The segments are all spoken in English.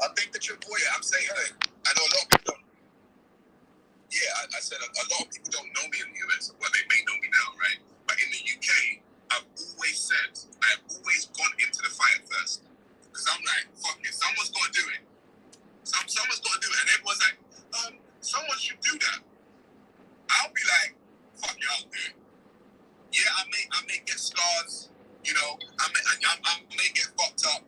I think that your boy. Yeah, I'm saying that. I know a lot of people don't. Yeah, I said a lot of people don't know me in the US. Well, they may know me now, right? But in the UK, I've always gone into the fight first. Because I'm like, fuck it, someone's got to do it. Someone's got to do it. And everyone's like, someone should do that. I'll be like, fuck it, I'll do it. Yeah, I may get scars, you know, I may get fucked up.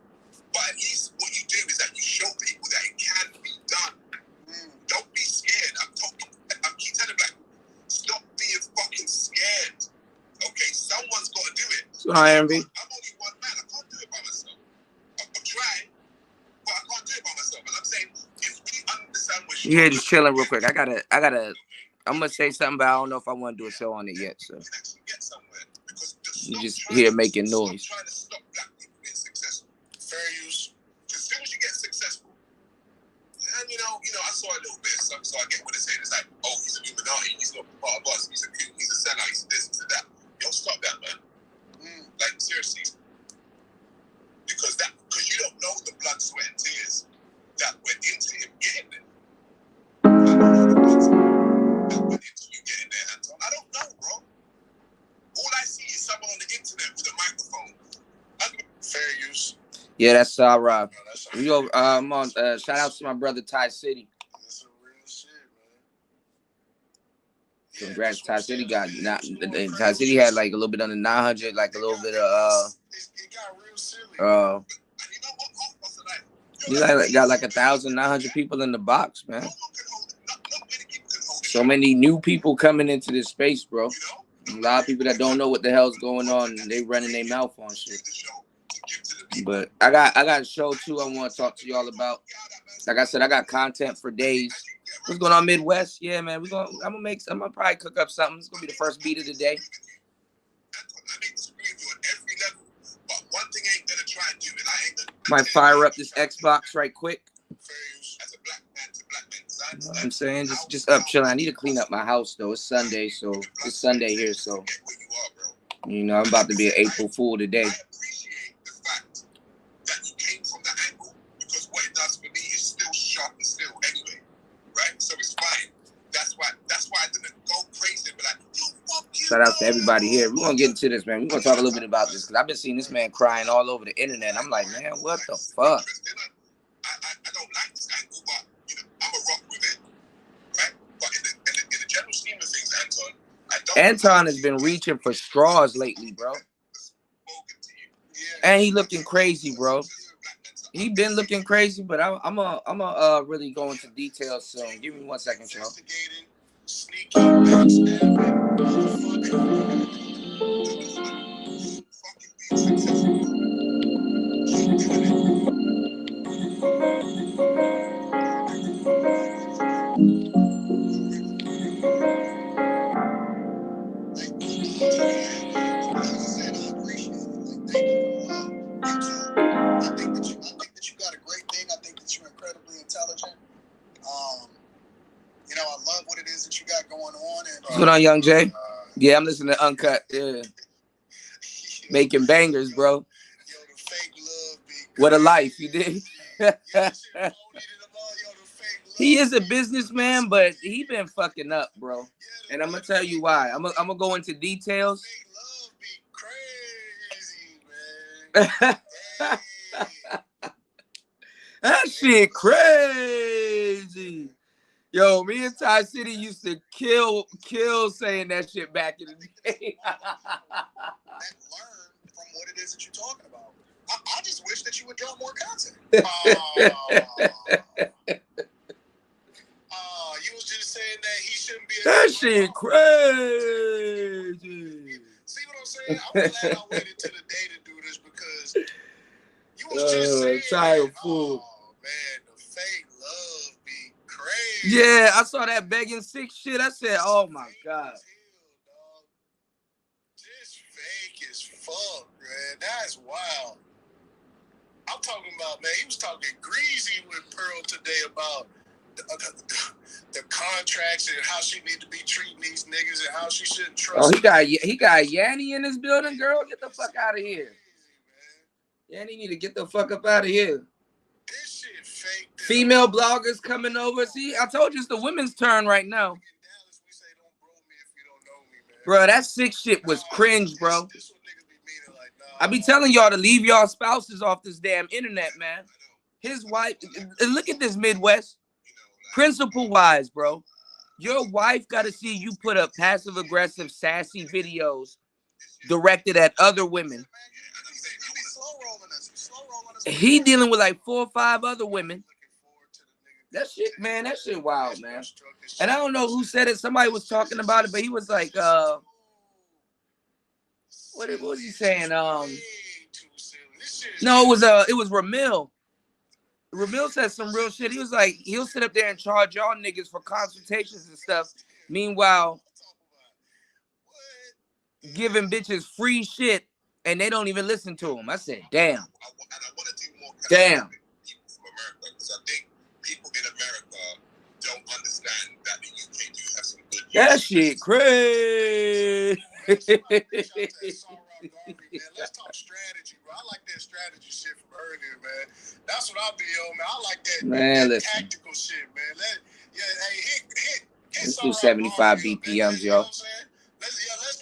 But at least what you do is that you show people that it can be done. Don't be scared. I keep telling black people, stop being fucking scared. Okay, someone's got to do it. So I am. I'm only one man. I can't do it by myself. I'm trying, but I can't do it by myself. And I'm saying, if we understand what yeah, just chilling real quick. I'm gonna say something, but I don't know if I want to do a show on it yet. So you just here making noise. Trying to stop black people being successful. Fair use. As soon as you get successful, and you know, I saw a little bit, so I get what they're saying. It's like, oh, he's an Illuminati, he's not part of us, he's a sellout, he's this, he's that. Don't stop that, man. Like seriously, because you don't know the blood, sweat, and tears that went into him getting there. I don't know the blood, that went into you getting there, Anton. I don't know, bro. All I see is someone on the internet with a microphone. Fair use. Yeah, that's Rob. I'm on. Shout out to my brother Ty City. That's some real shit, man. Congrats, Ty City got Ty City had like a little bit under 900, like a little bit of It got real silly. You got like 1,900 people in the box, man. So many new people coming into this space, bro. A lot of people that don't know what the hell's going on, they running their mouth on shit. But I got a show too I want to talk to y'all about. Like I said, I got content for days. What's going on, Midwest? Yeah, man. I'm gonna probably cook up something. It's gonna be the first beat of the day. Might fire up this Xbox right quick. You know what I'm saying? Just up chilling. I need to clean up my house though. It's Sunday, so it's Sunday here, so you know I'm about to be an April Fool today. Shout out to everybody here. We're going to get into this, man. We're going to talk a little bit about this because I've been seeing this man crying all over the internet. I'm like, man, what the fuck? I don't like this angle, but you know, I'm a rock with it, right? But in the general scheme of things, Anton has been reaching for straws lately, bro. And he looking crazy, bro. He been looking crazy, but I'm a really go into details soon. Give me 1 second, y'all. You know, I love what it is that you got going on. And, what's going on, Young Jay? Yeah, I'm listening to Uncut. Yeah. Making bangers, bro. What a life, you did. He is a businessman, but he been fucking up, bro. And I'm going to tell you why. I'm going to go into details. That shit crazy. Yo, me and Ty City used to kill saying that shit back in the day. Learn from what it is that you're talking about. I just wish that you would drop more content. You was just saying that he shouldn't be. That shit crazy. See what I'm saying? I'm glad I waited till the day to do this because you was just saying. Tired fool. Oh man, the fake love be crazy. Yeah, I saw that begging sick shit. I said, oh my God. Just fake as fuck, man. That's wild. I'm talking about, man, he was talking greasy with Pearl today about the contracts and how she need to be treating these niggas and how she shouldn't trust. Oh, he got Yanni in his building, girl. Get the fuck out of here. Yanni need to get the fuck up out of here. This shit fake Female bloggers coming over. See, I told you it's the women's turn right now. Bro, that sick shit was cringe, bro. I be telling y'all to leave y'all spouses off this damn internet, man. His wife, look at this Midwest. Principle wise, bro. Your wife got to see you put up passive aggressive, sassy videos directed at other women. He dealing with like 4 or 5 other women. That shit, man, that shit wild, man. And I don't know who said it. Somebody was talking about it, but he was like, what was he saying? No, it was Ramil. Ramil said some real shit. He was like, he'll sit up there and charge y'all niggas for consultations and stuff. Meanwhile, giving bitches free shit and they don't even listen to him. I said, damn. Damn. I think people in America don't understand that the UK do have some good. That shit crazy. Let's talk strategy, bro. I like that strategy shit from earlier, man. That's what I be on, man. I like that, man, that tactical shit, man. Let's do 75 BPMs, yo. Let's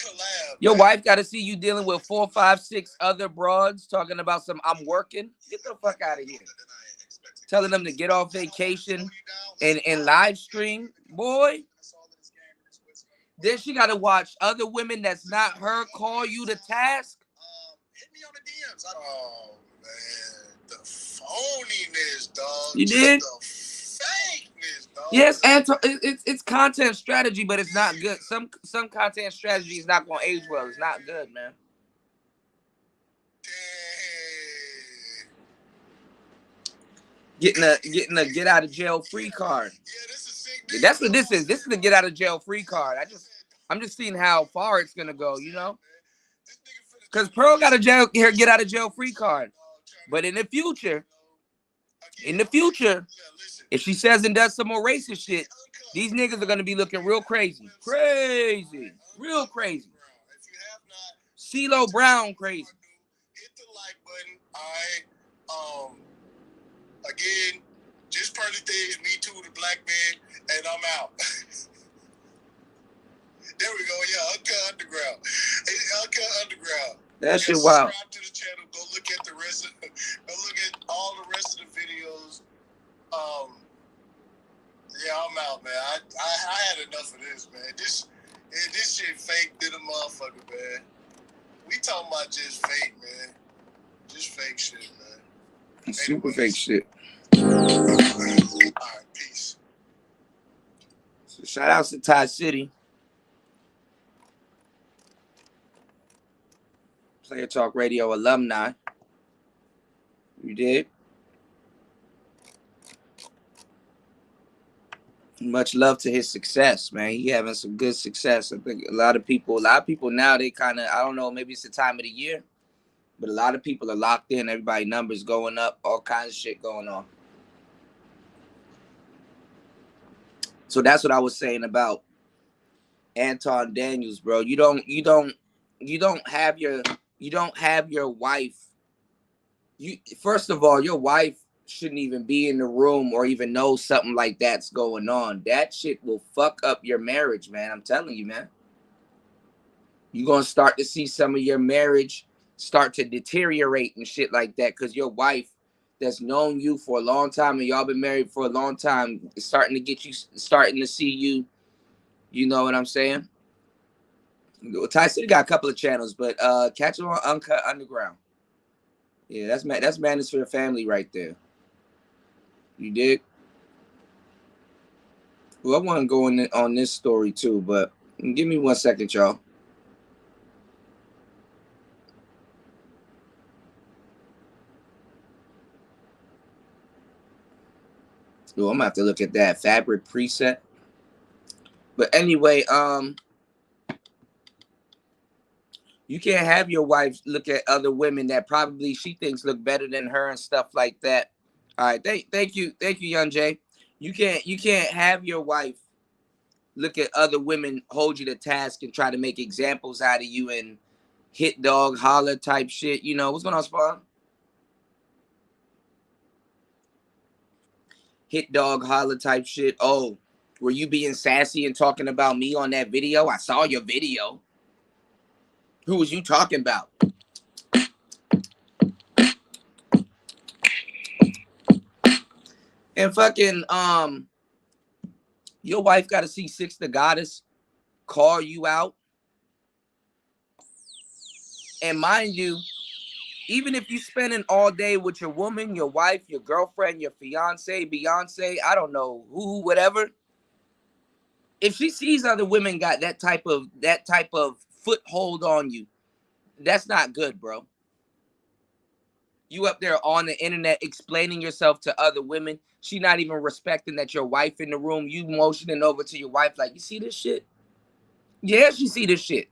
collab. Your wife got to see you dealing with 4, 5, 6 other broads talking about some I'm working. Get the fuck out of here. Telling them to get off vacation and live stream, boy. Then she got to watch other women that's not her call you to task. Hit me on the DMs. Oh, man. The phoniness, dog. You did? The fakeness, dog. Yes, and it's content strategy, but it's not good. Some content strategy is not going to age well. It's not good, man. Getting a get out of jail free card. Yeah, this is sick. That's what this is. This is the get out of jail free card. I'm just seeing how far it's gonna go, you know. Cause Pearl got a get out of jail free card. But in the future, if she says and does some more racist shit, these niggas are gonna be looking real crazy. Real crazy. CeeLo Brown crazy. Hit the like button. All right. Again, just Pearly Things, me too, the black man, and I'm out. There we go. Yeah, Uncut Underground. That shit wild. Subscribe to the channel. Go look at the rest of. Go look at all the rest of the videos. Yeah, I'm out, man. I had enough of this, man. This shit fake than a motherfucker, man. We talking about just fake, man. Just fake shit, man. Super fake shit. All right, peace. So shout outs to Ty City. Player Talk Radio alumni. You did? Much love to his success, man. He having some good success. I think a lot of people now, they kind of, I don't know, maybe it's the time of the year, but a lot of people are locked in. Everybody numbers going up, all kinds of shit going on. So that's what I was saying about Anton Daniels, bro. You don't have your wife. First of all, your wife shouldn't even be in the room or even know something like that's going on. That shit will fuck up your marriage, man. I'm telling you, man. You're going to start to see some of your marriage start to deteriorate and shit like that because your wife that's known you for a long time and y'all been married for a long time is starting to see you. You know what I'm saying? Ty City got a couple of channels, but catch him on Uncut Underground. Yeah, that's Madness for the Family right there. You dig? Well, I want to go on this story too, but give me 1 second, y'all. Ooh, I'm gonna have to look at that fabric preset. But anyway, you can't have your wife look at other women that probably she thinks look better than her and stuff like that. All right, thank you, Young Jay. You can't have your wife look at other women, hold you to task, and try to make examples out of you and hit dog holler type shit. You know what's going on, Spawn? hit dog holler type shit. Oh, were you being sassy and talking about me on that video? I saw your video. Who was you talking about? And fucking your wife got to see Six the Goddess call you out. And mind you, even if you spending all day with your woman, your wife, your girlfriend, your fiance, Beyonce, I don't know who, whatever. If she sees other women got that type of foothold on you, that's not good, bro. You up there on the internet explaining yourself to other women. She not even respecting that your wife in the room. You motioning over to your wife like, you see this shit? Yeah, she see this shit.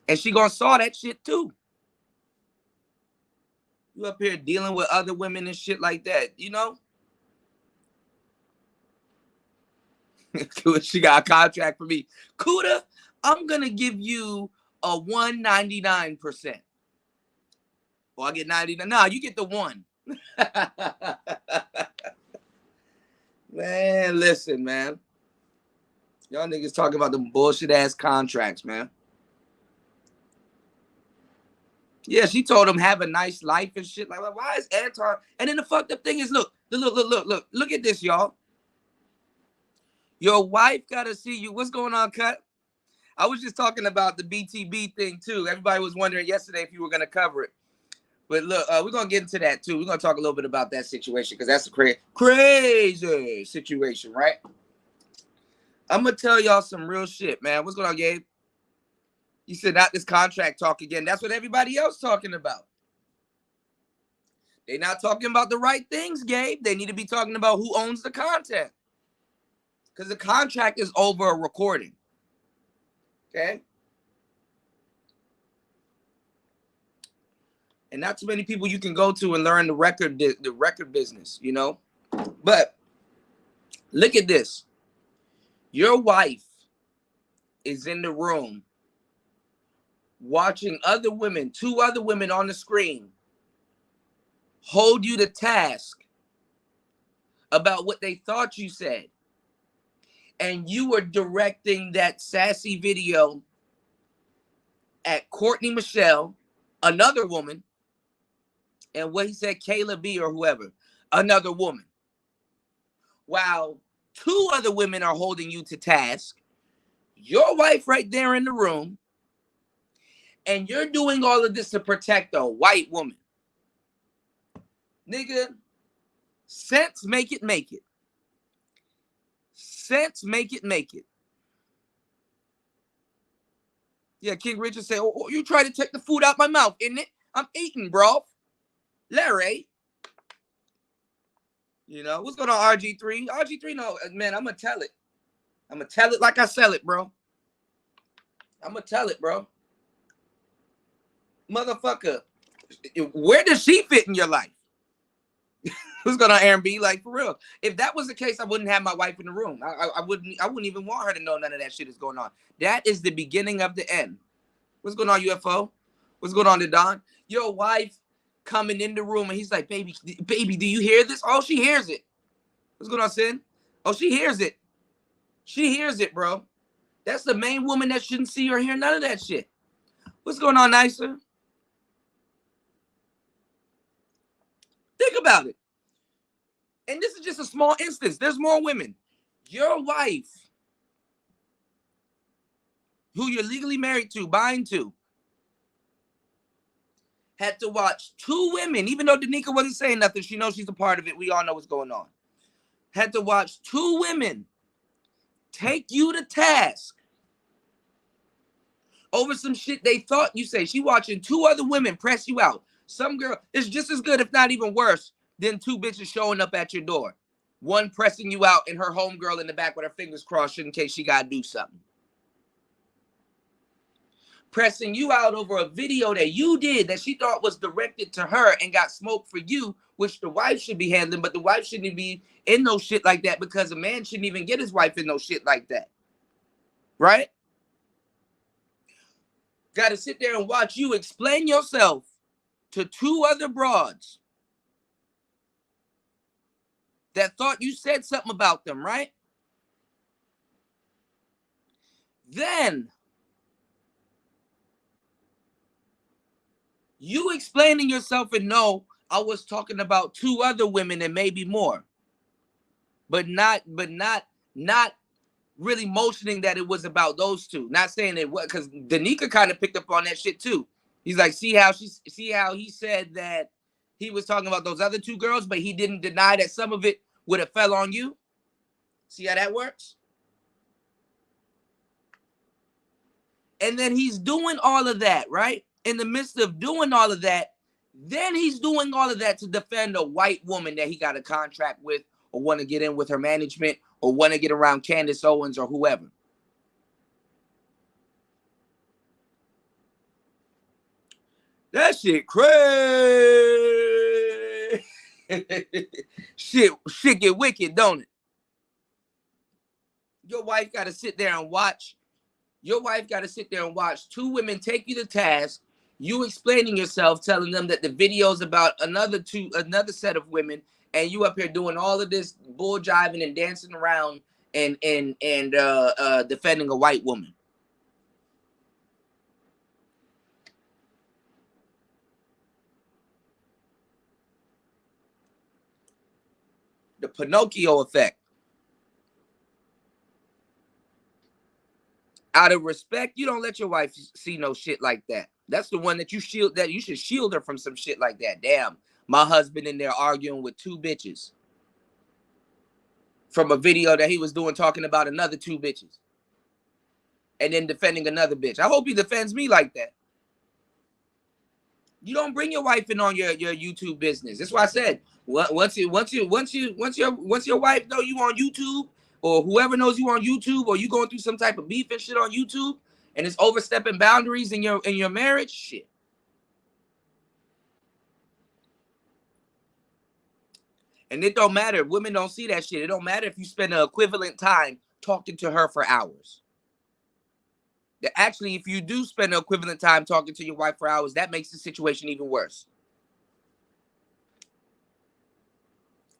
And she gonna saw that shit too. You up here dealing with other women and shit like that, you know? She got a contract for me. Kuda, I'm gonna give you a 199%. Or I get 99. Nah, you get the 1. Man, listen, man. Y'all niggas talking about them bullshit ass contracts, man. Yeah, she told him have a nice life and shit. Like, why is Anton? And then the fucked up thing is, look at this, y'all. Your wife gotta see you. What's going on, Cut? I was just talking about the BTB thing too. Everybody was wondering yesterday if you were gonna cover it. But look, we're gonna get into that too. We're gonna talk a little bit about that situation because that's a crazy situation, right? I'm gonna tell y'all some real shit, man. What's going on, Gabe? You said not this contract talk again. That's what everybody else talking about. They're not talking about the right things, Gabe. They need to be talking about who owns the content. Because the contract is over a recording. Okay? And not too many people you can go to and learn the record business, you know? But look at this. Your wife is in the room watching other women, 2 other women on the screen, hold you to task about what they thought you said. And you were directing that sassy video at Courtney Michelle, another woman, and what he said, Kayla B or whoever, another woman. While 2 other women are holding you to task, your wife right there in the room, and you're doing all of this to protect a white woman. Nigga, sense make it, make it. Sense make it, make it. Yeah, King Richard said, oh, you try to take the food out my mouth, isn't it? I'm eating, bro. Larry. You know, what's going on, RG3? RG3, no, man, I'm going to tell it. I'm going to tell it like I sell it, bro. I'm going to tell it, bro. Motherfucker, where does she fit in your life? Who's going on, Aaron B? Like, for real. If that was the case, I wouldn't have my wife in the room. I wouldn't even want her to know none of that shit is going on. That is the beginning of the end. What's going on, UFO? What's going on, the Don? Your wife coming in the room and he's like, baby, do you hear this? Oh, she hears it. What's going on, Sin? Oh, she hears it. She hears it, bro. That's the main woman that shouldn't see or hear none of that shit. What's going on, Nicer? Think about it. And this is just a small instance. There's more women. Your wife, who you're legally married to, bind to, had to watch 2 women, even though Danica wasn't saying nothing. She knows she's a part of it. We all know what's going on. Had to watch 2 women take you to task over some shit they thought you said. She watching 2 other women press you out. Some girl, it's just as good, if not even worse, than 2 bitches showing up at your door. One pressing you out and her homegirl in the back with her fingers crossed in case she got to do something. Pressing you out over a video that you did that she thought was directed to her and got smoked for you, which the wife should be handling, but the wife shouldn't be in no shit like that because a man shouldn't even get his wife in no shit like that. Right? Got to sit there and watch you explain yourself to 2 other broads that thought you said something about them, right? Then you explaining yourself and no, I was talking about 2 other women and maybe more, but not really motioning that it was about those 2. Not saying it was, because Danica kind of picked up on that shit too. He's like, see how he said that he was talking about those other 2 girls, but he didn't deny that some of it would have fell on you. See how that works? And then he's doing all of that, right? In the midst of doing all of that, then he's doing all of that to defend a white woman that he got a contract with, or want to get in with her management, or want to get around Candace Owens or whoever. That shit crazy. shit get wicked, don't it? Your wife got to sit there and watch. Your wife got to sit there and watch 2 women take you to task. You explaining yourself, telling them that the video's about another set of women, and you up here doing all of this bull jiving and dancing around and defending a white woman. The Pinocchio effect. Out of respect, you don't let your wife see no shit like that. That's the one that you shield, that you should shield her from some shit like that. Damn, my husband in there arguing with 2 bitches from a video that he was doing, talking about another 2 bitches, and then defending another bitch. I hope he defends me like that. You don't bring your wife in on your YouTube business. That's why I said, once your wife know you on YouTube, or whoever knows you on YouTube, or you going through some type of beef and shit on YouTube, and it's overstepping boundaries in your marriage, shit. And it don't matter. Women don't see that shit. It don't matter if you spend an equivalent time talking to her for hours. Actually, if you do spend an equivalent time talking to your wife for hours, that makes the situation even worse.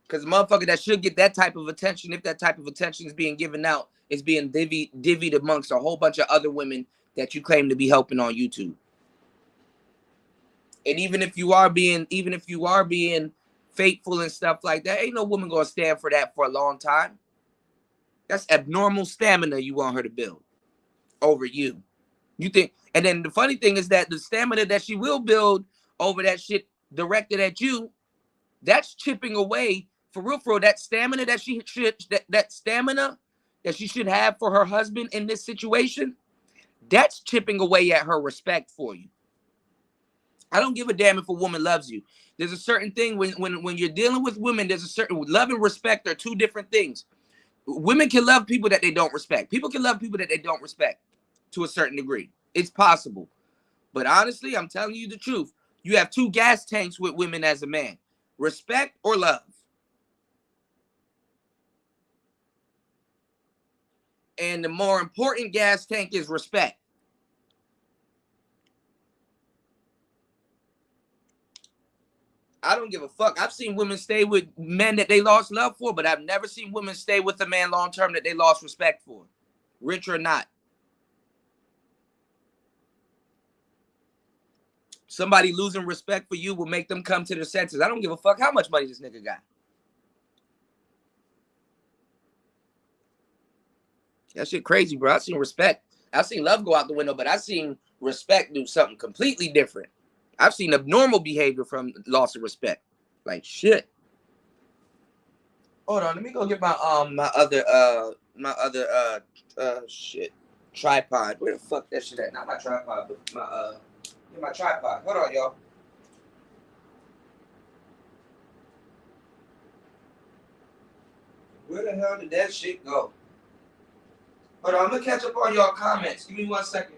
Because the motherfucker that should get that type of attention, if that type of attention is being given out, is being divvied amongst a whole bunch of other women that you claim to be helping on YouTube. And even if you are being faithful and stuff like that, ain't no woman gonna stand for that for a long time. That's abnormal stamina you want her to build over you. You think, and then the funny thing is that the stamina that she will build over that shit directed at you, that's chipping away for real, that stamina that she should have for her husband in this situation, that's chipping away at her respect for you. I don't give a damn if a woman loves you. There's a certain thing when you're dealing with women, there's a certain, love and respect are 2 different things. Women can love people that they don't respect. People can love people that they don't respect to a certain degree. It's possible. But honestly, I'm telling you the truth. You have 2 gas tanks with women as a man. Respect or love. And the more important gas tank is respect. I don't give a fuck. I've seen women stay with men that they lost love for, but I've never seen women stay with a man long term that they lost respect for, rich or not. Somebody losing respect for you will make them come to their senses. I don't give a fuck how much money this nigga got. That shit crazy, bro. I've seen respect. I've seen love go out the window, but I've seen respect do something completely different. I've seen abnormal behavior from loss of respect. Like shit. Hold on, let me go get my other shit tripod. Where the fuck that shit at? Not my tripod, but my tripod. Hold on, y'all. Where the hell did that shit go? Hold on, I'm gonna catch up on y'all comments. Give me 1 second.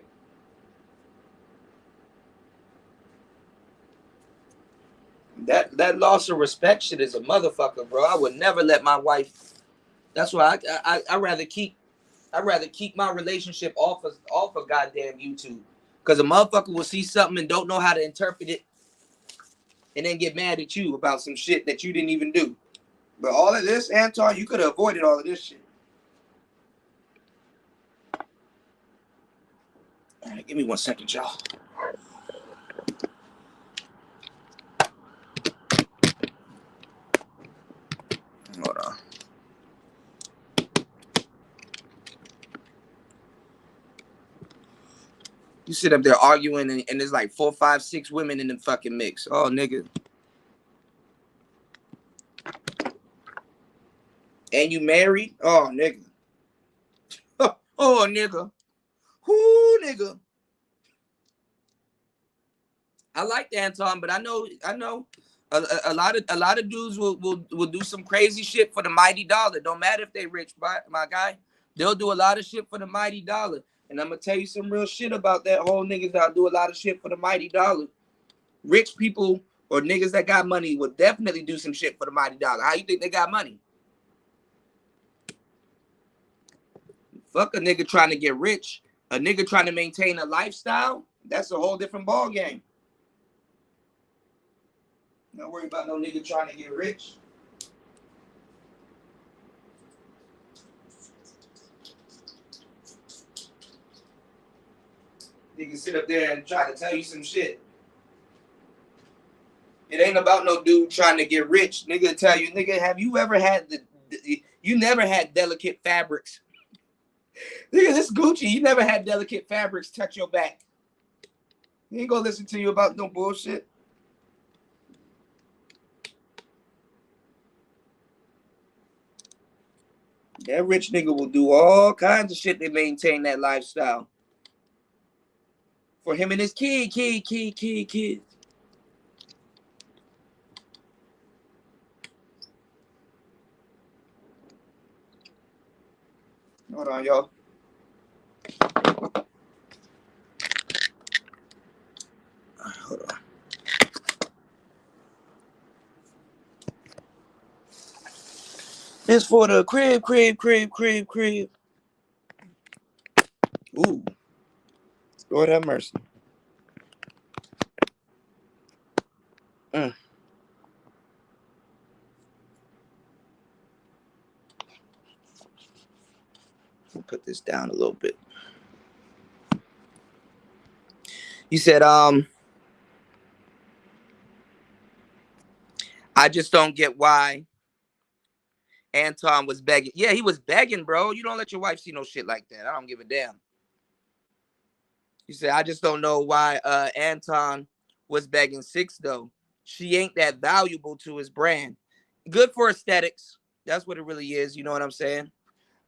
That loss of respect shit is a motherfucker, bro. I would never let my wife. That's why I rather keep my relationship off of goddamn YouTube, because a motherfucker will see something and don't know how to interpret it, and then get mad at you about some shit that you didn't even do. But all of this, Anton, you could have avoided all of this shit. All right, give me 1 second, y'all. Hold on. You sit up there arguing, and there's like 4, 5, 6 women in the fucking mix. Oh, nigga. And you married? Oh, nigga. Oh, nigga. Whoo, nigga. I like Anton, but I know a lot of dudes will do some crazy shit for the mighty dollar. Don't matter if they rich, my guy. They'll do a lot of shit for the mighty dollar. And I'm gonna tell you some real shit about that whole niggas that do a lot of shit for the mighty dollar. Rich people or niggas that got money will definitely do some shit for the mighty dollar. How you think they got money? Fuck a nigga trying to get rich. A nigga trying to maintain a lifestyle, that's a whole different ball game. Don't worry about no nigga trying to get rich. Nigga sit up there and try to tell you some shit. It ain't about no dude trying to get rich. Nigga tell you, nigga, have you ever had you never had delicate fabrics? Nigga, this Gucci, you never had delicate fabrics touch your back. He ain't gonna listen to you about no bullshit. That rich nigga will do all kinds of shit to maintain that lifestyle. For him and his kids. Hold on, y'all. Hold on. It's for the crib. Ooh. Lord have mercy. We'll put this down a little bit. You said, I just don't get why Anton was begging. Yeah, he was begging, bro. You don't let your wife see no shit like that. I don't give a damn. You said, I just don't know why Anton was begging 6, though. She ain't that valuable to his brand. Good for aesthetics. That's what it really is. You know what I'm saying?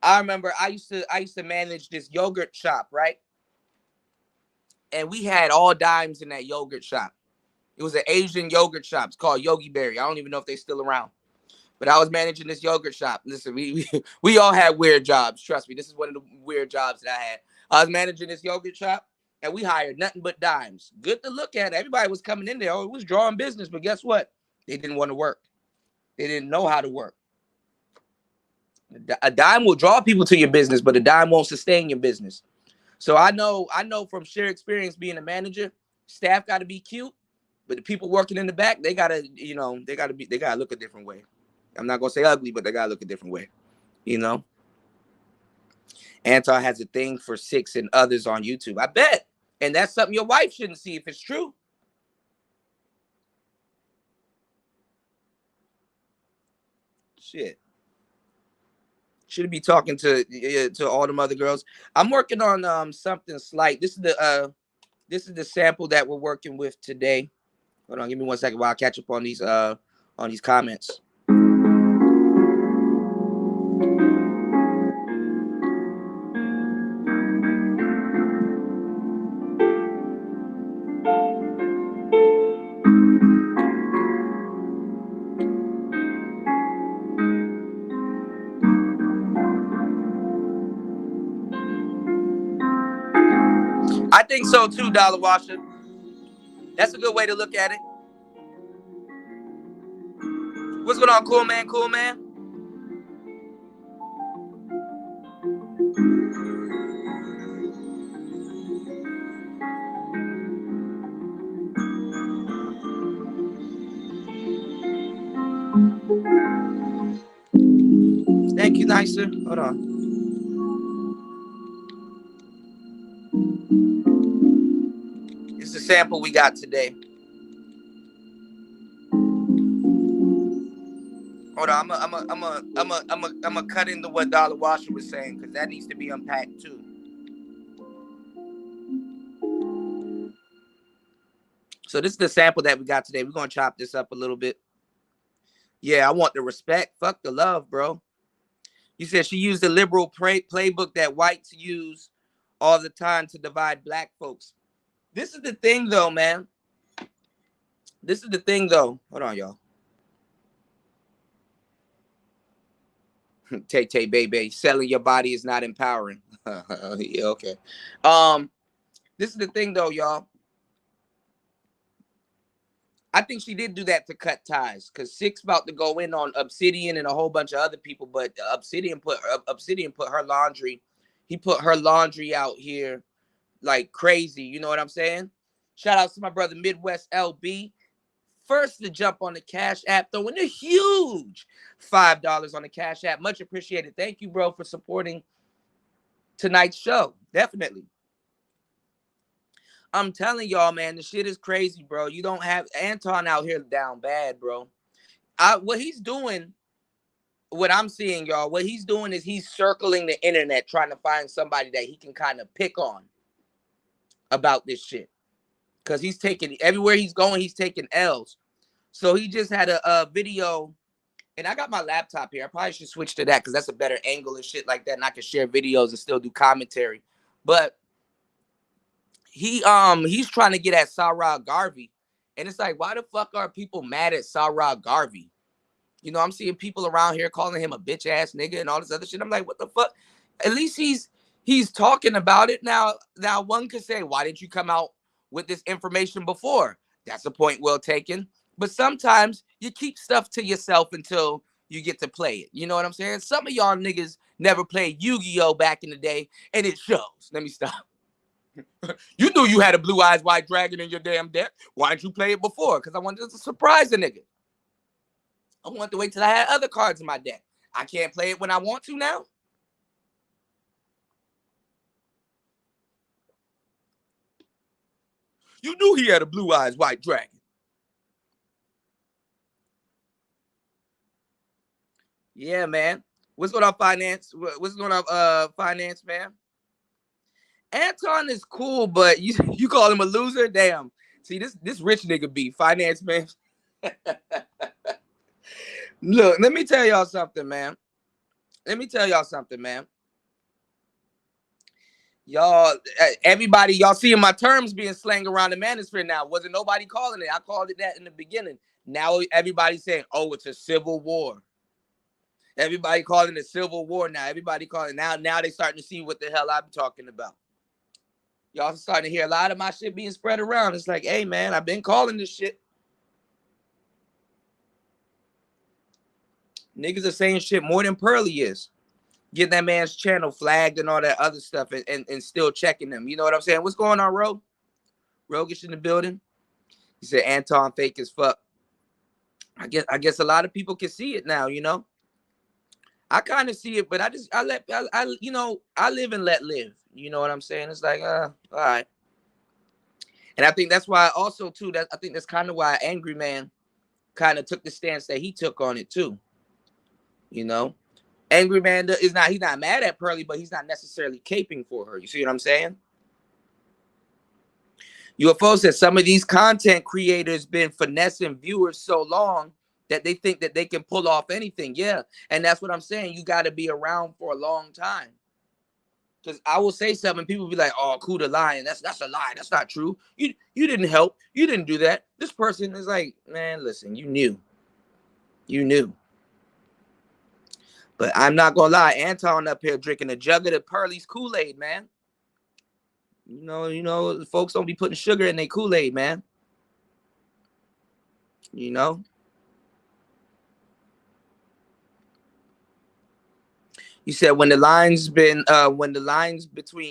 I remember I used to manage this yogurt shop, right? And we had all dimes in that yogurt shop. It was an Asian yogurt shop. It's called Yogi Berry. I don't even know if they're still around. But I was managing this yogurt shop. Listen, we all had weird jobs. Trust me, this is one of the weird jobs that I had. I was managing this yogurt shop, and we hired nothing but dimes. Good to look at. Everybody was coming in there. Oh, it was drawing business. But guess what? They didn't want to work. They didn't know how to work. A dime will draw people to your business, but a dime won't sustain your business. So I know from sheer experience being a manager, staff got to be cute, but the people working in the back, they gotta look a different way. I'm not gonna say ugly, but they gotta look a different way. You know. Anton has a thing for 6 and others on YouTube. I bet, and that's something your wife shouldn't see if it's true. Shit. Should be talking to all them other girls. I'm working on something slight. This is the sample that we're working with today. Hold on, give me 1 second while I catch up on these comments. I think so too, Dollar Washer. That's a good way to look at it. What's going on, cool man? Cool man? Thank you, nicer. Hold on. It's the sample we got today. Hold on, I'm a cut into what Dollar Washer was saying because that needs to be unpacked too. So this is the sample that we got today. We're gonna chop this up a little bit. Yeah, I want the respect. Fuck the love, bro. You said she used the liberal playbook that whites use all the time to divide black folks. This is the thing, though, man. This is the thing, though. Hold on, y'all. Tay baby, selling your body is not empowering. Yeah, okay. This is the thing, though, y'all. I think she did do that to cut ties because Six about to go in on Obsidian and a whole bunch of other people, but Obsidian put her laundry. He put her laundry out here like crazy. You know what I'm saying? Shout out to my brother Midwest LB. First to jump on the Cash App, throwing a huge $5 on the Cash App. Much appreciated. Thank you, bro, for supporting tonight's show. Definitely. I'm telling y'all, man, the shit is crazy, bro. You don't have Anton out here down bad, bro. What he's doing, what I'm seeing, y'all, what he's doing is he's circling the internet trying to find somebody that he can kind of pick on about this shit. Because he's taking, everywhere he's going, he's taking L's. So he just had a video, and I got my laptop here. I probably should switch to that because that's a better angle and shit like that, and I can share videos and still do commentary. But he's trying to get at Sarah Garvey, and it's like, why the fuck are people mad at Sarah Garvey? You know, I'm seeing people around here calling him a bitch ass nigga and all this other shit. I'm like, what the fuck? At least he's talking about it now. Now one could say, why didn't you come out with this information before? That's a point well taken. But sometimes you keep stuff to yourself until you get to play it. You know what I'm saying? Some of y'all niggas never played Yu-Gi-Oh back in the day, and it shows. Let me stop. You knew you had a blue eyes white dragon in your damn deck. Why didn't you play it before? Because I wanted to surprise the nigga. I wanted to wait till I had other cards in my deck. I can't play it when I want to now. You knew he had a blue eyes white dragon. Yeah, man. What's going on, finance? What's going on, finance, man? Anton is cool, but you call him a loser? Damn. See, this rich nigga be finance, man. Look, let me tell y'all something, man. Y'all, everybody, y'all seeing my terms being slang around the manosphere now. Wasn't nobody calling it. I called it that in the beginning. Now everybody's saying, oh, it's a civil war. Everybody calling it a civil war now. Everybody calling it now they starting to see what the hell I'm talking about. Y'all starting to hear a lot of my shit being spread around. It's like, hey, man, I've been calling this shit. Niggas are saying shit more than Pearly is. Getting that man's channel flagged and all that other stuff and still checking them. You know what I'm saying? What's going on, Rogue? Roguish in the building. He said Anton fake as fuck. I guess a lot of people can see it now, you know? I kind of see it, but I live and let live. You know what I'm saying? It's like, all right. And I think that's why also, too, I think that's kind of why Angry Man kind of took the stance that he took on it, too. You know? Angry Man he's not mad at Pearly, but he's not necessarily caping for her. You see what I'm saying? UFO says some of these content creators been finessing viewers so long that they think that they can pull off anything. Yeah. And that's what I'm saying. You got to be around for a long time. Because I will say something, people be like, oh, Kuda lying. That's a lie. That's not true. You didn't help. You didn't do that. This person is like, man, listen, you knew. But I'm not going to lie. Anton up here drinking a jug of the Pearly's Kool-Aid, man. You know, folks don't be putting sugar in their Kool-Aid, man. You know? You said when the lines between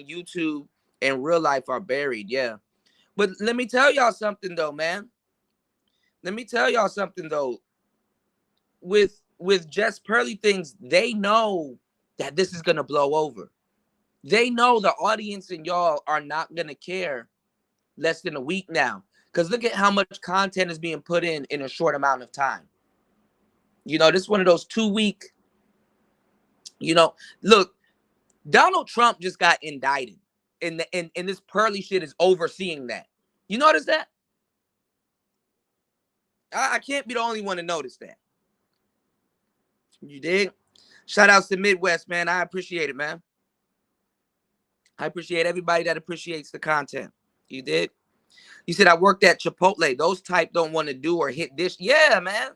YouTube and real life are buried, yeah. But let me tell y'all something though, man. With with Just Pearly things, they know that this is gonna blow over. They know the audience and y'all are not gonna care less than a week now. Because look at how much content is being put in a short amount of time. You know, this is one of those 2 week, you know, look, Donald Trump just got indicted. And this Pearly shit is overseeing that. You notice that? I can't be the only one to notice that. You dig? Shout outs to Midwest, man. I appreciate it, man. I appreciate everybody that appreciates the content. You did? You said I worked at Chipotle. Those type don't want to do or hit dish. Yeah, man.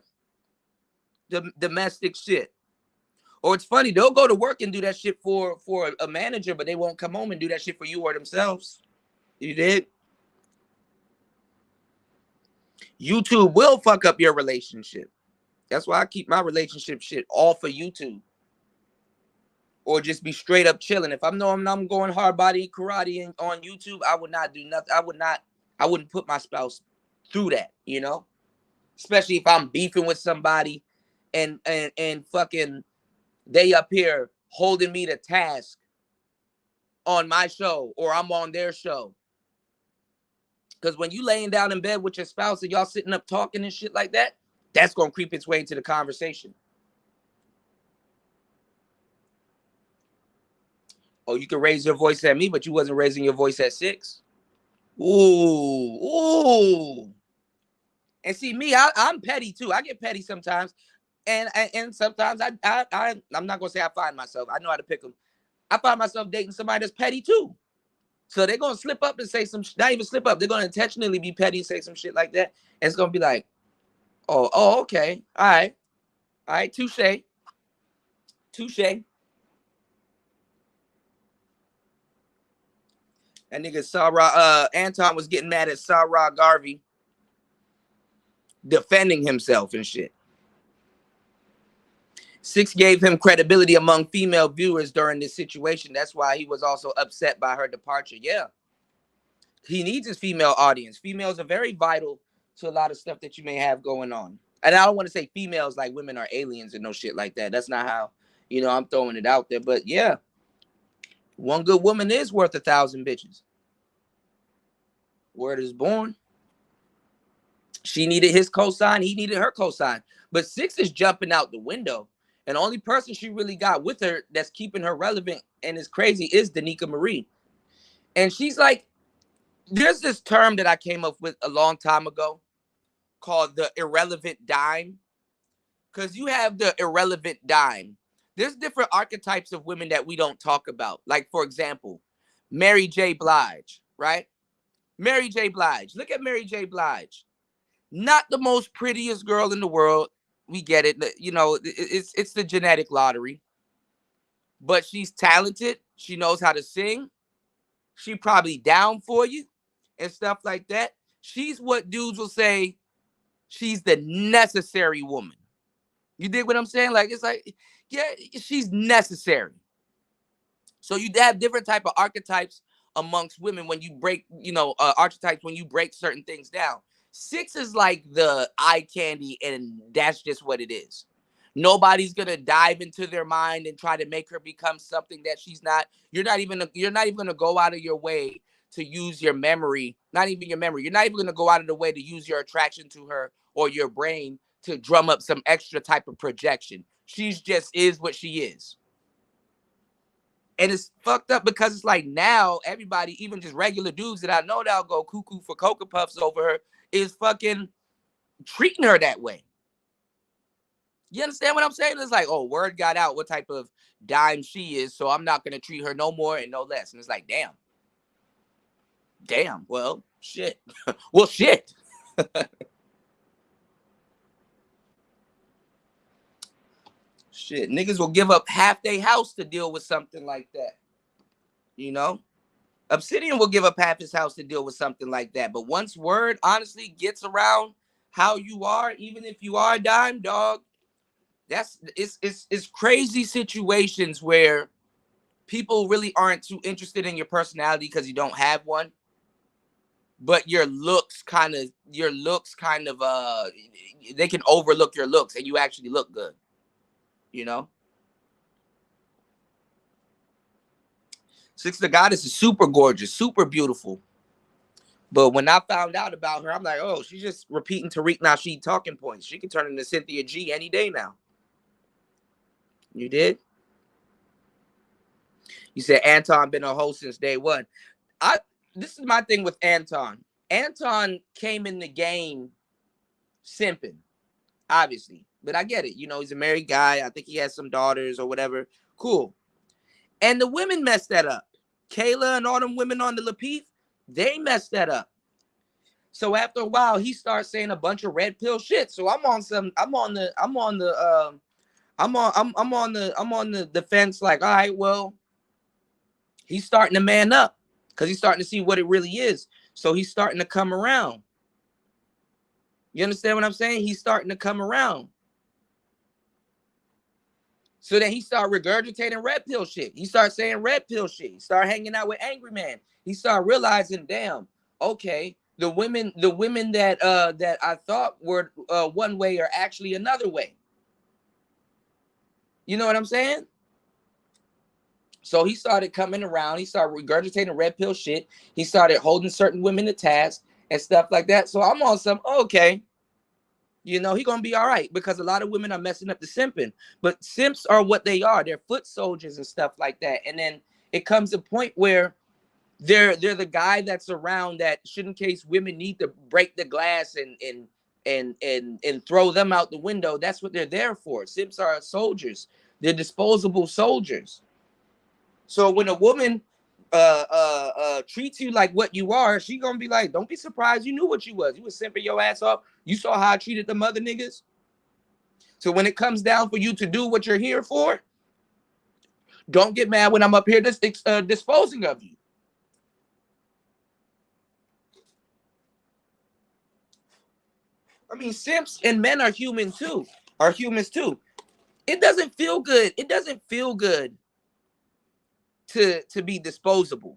The domestic shit. Or it's funny, they'll go to work and do that shit for a manager, but they won't come home and do that shit for you or themselves. You did? YouTube will fuck up your relationship. That's why I keep my relationship shit off of YouTube. Or just be straight up chilling. If I'm knowing I'm going hard body karate on YouTube, I would not do nothing. I wouldn't put my spouse through that, you know? Especially if I'm beefing with somebody and fucking they up here holding me to task on my show or I'm on their show. Because when you laying down in bed with your spouse and y'all sitting up talking and shit like that, that's going to creep its way into the conversation. Oh, you can raise your voice at me, but you wasn't raising your voice at 6. Ooh. And see me, I'm petty too. I get petty sometimes. And sometimes I'm not gonna say I find myself. I know how to pick them. I find myself dating somebody that's petty too. So they're gonna slip up and say some, not even slip up. They're gonna intentionally be petty and say some shit like that. And it's gonna be like, oh, okay, all right, touche. That nigga Sarah, Anton was getting mad at Sarah Garvey defending himself and shit. 6 gave him credibility among female viewers during this situation. That's why he was also upset by her departure. Yeah. He needs his female audience. Females are very vital to a lot of stuff that you may have going on. And I don't want to say females like women are aliens and no shit like that. That's not how, you know, I'm throwing it out there. But yeah, one good woman is worth 1,000 bitches. Word is born. She needed his cosign. He needed her cosign. But 6 is jumping out the window. And the only person she really got with her that's keeping her relevant and is crazy is Danica Marie. And she's like, there's this term that I came up with a long time ago called the irrelevant dime. Because you have the irrelevant dime. There's different archetypes of women that we don't talk about. Like, for example, Mary J. Blige, right? Mary J. Blige. Look at Mary J. Blige. Not the most prettiest girl in the world. We get it. You know, it's the genetic lottery. But she's talented. She knows how to sing. She probably down for you and stuff like that. She's what dudes will say she's the necessary woman. You dig what I'm saying? Like, it's like, yeah, she's necessary. So you have different type of archetypes amongst women when you break, you know, archetypes when you break certain things down. 6 is like the eye candy, and that's just what it is. Nobody's gonna dive into their mind and try to make her become something that she's not. You're not even gonna go out of your way to use your memory. Not even your memory. You're not even gonna go out of the way to use your attraction to her or your brain to drum up some extra type of projection. She's just is what she is. And it's fucked up because it's like now everybody, even just regular dudes that I know that'll go cuckoo for Cocoa Puffs over her, is fucking treating her that way. You understand what I'm saying? It's like, oh, word got out what type of dime she is, so I'm not going to treat her no more and no less. And it's like, damn. Well, shit. Well, shit. Shit, niggas will give up half their house to deal with something like that. You know? Obsidian will give up half his house to deal with something like that. But once word honestly gets around how you are, even if you are a dime, dog, it's crazy situations where people really aren't too interested in your personality because you don't have one. But your looks kind of they can overlook your looks and you actually look good. you know. Six the Goddess is super gorgeous, super beautiful. But when I found out about her, I'm like, oh, she's just repeating Tariq Nasheed talking points. She can turn into Cynthia G any day now. You did? You said Anton been a host since day one. This is my thing with Anton. Anton came in the game simping, obviously. But I get it. You know, he's a married guy. I think he has some daughters or whatever. Cool. And the women messed that up. Kayla and all them women on the Lapeef, they messed that up. So after a while, he starts saying a bunch of red pill shit. So I'm on the defense. Like, all right, well, he's starting to man up because he's starting to see what it really is. So he's starting to come around. You understand what I'm saying? He's starting to come around. So then he started regurgitating red pill shit. He started saying red pill shit. He started hanging out with Angry Man. He started realizing, damn, okay, the women that that I thought were one way are actually another way. You know what I'm saying? So he started coming around. He started regurgitating red pill shit. He started holding certain women to task and stuff like that. So I'm on some, okay, you know, he gonna be all right because a lot of women are messing up the simping. But simps are what they are. They're foot soldiers and stuff like that. And then it comes a point where they're the guy that's around that should, in case women need to break the glass and throw them out the window. That's what they're there for. Simps are soldiers. They're disposable soldiers. So when a woman treats you like what you are, she gonna be like, don't be surprised you knew what you was. You was simping your ass off. You saw how I treated the mother niggas. So when it comes down for you to do what you're here for, don't get mad when I'm up here disposing of you. I mean, simps and men are human too. Are humans too. It doesn't feel good. It doesn't feel good to be disposable.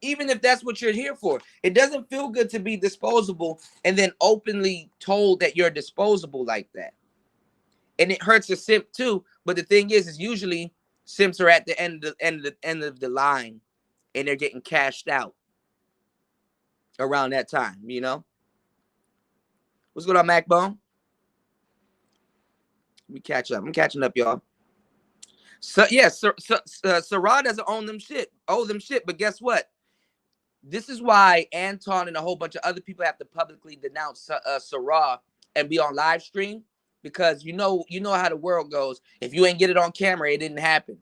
Even if that's what you're here for, it doesn't feel good to be disposable and then openly told that you're disposable like that. And it hurts a simp too. But the thing is usually simps are at the end of the line, and they're getting cashed out around that time. You know, what's going on, Macbone? We catch up. I'm catching up, y'all. So yeah, Sarah doesn't owe them shit. But guess what? This is why Anton and a whole bunch of other people have to publicly denounce Sarah and be on live stream, because you know how the world goes. If you ain't get it on camera, it didn't happen.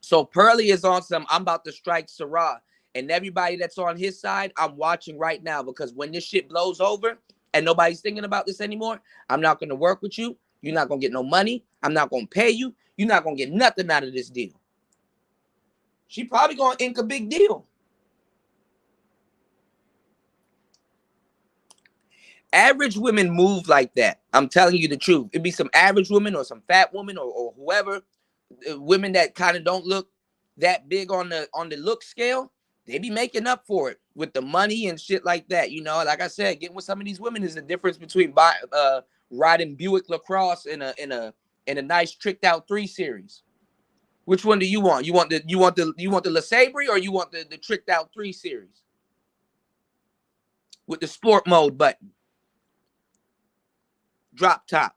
So Pearly is on some, I'm about to strike Sarah, and everybody that's on his side, I'm watching right now, because when this shit blows over and nobody's thinking about this anymore, I'm not going to work with you. You're not going to get no money. I'm not going to pay you. You're not going to get nothing out of this deal. She probably going to ink a big deal. Average women move like that. I'm telling you the truth. It'd be some average women or some fat woman or whoever, women that kind of don't look that big on the look scale. They be making up for it with the money and shit like that. You know, like I said, getting with some of these women is the difference between riding Buick LaCrosse in a nice tricked out 3 Series. Which one do you want? You want the LeSabre, or you want the tricked out 3 Series with the sport mode button? Drop top.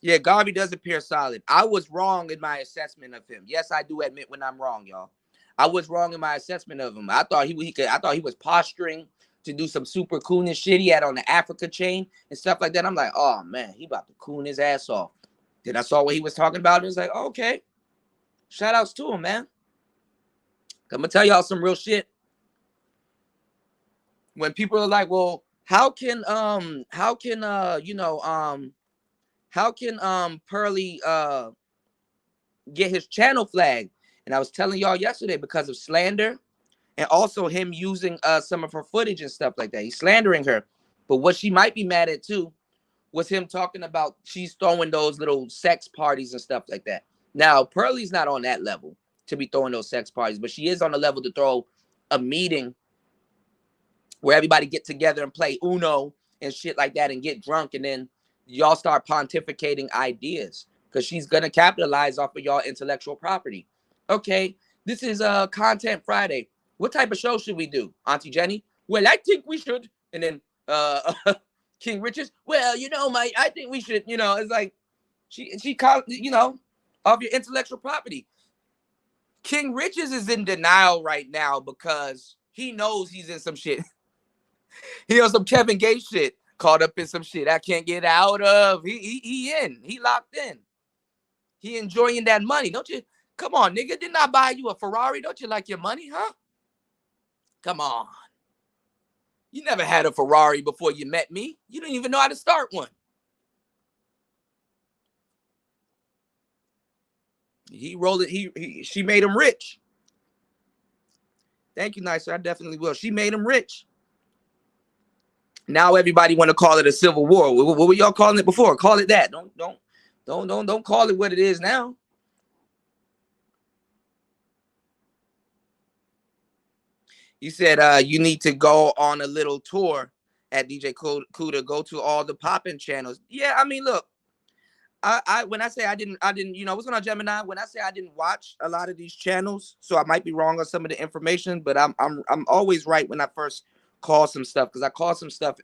Yeah, Garvey does appear solid. I was wrong in my assessment of him. Yes, I do admit when I'm wrong, y'all. I was wrong in my assessment of him. I thought he was posturing to do some super coolness shit. He had on the Africa chain and stuff like that. I'm like, oh man, he about to coon his ass off. Then I saw what he was talking about, and it's like, okay. Shout outs to him, man. I'm gonna tell y'all some real shit. When people are like, well, how can Pearly get his channel flagged? And I was telling y'all yesterday, because of slander, and also him using some of her footage and stuff like that. He's slandering her. But what she might be mad at too was him talking about she's throwing those little sex parties and stuff like that. Now, Pearly's not on that level to be throwing those sex parties, but she is on the level to throw a meeting where everybody get together and play Uno and shit like that and get drunk, and then y'all start pontificating ideas, because she's gonna capitalize off of y'all intellectual property. Okay, this is Content Friday. What type of show should we do, Auntie Jenny? Well, I think we should. And then King Richards. Well, I think we should. It's like she called, off your intellectual property. King Richards is in denial right now because he knows he's in some shit. He on some Kevin Gates shit, caught up in some shit I can't get out of. He locked in. He enjoying that money. Don't you? Come on, nigga. Didn't I buy you a Ferrari? Don't you like your money, huh? Come on. You never had a Ferrari before you met me. You didn't even know how to start one. He rolled it. She made him rich. Thank you, Nicer. I definitely will. She made him rich. Now everybody want to call it a civil war. What were y'all calling it before? Call it that. Don't call it what it is now. You said you need to go on a little tour at DJ Kuda, go to all the poppin' channels. Yeah, I mean, look, I when I say I didn't, what's going on, Gemini? When I say I didn't watch a lot of these channels, so I might be wrong on some of the information, but I'm always right when I first call some stuff, because I call some stuff.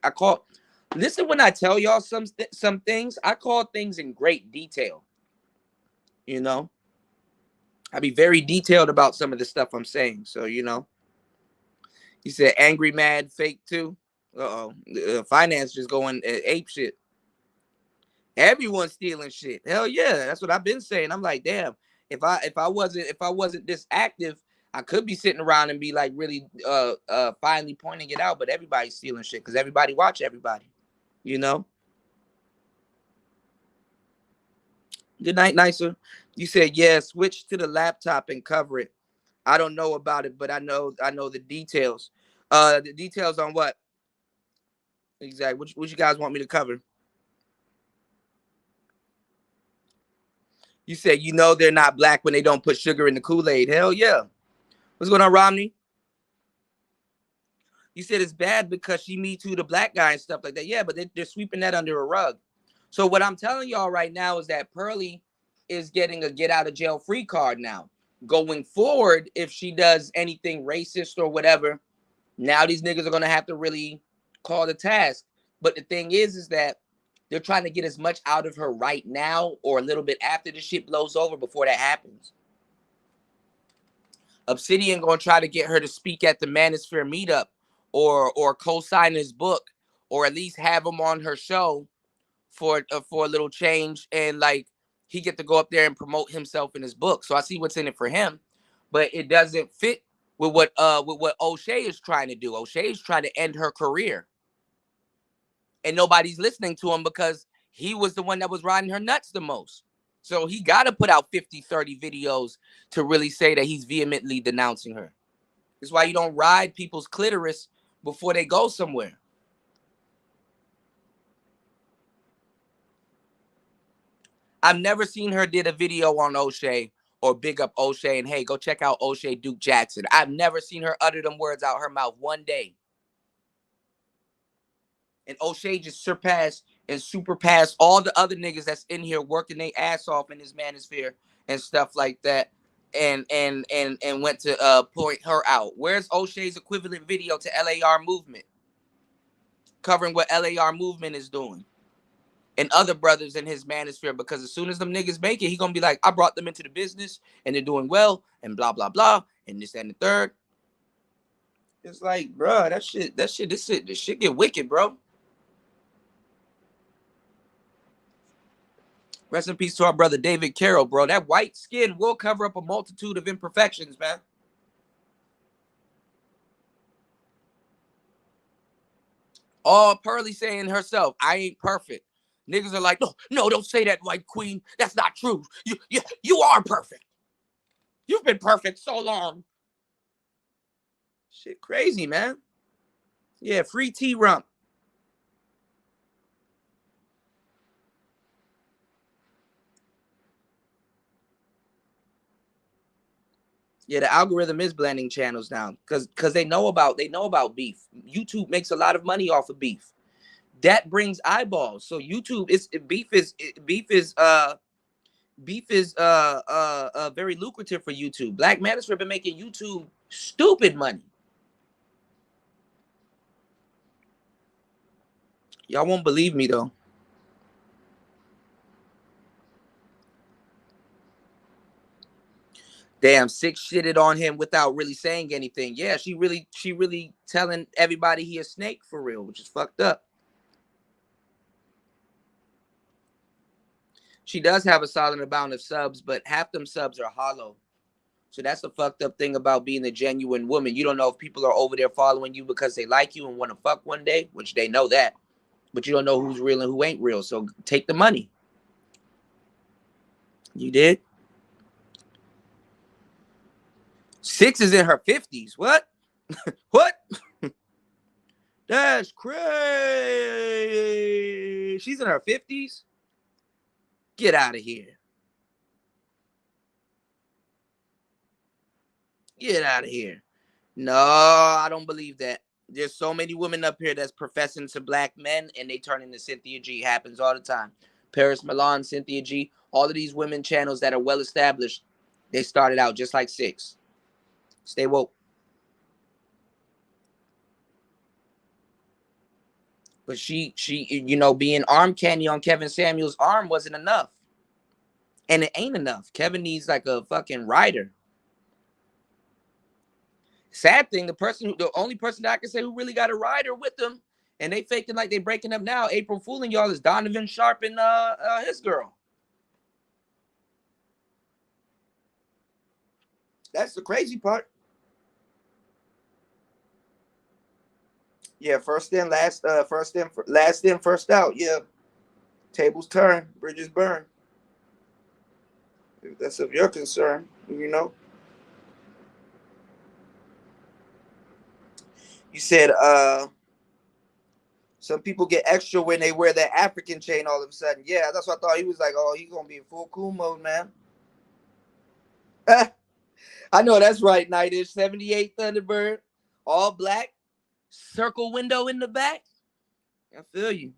Listen, when I tell y'all some things, I call things in great detail. I be very detailed about some of the stuff I'm saying. So he said angry, mad, fake too. Finance just going ape shit. Everyone's stealing shit. Hell yeah, that's what I've been saying. I'm like, damn, if I wasn't this active, I could be sitting around and be like really finally pointing it out. But everybody's stealing shit because everybody watch everybody. Good night, Nicer. You said yeah, switch to the laptop and cover it. I don't know about it, but I know the details. The details on what? Exactly. What you guys want me to cover? You said they're not black when they don't put sugar in the Kool-Aid. Hell yeah. What's going on, Romney? You said it's bad because she Me Too the black guy and stuff like that. Yeah, but they're sweeping that under a rug. So what I'm telling y'all right now is that Pearly is getting a get out of jail free card now. Going forward, if she does anything racist or whatever, now these niggas are going to have to really call the task. But the thing is that they're trying to get as much out of her right now or a little bit after the shit blows over before that happens. Obsidian going to try to get her to speak at the Manosphere meetup or co-sign his book, or at least have him on her show for a little change, and like he get to go up there and promote himself in his book. So I see what's in it for him, but it doesn't fit with what O'Shea is trying to do. O'Shea is trying to end her career, and nobody's listening to him because he was the one that was riding her nuts the most. So he got to put out 50, 30 videos to really say that he's vehemently denouncing her. That's why you don't ride people's clitoris before they go somewhere. I've never seen her did a video on O'Shea or big up O'Shea and, hey, go check out O'Shea Duke Jackson. I've never seen her utter them words out her mouth one day. And O'Shea just surpassed and superpassed all the other niggas that's in here working their ass off in this manosphere and stuff like that, and went to point her out. Where's O'Shea's equivalent video to LAR Movement? Covering what LAR Movement is doing. And other brothers in his manosphere, because as soon as them niggas make it, he gonna be like, I brought them into the business and they're doing well and blah blah blah and this and the third. It's like, bro, this shit get wicked, bro. Rest in peace to our brother David Carroll, bro. That white skin will cover up a multitude of imperfections, man. All Pearly saying herself, I ain't perfect. Niggas are like, no, don't say that, white queen. That's not true. You are perfect. You've been perfect so long. Shit crazy, man. Yeah, free T-Rump. Yeah, the algorithm is blending channels now because they know about beef. YouTube makes a lot of money off of beef. that brings eyeballs. So YouTube is very lucrative for YouTube. Black Manosphere been making YouTube stupid money. Y'all won't believe me though. Damn, Six shitted on him without really saying anything. Yeah, she really telling everybody he a snake for real, which is fucked up. She does have a solid amount of subs, but half them subs are hollow. So that's the fucked up thing about being a genuine woman. You don't know if people are over there following you because they like you and want to fuck one day, which they know that. But you don't know who's real and who ain't real. So take the money. You did? Six is in her 50s. What? What? That's crazy. She's in her 50s? Get out of here. Get out of here. No, I don't believe that. There's so many women up here that's professing to black men and they turn into Cynthia G. Happens all the time. Paris Milan, Cynthia G. All of these women channels that are well established, they started out just like Six. Stay woke. But she, being arm candy on Kevin Samuels' arm wasn't enough. And it ain't enough. Kevin needs like a fucking rider. Sad thing, the only person that I can say who really got a rider with them, and they faking like they breaking up now, April fooling y'all, is Donovan Sharp and his girl. That's the crazy part. Yeah, first in, last first out. Yeah, tables turn, bridges burn. If that's of your concern, you know. You said some people get extra when they wear that African chain all of a sudden. Yeah, that's what I thought. He was like, oh, he's gonna be in full cool mode, man. I know that's right, Nightish. 78 Thunderbird, all black, circle window in the back. I feel you.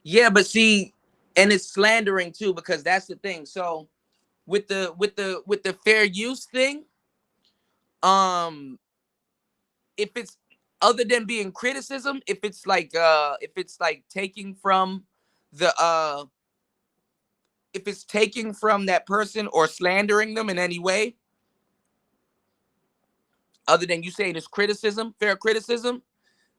Yeah, but see, and it's slandering too, because that's the thing. So with the fair use thing, if it's other than being criticism, if it's like taking from the if it's taking from that person or slandering them in any way, other than you saying it's criticism, fair criticism,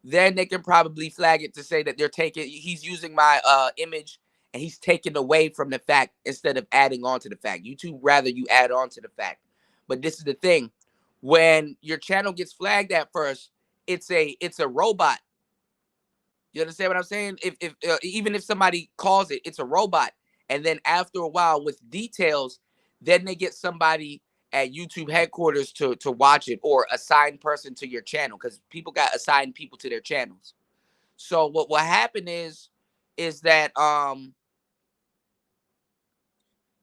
then they can probably flag it to say that he's using my image and he's taking away from the fact instead of adding on to the fact. YouTube rather you add on to the fact. But this is the thing. When your channel gets flagged at first, it's a robot. You understand what I'm saying? If even if somebody calls it, it's a robot. And then after a while with details, then they get somebody at YouTube headquarters to watch it or assign person to your channel because people got assigned people to their channels. So what will happen is that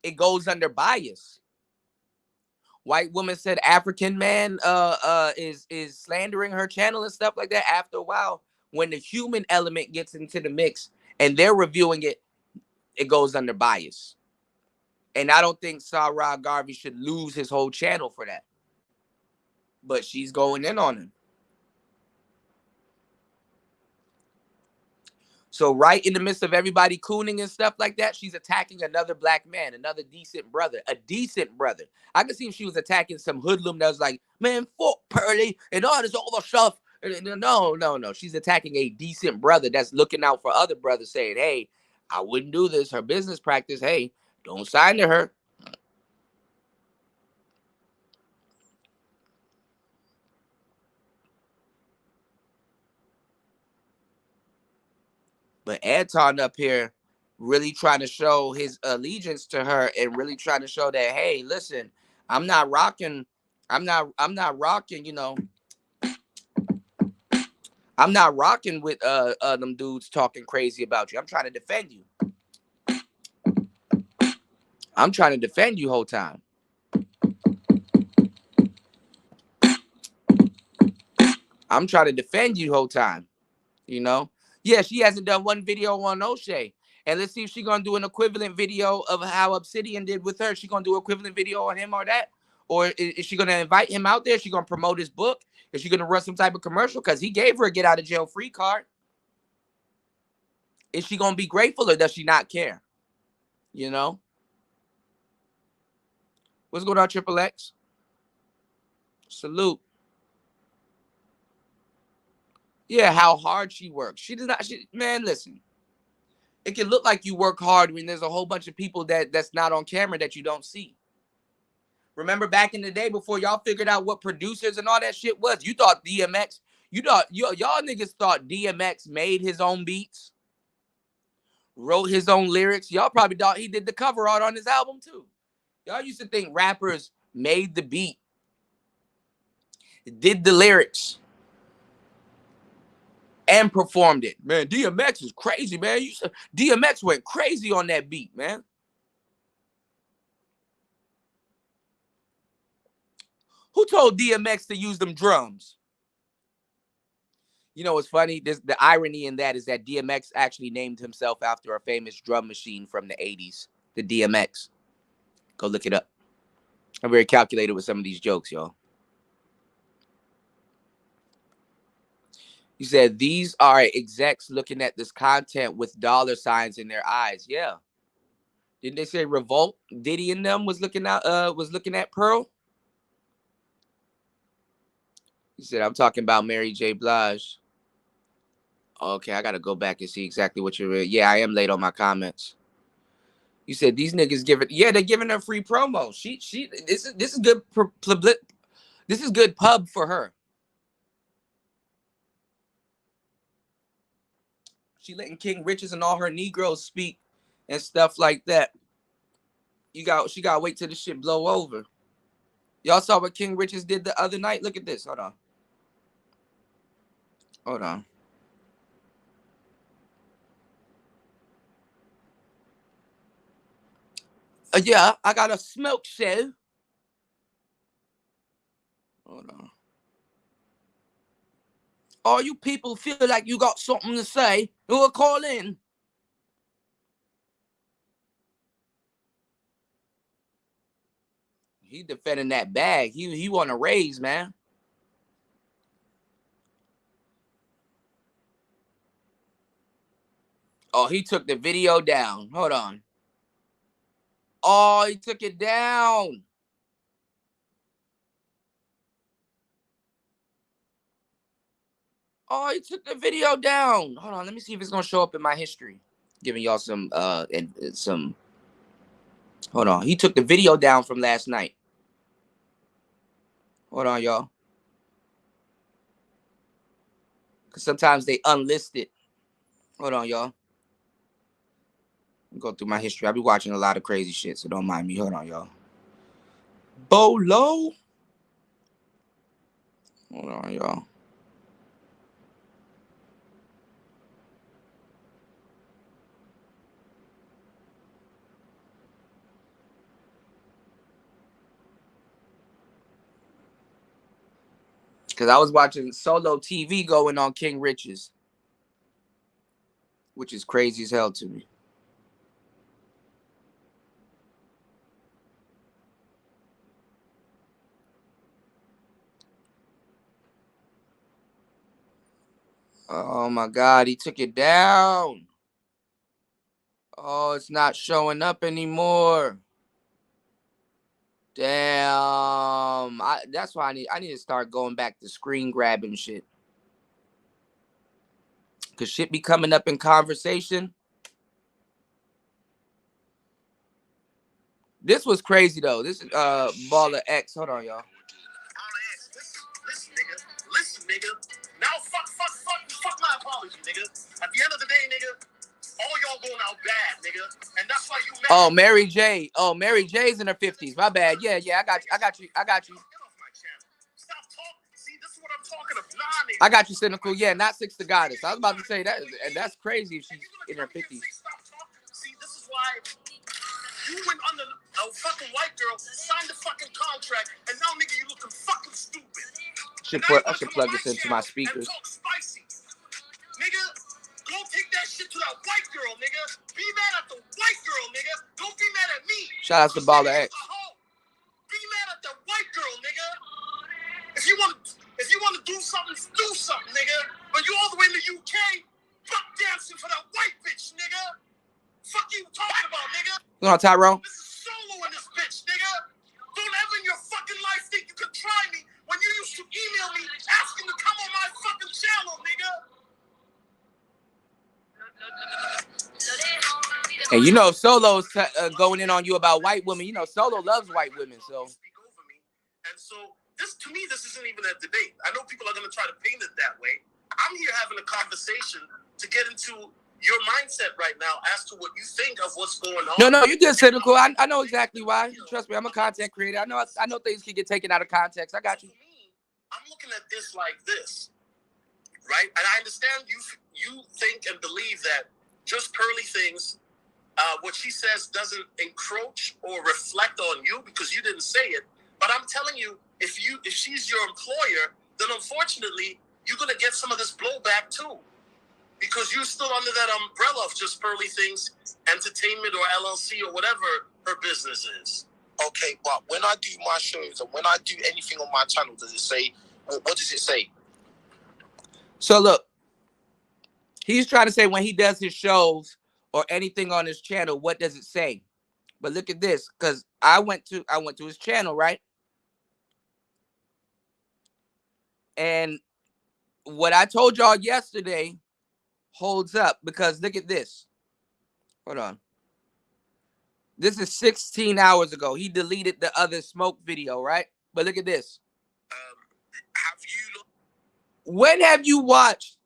it goes under bias. White woman said African man is slandering her channel and stuff like that. After a while, when the human element gets into the mix and they're reviewing it, it goes under bias. And I don't think Sarah Garvey should lose his whole channel for that. But she's going in on him. So right in the midst of everybody cooning and stuff like that, she's attacking another black man, another decent brother, a decent brother. I could see if she was attacking some hoodlum that was like, man, fuck Pearly and all this other stuff. No. She's attacking a decent brother that's looking out for other brothers saying, hey, I wouldn't do this. Her business practice, hey, don't sign to her. But Anton up here really trying to show his allegiance to her and really trying to show that, hey, listen, I'm not rocking, I'm not rocking, I'm not rocking with them dudes talking crazy about you. I'm trying to defend you. I'm trying to defend you whole time. I'm trying to defend you the whole time. You know? Yeah, she hasn't done one video on O'Shea. And let's see if she's gonna do an equivalent video of how Obsidian did with her. She gonna do an equivalent video on him or that? Or is she gonna invite him out there? Is she gonna promote his book? Is she gonna run some type of commercial? Because he gave her a get out of jail free card. Is she gonna be grateful or does she not care? You know? What's going on, Triple X? Salute. Yeah, how hard she works. She does not. Man, listen. It can look like you work hard when there's a whole bunch of people that's not on camera that you don't see. Remember back in the day before y'all figured out what producers and all that shit was? You thought DMX, y'all niggas thought DMX made his own beats, wrote his own lyrics. Y'all probably thought he did the cover art on his album too. Y'all used to think rappers made the beat, did the lyrics, and performed it. Man, DMX is crazy, man. DMX went crazy on that beat, man. Who told DMX to use them drums? You know what's funny? The irony in that is that DMX actually named himself after a famous drum machine from the 80s, the DMX. Go look it up. I'm very calculated with some of these jokes, y'all. You said these are execs looking at this content with dollar signs in their eyes. Yeah. Didn't they say Revolt? Diddy and them was looking at Pearl? He said, I'm talking about Mary J. Blige. Okay, I gotta go back and see exactly what you're. Yeah, I am late on my comments. You said these niggas giving. Yeah, they're giving her free promo. This is good. This is good pub for her. She letting King Riches and all her Negroes speak and stuff like that. She gotta wait till this shit blow over. Y'all saw what King Riches did the other night. Look at this. Hold on. Hold on. Yeah, I got a smoke show. Hold on. All you people feel like you got something to say, who will call in. He defending that bag. He want to raise, man. Oh, he took the video down. Hold on. Oh, he took it down. Oh, he took the video down. Hold on, let me see if it's gonna show up in my history. Giving y'all some Hold on. He took the video down from last night. Hold on, y'all. Cause sometimes they unlist it. Hold on, y'all. Go through my history. I be watching a lot of crazy shit, so don't mind me. Hold on, y'all. Bolo. Hold on, y'all. Because I was watching solo TV going on King Riches, which is crazy as hell to me. Oh my God, he took it down. Oh, it's not showing up anymore. Damn. That's why I need to start going back to screen grabbing shit. Cause shit be coming up in conversation. This was crazy though. This is Baller X. Hold on, y'all. Listen, nigga. Now fuck my apology, nigga. At the end of the day, nigga, all y'all going out bad, nigga. And that's why you mad. Oh, Mary J. Oh, Mary J's in her 50s. My bad. Yeah, I got you. Get off my channel. Stop talking. See, this is what I'm talking about. Nah, nigga. I got you, Cynical. Yeah, not Six the Goddess. I was about to say that, and that's crazy if she's in her 50s. See, this is why you went under a fucking white girl, signed the fucking contract, and now, nigga, you looking fucking stupid. I should plug this into my speakers. Nigga, go take that shit to that white girl, nigga. Be mad at the white girl, nigga. Don't be mad at me. Shout out to Baller X. Be mad at the white girl, nigga. If you want to do something, nigga. But you all the way in the UK, fuck dancing for that white bitch, nigga. Fuck you talking about, nigga. What's on, Tyrone? This is solo in this bitch, nigga. Don't ever in your fucking life think you could try me when you used to email me asking to come on my fucking channel, nigga. And you know Solo's going in on you about white women. You know Solo loves white women, so. And so this isn't even a debate. I know people are going to try to paint it that way. I'm here having a conversation to get into your mindset right now as to what you think of what's going on. No, you're good, cynical. I know exactly why. Trust me, I'm a content creator. I know things can get taken out of context. I got you. I'm looking at this like this, right? And I understand you think and believe that just Pearly Things, what she says doesn't encroach or reflect on you because you didn't say it. But I'm telling you, if she's your employer, then unfortunately you're gonna get some of this blowback too. Because you're still under that umbrella of just Pearly Things Entertainment or LLC or whatever her business is. Okay, but when I do my shows and when I do anything on my channel, does it say, what does it say? So look, he's trying to say when he does his shows or anything on his channel, what does it say? But look at this, because I went to his channel, right? And what I told y'all yesterday holds up, because look at this. Hold on. This is 16 hours ago. He deleted the other smoke video, right? But look at this. When have you watched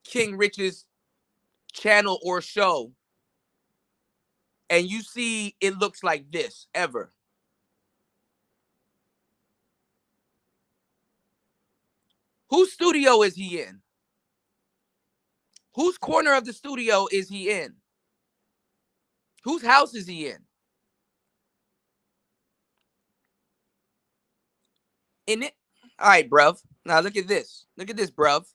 King Rich's channel or show and you see it looks like this ever? Whose studio is he in? Whose corner of the studio is he in? Whose house is he in? In it? All right, bruv. Now look at this. Look at this, bruv.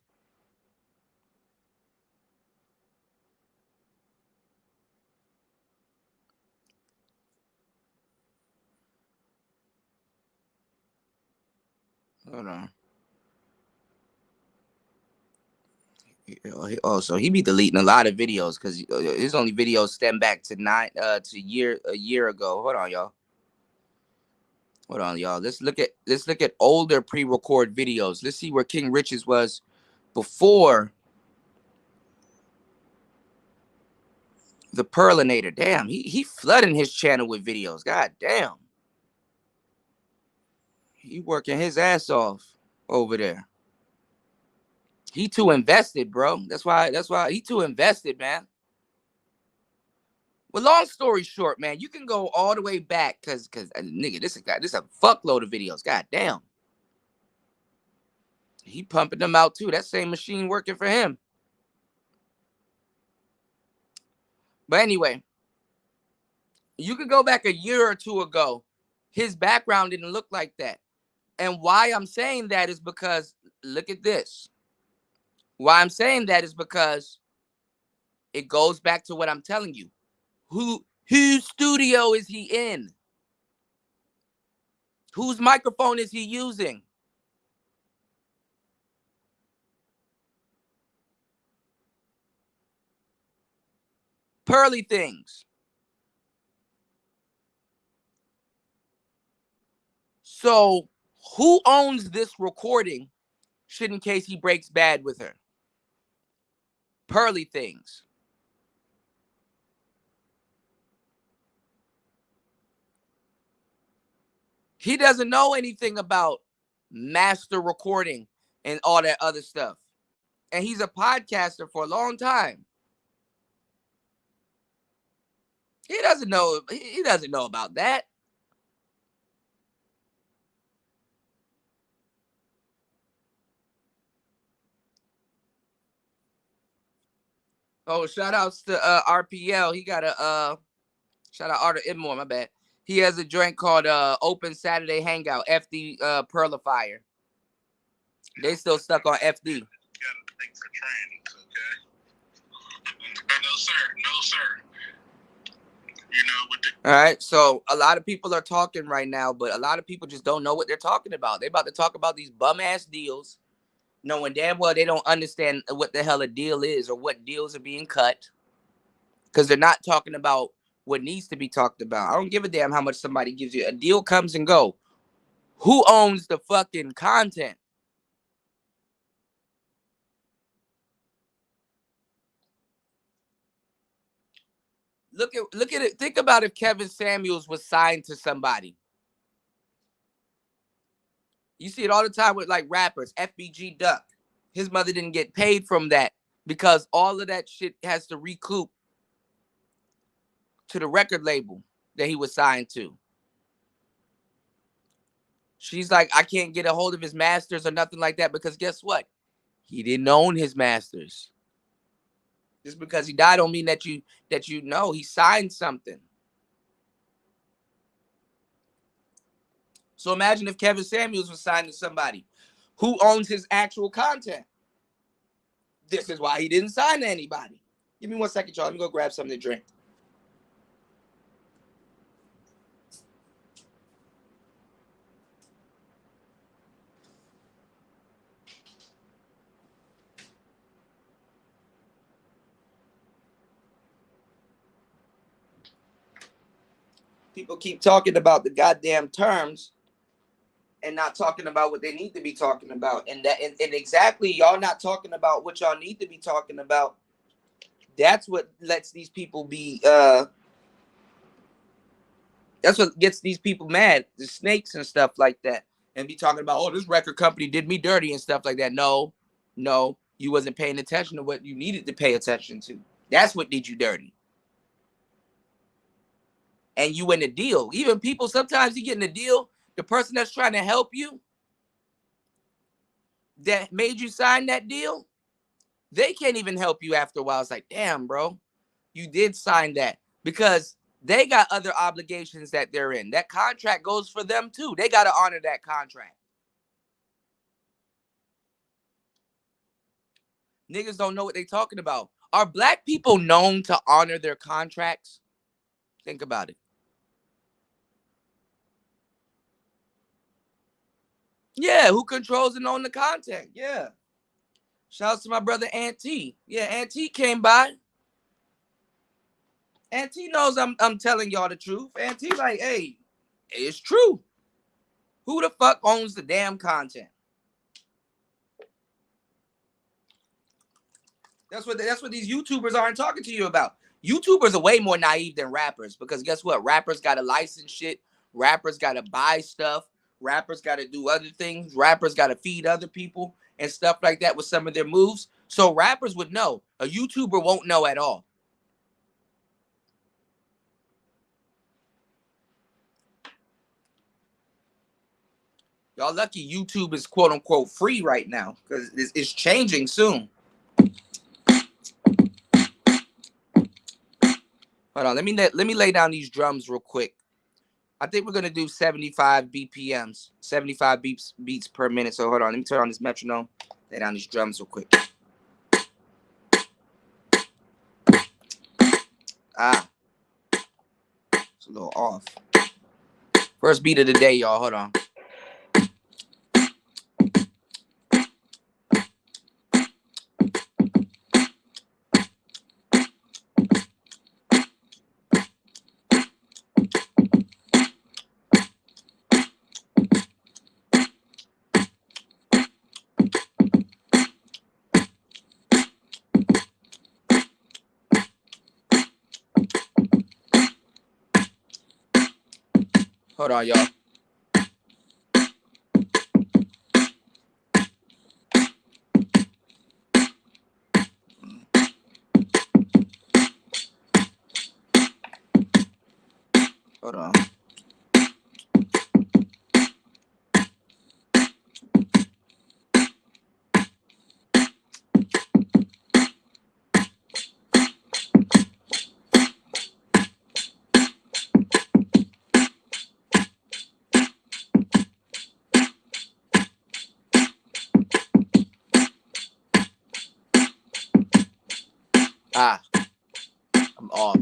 Hold on. Oh, so he be deleting a lot of videos because his only videos stem back to a year ago. Hold on, y'all. Let's look at older pre-record videos. Let's see where King Rich's was before the Perlinator. Damn, he flooding his channel with videos. God damn. He working his ass off over there. He too invested, bro. That's why he too invested, man. Well, long story short, man, you can go all the way back because nigga, this is a fuckload of videos. God damn. He pumping them out too. That same machine working for him. But anyway, you could go back a year or two ago. His background didn't look like that. And why I'm saying that is because, look at this. Why I'm saying that is because it goes back to what I'm telling you. Whose studio is he in? Whose microphone is he using? Pearly Things. So who owns this recording should in case he breaks bad with her? Pearly Things. He doesn't know anything about master recording and all that other stuff. And he's a podcaster for a long time. He doesn't know about that. Oh, shout outs to RPL. He got a shout out Arthur Edmore, my bad. He has a joint called Open Saturday Hangout, FD Perlifier. They still stuck on FD. You gotta think for trainings, okay? No, sir. No, sir. You know, with the... All right, so a lot of people are talking right now, but a lot of people just don't know what they're talking about. They're about to talk about these bum-ass deals, knowing damn well they don't understand what the hell a deal is or what deals are being cut, because they're not talking about what needs to be talked about. I don't give a damn how much somebody gives you. A deal comes and go. Who owns the fucking content? Look at it. Think about if Kevin Samuels was signed to somebody. You see it all the time with like rappers. FBG Duck. His mother didn't get paid from that because all of that shit has to recoup to the record label that he was signed to. She's like, I can't get a hold of his masters or nothing like that because guess what? He didn't own his masters. Just because he died don't mean that you know he signed something. So imagine if Kevin Samuels was signed to somebody who owns his actual content. This is why he didn't sign to anybody. Give me 1 second, y'all. Let me go grab something to drink. People keep talking about the goddamn terms and not talking about what they need to be talking about. And exactly, y'all not talking about what y'all need to be talking about. That's what lets these people be that's what gets these people mad, the snakes and stuff like that. And be talking about, oh, this record company did me dirty and stuff like that. No, you wasn't paying attention to what you needed to pay attention to. That's what did you dirty. And you in a deal. Even people, sometimes you get in a deal, the person that's trying to help you, that made you sign that deal, they can't even help you after a while. It's like, damn, bro, you did sign that because they got other obligations that they're in. That contract goes for them too. They got to honor that contract. Niggas don't know what they're talking about. Are black people known to honor their contracts? Think about it. Yeah, who controls and owns the content? Yeah. Shout out to my brother Auntie. Yeah, Auntie came by. Auntie knows I'm telling y'all the truth. Auntie like, hey, it's true. Who the fuck owns the damn content? That's what these YouTubers aren't talking to you about. YouTubers are way more naive than rappers because guess what? Rappers got to license shit. Rappers got to buy stuff. Rappers got to do other things. Rappers got to feed other people and stuff like that with some of their moves. So rappers would know. A YouTuber won't know at all. Y'all lucky YouTube is quote unquote free right now because it's changing soon. Hold on, let me lay down these drums real quick. I think we're gonna do 75 BPMs, 75 beats per minute. So hold on, let me turn on this metronome. Lay down these drums real quick. It's a little off. First beat of the day, y'all. Hold on. Hold on, y'all. Hold on. I'm off.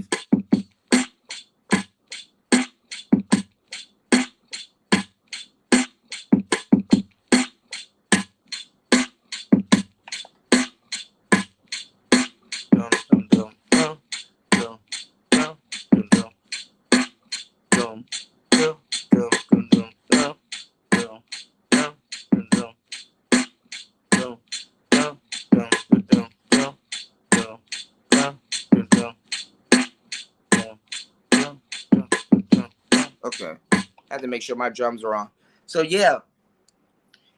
Okay, I had to make sure my drums are on. So yeah,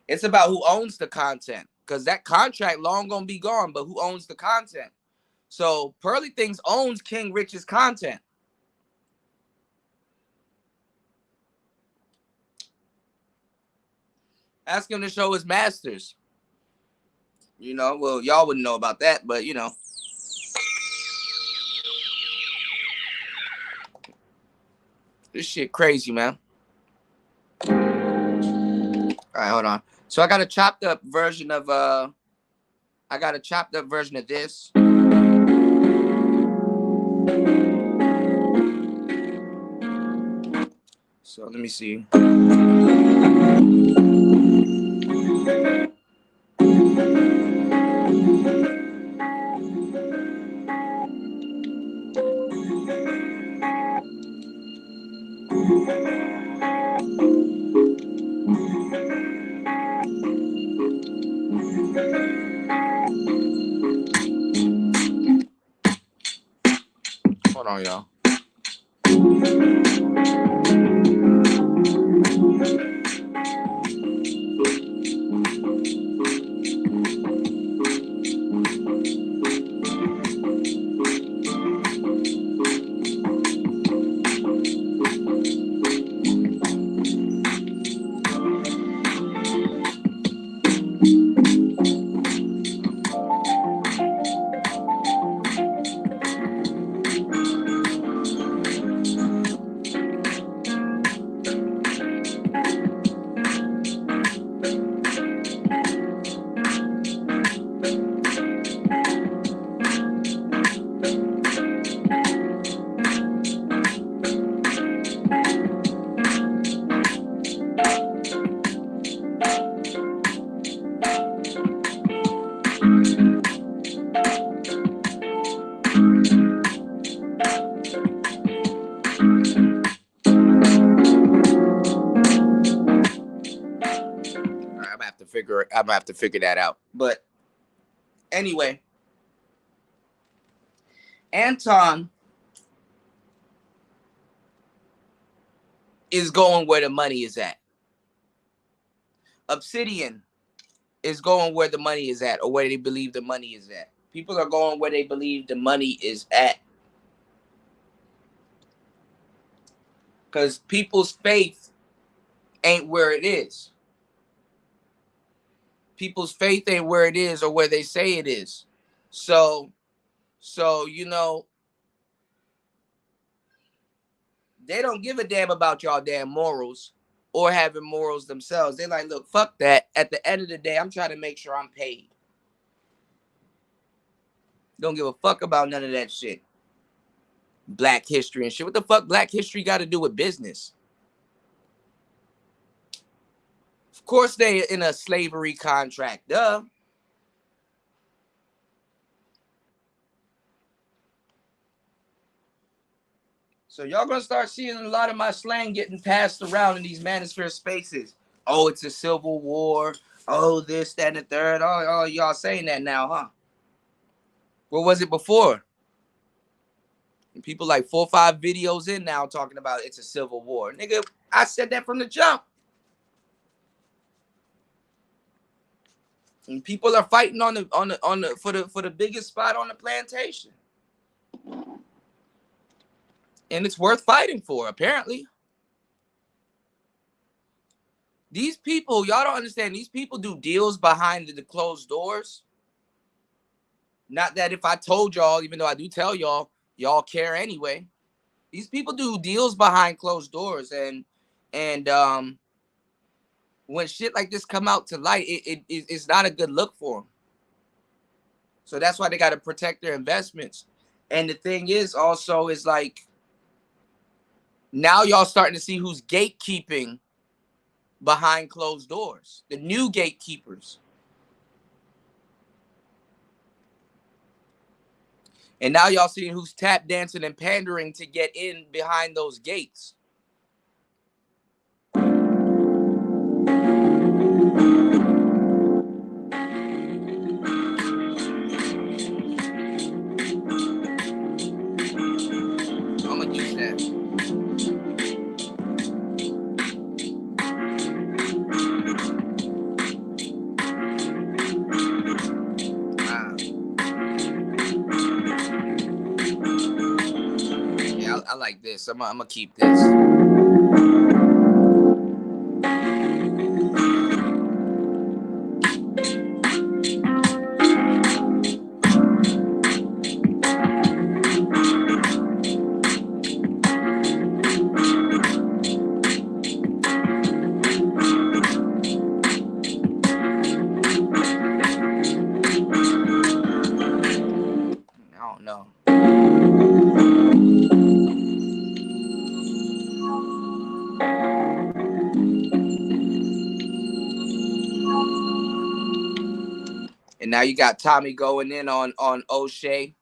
it's about who owns the content, because that contract long gonna be gone, but who owns the content? So Pearly Things owns King Rich's content. Ask him to show his masters. You know, well, y'all wouldn't know about that, but you know. This shit crazy, man. All right, hold on. So I got a chopped up version of this. So let me see. Hold on, y'all. I'm gonna have to figure that out. But anyway, Anton is going where the money is at. Obsidian is going where the money is at, or where they believe the money is at. People are going where they believe the money is at. Because people's faith ain't where it is. People's faith ain't where it is or where they say it is. So you know, they don't give a damn about y'all damn morals or having morals themselves. They like, look, fuck that. At the end of the day, I'm trying to make sure I'm paid. Don't give a fuck about none of that shit. Black history and shit. What the fuck Black history got to do with business? Of course they in a slavery contract. Duh. So y'all gonna start seeing a lot of my slang getting passed around in these manosphere spaces. Oh, it's a civil war. Oh, this, that, and the third. Oh, y'all saying that now, huh? What was it before? And people like 4 or 5 videos in now talking about it's a civil war. Nigga, I said that from the jump. And people are fighting for the biggest spot on the plantation. And it's worth fighting for, apparently. These people, y'all don't understand, these people do deals behind the closed doors. Not that if I told y'all, even though I do tell y'all, y'all care anyway. These people do deals behind closed doors, and when shit like this come out to light, it's not a good look for them. So that's why they got to protect their investments. And the thing is also is like, now y'all starting to see who's gatekeeping behind closed doors. The new gatekeepers. And now y'all seeing who's tap dancing and pandering to get in behind those gates. I'm gonna use that. Yeah, I like this. I'm gonna keep this. I don't know. And now you got Tommy going in on O'Shea.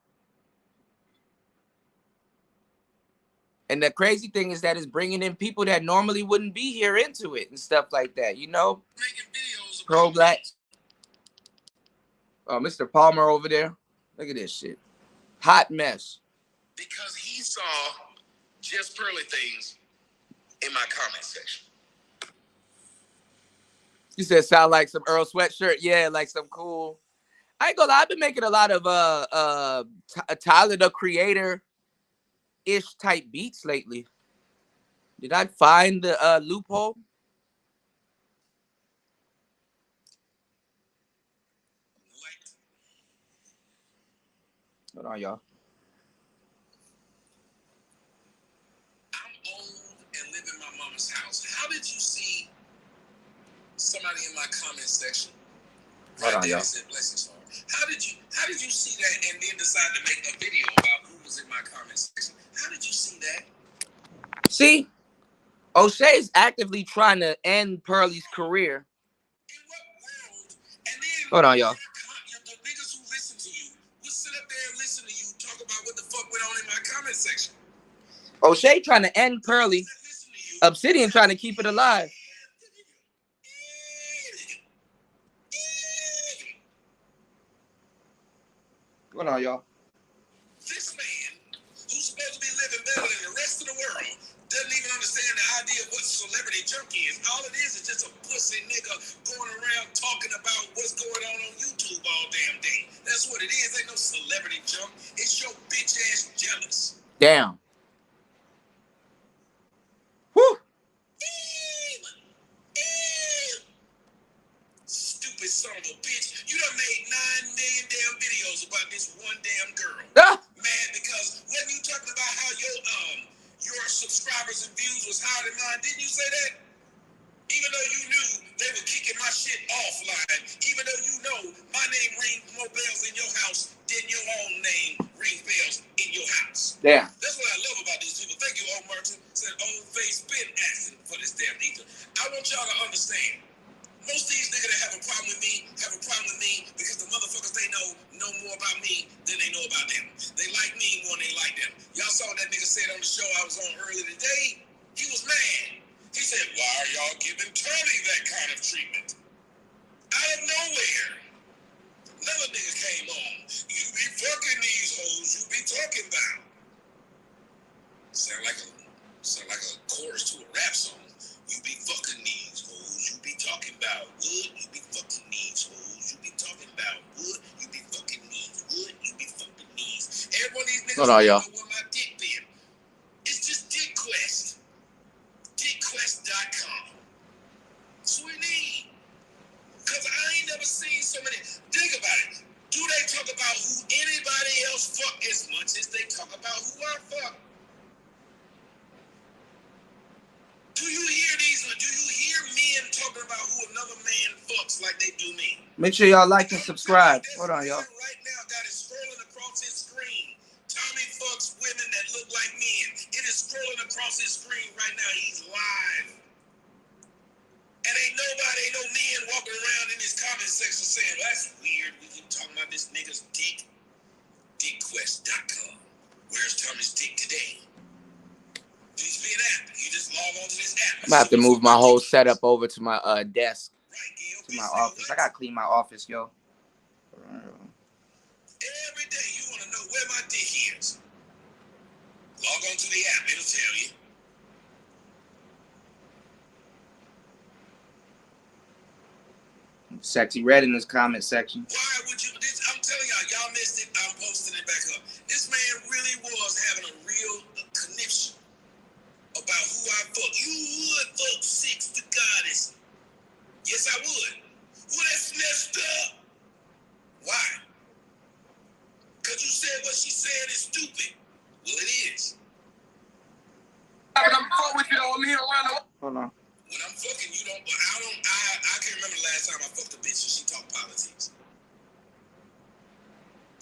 And the crazy thing is that it's bringing in people that normally wouldn't be here into it and stuff like that, you know? Pro-blacks. Oh, Mr. Palmer over there. Look at this shit. Hot mess. Because he saw just pearly things in my comment section. You said sound like some Earl Sweatshirt. Yeah, like some cool. I ain't gonna lie, I've been making a lot of Tyler the Creator-ish type beats lately. Did I find the loophole? Hold on, y'all. I'm old and live in my mama's house. How did you see somebody in my comment section? Hold on, y'all. Said, bless his heart. How did you see that and then decide to make a video about who was in my comment section? How did you see that? See, O'Shea's actively trying to end Pearly's career. In what world? And then hold on, y'all. The niggas who listen to you will sit up there and listen to you talk about what the fuck went on in my comment section. O'Shea trying to end Pearly. Obsidian trying to keep it alive. Hold on, y'all. This man, who's supposed to be living better than the rest of the world, doesn't even understand the idea of what celebrity junk is. All it is just a pussy nigga going around talking about what's going on YouTube all damn day. That's what it is. Ain't no celebrity junk. It's your bitch ass jealous. Damn. Whew. Stupid son of a bitch. You done made 9 million damn videos about this one damn girl. Mad because when you talking about how your subscribers and views was higher than mine, didn't you say that? Even though you knew they were kicking my shit offline, even though you know my name rings more bells in your house than your own name rings bells in your house. Yeah. That's what I love about these people. Thank you, old Martin. Said old face been asking for this damn ether. I want y'all to understand. Most of these niggas that have a problem with me because the motherfuckers they know more about me than they know about them. They like me more than they like them. Y'all saw that nigga said on the show I was on earlier today. He was mad. He said, why are y'all giving Tony that kind of treatment? Out of nowhere. Another nigga came on. You be fucking these hoes you be talking about. Sound like a chorus to a rap song. You be fucking these hoes you be talking about. Wood, you be fucking these hoes you be talking about. Wood, you be fucking these. Wood, you be fucking these. Every one of these niggas know where my dick been. It's just Dick Quest. DickQuest.com. That's what we need. Because I ain't never seen so many. Think about it. Do they talk about who anybody else fuck as much as they talk about who I fuck? Do you hear men talking about who another man fucks like they do me? Make sure y'all like and subscribe. Hold on, y'all. Right now got it scrolling across his screen. Tommy across his screen right now. He's live. And ain't no men walking around in his comment section saying, well, that's weird. We keep talking about this nigga's dick. Dickquest.com. Where's Tommy's dick today? There needs to be an app. You just log on to this app. I'm about to move my whole setup over to my desk. To my office. I gotta clean my office, yo. Every day you want to know where my dick is. Log on to the app. It'll tell you. Sexy Red in this comment section. Why would you? I'm telling y'all missed it. I'm posting it back up. This man really was having a real conniption about who I fuck. You would fuck Six the Goddess. Yes, I would. Well, that's messed up. Why? Because you said what she said is stupid. Well, it is. I'm with you on here around. Hold on. When I'm fucking, you don't. I can't remember the last time I fucked a bitch and she talked politics.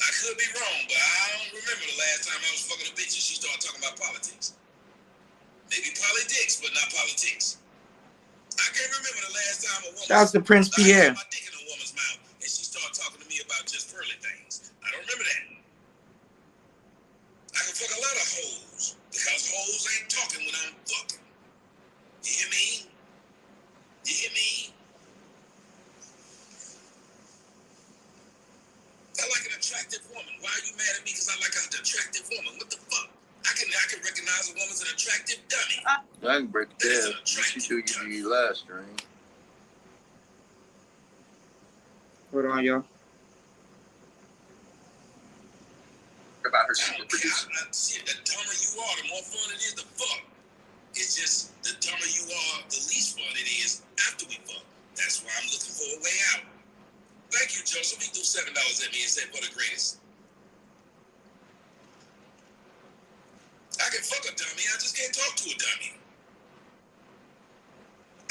I could be wrong, but I don't remember the last time I was fucking a bitch and she started talking about politics. Maybe politics, but not politics. I can't remember the last time a woman. Shouts to Prince Pierre. I put my dick in a woman's mouth and she started talking to me about just pearly things. I don't remember that. I can fuck a lot of hoes because hoes ain't talking when I'm fucking. You hear me? You hear me? I like an attractive woman. Why are you mad at me because I like an attractive woman? What the fuck? I can recognize a woman as an attractive dummy. I can break it down. She do you last stream. Hold on, y'all. About her I don't care. Shit, the dumber you are, the more fun it is to fuck. It's just the dumber you are, the least fun it is after we fuck. That's why I'm looking for a way out. Thank you, Joseph. He threw $7 at me and said, "For the greatest." I can fuck a dummy. I just can't talk to a dummy.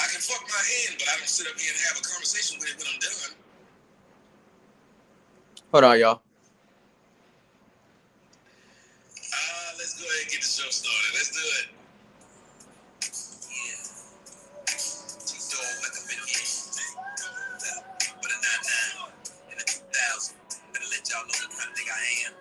I can fuck my hand, but I don't sit up here and have a conversation with it when I'm done. Hold on, y'all. Let's go ahead and get the show started. Let's do it. Yeah. T-Dog, like a big hit. But a 99 in the 2000. Better let y'all know the kind of nigga I am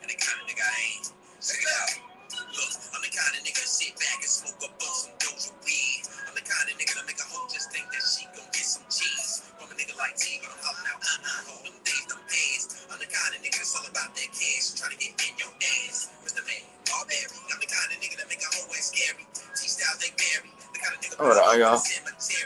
and the kind of nigga I ain't. Check it out. Look, I'm the kind of nigga to sit back and smoke up on some doja weed. I'm the kind of nigga to make a hoe just think that she gon' get some cheese. From a nigga like T, but I'm hollering out, hold them days, them pants. I'm the kind of nigga that's all about that cash, trying to get in your ass. Mr. Man, Marbury, I'm the kind of nigga that make a hoe ass scary. T-style, they bury. The kind of nigga. Hold on, y'all.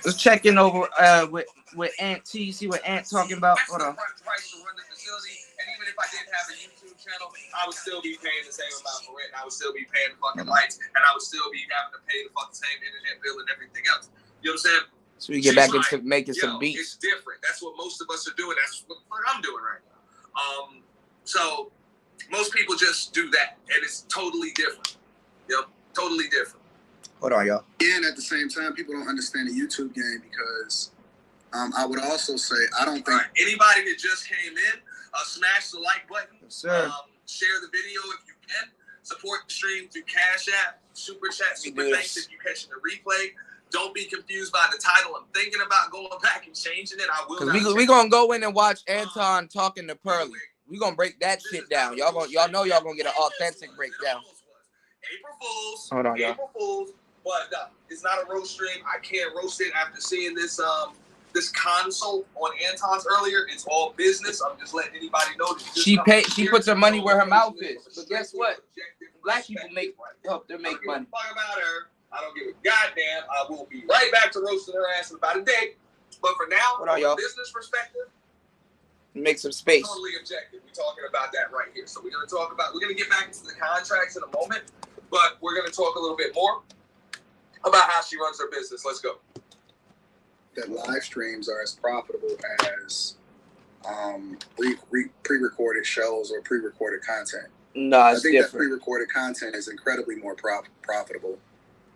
Let's check in over with Aunt T, see what Aunt talking about. Hold on. And even if I didn't have a YouTube channel, I would still be paying the same amount for rent. I would still be paying the fucking lights, and I would still be having to pay the fucking same internet bill and everything else. You know what I'm saying? So we get back into making some beats. It's different. That's what most of us are doing. That's what the fuck I'm doing right now. So most people just do that, and it's totally different. Yep, totally different. Hold on, y'all. And at the same time, people don't understand the YouTube game because I would also say I don't think anybody that just came in, smash the like button. Yes, sir. Share the video if you can. Support the stream through Cash App, Super Chat, Super Thanks if you're catching the replay. Don't be confused by the title. I'm thinking about going back and changing it. I will. Cause we gonna go in and watch Anton talking to Pearly. We gonna break that shit down. Y'all know y'all gonna get an authentic breakdown. April Fools. Hold on, y'all. April Fools. But it's not a roast stream. I can't roast it after seeing this this console on Anton's earlier. It's all business. I'm just letting anybody know that she puts her money where her mouth is. But guess what? Black people help them make money. Fuck about her. I don't give a goddamn. I will be right back to roasting her ass in about a day. But for now, from a business perspective, make some space. Totally objective. We're talking about that right here. So we're gonna get back into the contracts in a moment, but we're gonna talk a little bit more about how she runs her business. Let's go. That live streams are as profitable as pre-recorded shows or pre-recorded content. No, I it's think different. that pre-recorded content is incredibly more profitable.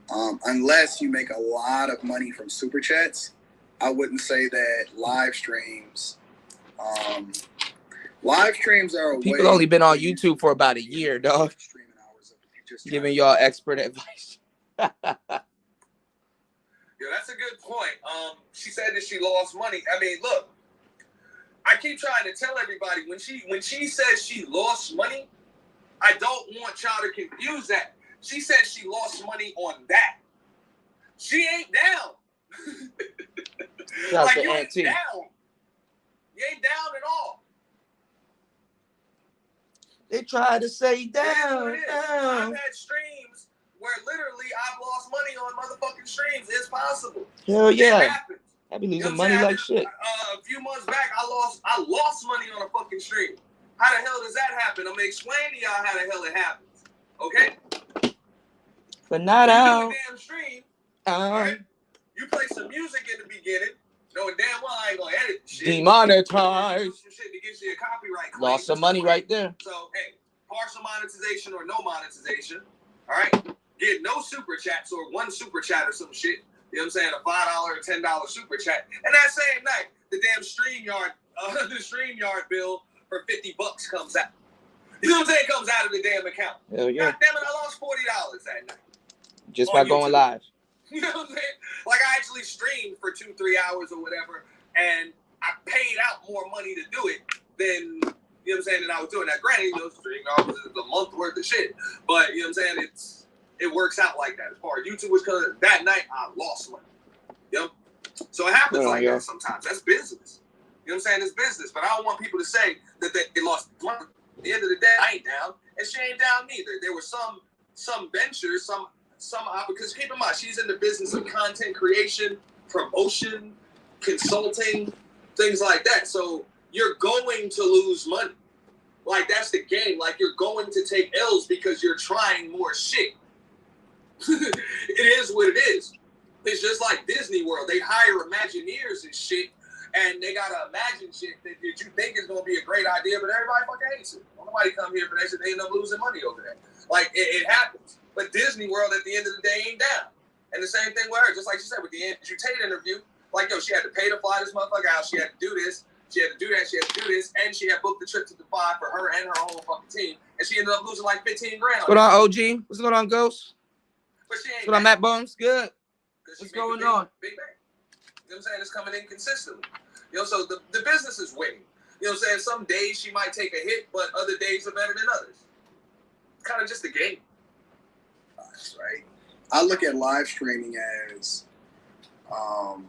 Unless you make a lot of money from super chats, I wouldn't say that live streams. Live streams are a People way only been on YouTube for about a year, dog. Giving y'all expert advice. Yeah, that's a good point. She said that she lost money. I mean, look, I keep trying to tell everybody when she says she lost money, I don't want y'all to confuse that. She said she lost money on that. She ain't down. Like you ain't down. You ain't down at all. They try to say down. I've had streams where literally I've lost money on motherfucking streams. It's possible. Hell yeah. It happens. I be losing money like shit. A few months back, I lost money on a fucking stream. How the hell does that happen? I'm gonna explain to y'all how the hell it happens. Okay? But not out. out. You do a damn stream. Right? You play some music in the beginning. Knowing damn well I ain't gonna edit shit. Demonetized. Some shit to get you a copyright claim. Lost some money right there. So, hey, partial monetization or no monetization. All right? Get no super chats or one super chat or some shit. You know what I'm saying? A $5 or $10 super chat. And that same night, the damn StreamYard bill for $50 comes out. You know what I'm saying? It comes out of the damn account. Hell yeah. God damn it, I lost $40 that night. Just by going live. You know what I'm saying? Like I actually streamed for 2-3 hours or whatever, and I paid out more money to do it than, you know what I'm saying, than I was doing. Now, granted, you know, StreamYard was a month worth of shit, but you know what I'm saying, it works out like that. As far as YouTube was concerned, that night I lost money. You know? So it happens that sometimes. That's business. You know what I'm saying? It's business. But I don't want people to say that they lost money. At the end of the day, I ain't down, and she ain't down neither. There were some ventures, some because keep in mind, she's in the business of content creation, promotion, consulting, things like that. So you're going to lose money. Like that's the game. Like you're going to take L's because you're trying more shit. It is what it is. It's just like Disney World. They hire Imagineers and shit, and they gotta imagine shit that you think is gonna be a great idea, but everybody fucking hates it. Nobody come here for that shit. They end up losing money over that. Like it happens. But Disney World at the end of the day ain't down. And the same thing with her, just like she said with the Andrew Tate interview, like yo, she had to pay to fly this motherfucker out. She had to do this. She had to do that. She had to do this, and she had booked the trip to Dubai for her and her whole fucking team. And she ended up losing like $15,000. What's going on, OG? What's going on, Ghost? But she ain't. What's going on, Matt Bones? Good. What's going on? Big bang. You know what I'm saying? It's coming in consistently. You know, so the business is winning. You know what I'm saying? Some days she might take a hit, but other days are better than others. It's kind of just a game. Right. I look at live streaming as, how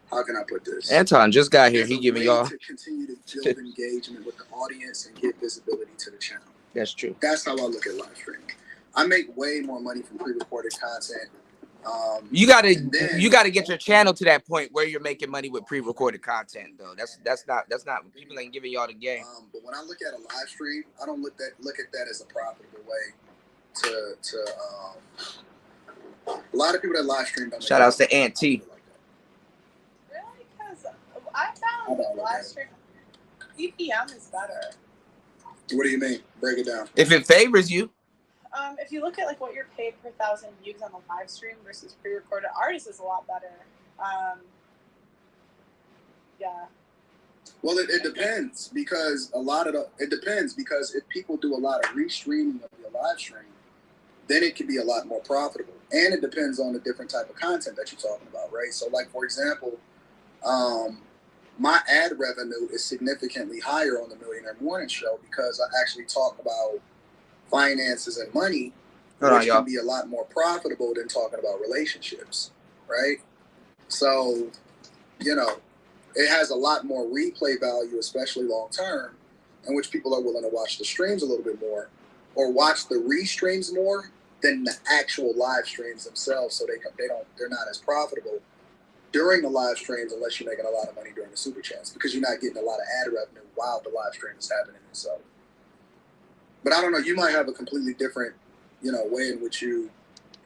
can I put this? Anton just got here. He giving y'all to continue to build engagement with the audience and get visibility to the channel. That's true. That's how I look at live streaming. I make way more money from pre-recorded content. You gotta get your channel to that point where you're making money with pre-recorded content, though. That's not people ain't giving y'all the game. But when I look at a live stream, I don't look at that as a profitable way to a lot of people that live stream don't. Shout outs to Aunt T. Really? Because I found live stream CPM is better. What do you mean? Break it down. If it favors you. If you look at like what you're paid per 1,000 views on the live stream versus pre-recorded, ours is a lot better. Yeah. Well, it depends because because if people do a lot of restreaming of your live stream, then it can be a lot more profitable. And it depends on the different type of content that you're talking about, right? So, like for example, my ad revenue is significantly higher on the Millionaire Morning Show because I actually talk about finances and money, which can be a lot more profitable than talking about relationships, right? So, you know, it has a lot more replay value, especially long term, in which people are willing to watch the streams a little bit more or watch the restreams more than the actual live streams themselves. So they're not as profitable during the live streams unless you're making a lot of money during the super chats because you're not getting a lot of ad revenue while the live stream is happening. So, but I don't know, you might have a completely different, you know, way in which you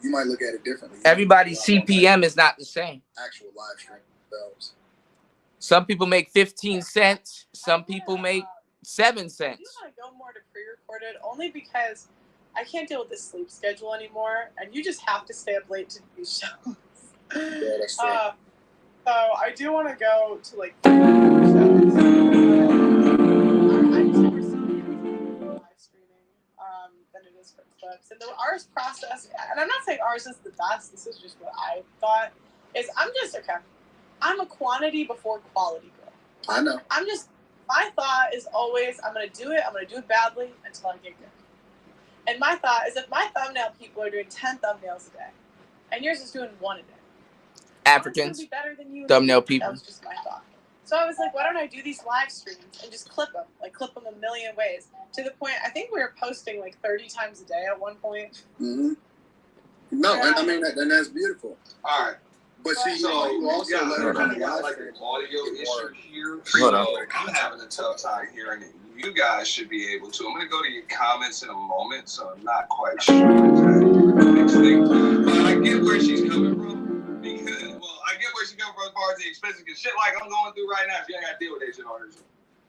might look at it differently. Everybody's CPM is not the same. Actual live stream themselves. Some people make 15 cents. Some people make 7 cents. I do want to go more to pre-recorded only because I can't deal with the sleep schedule anymore, and you just have to stay up late to do shows. Yeah, that's true. So I do want to go to like shows. I'm super live streaming than it videos for clips. And ours process, and I'm not saying ours is the best, this is just what I thought, is I'm a quantity before quality girl. I know. My thought is always, I'm going to do it badly until I get good. And my thought is if my thumbnail people are doing 10 thumbnails a day, and yours is doing 1 a day, Africans, be better than you. thumbnail people. That was just my thought. So I was like, why don't I do these live streams and just clip them a million ways, to the point I think we were posting like 30 times a day at one point. Mm-hmm. No, yeah. And I mean and that's beautiful. All right. But see, so you also let her kind of got like an audio issue here. I'm having a tough time hearing it. You guys should be able to. I'm going to go to your comments in a moment, so I'm not quite sure next thing. But I get where she's coming from, because, I get where she's coming from as far as the expenses, because shit like I'm going through right now, she ain't got to deal with that shit on her. You know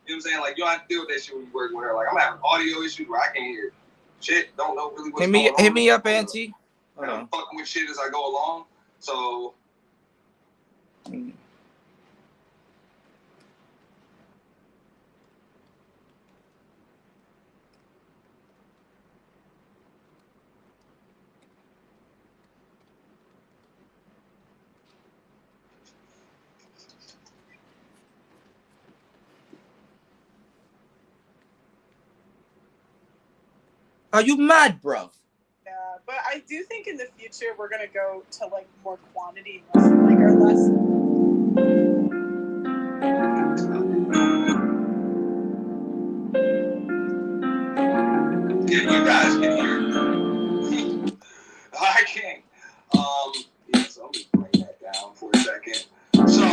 what I'm saying? Like, you don't have to deal with that shit when you work with her. Like, I'm having audio issues where I can't hear shit, don't know really what's going on. Hit me up, Auntie. I'm fucking with shit as I go along, so... Are you mad, bro? Yeah, but I do think in the future we're gonna go to like more quantity, like our less. Yeah, you guys can hear. I can't. Yeah, so I'm just bring that down for a second. So,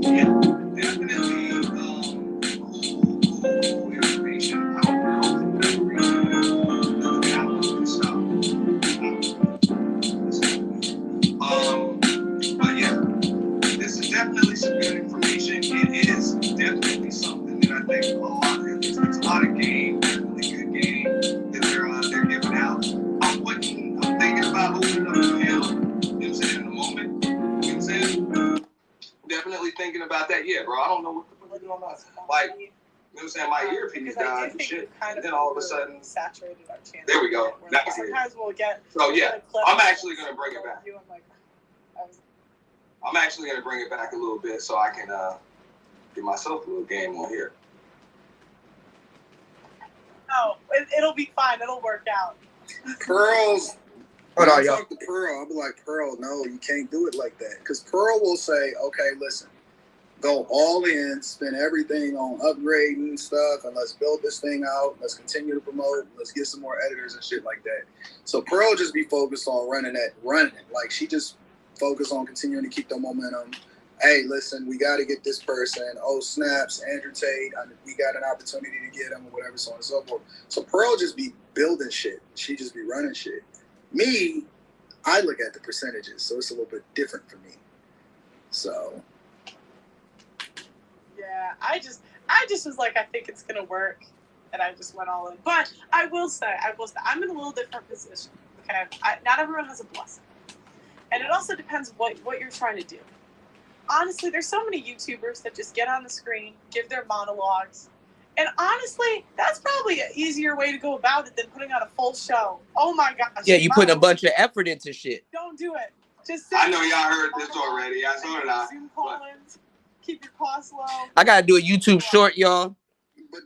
yeah, definitely, cool information. I don't know for whatever reason, the download stopped. But yeah, this is definitely some good information. It is definitely something that I think it's a lot of game, definitely good game that they're giving out. I'm thinking about opening up a channel, you know what I'm saying, in a moment. You know what I'm saying? Definitely thinking about that. Yeah, bro, I don't know what the fuck going on. Like, you know what I'm saying? My earpiece died and shit. And then all of a sudden, saturated our channel. There we go. Like, sometimes we'll get. So yeah, I'm actually gonna bring it back. I'm actually gonna bring it back a little bit so I can give myself a little game on here. No, it'll be fine. It'll work out. Pearl's. Hold on, I y'all. talk to Pearl, I'll be like, Pearl, no, you can't do it like that. Because Pearl will say, okay, listen, go all in, spend everything on upgrading stuff, and let's build this thing out. Let's continue to promote. Let's get some more editors and shit like that. So Pearl just be focused on running it. Like, she just focused on continuing to keep the momentum. Hey, listen, we got to get this person. Oh, snaps, Andrew Tate. We got an opportunity to get him or whatever, so on and so forth. So Pearl just be building shit. She just be running shit. Me, I look at the percentages, so it's a little bit different for me. So, yeah, I just was like, I think it's gonna work, and I just went all in. But I will say, I'm in a little different position. Okay, not everyone has a blessing, and it also depends what you're trying to do. Honestly, there's so many YouTubers that just get on the screen, give their monologues. And honestly, that's probably an easier way to go about it than putting on a full show. Oh my gosh. Yeah, you put a bunch of effort into shit. Don't do it. Just I know y'all heard this already. I saw it. Zoom call-ins. Keep your costs low. I gotta do a YouTube short, y'all.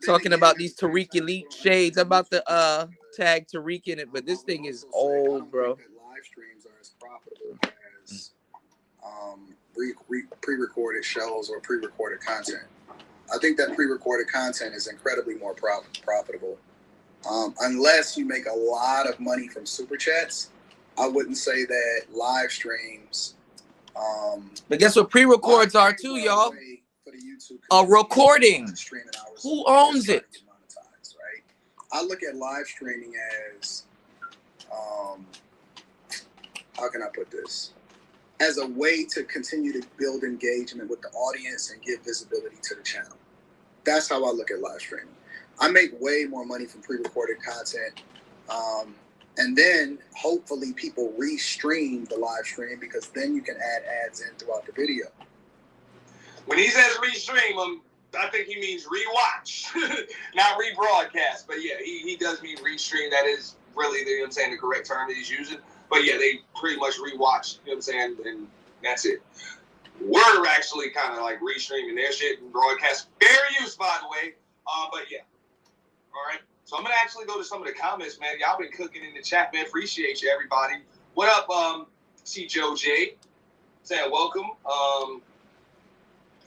Talking about these Tariq Elite shades. I'm about to tag Tariq in it, but this thing is old, bro. Live streams are as profitable as pre-recorded shows or pre-recorded content. I think that pre-recorded content is incredibly more profitable. Unless you make a lot of money from super chats, I wouldn't say that live streams. But guess what pre-records are too, y'all? A recording. Who owns it? Right? I look at live streaming as, how can I put this? As a way to continue to build engagement with the audience and give visibility to the channel. That's how I look at live streaming. I make way more money from pre-recorded content. And then hopefully people re-stream the live stream because then you can add ads in throughout the video. When he says re-stream them, I think he means rewatch, not rebroadcast. But yeah, he does mean restream. That is really the, you know what I'm saying, the correct term that he's using. But yeah, they pretty much rewatch, you know what I'm saying, and that's it. We're actually kind of like restreaming their shit and broadcast. Fair use, by the way. But yeah. All right. So I'm going to actually go to some of the comments, man. Y'all been cooking in the chat, man. Appreciate you, everybody. What up, C. Joe J? Saying welcome.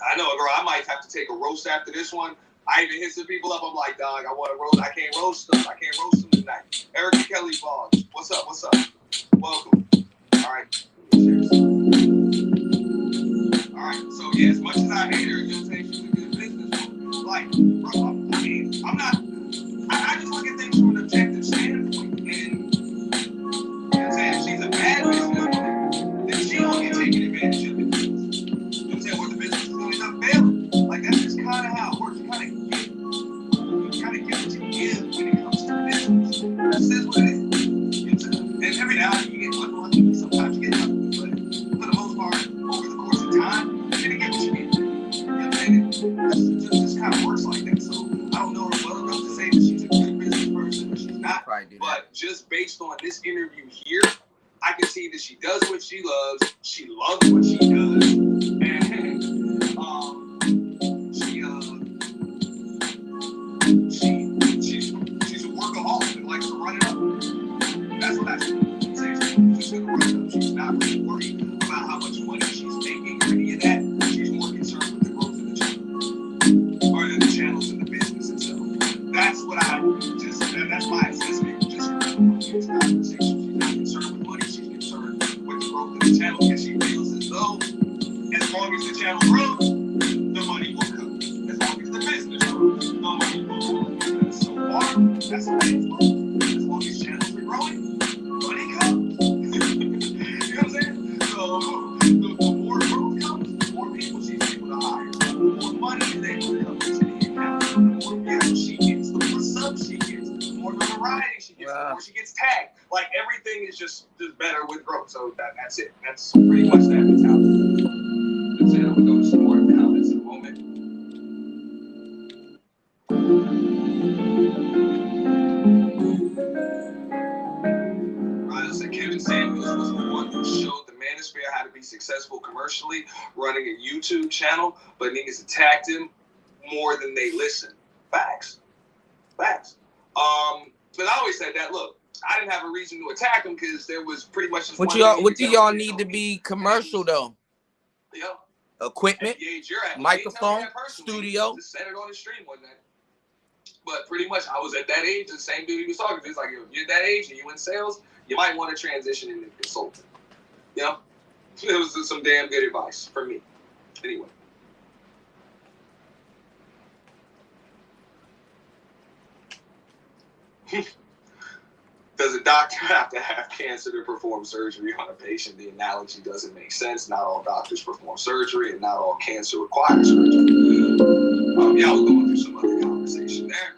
I know, bro. I might have to take a roast after this one. I even hit some people up. I'm like, dog, I want to roast. I can't roast them. Tonight. Erica Kelly Vlogs. What's up? Welcome. All right. All right. So, yeah, as much as I hate her, you know what I'm saying? She's a good businesswoman. Like, bro, I'm not. I just look at things from an objective standpoint. And, you know what I'm saying? If she's a bad businesswoman, then she don't get taken advantage of it. You know what I'm saying? Or the business is going to end up failing. Like, that's just kind of how it works. You kind of get what you give when it comes to business. This is what it is. You know what I'm saying? And every now and then you get one lucky, sometimes you get lucky. But for the most part, over the course of time, you're going to get what you get. You know what I'm saying? It just kind of works like that. So I don't know her well enough to say that she's a good business person, but she's not. But just based on this interview here, I can see that she does what she loves. She loves what she does. And she's a workaholic and likes to run it up. That's what I say. She's going to run it up. She's not really worried about how much money she's making or any of that. She's more concerned with the growth of the channel or the channels and the business itself. That's what that's my assessment. Just from this conversation. She's not concerned with money. She's concerned with the growth of the channel because she feels as though as long as the channel grows, the money will come. As long as the business grows, the money will come. So far, that's the way it's going. As long as channels are growing, money comes. You know what I'm saying? So the more growth comes, the more people she's able to hire. The more money is able to come into the account. The more views she gets, the more subs she gets, the more notoriety she gets, the more she gets tagged. Like everything is just better with growth. So that's it. That's pretty much that mentality. I'm going to go to some more comments in a moment. Right, so Kevin Samuels was the one who showed the manosphere how to be successful commercially, running a YouTube channel, but niggas attacked him more than they listened. Facts. But I always said that, look, I didn't have a reason to attack him because there was pretty much just what do y'all need to be commercial though? Yep. Equipment, microphone, studio. Just said it on the stream one night. But pretty much, I was at that age. The same dude he was talking to. He's like, if you're that age and you in sales, you might want to transition into consulting. You know, it was some damn good advice for me. Anyway. Does a doctor have to have cancer to perform surgery on a patient? The analogy doesn't make sense. Not all doctors perform surgery, and not all cancer requires surgery. Yeah, I was going through some other conversation there.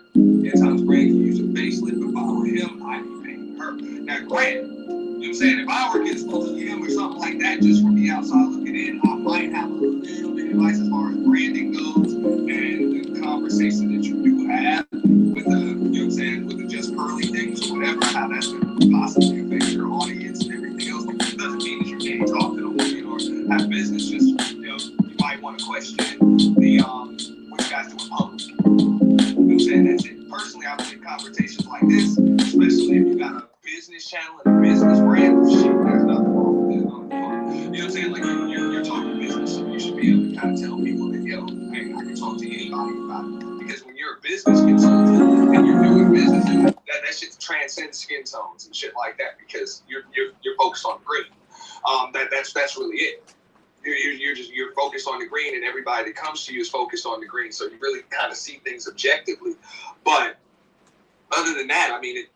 At times, Grant can use a facelift. If I were him, I'd be paying her. Now, Grant, you know what I'm saying? If I were getting supposed to him or something like that, just from the outside looking in, I might have a little bit of advice as far as branding goes and the conversation that you do have with the, you know what I'm saying, with the just pearly things or whatever, how that's going to possibly affect your audience and everything else. It doesn't mean that you can't talk to them, you know, or have business. Just, you know, you might want to question the what you guys do in public. You know what I'm saying? That's it. Personally, I would say conversations like this, especially if you got a business channel and a business brand, shit, there's nothing wrong with it. You know what I'm saying? Like, you're talking business, so you should be able to kind of tell people that, yo, hey, I can talk to anybody about it. Because when you're a business consultant and you're doing business, that shit transcends skin tones and shit like that because you're focused on green. That's really it. You're focused on the green, and everybody that comes to you is focused on the green. So you really kind of see things objectively. But other than that, I mean,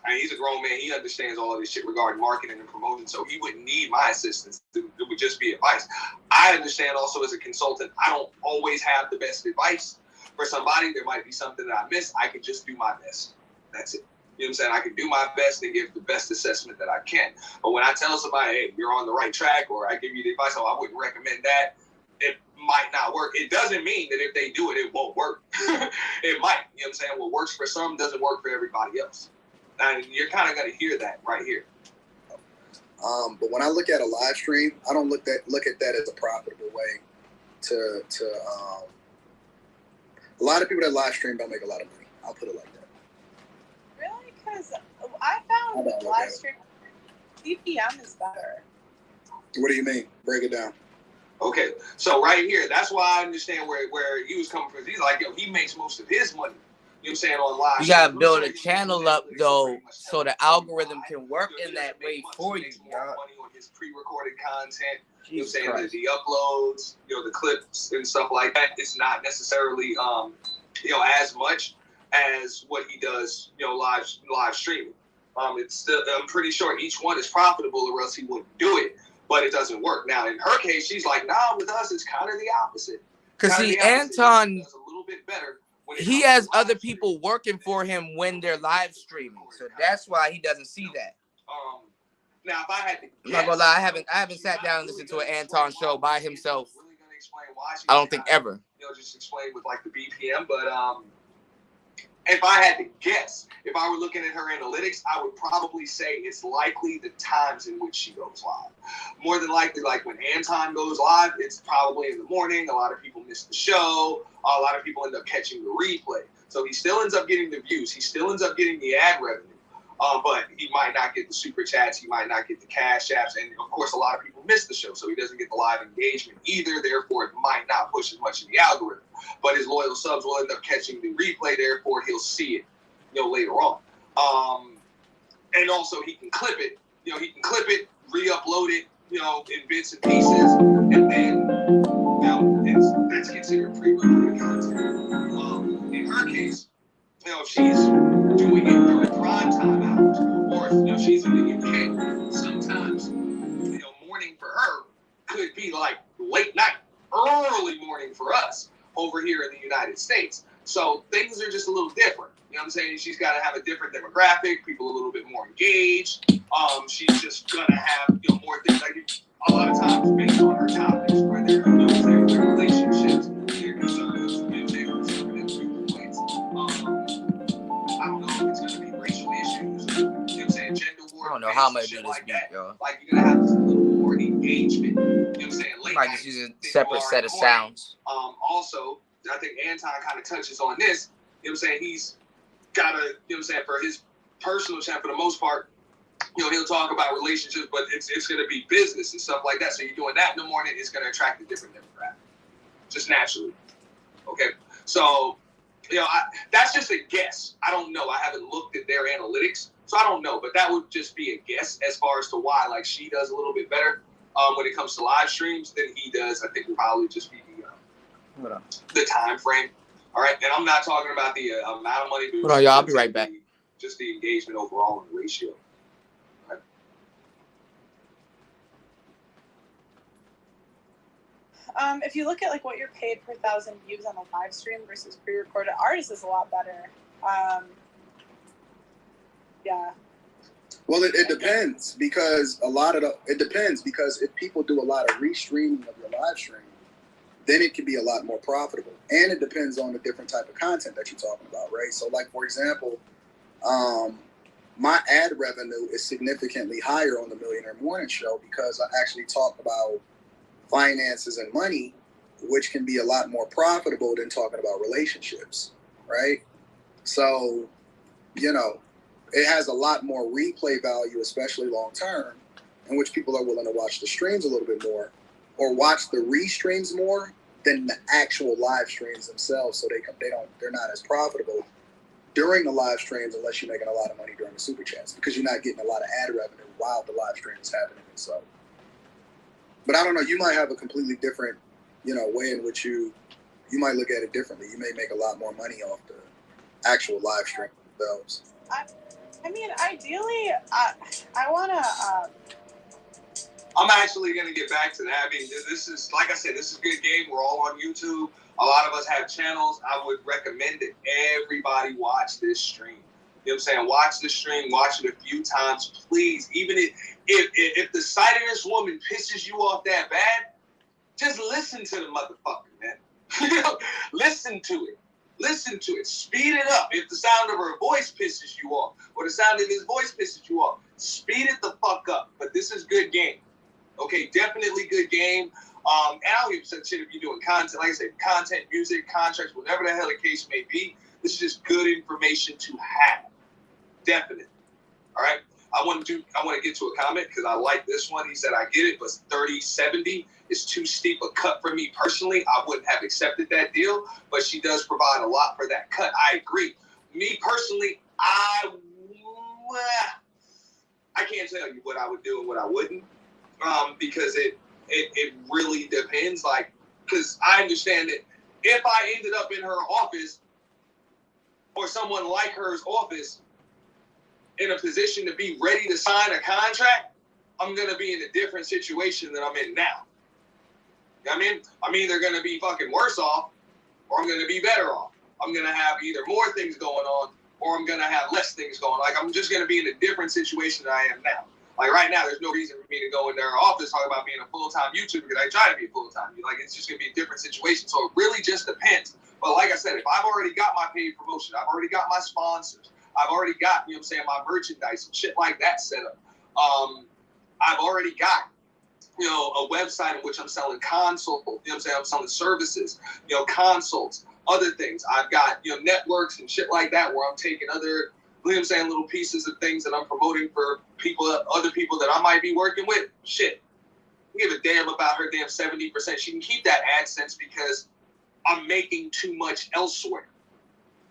he's a grown man. He understands all of this shit regarding marketing and promotion. So he wouldn't need my assistance. It would just be advice. I understand also as a consultant, I don't always have the best advice for somebody. There might be something that I miss. I could just do my best. That's it. You know what I'm saying? I can do my best and give the best assessment that I can. But when I tell somebody, hey, you're on the right track, or I give you the advice, oh, I wouldn't recommend that. If might not work. It doesn't mean that if they do it, it won't work. It might. You know what I'm saying? What works for some doesn't work for everybody else. And you're kind of going to hear that right here. But when I look at a live stream, I don't look at that as a profitable way to a lot of people that live stream don't make a lot of money. I'll put it like that. Really? Because I found with live stream, CPM is better. What do you mean? Break it down. Okay, so right here, that's why I understand where he was coming from. He's like, yo, he makes most of his money. You know what I'm saying, on live. You gotta build a channel up though, so the algorithm can work in that way for you. Money on his pre-recorded content. You know what I'm saying, the uploads, the clips and stuff like that. It's not necessarily as much as what he does, live streaming. It's still, I'm pretty sure each one is profitable, or else he wouldn't do it. But it doesn't work. Now, in her case, she's like, nah, with us, it's kind of the opposite. Because see, Anton does a little bit better. He has other people working for him when they're live streaming, so that's why he doesn't see that. Now, if I had to guess, I'm not gonna lie, I haven't sat down and listened to an Anton show by himself. I don't think ever. Just explain with like the BPM, but if I had to guess, if I were looking at her analytics, I would probably say it's likely the times in which she goes live. More than likely, like when Anton goes live, it's probably in the morning. A lot of people miss the show. A lot of people end up catching the replay. So he still ends up getting the views. He still ends up getting the ad revenue. But he might not get the super chats. He might not get the cash apps. And, of course, a lot of people miss the show. So he doesn't get the live engagement either. Therefore, it might not push as much in the algorithm. But his loyal subs will end up catching the replay. Therefore, he'll see it, later on. And also, he can clip it. He can clip it, re-upload it, in bits and pieces. And then, that's considered pre-recorded content. In her case, if she's doing it during prime time hours, or if she's in the UK, sometimes morning for her could be like late night, early morning for us over here in the United States. So things are just a little different. You know what I'm saying? She's got to have a different demographic, people a little bit more engaged. She's just gonna have more things. Like a lot of times based on her topics, where their relationships, their concerns, their conservative viewpoints. I don't know if it's gonna be racial issues. You know what I'm saying? Gender war. I don't know how I'm gonna do this beat, yo. Like you're gonna have a little more engagement. You know what I'm saying? Late might just use a separate set of sounds. Also, I think Anton kind of touches on this. You know what I'm saying? He's got a, for his personal channel, for the most part, he'll talk about relationships, but it's going to be business and stuff like that. So you're doing that in the morning, it's going to attract a different demographic, just naturally. Okay, so that's just a guess. I don't know. I haven't looked at their analytics, so I don't know. But that would just be a guess as far as to why, like, she does a little bit better when it comes to live streams than he does. I think would probably just be the time frame. All right, and I'm not talking about the amount of money. Hold on, y'all. I'll be right back. Just the engagement overall and the ratio. If you look at like what you're paid per 1,000 views on a live stream versus pre-recorded, ours is a lot better. Yeah. Well, it depends because because if people do a lot of restreaming of your live stream, then it can be a lot more profitable. And it depends on the different type of content that you're talking about, right? So, like, for example, my ad revenue is significantly higher on the Millionaire Morning Show because I actually talk about finances and money, which can be a lot more profitable than talking about relationships, right? So, it has a lot more replay value, especially long term, in which people are willing to watch the streams a little bit more or watch the restreams more than the actual live streams themselves. So they're not as profitable during the live streams unless you're making a lot of money during the super chats because you're not getting a lot of ad revenue while the live stream is happening. So, but I don't know, you might have a completely different, way in which you might look at it differently. You may make a lot more money off the actual live stream themselves. I mean, ideally, I want to... I'm actually going to get back to that. I mean, this is, like I said, this is a good game. We're all on YouTube. A lot of us have channels. I would recommend that everybody watch this stream. You know what I'm saying? Watch the stream. Watch it a few times, please. Even if the sight of this woman pisses you off that bad, Just listen to the motherfucker, man. Listen to it. Listen to it. Speed it up. If the sound of her voice pisses you off, or the sound of his voice pisses you off, speed it the fuck up. But this is good game. Okay, definitely good game. And I don't give a shit if you're doing content, like I said, content, music, contracts, whatever the hell the case may be. This is just good information to have. Definitely. All right. I want to get to a comment because I like this one. He said, I get it, but 30-70 is too steep a cut for me personally. I wouldn't have accepted that deal, but she does provide a lot for that cut. I agree. Me personally, I can't tell you what I would do and what I wouldn't, because it really depends. Like, because I understand that if I ended up in her office or someone like her's office in a position to be ready to sign a contract, I'm going to be in a different situation than I'm in now. You know what I mean? I'm either going to be fucking worse off or I'm going to be better off. I'm going to have either more things going on or I'm going to have less things going on. Like, I'm just going to be in a different situation than I am now. Like, right now, there's no reason for me to go in their office talking about being a full-time YouTuber because I try to be a full-time. Like, it's just going to be a different situation. So it really just depends. But like I said, if I've already got my paid promotion, I've already got my sponsors, I've already got, you know what I'm saying, my merchandise and shit like that set up. I've already got, you know, a website in which I'm selling consults, you know what I'm saying, I'm selling services, you know, consults, other things. I've got, you know, networks and shit like that where I'm taking other, you know what I'm saying, little pieces of things that I'm promoting for people, other people that I might be working with. Shit, I give a damn about her damn 70%. She can keep that AdSense because I'm making too much elsewhere.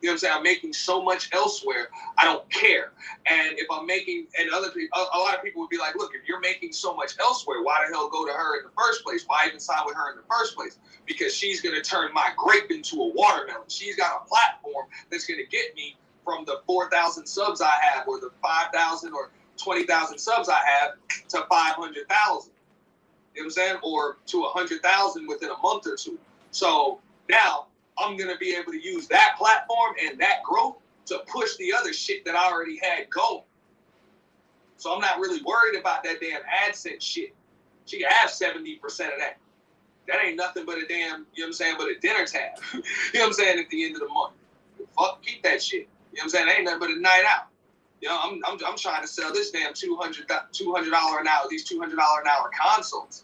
You know what I'm saying? I'm making so much elsewhere, I don't care. And if I'm making, and other people, a lot of people would be like, look, if you're making so much elsewhere, why the hell go to her in the first place? Why even sign with her in the first place? Because she's going to turn my grape into a watermelon. She's got a platform that's going to get me from the 4,000 subs I have, or the 5,000 or 20,000 subs I have, to 500,000. You know what I'm saying? Or to 100,000 within a month or two. So now I'm going to be able to use that platform and that growth to push the other shit that I already had going. So I'm not really worried about that damn AdSense shit. She can have 70% of that. That ain't nothing but a damn, you know what I'm saying, but a dinner tab. You know what I'm saying, at the end of the month. Fuck, keep that shit. You know what I'm saying? That ain't nothing but a night out. You know, I'm trying to sell this damn $200 an hour, these $200 an hour consults.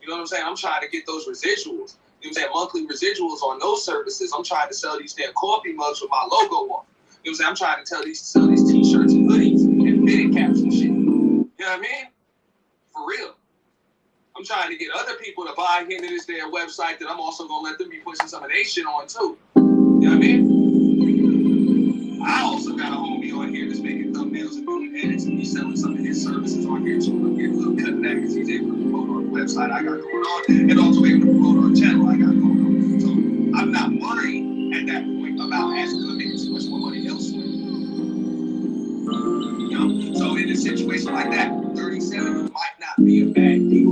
You know what I'm saying? I'm trying to get those residuals. You know what I'm saying? Monthly residuals on those services. I'm trying to sell these damn coffee mugs with my logo on. You know what I'm saying? I'm trying to sell these t-shirts and hoodies and fitted caps and shit. You know what I mean? For real. I'm trying to get other people to buy into this damn website that I'm also going to let them be pushing some of their shit on too. You know what I mean? I also got a homie on here that's making thumbnails and doing edits and he's selling some of his services on here too. I'm getting a little cut of that because he's able to promote on the website I got going on and also able to promote on the channel I got going on. So I'm not worried at that point about asking making too much more money elsewhere. You know? So in a situation like that, 37 might not be a bad deal.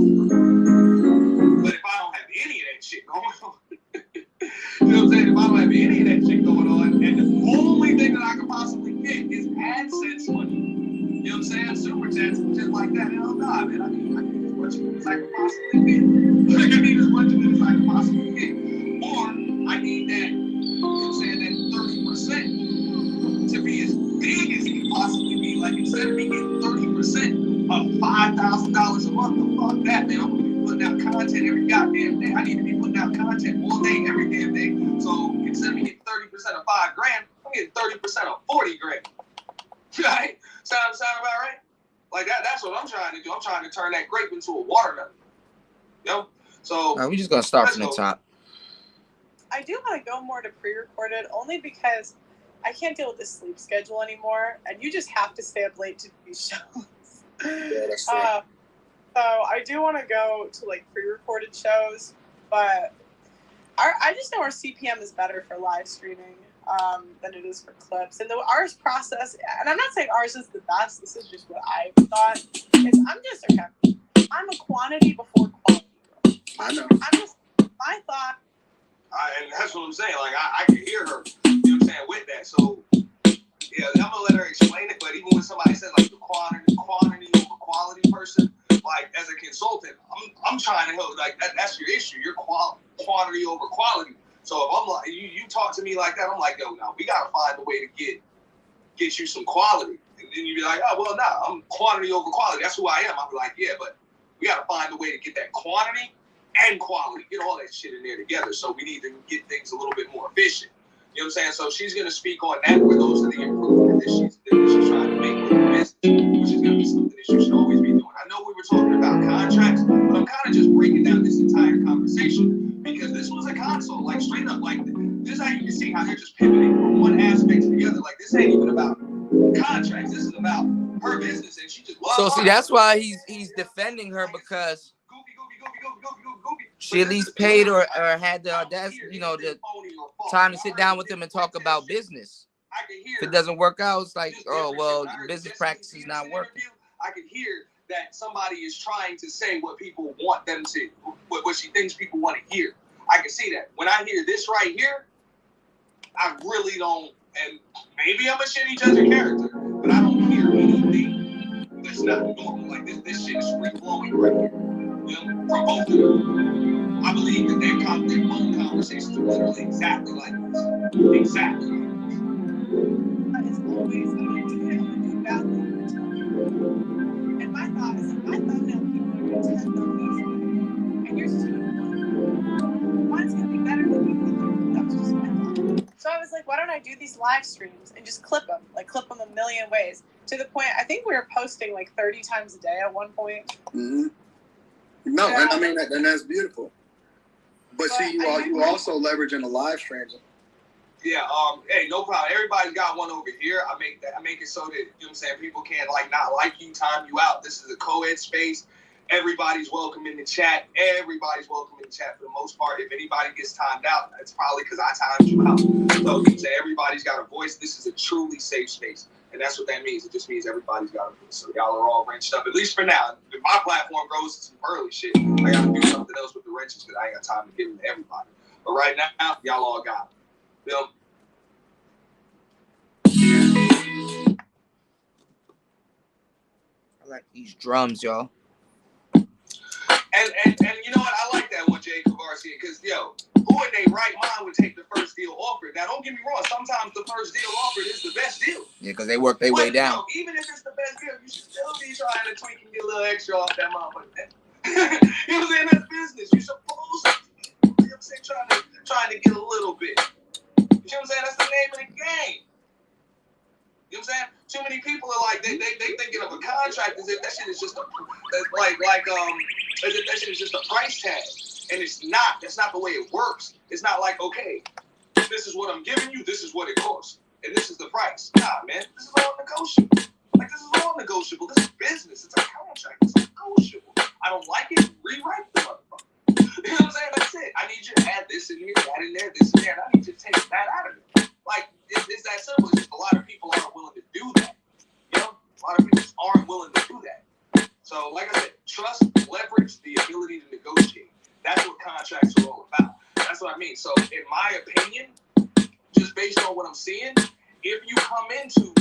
But if I don't have any of that shit going on, you know what I'm saying? If I don't have any of that shit going on, and the only thing that I could possibly get is AdSense money, you know what I'm saying? Super chats and shit like that. Hell nah, man. I need as much of it as I could possibly get. I need as much of it as I could possibly get. Or I need that, you know what I'm saying, that 30% to be as big as it can possibly be. Like, instead of me getting 30% of $5,000 a month, fuck that, man. I'm gonna be putting out content every goddamn day. I need to be putting out content all day, every damn day. So instead of me getting 30% of $5 grand, I'm getting 30% of 40 grand. Right? Sound about right? Like that's what I'm trying to do. I'm trying to turn that grape into a watermelon. You know? So we're just gonna start from the top. I do want to go more to pre-recorded only because I can't deal with the sleep schedule anymore, and you just have to stay up late to do these shows. Yeah, that's true. So I do want to go to like pre-recorded shows, but I just know our CPM is better for live streaming than it is for clips. And ours process, and I'm not saying ours is the best, this is just what I thought, is I'm a quantity before quality girl. I know. My thought. And that's what I'm saying. Like, I can hear her, you know what I'm saying, with that. So, yeah, I'm going to let her explain it. But even when somebody says, like, the quantity over quality person, like, as a consultant, I'm I'm trying to help. Like that's your issue. You're quantity over quality. So if I'm like you talk to me like that, I'm like, yo, no, we gotta find a way to get you some quality. And then you be like, oh well, nah, I'm quantity over quality. That's who I am. I'll be like, yeah, but we gotta find a way to get that quantity and quality, get all that shit in there together. So we need to get things a little bit more efficient. You know what I'm saying? So she's gonna speak on that, where those are the improvements that she's trying to make with her business, which is gonna be something that you should always be doing. I know we were talking about contracts, but I'm kind of just breaking down this entire conversation because this was a console, like straight up, like this is how you can see how they're just pivoting from one aspect to the other. Like this ain't even about contracts. This is about her business, and she just loves. So see, that's why he's defending her, because she at least paid or had the audacity, you know, the time to sit down with them and talk about business. If it doesn't work out, it's like, oh well, the business practice is not working. I can hear that somebody is trying to say what people want them to, what she thinks people want to hear. I can see that. When I hear this right here, I really don't, and maybe I'm a shitty judge of character, but I don't hear anything that's not normal. Like this shit is free flowing right here. You know, from both of them. I believe that their phone conversations are literally exactly like this. Exactly like this. That is always going to do bad things. And my thought is, if I thought that people are going to tend on these, and yours is doing mine's going to be better than you. That was just my thought. So I was like, why don't I do these live streams and just clip them a million ways, to the point I think we were posting like 30 times a day at one point. Mm-hmm. No, yeah. And I mean, and that's beautiful. But see, you also leveraging the live streams. Yeah. Hey, no problem. Everybody's got one over here. I make it so that, you know what I'm saying, people can't not like you, time you out. This is a co-ed space. Everybody's welcome in the chat. Everybody's welcome in the chat for the most part. If anybody gets timed out, it's probably because I timed you out. So you say everybody's got a voice. This is a truly safe space. And that's what that means. It just means everybody's got a voice. So y'all are all wrenched up, at least for now. If my platform grows to some early shit, I got to do something else with the wrenches because I ain't got time to give them to everybody. But right now, y'all all got it. I like these drums, y'all. And you know what? I like that one, Jay Cavarcia, because, yo, who in their right mind would take the first deal offered? Now, don't get me wrong. Sometimes the first deal offered is the best deal. Yeah, because they work their way down. Yo, even if it's the best deal, you should still be trying to tweak and get a little extra off that motherfucker. You know what I'm saying? That's business. You're supposed to, you know what I'm saying, trying to get a little bit. You know what I'm saying? That's the name of the game. You know what I'm saying? Too many people are like, they thinking of a contract as if that shit is just as if that shit is just a price tag. And it's not. That's not the way it works. It's not like, okay, this is what I'm giving you, this is what it costs, and this is the price. Nah, man, this is all negotiable. Like, this is all negotiable. This is business. It's a contract. It's negotiable. I don't like it, rewrite the motherfucker. You know what I'm saying? That's it. I need you to add this in here, that in there, this in there, and I need you to take that out of it. Like, it's that simple. It's just a lot of people aren't willing to do that. You know? A lot of people just aren't willing to do that. So, like I said, trust, leverage, the ability to negotiate. That's what contracts are all about. That's what I mean. So, in my opinion, just based on what I'm seeing, if you come into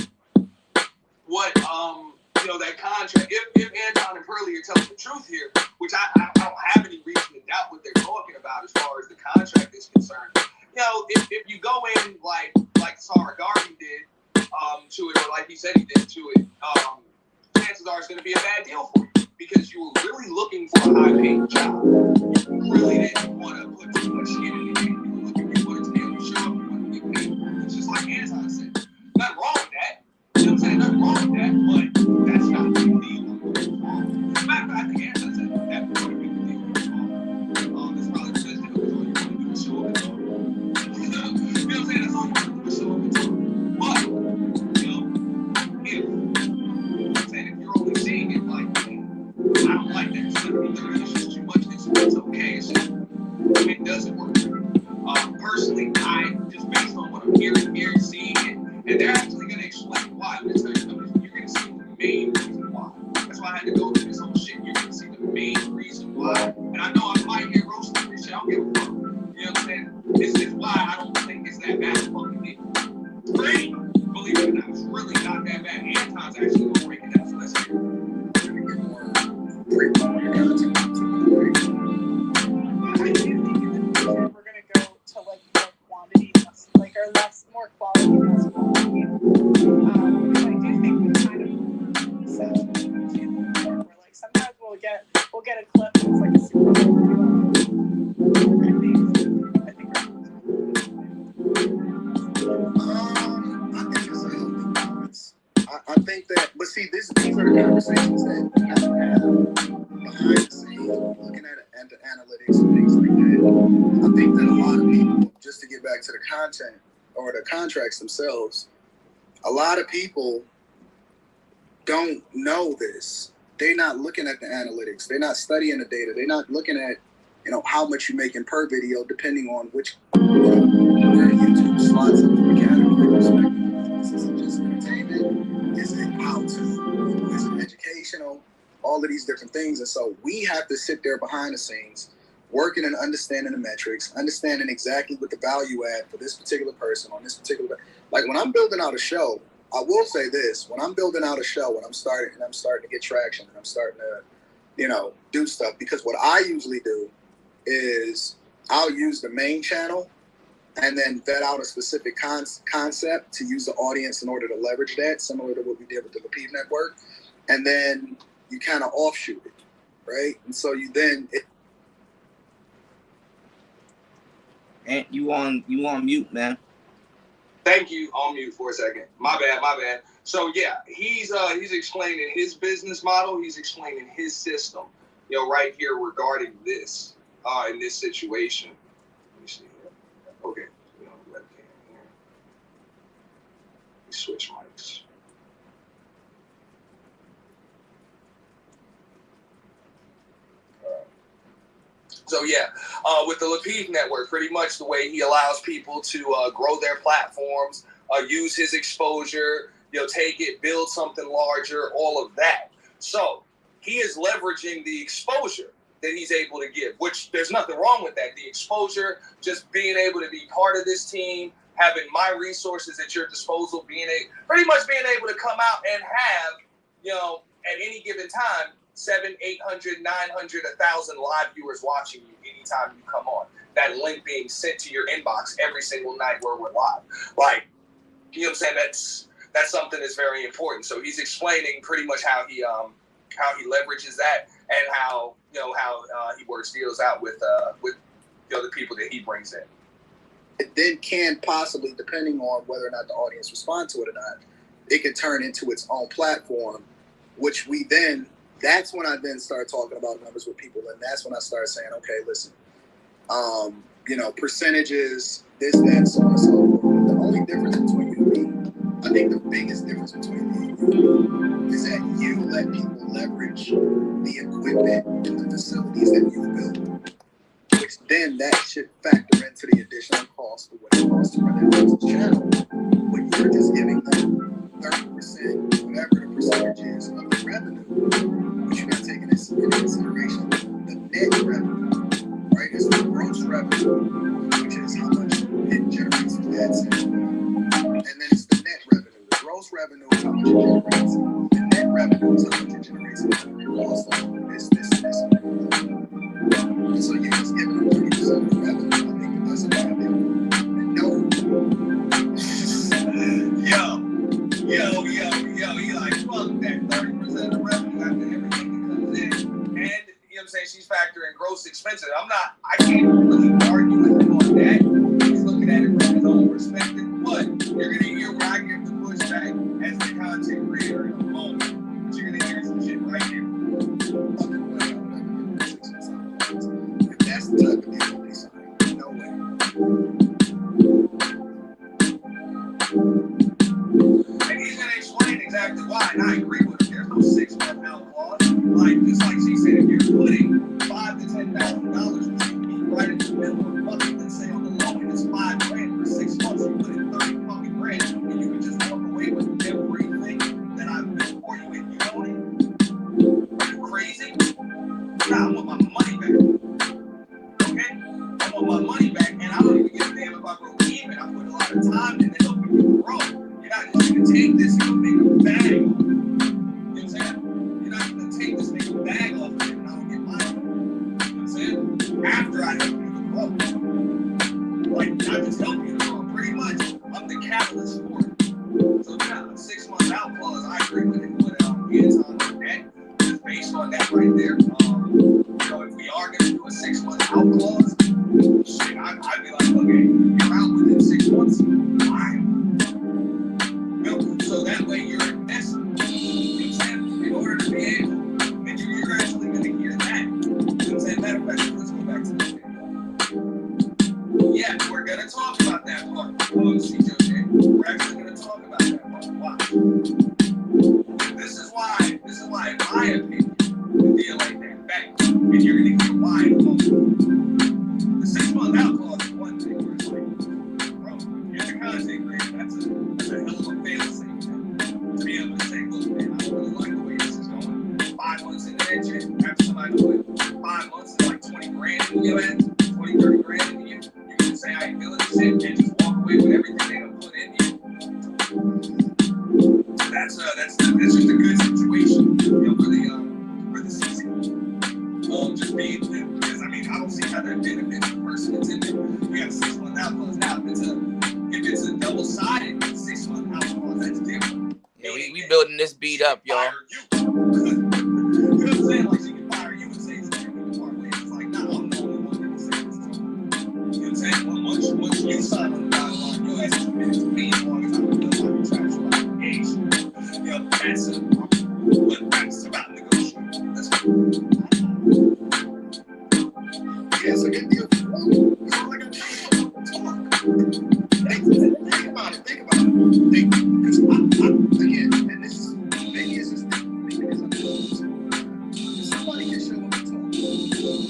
what, you know, that contract, if Anton and Pearlie are telling the truth here, which I don't have any reason to doubt what they're talking about as far as the contract is concerned. You know, if you go in like Sarah Garvey did to it, or like he said he did to it, chances are it's going to be a bad deal for you because you were really looking for a high-paying job. You really didn't want to put too much skin in the game. You were looking for it to be able to show up and want to get paid. It's just like Anton said. Nothing wrong with that. You know what I'm saying? Nothing wrong with that, but that's not the big deal. As a matter of fact, I think Anton said that was a big deal. That's probably the best deal because all you want to do is show up and talk. You know what I'm saying? That's all you want to do is show up and talk. But, you know, if you're only seeing it like, I don't like that. It's just too much. It's okay. It's just, it doesn't work. Personally, I just based on what I'm hearing here, seeing it, and they're actually going to explain why. I'm going to tell you something. You're going to see the main reason why. That's why I had to go through this whole shit. You're going to see the main reason why. And I know I might get roasted for this shit. I don't give a fuck. You know what I'm saying? This is why I don't think it's that bad of a fucking deal. Great. Believe it or not, it's really not that bad. Anton's actually going to break it down. So let's hear it. Great. get a clip. It's like a Super Bowl video. I think it's a healthy balance. I think that, but see, these are the conversations that you have to have behind the scenes, looking at the analytics and things like that. I think that a lot of people, just to get back to the content or the contracts themselves, a lot of people don't know this. They're not looking at the analytics. They're not studying the data. They're not looking at, how much you're making per video, depending on which, where YouTube slots in from a category perspective. Is it just entertainment? Is it how to? Is it educational? All of these different things. And so we have to sit there behind the scenes, working and understanding the metrics, understanding exactly what the value add for this particular person on this particular, like when I'm building out a show, I will say this, when I'm building out a show, when I'm starting to get traction and I'm starting to, do stuff, because what I usually do is I'll use the main channel and then vet out a specific concept to use the audience in order to leverage that, similar to what we did with the Lapiv Network. And then you kind of offshoot it, right? And so you then... And you on mute, man. Thank you. On mute for a second. My bad. So yeah, he's explaining his business model. He's explaining his system, right here regarding this, in this situation. Let me see here. Okay. Webcam here. Let me switch mics. So yeah, with the Lapiv Network, pretty much the way he allows people to grow their platforms, use his exposure, take it, build something larger, all of that. So he is leveraging the exposure that he's able to give, which there's nothing wrong with that. The exposure, just being able to be part of this team, having my resources at your disposal, pretty much being able to come out and have, at any given time, 700, 800, 900, 1,000 live viewers watching you anytime you come on. That link being sent to your inbox every single night where we're live. Like, you know what I'm saying? That's something that's very important. So he's explaining pretty much how he leverages that and how he works deals out with the people that he brings in. It then can possibly, depending on whether or not the audience responds to it or not, it can turn into its own platform, which that's when I then start talking about numbers with people, and that's when I start saying, okay, listen, percentages, this, that, so on and so forth. The only difference between you and me, I think the biggest difference between me and you is that you let people leverage the equipment and the facilities that you built, which then that should factor into the additional cost for what it costs to run that business channel. But you're just giving them 30%, whatever the percentage is of the revenue, but you're not taking this into consideration the net revenue, right? It's the gross revenue, which is how much it generates from AdSense. And then it's the net revenue. The gross revenue is how much it generates. The net revenue is how much it generates. And the cost of this. And so you're just giving them 30% of the revenue. I think it doesn't have it. No. Yo, you like, fuck that 30% of the revenue after everything that comes in. And, she's factoring gross expenses. I can't really argue with him on that. He's looking at it from his own perspective. But you're going to hear where I give the pushback as the content creator in a moment. But you're going to hear some shit right here. If that's the type of deal they sign, no way. And he's going to explain exactly why, and I agree with him. There's no 6-month out clause. Just like she said, if you're putting $5,000 to $10,000, which you can be right in the middle of the bucket, let's say on the low end is $5,000 for 6 months, you put in $30,000, and you can just walk away with everything that I've built for you, and you own it. Are you crazy? Nah, I want my money back. Okay? I want my money back, and I don't even give a damn if I broke even. I put a lot of time in to help you grow. You're not going to take this and make a bag. You know what I'm saying? You're not going to take this, make a bag off of it, and I don't get mine. You know what I'm saying? After I help you to grow. Like, I just help you to grow. Pretty much, I'm the catalyst for it. So, yeah, a 6-month out clause, I agree with it. But, time on that, just based on that right there, if we are going to do a 6-month out clause, shit, I'd be like, okay, you're out within 6 months. Fine. So that way you're invested. In order to be able, and you're actually going to hear that. You know what I'm saying? Matter of fact, let's go back to the video. Yeah, we're going to talk about that part. CJ, we're actually going to talk about that part. Watch. This is why, in my opinion, the deal like that back. And you're going to get why in a moment. The 6-month out clause is one thing where it's like, bro, you're the content creator. That's a hell of a fantasy to be able to say, look, man, I don't really like the way this is going. 5 months into that shit, after somebody put 5 months and like 20 grand in your ass, 20, 30 grand in you, you can just say, I ain't feeling this shit and just walk away with everything they done put in you. That's just a good situation, you know, for the season. Just being because I mean I don't see how that benefits the person that's in there. We got a 6-month out clause now. If it's a double-sided 6-month out clause, that's different. Yeah, we building this beat up, y'all. You know what I'm saying? Like she can fire you and say that you're going to part ways. It's like, nah, I'm the only one that can say this to me. You know what I'm saying? Well, once you sign on the dotted line, your ass is committed to me as long as I fulfill my contractual obligation. You know, that's about negotiation. That's yeah, it's a good deal for you. It's all I got to do. Think about it. Because again, and this is maybe it's just maybe because I'm somebody can show up and talk.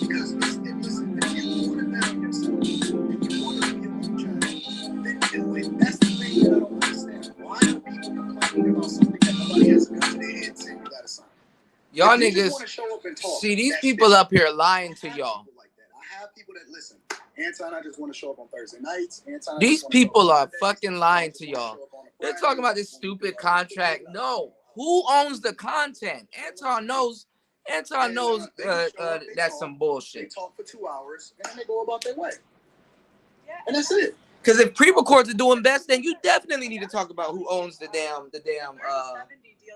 Because listen, if you want to bet on yourself, if you want to do your own job, then do it. That's the thing that I don't understand. Why are people complaining about something that nobody has a gun to their head saying you got to sign? Y'all niggas, see these people up here lying to y'all. I have people that listen. Anton, I just want to show up on Thursday nights. Anton, These people are fucking lying to y'all. They're talking about this stupid contract. No, who owns the content? Anton knows that's some They bullshit. talk for 2 hours and then they go about their way. Yeah. And that's it. Because if pre-records are doing best, then you definitely need to talk about who owns the damn 70 deal,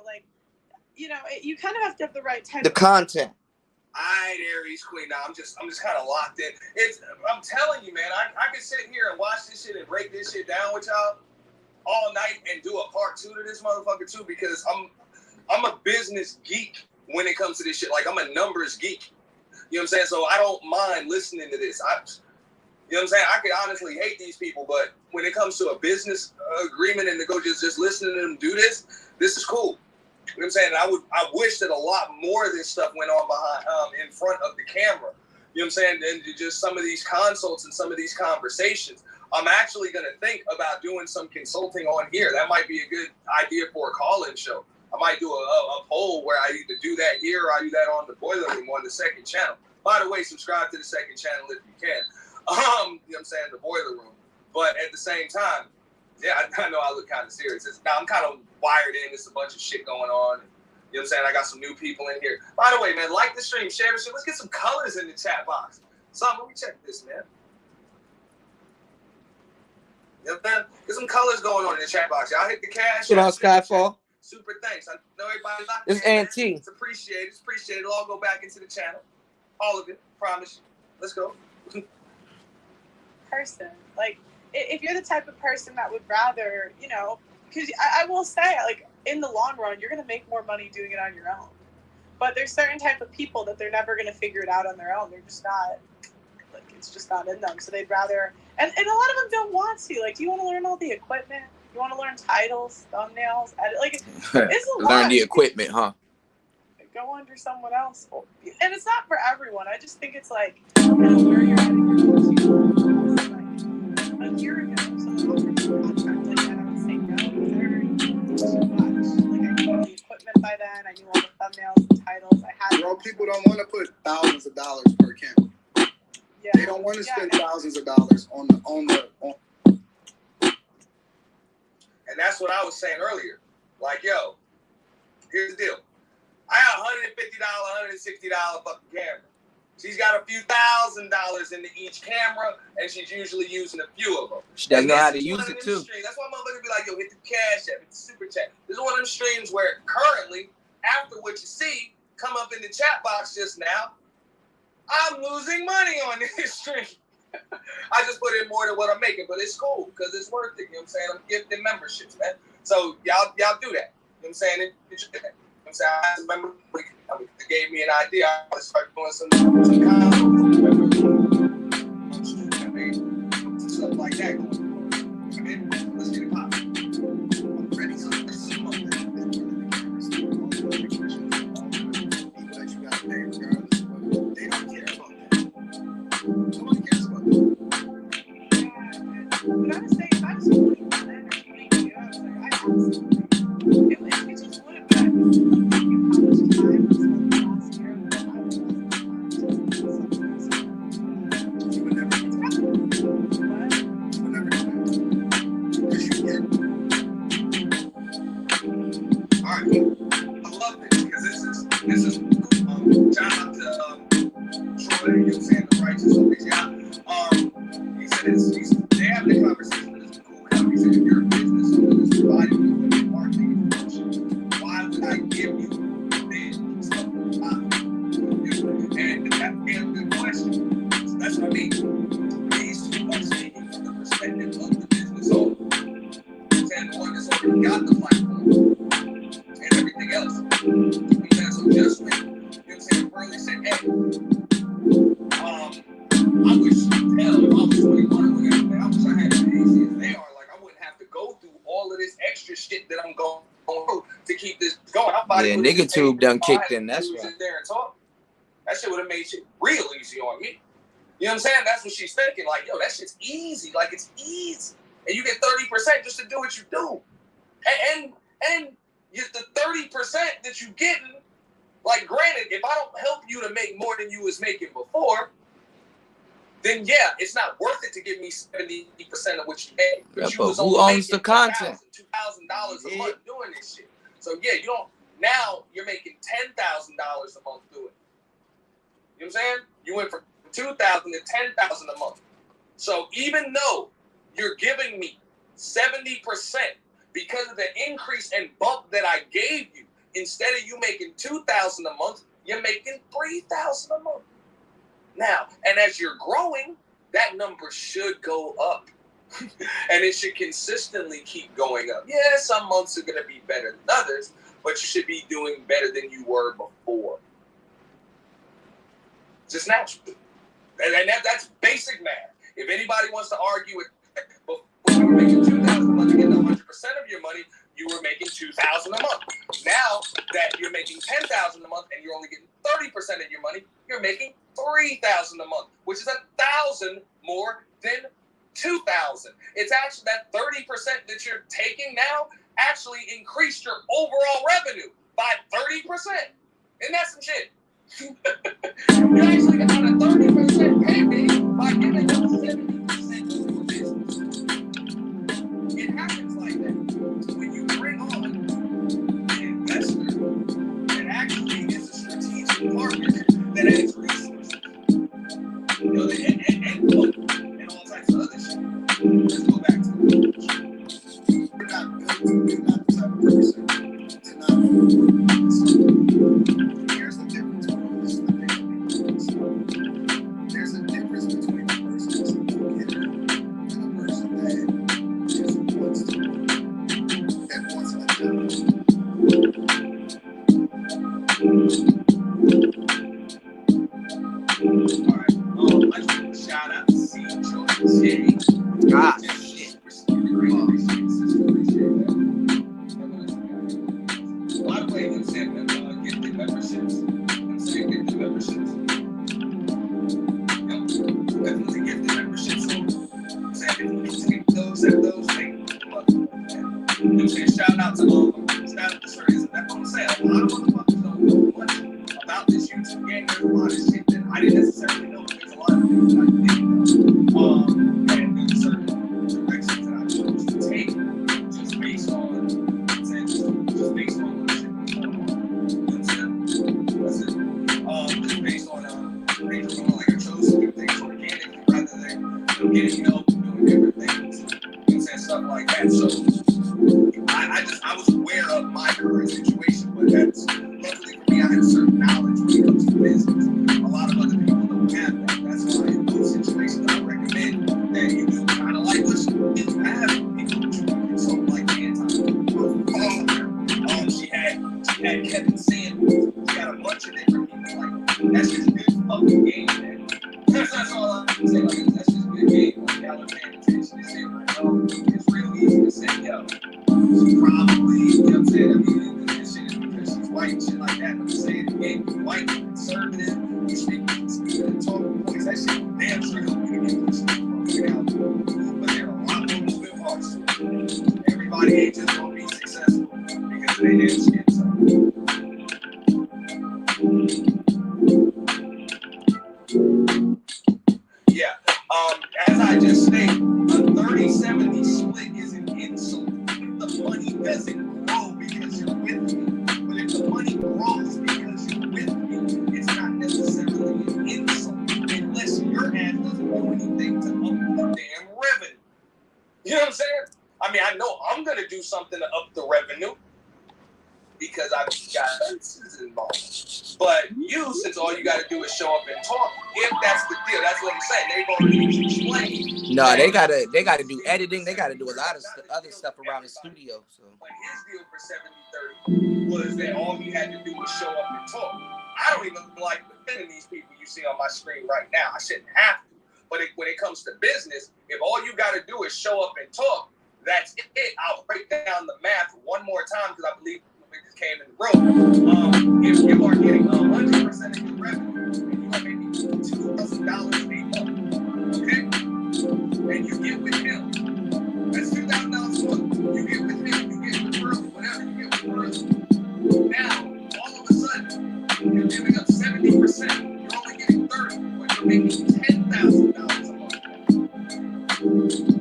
like, you know, you kind of have to have the right type the content. Alright, Aries Queen. Now I'm just kind of locked in. I'm telling you, man. I can sit here and watch this shit and break this shit down with y'all all night and do a part 2 to this motherfucker too, because I'm a business geek when it comes to this shit. Like I'm a numbers geek. You know what I'm saying? So I don't mind listening to this. You know what I'm saying? I could honestly hate these people, but when it comes to a business agreement and to go just listening to them do this is cool. You know what I'm saying? And I wish that a lot more of this stuff went on behind, in front of the camera. You know what I'm saying? And just some of these consults and some of these conversations. I'm actually going to think about doing some consulting on here. That might be a good idea for a call-in show. I might do a poll where I either do that here or I do that on the Boiler Room on the second channel. By the way, subscribe to the second channel if you can. You know what I'm saying? The Boiler Room. But at the same time, yeah, I know I look kind of serious. Now I'm kind of wired in. There's a bunch of shit going on. You know what I'm saying? I got some new people in here. By the way, man, like the stream, share the shit. Let's get some colors in the chat box. Let me check this, man. You know what I'm saying? Get some colors going on in the chat box. Y'all hit the cash. What else, Skyfall? Super thanks. I know everybody locked in. It's Auntie. It's appreciated. It's appreciated. It'll all go back into the channel. All of it. Promise you. Let's go. Person. Like, if you're the type of person that would rather, you know, because I will say, like, in the long run, you're going to make more money doing it on your own. But there's certain type of people that they're never going to figure it out on their own. They're just not, like, it's just not in them. So they'd rather, and a lot of them don't want to. Like, do you want to learn all the equipment? You want to learn titles, thumbnails, edit? Like, it's a lot. Learn the equipment, huh? Go under someone else. And it's not for everyone. I just think it's like, you know, where you're at in your like, a year ago, someone offered you a contract like that, I would say no, because too much. Like, I knew all the equipment by then, I knew all the thumbnails, the titles, I had. Bro, people don't want to put thousands of dollars per camera. Yeah. They don't want to spend thousands of dollars on the. And that's what I was saying earlier. Like, yo, here's the deal. I got $150, $160 fucking camera. She's got a few $1,000s into each camera, and she's usually using a few of them. She doesn't know how to use it, too. That's why motherfuckers be like, yo, hit the cash app, hit the super chat. This is one of them streams where currently, after what you see, come up in the chat box just now. I'm losing money on this stream. I just put in more than what I'm making, but it's cool because it's worth it. You know what I'm saying? I'm gifting memberships, man. So y'all do that. You know what I'm saying? You know what I'm saying? I remember it gave me an idea. I started doing some stuff like that. I mean, let's get it popping. I'm ready to they don't care about that. Nobody cares about that. But I was saying, if I was putting that energy into you, I was like, I absolutely. It just would have been how much time was spent last year that I was You would never do that. You would never do that. Because you get. All right. I love this because this is shout out to Troy, you know what I'm saying, the righteous always, yeah. He said they have the conversation, but it's cool. He said, if you're a business owner that's providing you with marketing information, why would I give you this stuff? And that's a good question. So that's what I mean. These two are speaking from the perspective of the business owner. And the one that's already got the platform and everything else. So just when, you know what I'm saying, Burley said, hey, I wish, hell, if I was 21 or whatever, man, I wish I had it as easy as they are. Like, I wouldn't have to go through all of this extra shit that I'm going through to keep this going. Yeah, nigga tube done kicked in, that's right. There and talk. That shit would have made shit real easy on me. You know what I'm saying? That's what she's thinking. Like, yo, that shit's easy. Like, it's easy. And you get 30% just to do what you do. And the 30% that you getting, like, granted, if I don't help you to make more than you was making before, then yeah, it's not worth it to give me 70% of what you made. But you was who owns the content? $2,000 a month doing this shit. So yeah, you don't. Now you're making $10,000 a month doing it. You know what I'm saying? You went from $2,000 to $10,000 a month. So even though you're giving me 70% because of the increase and bump that I gave you, instead of you making $2,000 a month, you're making $3,000 a month. Now, and as you're growing, that number should go up. And it should consistently keep going up. Yeah, some months are going to be better than others, but you should be doing better than you were before. Just natural. And that's basic math. If anybody wants to argue it, before you were making $2,000 a month to get 100% of your money, you were making $2,000 a month. Now that you're making $10,000 a month and you're only getting 30% of your money, you're making $3,000 a month, which is $1,000 more than $2,000. It's actually that 30% that you're taking now actually increased your overall revenue by 30%. Isn't that some shit? You actually got a 30% payday by giving up 70% of your business. It happens like that. When you bring on an investor that actually is a strategic partner that has resources, you know, and all types of other shit. Let's go back to it. You're not the type of person to not overwork. Here's the difference. This is the thing that people don't. There's a difference between a person that's a go-getter and a person that just wants to work, that wants a job. All right. I just want to shout out to CJ. Ah, shit. By the way, I'm saying get the memberships. I'm saying get the memberships. Yep. Definitely get the memberships. I'm saying if you can take those, take them. You know what I'm saying? Shout out to Sir. That's what I'm saying. A lot of motherfuckers don't know much about this YouTube game. There's a lot of shit that I didn't necessarily know. There's a lot of things that I didn't know. And there's certain directions that I chose to take just based on, just based on what shit was going on. You know what I'm saying? That's it. Just based on things going on. Like I chose to do things organically rather than getting help and doing different things. You know what I'm saying? Stuff like that. So I was aware of my current situation, but that's luckily for me, I had a certain knowledge knowledge when it comes to business. A lot of other people don't have that. That's why in those situations I recommend that you do kind of like what you have people who so like she had Kevin Sanders. She had a bunch of different people. Like that's just good fucking game, man. That's all I'm saying. Like that's just good game. Like y'all are paying attention to say like, oh, it's real easy to say, yo, she probably, you know what I'm saying? I mean, this shit is because she's white and shit like that. But to say it again, you're white, you're conservative, you speak and talking points, that shit damn sure help you to get pushed out. But there are a lot more moving parts. Everybody ain't just gonna be successful because they damn shit. So. Yeah. As I just stated, a 30-70 split is an insult. If the money doesn't grow because you're with me, but if the money grows because you're with me, it's not necessarily an insult unless your ass doesn't do anything to up the damn revenue. You know what I'm saying? I mean, I know I'm gonna do something to up the revenue because I've got expenses involved. But you, since all you got to do is show up and talk, if that's the deal, that's what I'm saying. They've already explained. No, they gotta do editing. They gotta do a lot of other stuff around the studio. So. But his deal for 70-30 was that all he had to do was show up and talk. I don't even like defending these people you see on my screen right now. I shouldn't have to. But when it comes to business, if all you got to do is show up and talk, that's it. I'll break down the math one more time because I believe just came in the room. If you are getting 100% of your revenue and you are making $2,000 a month, okay, and you get with him, that's $2,000 a month. You get with him, you get with Earl, whatever you get with Earl. Now, all of a sudden, you're giving up 70%. You're only getting 30%, but you're making $10,000 a month.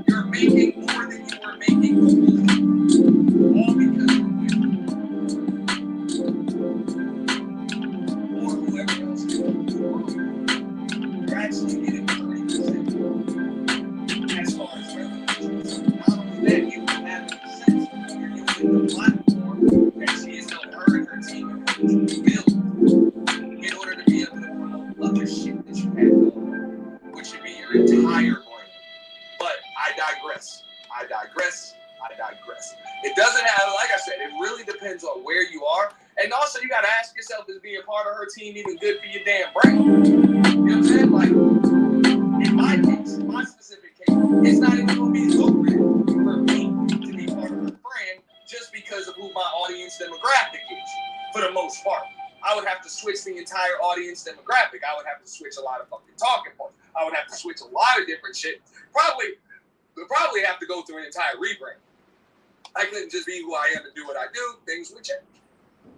You're making more than you were making before, all because you're with him. Or whoever else you're actually getting 30% as far as revenue. Not only that, you will have sense you're using the platform that she has helped her and her team to build in order to be able to promote other shit that you have going on, which should be your entire brand. But I digress. It doesn't have, like I said, it really depends on where you are. And also, you got to ask yourself, is being part of her team even good for your damn brand? You know what I'm saying? Like, in my case, my specific case, it's not even going to be lucrative for me to be part of her brand just because of who my audience demographic is, for the most part. I would have to switch the entire audience demographic. I would have to switch a lot of fucking talking points. I would have to switch a lot of different shit. Probably have to go through an entire rebrand. I couldn't just be who I am and do what I do. Things would change.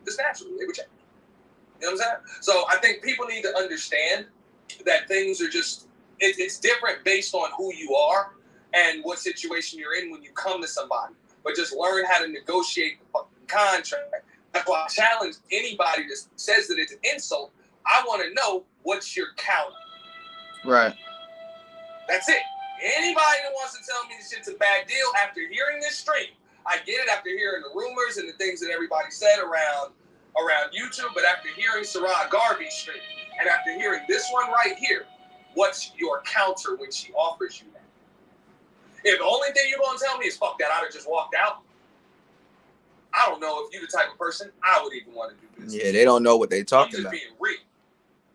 Just naturally, they would change. You know what I'm saying? So I think people need to understand that things are just, it's different based on who you are and what situation you're in when you come to somebody. But just learn how to negotiate the fucking contract. That's why I challenge anybody that says that it's an insult. I want to know what's your counter. Right. That's it. Anybody that wants to tell me this shit's a bad deal after hearing this stream, I get it after hearing the rumors and the things that everybody said around YouTube, but after hearing Sarah Garvey's stream and after hearing this one right here, what's your counter when she offers you that? If the only thing you're going to tell me is, fuck that, I'd have just walked out, I don't know if you're the type of person I would even want to do business. Yeah, they don't know what they're talking about. I'm just being real.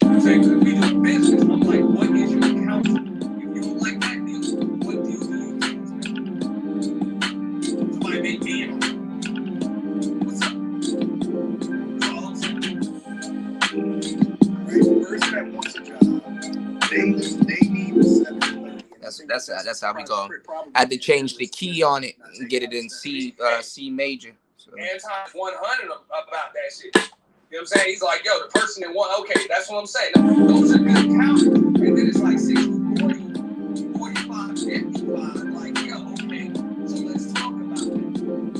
I'm saying, if we do business, I'm like, what is your counter? If you don't like that deal, what deal do you think is better? Somebody make me in on it. What's up? That's all I'm saying. Right, the person that wants a job, they need the 730. That's how we go. I had to change the key on it and get it in C major. So. Anti 100 about that shit. You know what I'm saying? He's like, yo, the person that won, okay, that's what I'm saying. Those are good counters. And then it's like 60-40, 45-55. Like, yo, okay, so let's talk about that.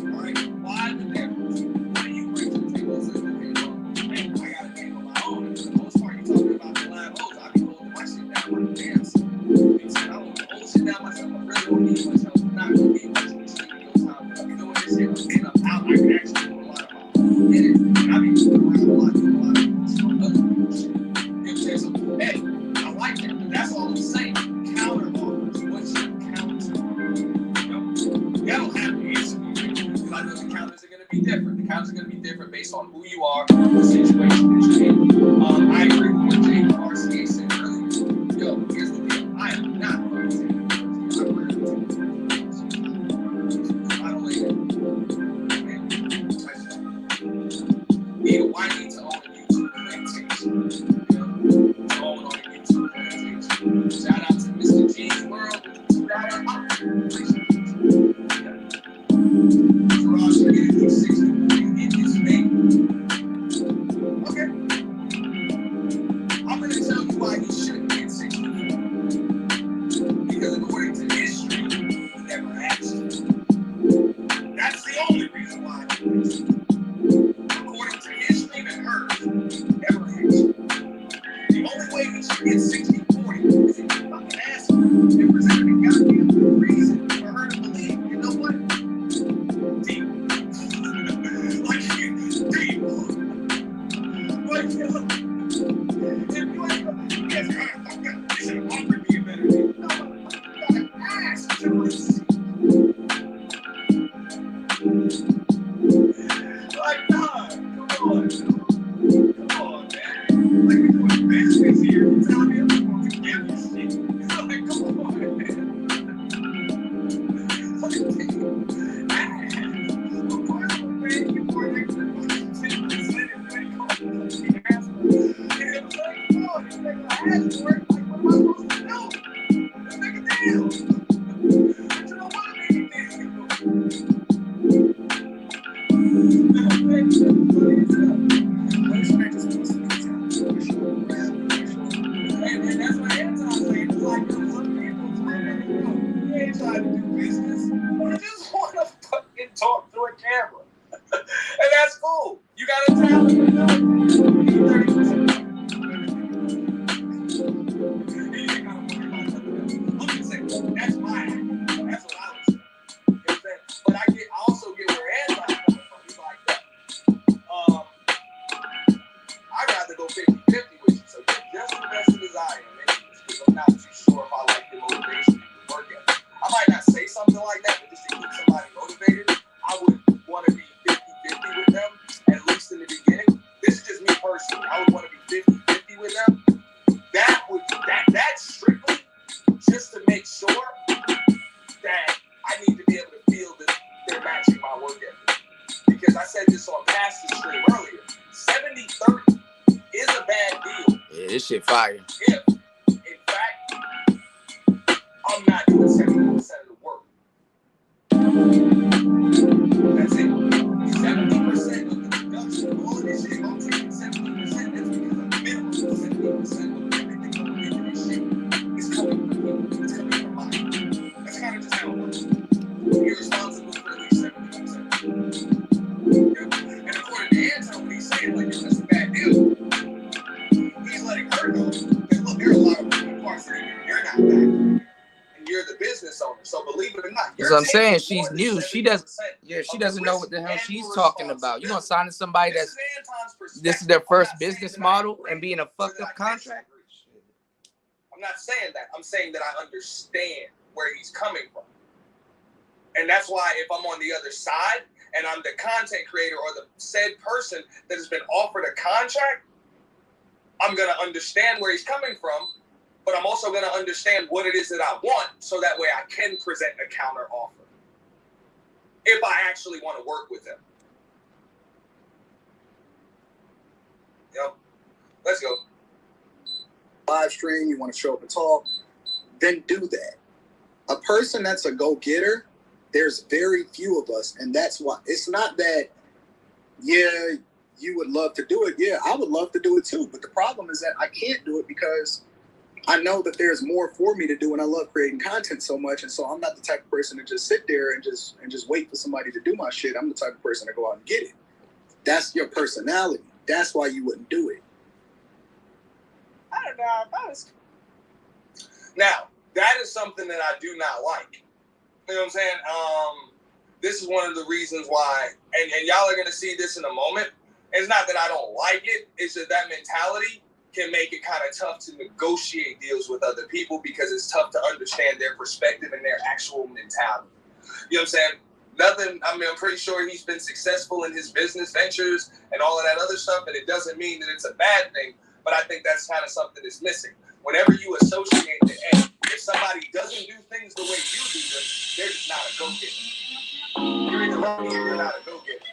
All right, why the difference? What do you bring to the table? Says the table, man, I got a game of my own. And for the most part, you're talking about the live hoes. I be holding my shit down like a dance. You said, I hold the whole shit down myself. I really don't need much help. I'm not going to need much in the studio time. But I'm doing this shit. And I'm out. I can actually do a lot of my own edits. And I be moving around a lot, doing a lot of stuff. get 60-40 is a fucking asshole and presented a goddamn good reason for her to believe, you know what? Deep. Like, deep. Like, if you ain't yes, fuck that. You should have offered me a better deal. No, you gotta ask to receive. Like, nah, come on. Come on, man. Like, we're doing business here. You tell me I'm going to give you shit. Like, come on, man. Like, of course, I'm paying you for an extra 10% and then call the asshole. And it was like, come on, you make an ass for it. Like, what am I supposed to do? Let's make a deal. But you don't want to make a deal. And that's what Anton's saying. It's like, some people you ain't trying to do business. You just want to fucking talk through a camera. And that's cool. You got to tell them, you know, you need 30%. I'm just saying, that's my act. That's what I was saying. You know what I'm saying? But I also get where Anton's coming from. He's like, I'd rather go 50-50 with you. So get just the best of as I am, because I'm not too sure if I like the motivation and the work ethic. I might not say something like that, but just to keep somebody motivated, I would want to be 50-50 with them, at least in the beginning. This is just me personally. I would want to be 50-50 with them. That's strictly just to make sure that I need to be able to feel that they're matching my work ethic. Because I said this on past the stream earlier, 70-30 is a bad deal. Yeah, this shit fire. If, in fact, I'm not doing 70% of the work. That's it. 70% of the production, all of this shit, I'm taking 70%. That's because a minimum of 70% of everything going into this shit is coming from me. It's coming from mine. That's kind of just how it works. You're responsible for at least 70%. And according to Anton, when he's saying, like, that's a bad deal, he's letting her know that, look, there are a lot of moving parts that you're not bad. And you're the business owner. So believe it or not, That's what I'm saying. She's new. She doesn't know what the hell she's talking about. You gonna sign to somebody this is their first business model and be in a fucked up contract? I'm not saying that. I'm saying that I understand where he's coming from. And that's why if I'm on the other side and I'm the content creator or the said person that has been offered a contract, I'm going to understand where he's coming from, but I'm also going to understand what it is that I want so that way I can present a counter offer if I actually want to work with him. Yep. Let's go. Live stream, you want to show up and talk, then do that. A person that's a go-getter, there's very few of us, and that's why. It's not that, yeah, you would love to do it. Yeah, I would love to do it too, but the problem is that I can't do it because I know that there's more for me to do, and I love creating content so much, and so I'm not the type of person to just sit there and just wait for somebody to do my shit. I'm the type of person to go out and get it. That's your personality. That's why you wouldn't do it. I don't know. If I was... Now, that is something that I do not like. You know what I'm saying? This is one of the reasons why, and y'all are going to see this in a moment. It's not that I don't like it. It's just that mentality can make it kind of tough to negotiate deals with other people because it's tough to understand their perspective and their actual mentality. You know what I'm saying? I'm pretty sure he's been successful in his business ventures and all of that other stuff, and it doesn't mean that it's a bad thing, but I think that's kind of something that's missing. Whenever you associate that, hey, if somebody doesn't do things the way you do them, they're just not a go-getter. You're either lucky or you're not a go-getter.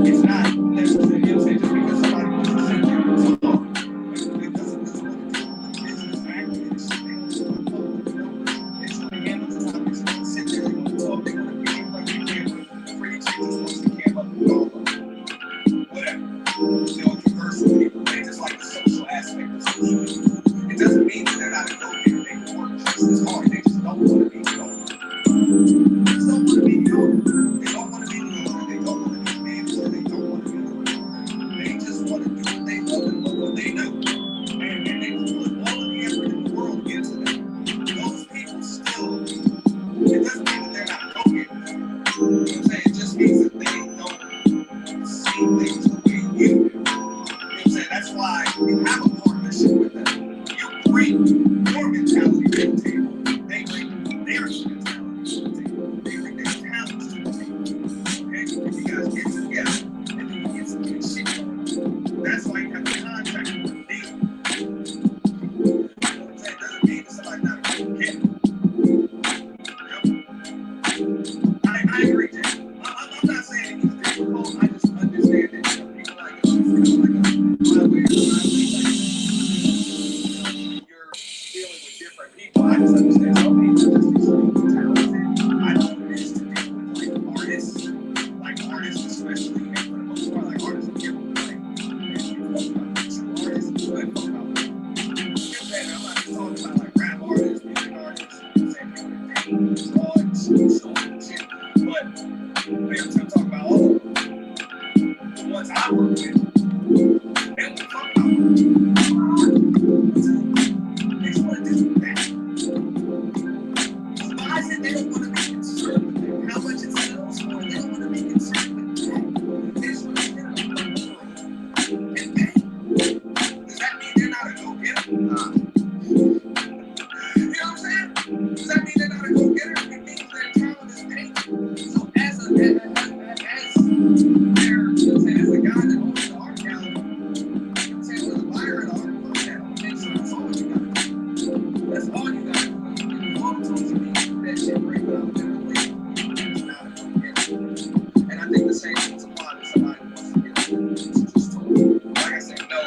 It's not necessarily, you know what I'm saying, just because somebody wants to sit there and talk, it doesn't do business activities. They just want to handle the topics, they want to sit there, they want to talk, they want to be in front of the camera, the pretty chick just wants to camp up and go up. Whatever. They don't converse with people. They just like the social aspect of social. It doesn't mean that they're not a go-getter. They can work just as hard. They just don't want to be the owner. They just don't want to be the owner. They don't want to be the owner. They don't want to be the manager. They don't want to be the That's why you have a partnership with them. You bring your mentality to the table. They bring their mentality to the table. They bring their talents to the table. Okay? If you guys get together, and then you get some good shit going on. That's why you have a contract with them. You know what I'm saying? Doesn't mean that somebody's not a good kid. I agree, Jay. I'm not saying it's difficult. I just understand that people like it's kind of like a you're dealing with different people. I just understand some people just extremely talented. I know what it is to deal with like artists especially, and for the most part, like artists don't give a like true artists, but I'm not just talking about like rap artists, music artists, saying people that paint, draw, and shit. But I'm talking about all of them. The ones I work with, they don't talk about they just want to do that. Why is it they don't want to be concerned with it? How much it sells for? They don't want to be concerned with that. They just want to get a room and pay. Does that mean they're not a go-getter? You know what I'm saying? Does that mean they're not a go-getter? It means their talent is paid. So as a guy that owns the art gallery, you know what I'm saying, with a buyer and art gallery, so that's all you got to do. That's all you got to do. If you want to do that shit, bring it up differently. It's not a go-getter. And I think the same thing's applied to somebody who wants to get just told. Like I said, no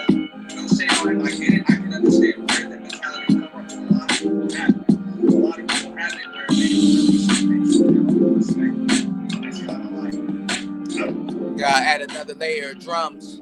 shame on it. I get it. I can understand where that mentality comes from. A lot of people have that. A lot of people have it where they don't really see things from their own perspective. And it's kind of like, Gotta add another layer of drums.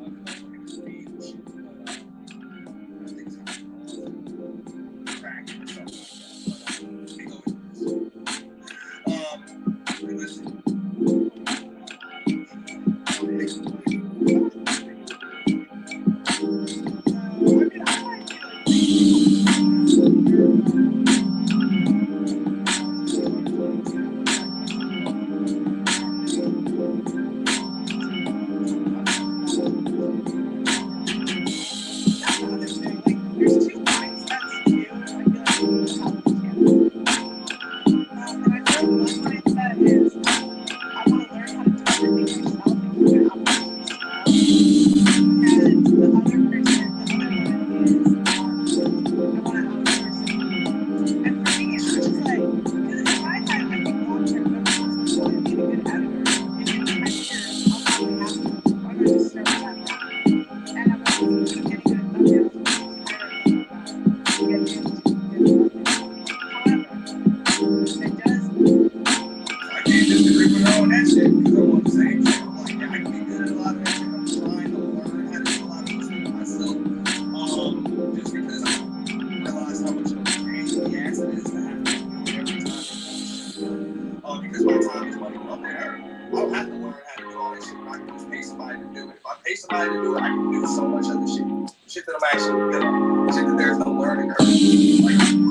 Because my time is money. I'm there. I don't have to learn how to do all that shit when I can just pay somebody to do it. If I pay somebody to do it, I can do so much other shit. Shit that I'm actually good at. Shit that there's no learning curve. Like,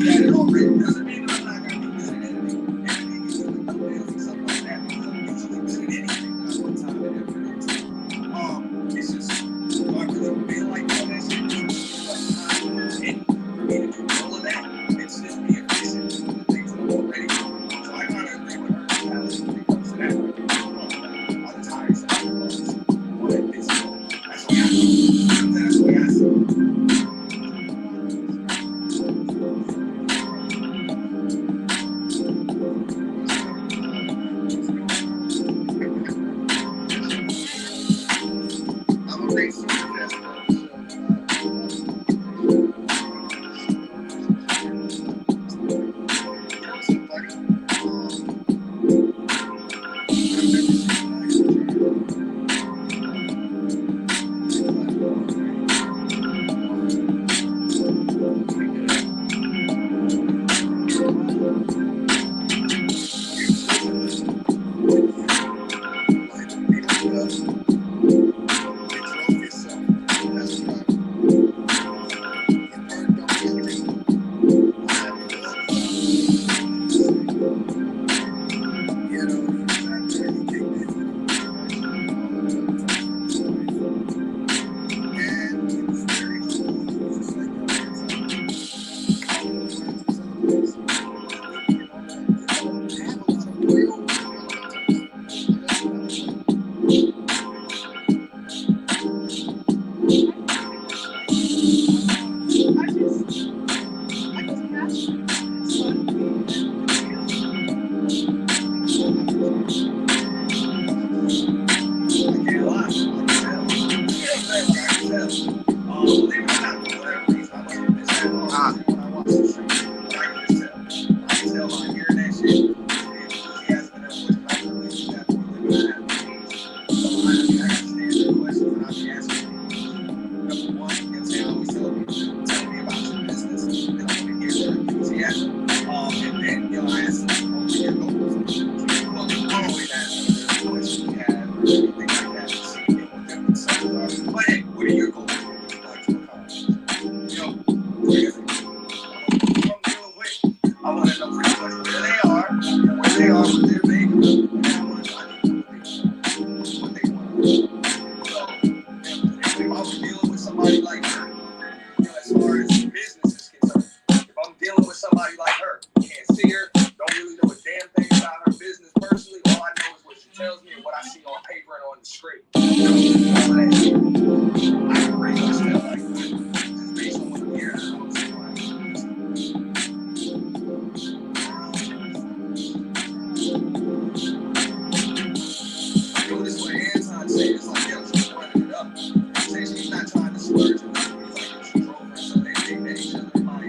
that it already doesn't mean that I'm not going to be good at anything. Anything is good with thumbnails and stuff like that. Because I'm usually good at anything that I put time and effort into. It's just, do I really feel like doing that shit? Like, time and for me to do all of that and still be efficient with the things that I'm already doing. So I kind of agree with her. That's what it comes to that. I'm tired of that. That's what I see.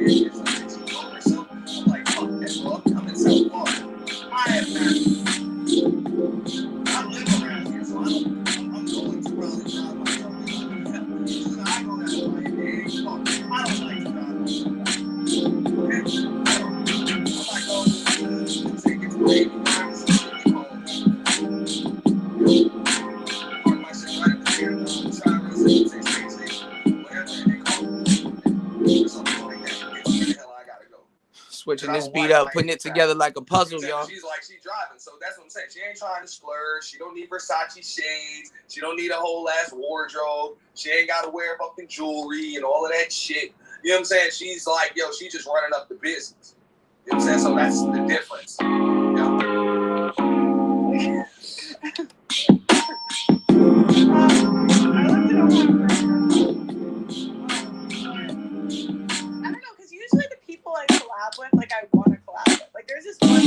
area, so like she told herself, I'm like, fuck that, bro. I'm in South Florida. I have not. I live around here, so I'm going to probably drive myself. So I go down to Miami. I don't like to drive myself. Okay? I might go to take it to baby drive park my shit right up there, try to say, whatever, and they call it. Or something like that. Get where the hell I gotta go. Switching this beat up, putting it together like a puzzle, y'all. She's like, she's driving, so that's what I'm saying. She ain't trying to splurge. She don't need Versace shades. She don't need a whole ass wardrobe. She ain't got to wear fucking jewelry and all of that shit. You know what I'm saying? She's like, yo, she just running up the business. You know what I'm saying? So that's the difference. I don't know, because usually the people I collab with, like I want to collab with. Like there's this one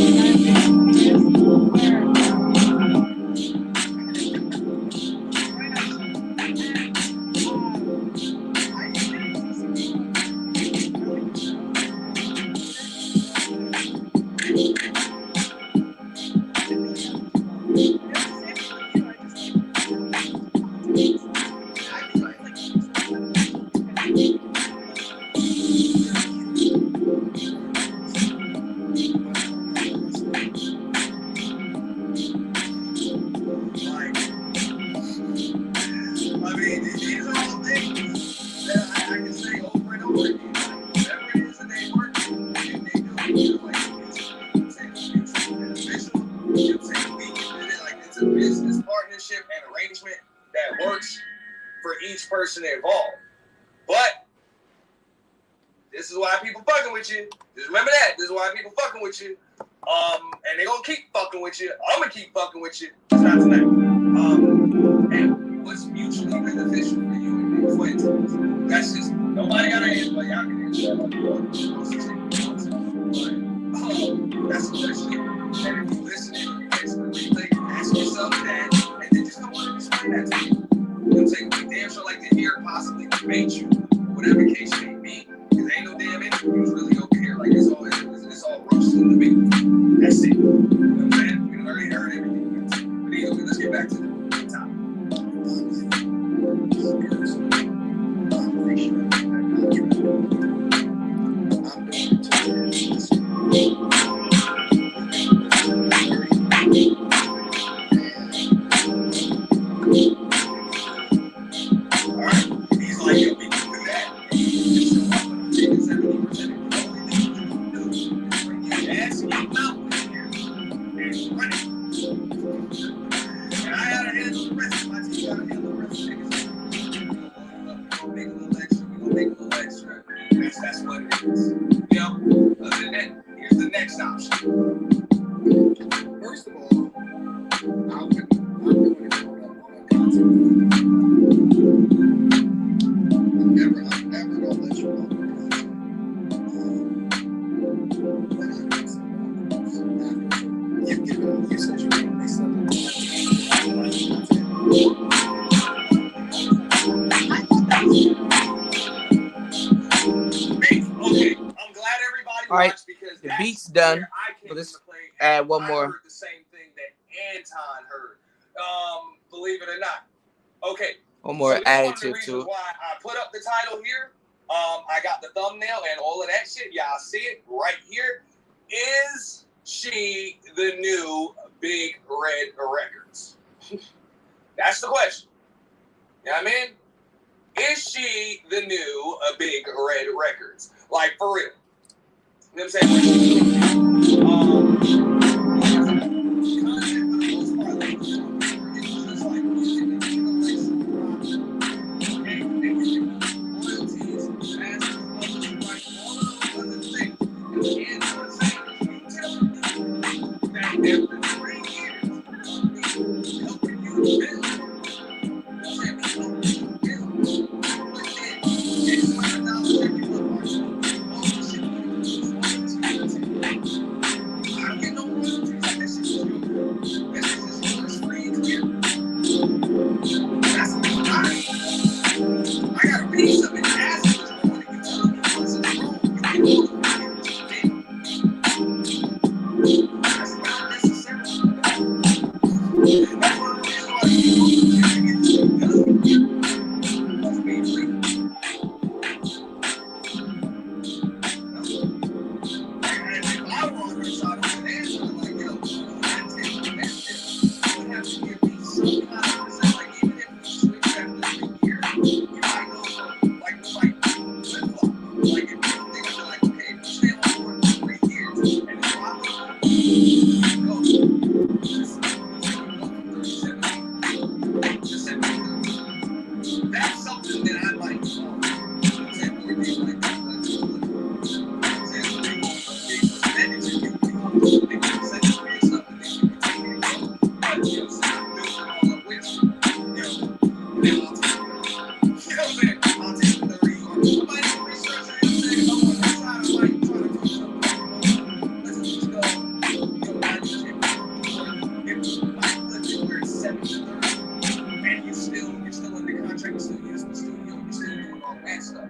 person involved. But this is why people fucking with you. Just remember that. This is why people fucking with you. And they gonna keep fucking with you. I'm gonna keep fucking with you. Just not tonight. And what's mutually beneficial for you and your friends? That's just nobody got an answer, but y'all can answer that. That's the best shit. And if you listen and you basically replay, ask yourself that, and then just come on and explain that to me. You know what I'm saying? We damn sure like to hear it possibly debate you, whatever the case may be. Because ain't no damn interviews really over here. Like it's all roasting to me. That's it. You know what I'm saying? We already heard everything. But anyway, let's get back to the topic. That's what it is. You know, other than that, here's the next option. First of all, I wouldn't want to go on a concert. I'm never gonna let you go on a concert. You said you were make something. Okay, I'm glad everybody All right, watched because the beat's done. But let's add one more. I heard the same thing that Anton heard. Believe it or not. Okay. One more so additive to it. Why I put up the title here. I got the thumbnail and all of that shit. Y'all see it right here. Is she the new Big Red Records? That's the question. You know what I mean? Is she the new Big Red Records? Like, for real. You know what I'm saying?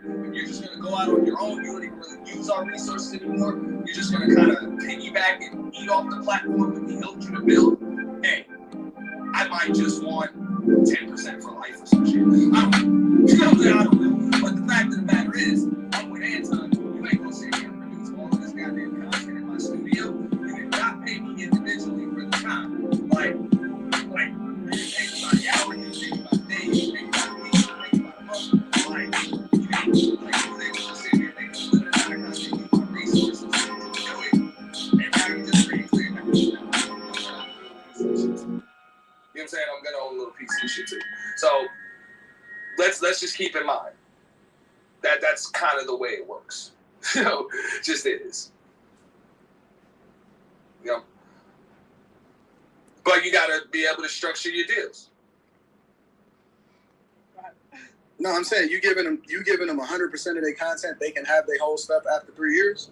If you're just going to go out on your own, you don't even really use our resources anymore, you're just going to kind of piggyback and eat off the platform that we helped you to build, hey, I might just want 10% for life or some shit. I don't know. But the fact of the matter is, I'm with Anton. You ain't gonna sit here and produce all of this goddamn content in my studio. You did not pay me individually for the time. Like, you didn't pay me by the hour, you didn't pay me by the day, you didn't pay me by the week, you didn't pay me by the month. Like, you was able to sit here and make a limited amount of content, use my resources to do it. And now you just pretty clear now. You know what I'm saying? I'm gonna own a little piece of this shit too. So let's just keep in mind that that's kind of the way it works. You know, just is. You know? But you gotta be able to structure your deals. No, I'm saying you giving them 100% of their content, they can have their whole stuff after 3 years.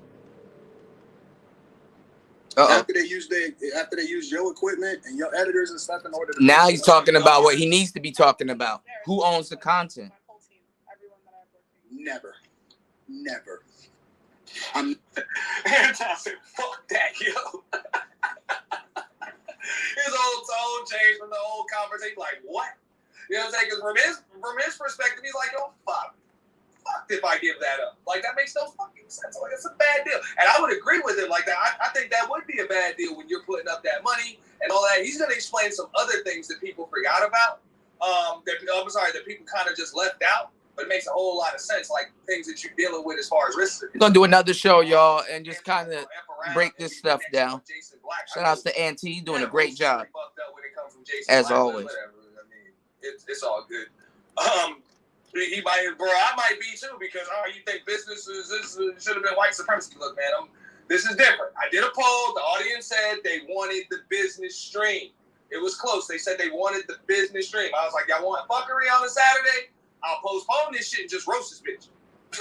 After they use your equipment and your editors and stuff in order to. Now he's talking about what he needs to be talking about. Who owns the content? Never. And I said, fuck that, yo. His whole tone changed from the whole conversation. Like, what? You know what I'm saying? Because from his perspective, he's like, yo, fuck if I give that up. Like, that makes no fucking sense. Like, it's a bad deal. And I would agree with him. Like, that. I think that would be a bad deal when you're putting up that money and all that. He's going to explain some other things that people forgot about. That people kind of just left out. But it makes a whole lot of sense, like things that you're dealing with as far as risks. We're going to do another show, y'all, and just kind of break this stuff down. Shout out to Auntie. He's doing a great job, as always. It's all good. He might, bro. I might be too, because you think this should have been white supremacy. Look, man, this is different. I did a poll. The audience said they wanted the business stream. It was close. They said they wanted the business stream. I was like, y'all want fuckery on a Saturday? I'll postpone this shit and just roast this bitch.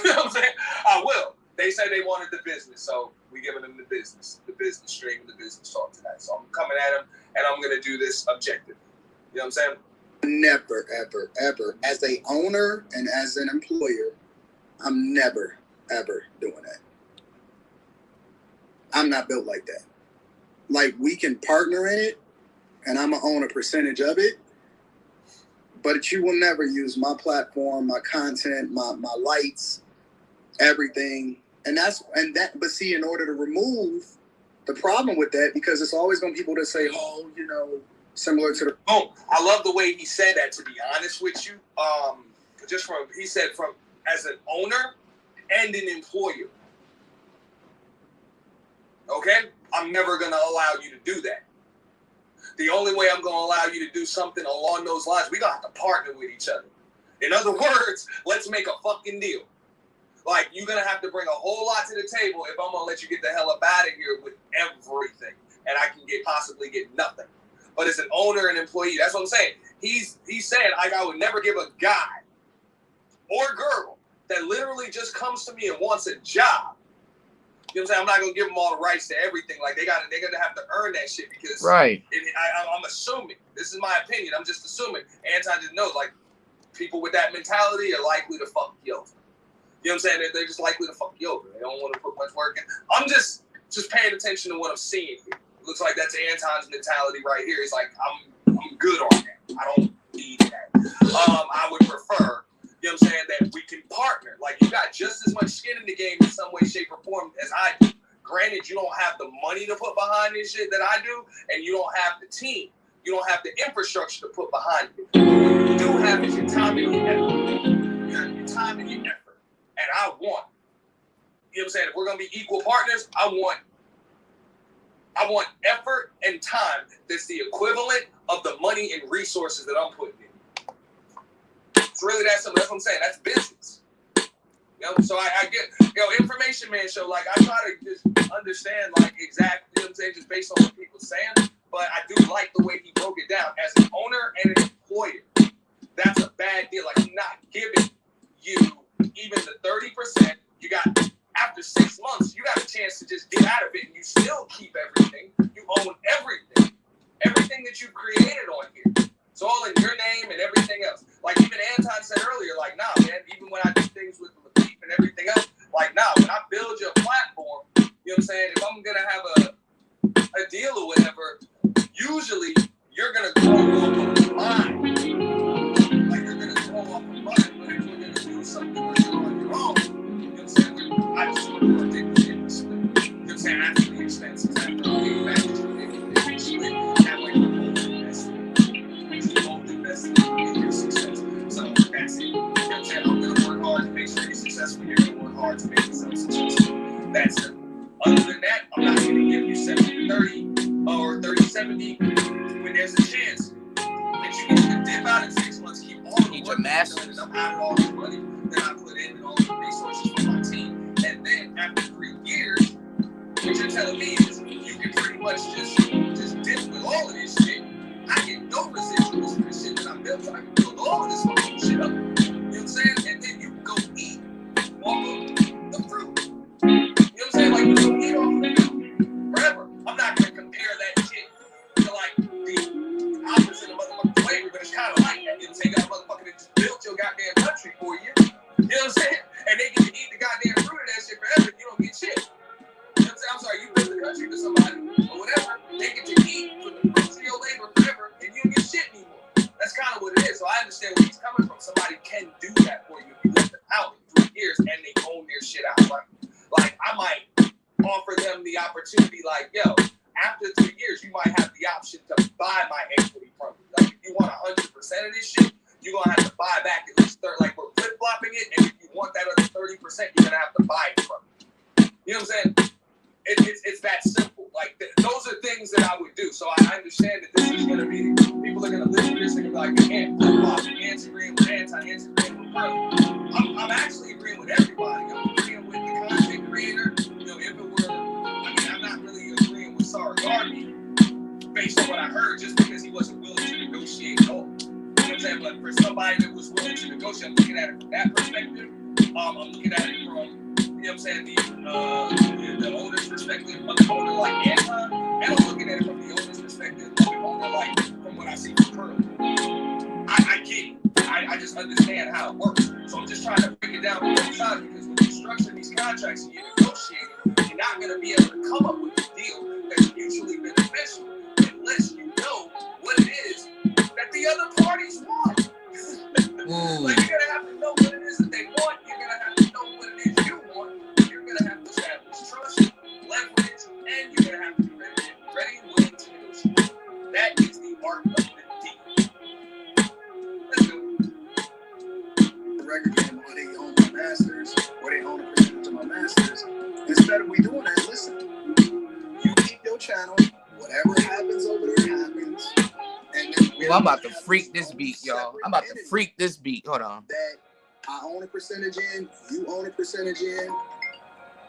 You know what I'm saying? I will. They said they wanted the business, so we giving them the business stream, the business talk tonight. So I'm coming at them, and I'm gonna do this objective. You know what I'm saying? Never, ever, ever. As a owner and as an employer, I'm never, ever doing that. I'm not built like that. Like, we can partner in it, and I'm gonna own a percentage of it, but you will never use my platform, my content, my lights, everything. But see, in order to remove the problem with that, because it's always going to be people that say, oh, you know, similar to the. Oh, I love the way he said that, to be honest with you. He said as an owner and an employer. Okay? I'm never going to allow you to do that. The only way I'm going to allow you to do something along those lines, we going to have to partner with each other. In other words, let's make a fucking deal. Like, you're going to have to bring a whole lot to the table if I'm going to let you get the hell up out of here with everything. And I can possibly get nothing. But as an owner and employee, that's what I'm saying. He's saying, like, I would never give a guy or girl that literally just comes to me and wants a job. You know what I'm saying? I'm not going to give them all the rights to everything. Like, they're going to have to earn that shit because right. I'm assuming. This is my opinion. I'm just assuming. Anton didn't know. Like, people with that mentality are likely to fuck you over. You know what I'm saying? They're just likely to fuck you over. They don't want to put much work in. I'm just paying attention to what I'm seeing here. It looks like that's Anton's mentality right here. He's like, I'm good on that. I don't need that. I would prefer, you know what I'm saying, that we can partner. Like, you got just as much skin in the game in some way, shape, or form as I do. Granted, you don't have the money to put behind this shit that I do, and you don't have the team. You don't have the infrastructure to put behind it. But what you do have is your time and your effort. Your time and your effort. And I want, you know what I'm saying, if we're going to be equal partners, I want effort and time that's the equivalent of the money and resources that I'm putting in. It's really that simple. That's what I'm saying. That's business. You know, so I get, Information Man show, like, I try to just understand, like, exactly, you know what I'm saying, just based on what people are saying, but I do like the way he broke it down. As an owner and an employer, that's a bad deal. Like, I'm not giving you even the 30%. You got, after 6 months, you got a chance to just get out of it, and you still keep everything. You own everything. Everything that you've created on here. It's all in your name and everything else. Like, even Anton said earlier, like, nah, man, even when I do things with the work hard to make yourself successful. That's simple. Other than that, I'm not going to give you 70-30 or 30-70 when there's a chance that you can dip out in 6 months, keep all the work done, and I'm out of all the money that I put in and all the resources for my team. And then after 3 years, what you're telling me is you can pretty much just dip with all of this shit. I get no residuals for the shit that I built, so I can build all of this fucking shit up. You know what I'm saying? And then you can go eat off of the fruit. You know what I'm saying? Like, you can go eat off of the milk forever. I'm not going to compare that shit to, like, the opposite of motherfucking slavery, but it's kind of like that. You know what I'm saying? You got a motherfucker that just built your goddamn country for you. You know what I'm saying? And they get to eat the goddamn fruit of that shit forever. You don't get shit. You know what I'm saying? I'm sorry, you built the country for somebody or whatever. They get to eat for the fruits of your labor forever, and you don't get shit anymore. That's kind of what it is. So I understand where he's coming from. Somebody can do that for you if you let them out in 3 years and they own their shit out. Like I might offer them the opportunity, like, yo, after 3 years, you might have the option to buy my equity from you. Like, if you want 100% of this shit, you're going to have to buy back at least 30. Like, we're flip-flopping it, and if you want that other 30%, you're going to have to buy it from me. You know what I'm saying? It's that simple. Like, those are things that I would do. So I understand that this is going to be, people are going to listen to this and be like, you can't flip-flop. Anti's agreeing with Anti, Anti's agreeing with Pro. I'm actually agreeing with everybody. I'm agreeing with the content creator. You know, if it were, I mean, I'm not really agreeing with Sarah Garvey based on what I heard, just because he wasn't willing to negotiate at all. You know what I'm saying? But for somebody that was willing to negotiate, I'm looking at it from that perspective. I'm looking at it from, you know what I'm saying, the owner's perspective of the owner like Anton, and I'm looking at it from the owner's perspective of the owner like from what I see from Pearl. I get it. I just understand how it works. So I'm just trying to break it down from both sides, because when you structure these contracts and you're negotiating, you're not going to be able to come up with a deal that's mutually beneficial unless you know what it is that the other parties want. Like, you're going to have to know what it is that they want. You're going to have to know what it is you want. You're going to have to establish trust, leverage, and you're going to have to be ready and willing to negotiate. That is the art of the deal. Let's go. The record game, or they own my masters, or they own a percentage of my masters. Instead of we doing that, listen, you keep your channel, whatever happens over there happens. And then I'm about to freak this beat, y'all. I'm about to freak this beat. Hold on. That I own a percentage in, you own a percentage in.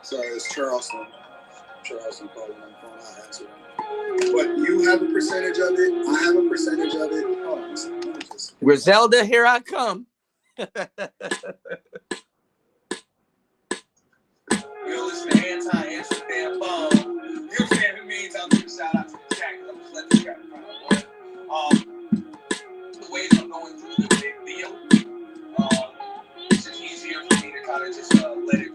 Sorry, it's Charleston. Charleston calling on the phone. I'll answer him. But you have a percentage of it. I have a percentage of it. Oh, Griselda, here I come. We'll listen to Anti answer the damn phone. You know what I'm saying? It means I'll give a shout out to the chat, because I'm just letting this guy kind of the ways I'm going through the big deal, it's just easier for me to kind of just let it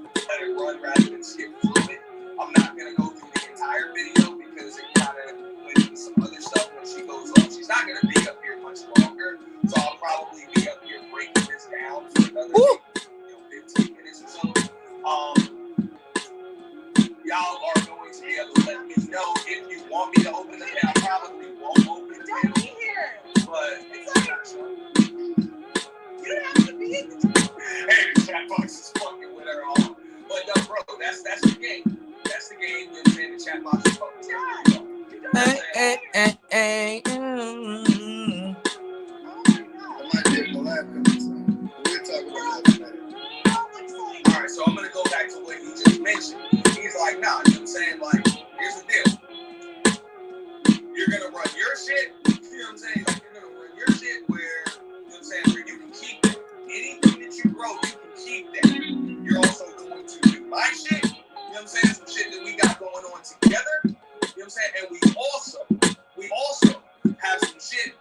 run rather than skip through it. I'm not going to go through the entire video because it kind of went into some other stuff when she goes off. She's not going to be up here much longer, so I'll probably be up here breaking this down for another 15 minutes or so. Y'all are going to be able to let me know if you want me to open the panel. I probably won't open the panel. Don't be here. But it's not sure. You don't have to be in the Hey, the chat box is fucking with her all. But no, bro, that's the game. That's the game. You know what I'm saying? The chat box is fucking with her. Hey. I might be a collab coming soon. We'll talk about that later. Alright, so I'm gonna go back to what he just mentioned. He's like, nah, you know what I'm saying? Like, here's the deal. You're gonna run your shit, you know what I'm saying? Like, you're gonna run your shit where, you know what I'm saying, where you can keep that. Anything that you grow, you can keep that. You're also going to do my shit, you know what I'm saying? Some shit that we got going on together, you know what I'm saying? And we also have some shit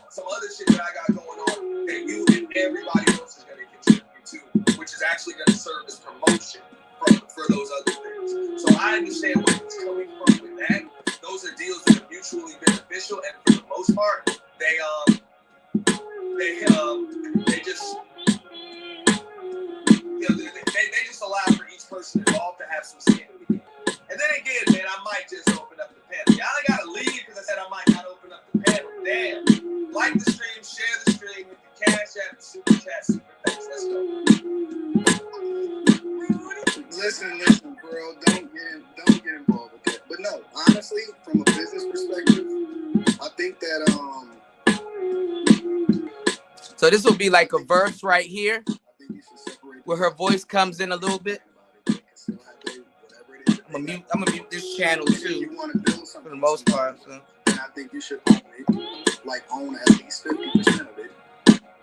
some other shit that I got going on that you and everybody else is gonna contribute to, which is actually gonna serve as promotion for those other things. So I understand where he's coming from with that. Those are deals that are mutually beneficial, and for the most part, they just, you know, they just allow for each person involved to have some skin in the game. And then again, man, I might just open up the panel. Y'all ain't gotta leave because I said I might not open up the panel. Damn. Like the stream, share the stream with the cash app, the super chat, super thanks. Let's go. Listen, bro. Don't get involved with that. But no, honestly, from a business perspective, I think that So this will be like a verse right here, I think you should separate where her voice comes in a little bit. I'm gonna mute this channel too. You want to build something for the most part, so. And I think you should own it, like own at least 50% of it,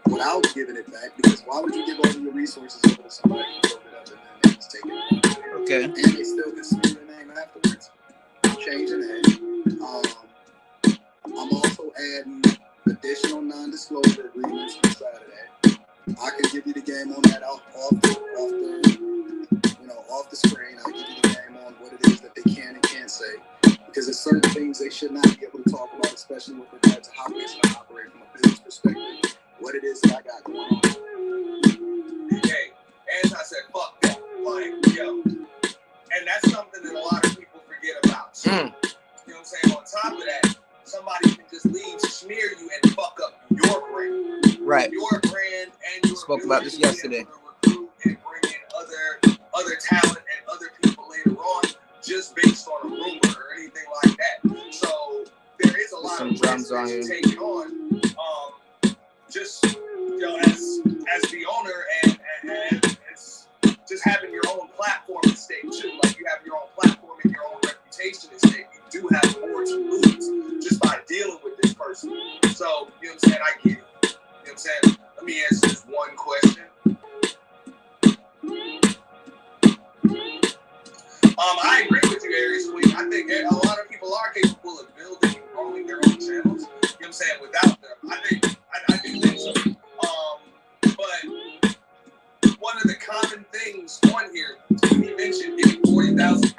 without giving it back. Because why would you give all of your resources over to somebody who built it up and then they just take it away? Okay. And they still can smear your name afterwards. Changing that. I'm also adding additional non-disclosure agreements inside of that. I can give you the game on that off the screen. I'll give you the game on what it is that they can and can't say. Because there's certain things they should not be able to talk about, especially with regard to how it's going to operate from a business perspective. What it is that I got going on. Hey, as I said, fuck that. Like, yo. And that's something that a lot of people forget about. So, you know what I'm saying? On top of that, somebody can just leave, smear you, and fuck up your brand. Right. Your brand and your spoke about this yesterday. Recruit and bring in other talent and other people later on, just based on a rumor or anything like that. So there is a lot of drums on here. Taking on, just as the owner and it's just having your own platform at stake too. Like you have your own platform and your own reputation at stake. You do have more to lose just by dealing with this person. So you know what I'm saying? I get it. You know what I'm saying? Let me answer this one question. I agree with you, Aries Queen. I think a lot of people are capable of building and growing their own channels. You know what I'm saying? Without them, I do think so. But one of the common things on here, he mentioned getting 40,000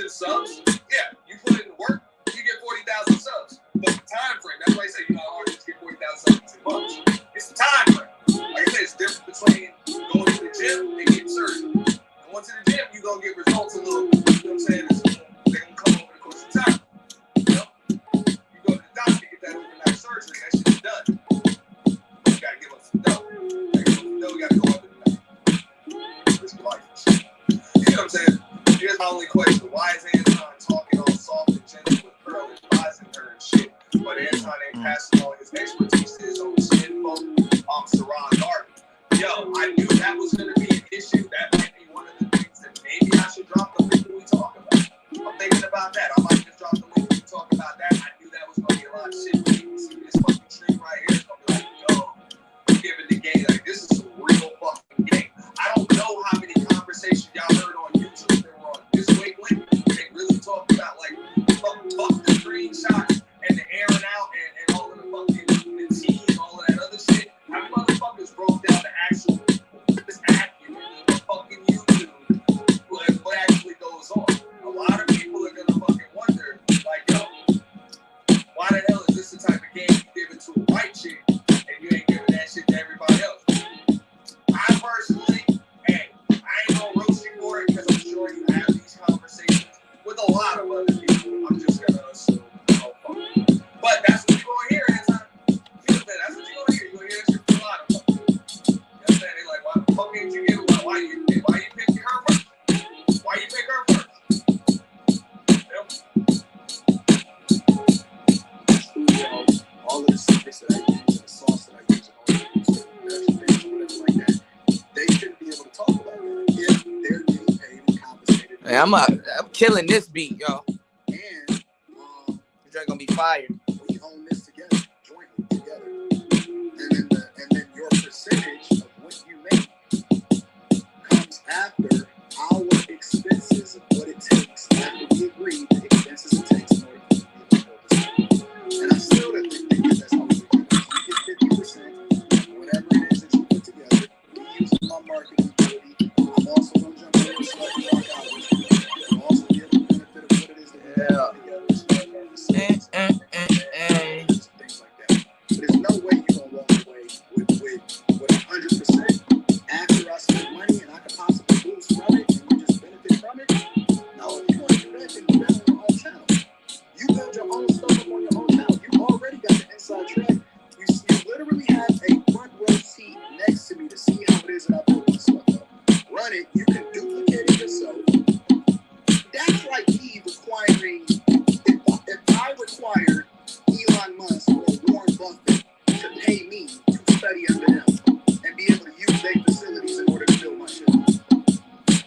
subs. Yeah, you put in the work, you get 40,000 subs. But the time frame, that's why I say, you know, how hard it is to get 40,000 subs in 2 months. It's the time frame. Like I said, it's different between going to the gym and getting surgery. Going to the gym, you're going to get results a little, you know what I'm saying? They're going to come over the course of time. You know? You go to the doctor, get that overnight surgery, that shit's done. You got to give us some dough. We got to go under the night. Risk your life. You know what I'm saying? Here's my only question. Why is Anton talking all soft and gentle with Pearl, advising her and shit? But Anton ain't passing all his expertise to his own skin folk, Sarah Garden. Yo, I knew that was going to be an issue. That might be one of the things that maybe I should drop the link when we talk about. I'm thinking about that. I might just drop the link when we talk about that. I knew that was going to be a lot of shit. When you see this fucking tree right here, it's going to be like, yo, giving the game. Like, this is some real fucking game. I don't know how many conversations y'all heard on YouTube that were on this wavelength. They really talked about, like, fuck the screenshots and the airing out and all of the fucking the tea and all of that other shit. How many motherfuckers broke down the actual this acumen of fucking YouTube, what actually goes on? A lot of people are gonna fucking wonder, like, yo, why the hell is this the type of game you give it to a white chick and you ain't giving that shit to everybody else? I personally, hey, I ain't gonna roast you for it because I'm sure you have these conversations with a lot of other people. I'm just gonna assume, oh fuck. But that's what you're gonna hear anytime. That's what you're gonna hear. You're gonna hear that shit from a lot of them. You know what I'm saying? They like, why the fuck didn't you get it? Why you pick her first? Why you pick her first? Yep. All of the secrets that I use and the sauce that I use and all the things, whatever like that, they shouldn't be able to talk about it if they're getting paid and compensated. Hey, I'm killing this beat, y'all. And You're gonna be fired. we own this together, jointly together, and then your percentage of what you make comes after our expenses of what it takes. After we agree the expenses it takes in order for you to be able to build this. And I still don't think that's how we do it. You get 50%, whatever it is that you put together. We use my marketing ability. I'm also gonna jump in and select rock out with you. I'm also get the benefit of what it is that we have together. Things like that. But there's no way you're gonna walk away with 100% after I spend money and I can possibly lose from it and you just benefit from it. No, if you want to do that, then do that on your own channel. You build your own stuff up on your own channel. You already got the inside track. You literally have a front row seat next to me to see how it is that I build my stuff up. Run it, you can duplicate it yourself. myself. That's like me requiring, if I required Elon Musk or Warren Buffett to pay me to study under them and be able to use their facilities in order to build my shit.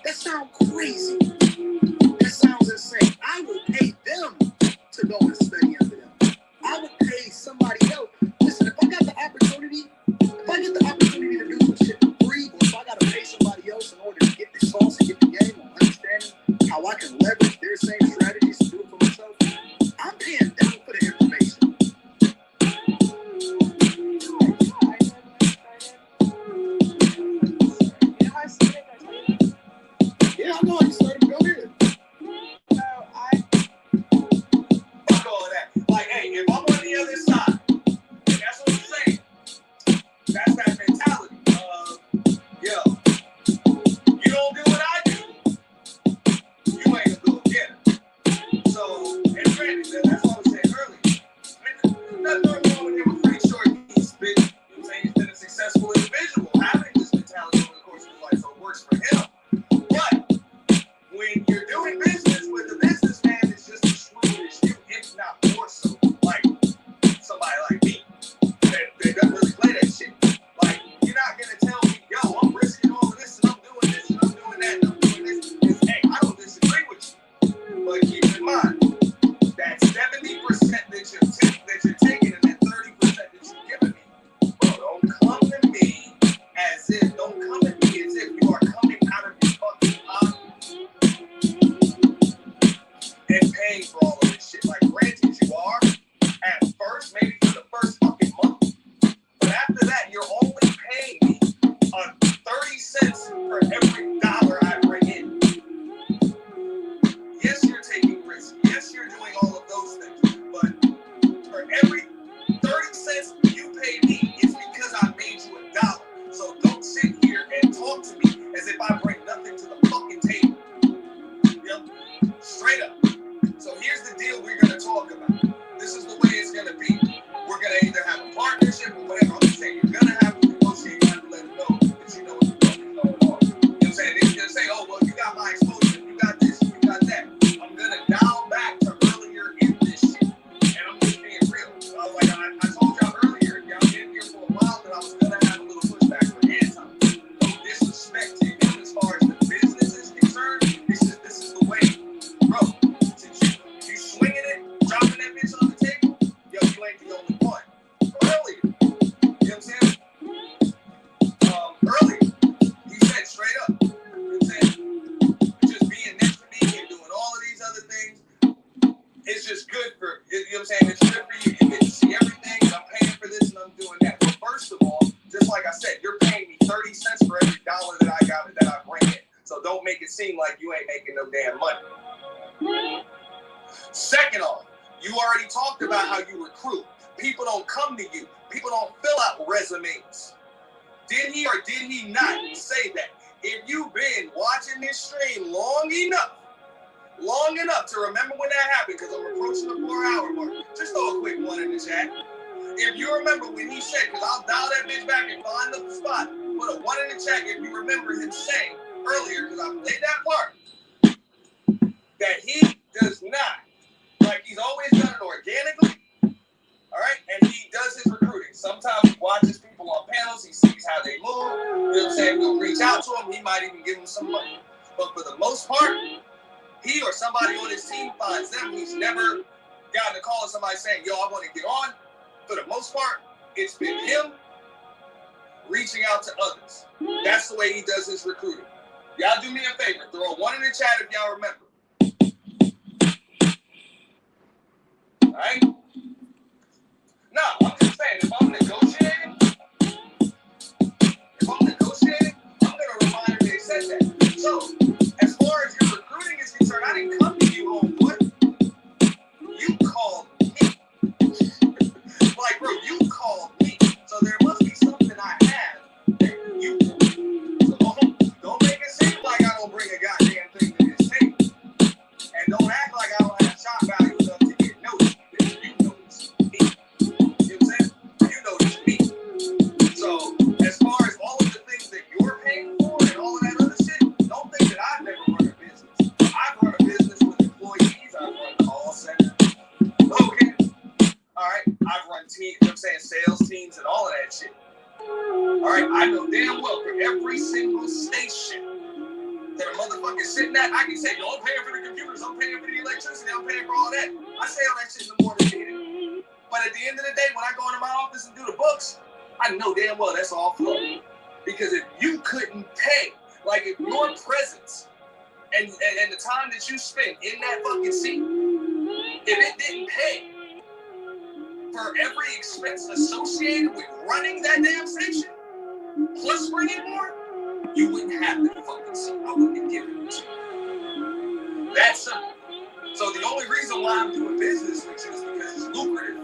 That sounds crazy. That sounds insane. I would pay them to go and study under them. I would pay somebody else. Listen, if I got the opportunity, to do some shit for free, or if I got to pay somebody else in order to get the sauce and get the game or understanding how I can leverage their same strategies to do it for myself, I'm paying them for the information. Yeah, I know. I started go ahead. Fuck all of that. Like, hey, if I'm on the other side, and that's what I'm saying, that's that mentality of, yo, you don't do what I do, you ain't gonna go get it. So, and granted, that's what I was saying earlier. And there's nothing wrong with him. I'm pretty sure he's been, he's been a successful individual having this mentality over the course of his life, so it works for him. But when you're doing business with a businessman, it's just as shrewd as you, if not more so. Like somebody like me that doesn't really play that shit. Like, you're not gonna tell me, yo, I'm risking all of this and I'm doing this and I'm doing that and I'm doing this. Because, hey, I don't disagree with you. But keep in mind that 70% that you're taking and that 30% that you're giving me, bro, don't come to me as if you are coming out of your fucking pocket and paying for all of this shit. Like, granted, you are at first, maybe for the first fucking month, but after that, you're only paying me on 30 cents for every dollar I bring in. Yes, you're taking risks. Yes, you're doing all of those things, but for every 30 cents you pay me, it's because I made you $1. So don't sit here and talk to me as if I bring nothing to the fucking table. Yep. Straight up. So here's the deal we're going to talk about. This is the way it's going to be. We're going to either have a partnership or whatever. I'm just saying you're going to have to negotiate. You have to let them know that you know what the fuck is going on. You know what I'm saying? They're going to say, oh, well, you got my exposure. You got this. You got that. I'm going to dial back to earlier in this shit. And I'm just being real. I was like, I told y'all earlier, y'all been here for a while, that I was going to have a little pushback for Anton. No disrespect to him as far as the business is concerned. This is the way, bro. Since you swinging it, dropping that bitch on the table, yo, you ain't the only one. Earlier, you know what I'm saying? Earlier, he said straight up, you know what I'm saying? Just being next to me and doing all of these other things, it's just good for, you know what I'm saying? It's good for you. You get to see everything, and I'm paying for this and I'm doing that. But first of all, just like I said, you're paying me 30 cents for every dollar that I got that I bring in. So don't make it seem like you ain't making no damn money. Second off, you already talked about how you recruit. People don't come to you. People don't fill out resumes. Did he or did he not say that? If you've been watching this stream long enough to remember when that happened, because I'm approaching the 4-hour mark, just throw a quick one in the chat. If you remember when he said, because I'll dial that bitch back and find the spot, put a 1 in the chat if you remember him saying earlier, because I played that part, that he does not, like he's always done it organically, all right, and he does his recruiting. Sometimes he watches people on panels, he sees how they move, you know what I'm saying, he'll reach out to them, he might even give them some money. But for the most part, he or somebody on his team finds them. He's never gotten a call of somebody saying, yo, I want to get on. For the most part, it's been him reaching out to others. That's the way he does his recruiting. Y'all do me a favor. Throw a 1 in the chat if y'all remember. All right? No, I'm just saying, if I'm negotiating, I'm going to remind him they said that. So, as far as your recruiting is concerned, I didn't come to you on what? You called me. Like, bro, you called me. So there must be something I have that you do. So don't make it seem like I don't bring a goddamn thing to this table. And don't act like I don't have shot value enough to get noticed. Because you notice me. You know what I'm saying? You notice me. So as far as all of the things that you're paying for and all of that other shit, don't think that motherfuckers sitting at, I can say, yo, I'm paying for the computers, I'm paying for the electricity, I'm paying for all that. I say all that shit in the morning meeting. But at the end of the day, when I go into my office and do the books, I know damn well that's all flow. Because if you couldn't pay, like if your presence and the time that you spent in that fucking seat, if it didn't pay for every expense associated with running that damn station, plus bringing more, you wouldn't have that fucking seat. I wouldn't have given it to you. That's simple. So the only reason why I'm doing business with you is because it's lucrative.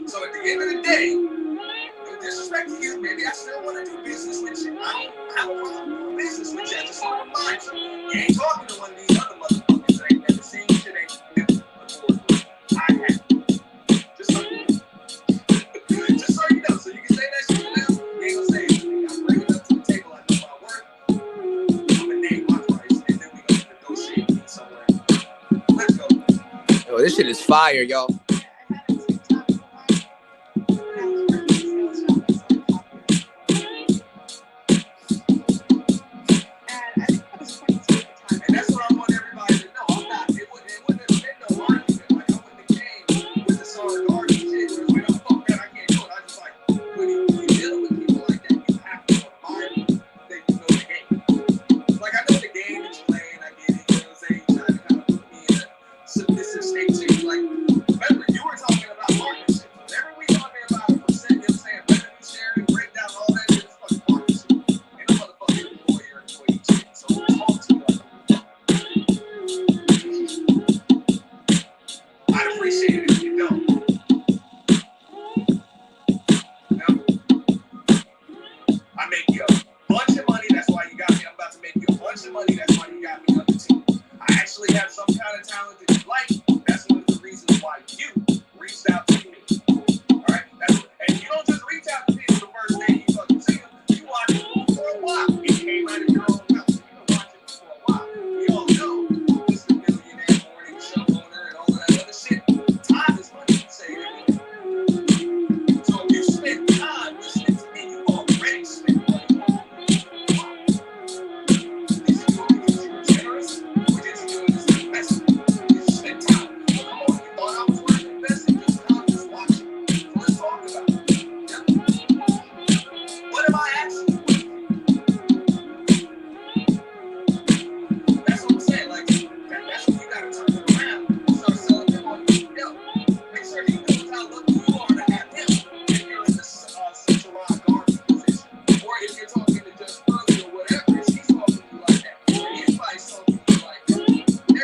So at the end of the day, no disrespect to you, maybe I still want to do business with you. I don't have a problem doing business with you. I just want to remind you, you ain't talking to one of these other motherfuckers that ain't never seen shit, ain't never before. I have. Just so you know. Just so you know. So you can say that shit now. You ain't gonna say anything. I bring it up to the table. I know my work. I'm gonna name my price, and then we gonna negotiate somewhere. Let's go. Yo, this shit is fire, y'all.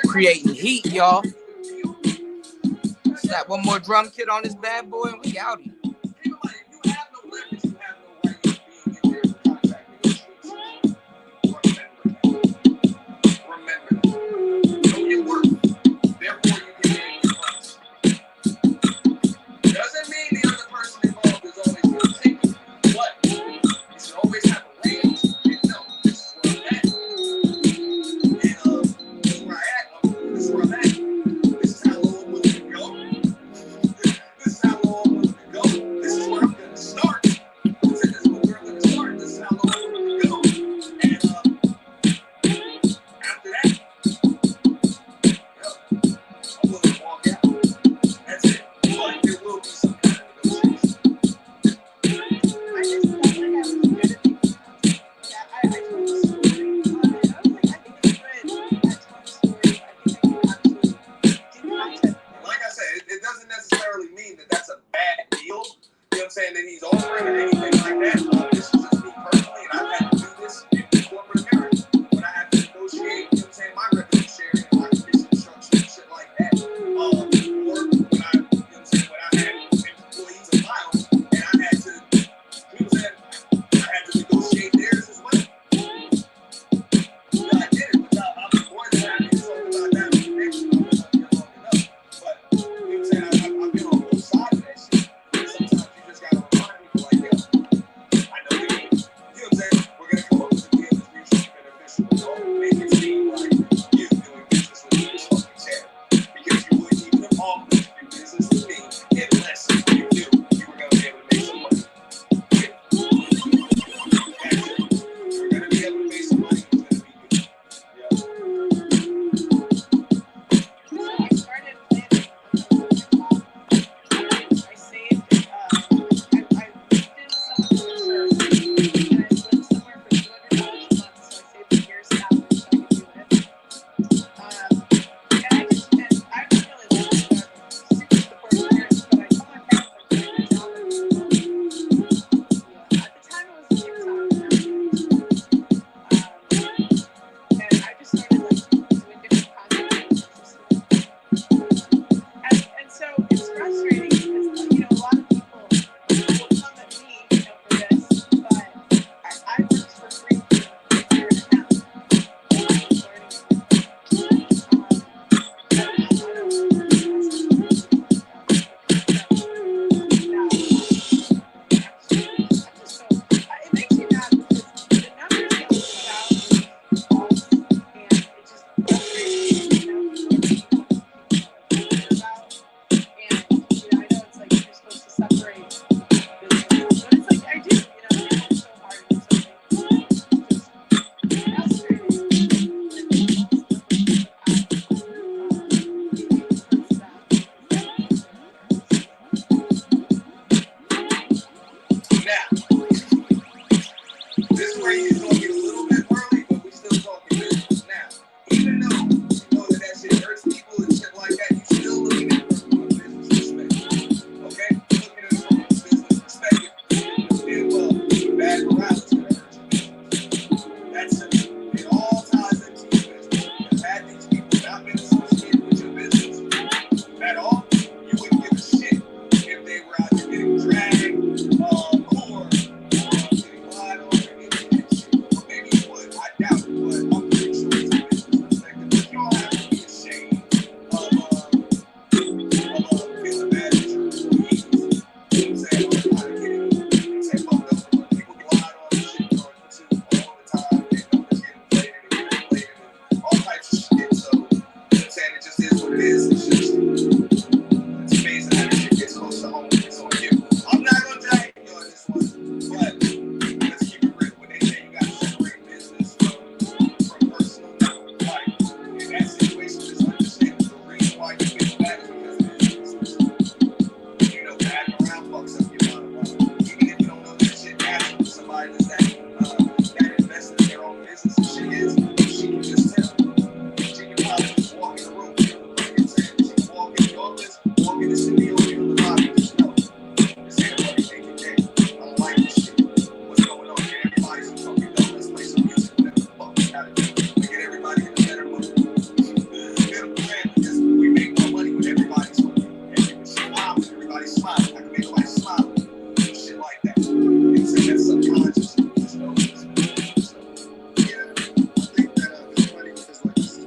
Creating heat, y'all. Slap one more drum kit on this bad boy and we out here. This is how low I'm willing to go. get everybody in a better mood. You know what I'm saying? Because we make more money when everybody's smiling. Everybody's smiling. I can make nobody smile. Shit like that. You know what I'm saying? That's subconscious. You know? So, yeah, I think that it's funny because like this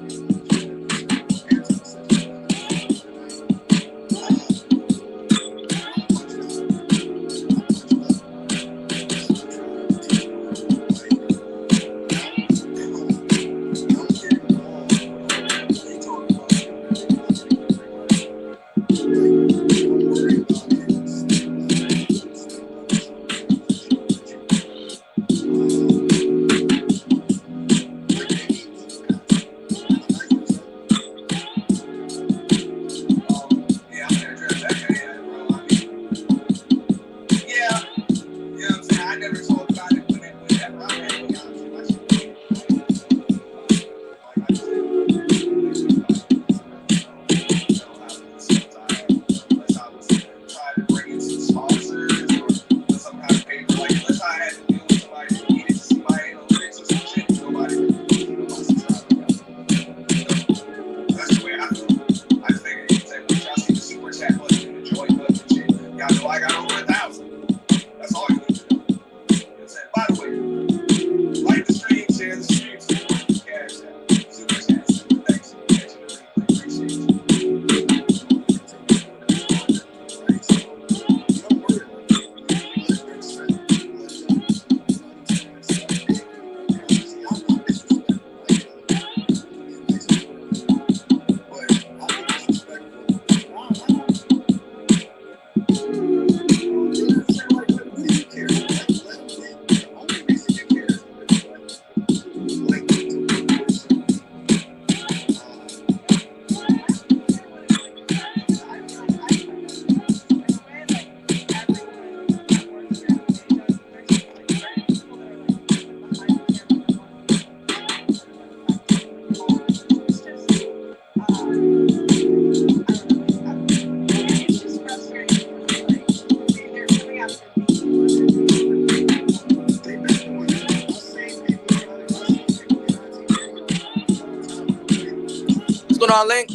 on, Link?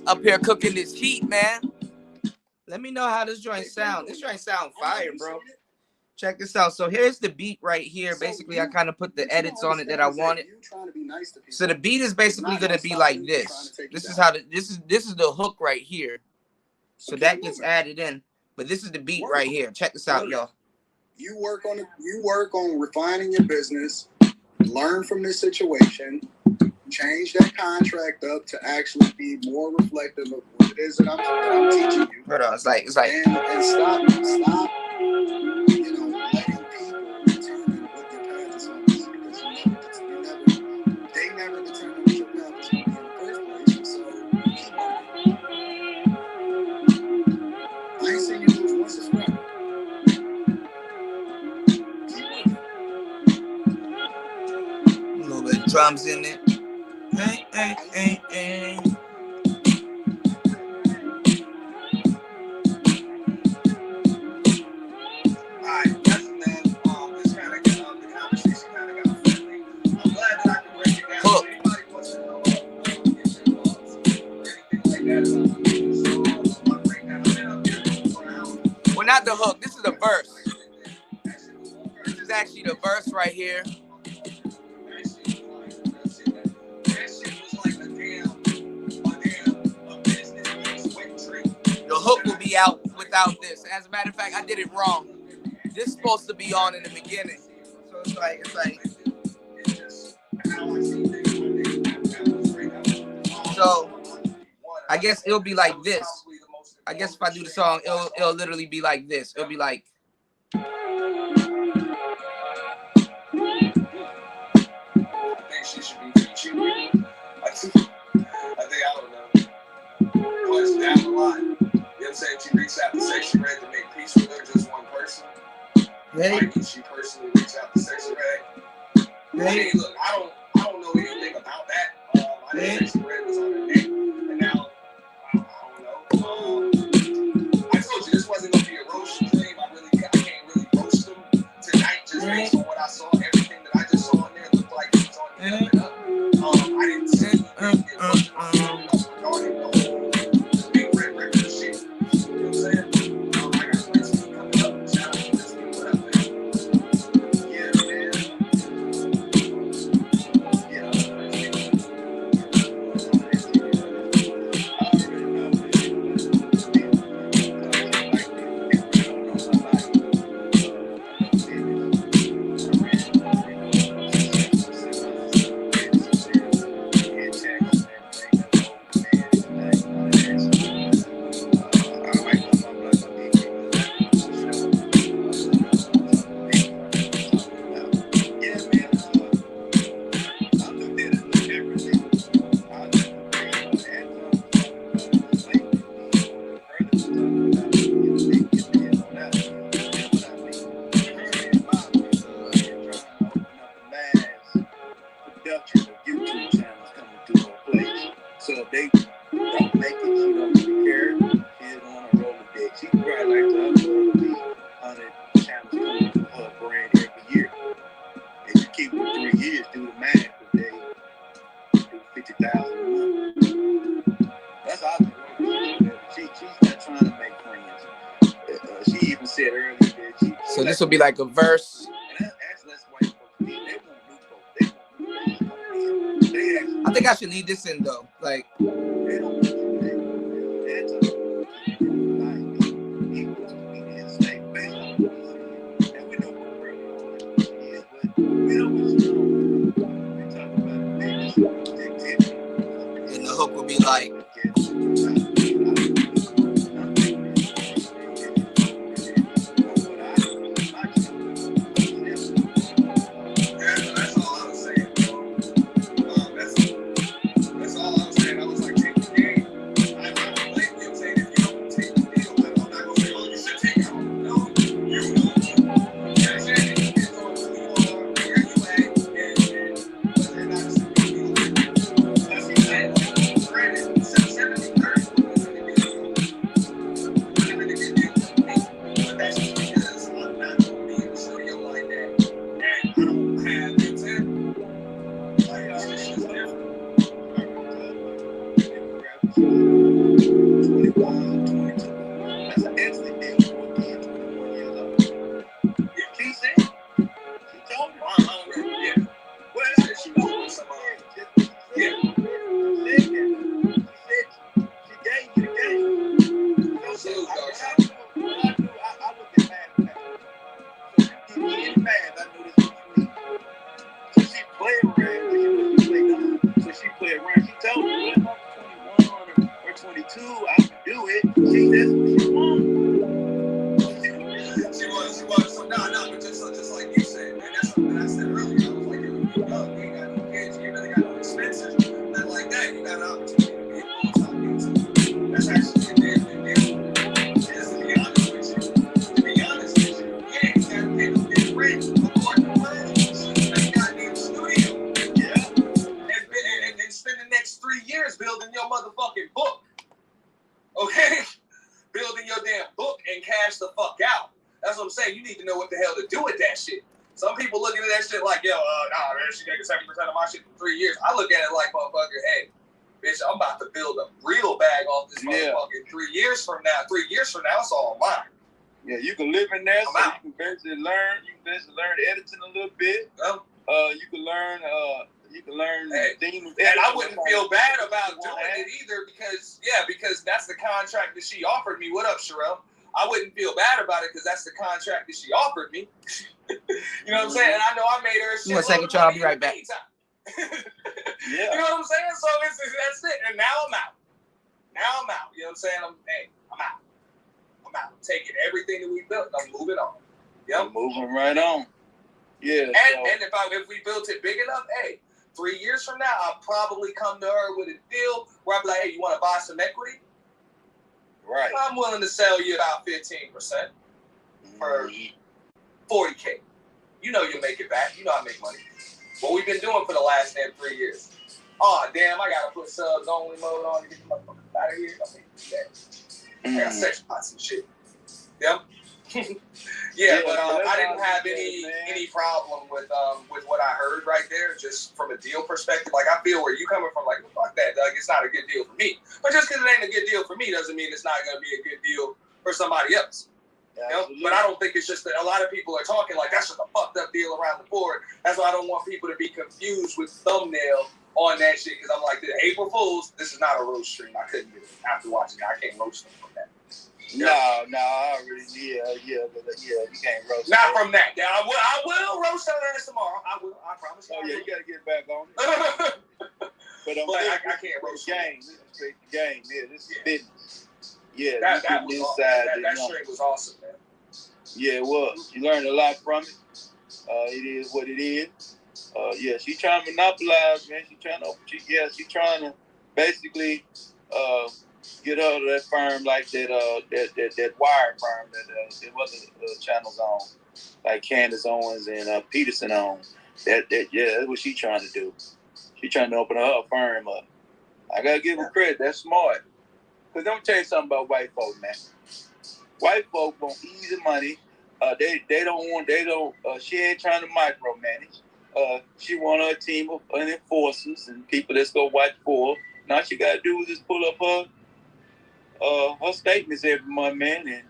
Up here cooking this heat, man. Let me know how this joint sound. This joint sound fire, bro. Check this out. So here's the beat right here. Basically, I kind of put the edits on it that I wanted. So the beat is basically gonna be like this. This is how this is the hook right here. So that gets added in. But this is the beat right here. Check this out, y'all. You work on refining your business. Learn from this situation. Change that contract up to actually be more reflective of what it is that I'm teaching you. Hold on, it's like and stop, you know, letting people determine what your path is going to be because they never determine what your path is going to be in the first place. So keep working. I ain't saying you lose one subscriber. Keep working. a little bit of drums in it. Hey, hey, hey, hey. Well, not the hook. This is the verse. This is actually the verse right here. The hook will be out without this. As a matter of fact, I did it wrong. This is supposed to be on in the beginning. So it's like. So I guess it'll be like this. I guess if I do the song, it'll literally be like this. It'll be like. Down the line. You know what I'm saying? She reached out to say she ready to make peace with her, just one person. Hey. Like, she personally reached out to say she ready. Hey. I mean, look, I don't know anything about that. I didn't say she ready was on her name. And now, I don't know. I told you this wasn't going to be a roast stream. I can't really roast them tonight just based on what I saw everything that I just saw in there looked like it was on the up and up. I didn't see anything that wasn't on the up regarding the whole big red record shit. You know what I'm saying? I got Prince coming up. Shout out to Prince. What up, man? Yeah, man. Yeah, so if they don't make it, she don't really care. She's on a roller dick. She probably like to upload at least 100 channels coming through her brand every year. And you keep it 3 years, do the math, if they do 50,000 a month. That's all she's not trying to make friends. She even said earlier that she. So this will be like a verse. And that's less white folks. They want new folks. They want new folks. I think I should leave this in though. Like, they don't want you. That's a and we know what really is, but we don't want you. We talk about activity. and the hook will be like, building your motherfucking book. Okay? Building your damn book and cash the fuck out. That's what I'm saying. You need to know what the hell to do with that shit. Some people looking at that shit like, yo, nah, man, she taking 70% of my shit for 3 years. I look at it like, motherfucker, hey, bitch, I'm about to build a real bag off this motherfucking 3 years from now. 3 years from now, it's all mine. Yeah, you can live in there, so you can basically learn. You can basically learn editing a little bit. You can learn. Things. And I wouldn't feel bad about doing it either because that's the contract that she offered me. What up, Sherelle? I wouldn't feel bad about it because that's the contract that she offered me. You know what I'm saying? And I know I made her. You want a second, y'all? I'll be right back. Yeah. You know what I'm saying? So that's it. And now I'm out. You know what I'm saying? I'm out. I'm taking everything that we built. I'm moving on. Yep. Moving right on. Yeah. And if we built it big enough, hey, 3 years from now, I'll probably come to her with a deal where I'll be like, hey, you want to buy some equity? Right. I'm willing to sell you about 15% for $40K. You know you'll make it back. You know I make money. What we've been doing for the last damn 3 years. Oh, damn, I got to put subs only mode on to get the motherfuckers out of here. I can't do that. I got sex pots and shit. Yep. But I didn't have any problem with what I heard right there, just from a deal perspective. Like, I feel where you coming from, like, fuck that, Doug, it's not a good deal for me. But just because it ain't a good deal for me doesn't mean it's not going to be a good deal for somebody else. You know? But I don't think it's just that a lot of people are talking like that's just a fucked up deal around the board. That's why I don't want people to be confused with thumbnail on that shit, because I'm like, the April Fools, this is not a roast stream. I couldn't do it after watching it. I can't roast them from that. No, I already, you can't roast. Not from that. Yeah, I will roast her ass tomorrow. I will. I promise. Oh, yeah, you got to get back on it. But I can't roast the game. The game. Yeah, this is business. Yeah, that was awesome. That stream was awesome, man. Yeah, it was. You learned a lot from it. It is what it is. She's trying to monopolize, man. She's trying to basically get her to that firm like that wire firm that other channels on, like Candace Owens and Peterson on. That's what she's trying to do. She's trying to open her firm up. I gotta give her credit. That's smart. Cause let me tell you something about white folk, man. White folk want easy money. She ain't trying to micromanage. She want her team of enforcers and people that's gonna watch for her. Now she gotta do is just pull up her statements every month, man,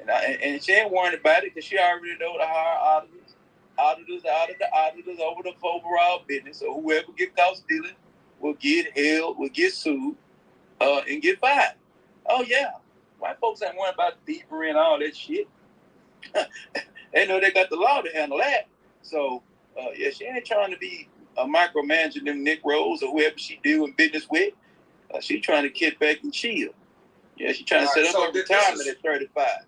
and she ain't worried about it because she already know to hire auditors over the overall business. So whoever get caught stealing will get held, will get sued, and get fired. Oh yeah, white folks ain't worried about thievery and all that shit. They know they got the law to handle that. So she ain't trying to be a micromanager them Nick Rose or whoever she doing business with. She trying to kick back and chill. Yeah, she trying to set up her retirement at 35.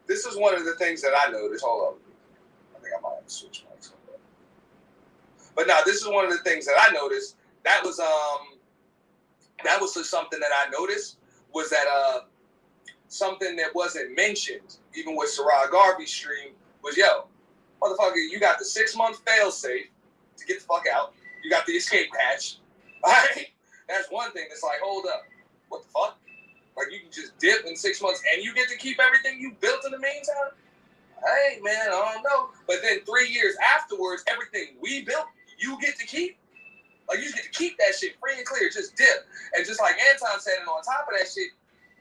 This is one of the things that I noticed. Hold on. I think I might have to switch mics. But no, this is one of the things that I noticed. That was just something that I noticed was that something that wasn't mentioned, even with Sarah Garvey's stream, was motherfucker, you got the 6-month fail safe to get the fuck out. You got the escape hatch. All right? That's one thing that's like, hold up. What the fuck? Like, you can just dip in 6 months and you get to keep everything you built in the meantime? Hey, man, I don't know. But then 3 years afterwards, everything we built, you get to keep. Like, you get to keep that shit free and clear. Just dip. And just like Anton said, and on top of that shit,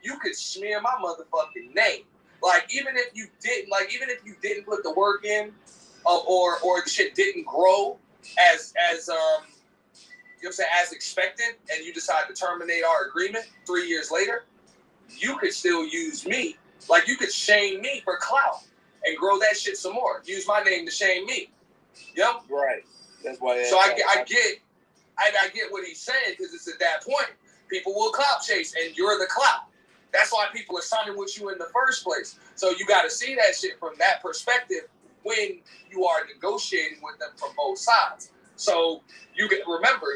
you could smear my motherfucking name. Like, even if you didn't put the work in, or the shit didn't grow as as expected, and you decide to terminate our agreement 3 years later, you could still use me. Like, you could shame me for clout and grow that shit some more. Use my name to shame me. Yep. Right. That's why. So I get what he's saying, because it's at that point people will clout chase, and you're the clout. That's why people are signing with you in the first place. So you got to see that shit from that perspective when you are negotiating with them from both sides. So you can remember,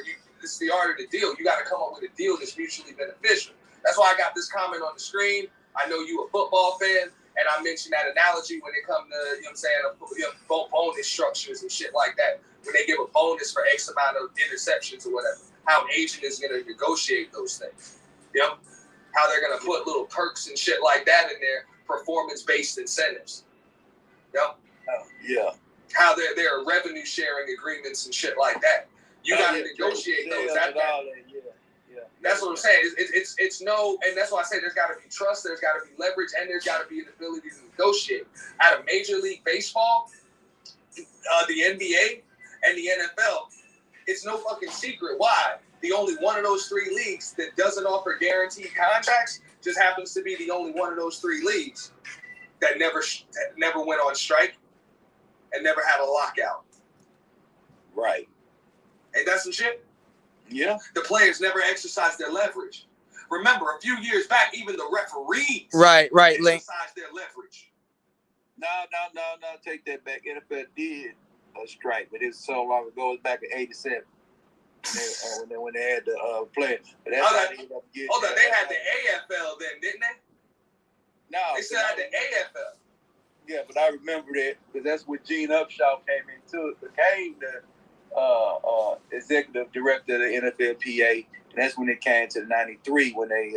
this is the art of the deal. You got to come up with a deal that's mutually beneficial. That's why I got this comment on the screen. I know you a football fan, and I mentioned that analogy when it comes to, bonus structures and shit like that. When they give a bonus for X amount of interceptions or whatever, how an agent is going to negotiate those things. How they're going to put little perks and shit like that in there, performance-based incentives. Yeah. How there are revenue sharing agreements and shit like that. You got to negotiate those. That's what I'm saying. It's no, and that's why I say there's got to be trust, there's got to be leverage, and there's got to be an ability to negotiate. Out of Major League Baseball, the NBA, and the NFL, it's no fucking secret why the only one of those 3 leagues that doesn't offer guaranteed contracts just happens to be the only one of those 3 leagues that never went on strike and never had a lockout. Right. Ain't that some shit? Yeah. The players never exercised their leverage. Remember, a few years back, even the referees exercised their leverage. No, take that back. NFL did a strike, but it's so long ago. It's back in '87 when they had the play. But that's how they ended up getting. They had the AFL then, didn't they? No, they still had the AFL. Yeah, but I remember that because that's when Gene Upshaw came into it. Became the executive director of the NFLPA, and that's when it came to '93 when they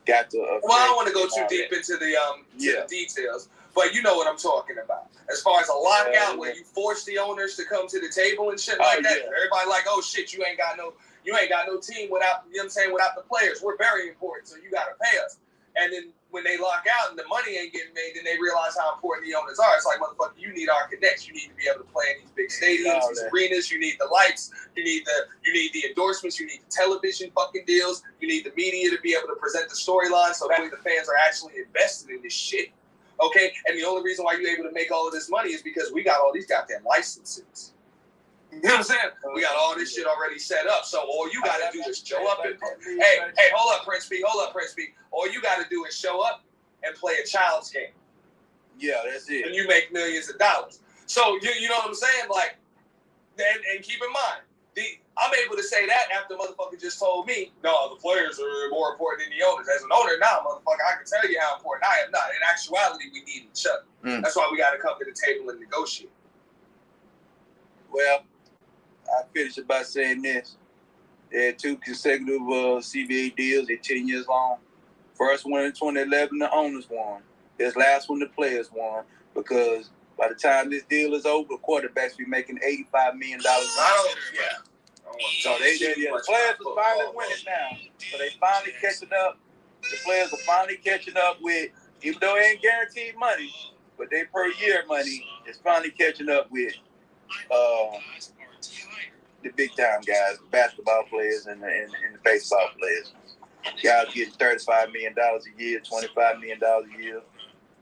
got to. Well, I don't want to go too deep into the the details, but you know what I'm talking about. As far as a lockout where you force the owners to come to the table and shit like that, everybody like, oh shit, you ain't got no team without, you know what I'm saying, without the players. We're very important, so you got to pay us. And then when they lock out and the money ain't getting made, then they realize how important the owners are. It's like, motherfucker, you need our connects. You need to be able to play in these big stadiums, these arenas. You need the lights. You need the endorsements. You need the television fucking deals. You need the media to be able to present the storyline so that way the fans are actually invested in this shit. Okay? And the only reason why you're able to make all of this money is because we got all these goddamn licenses. You know what I'm saying? We got all this shit already set up. So all you got to do is show up and hey, hold up, Prince B. All you got to do is show up and play a child's game. Yeah, that's it. And you make millions of dollars. So you know what I'm saying? Like, and keep in mind, I'm able to say that after motherfucker just told me, no, the players are more important than the owners. As an owner now, motherfucker, I can tell you how important I am. Not in actuality, we need each other. That's why we got to come to the table and negotiate. Well, I finished it by saying this. They had 2 consecutive CBA deals. They're 10 years long. First one in 2011, the owners won. This last one, the players won. Because by the time this deal is over, quarterbacks be making $85 million. So the players are finally winning now. So they finally catching up. The players are finally catching up with, even though it ain't guaranteed money, but their per year money is finally catching up with the big time guys, the basketball players and the baseball players. Guys getting $35 million a year, $25 million a year.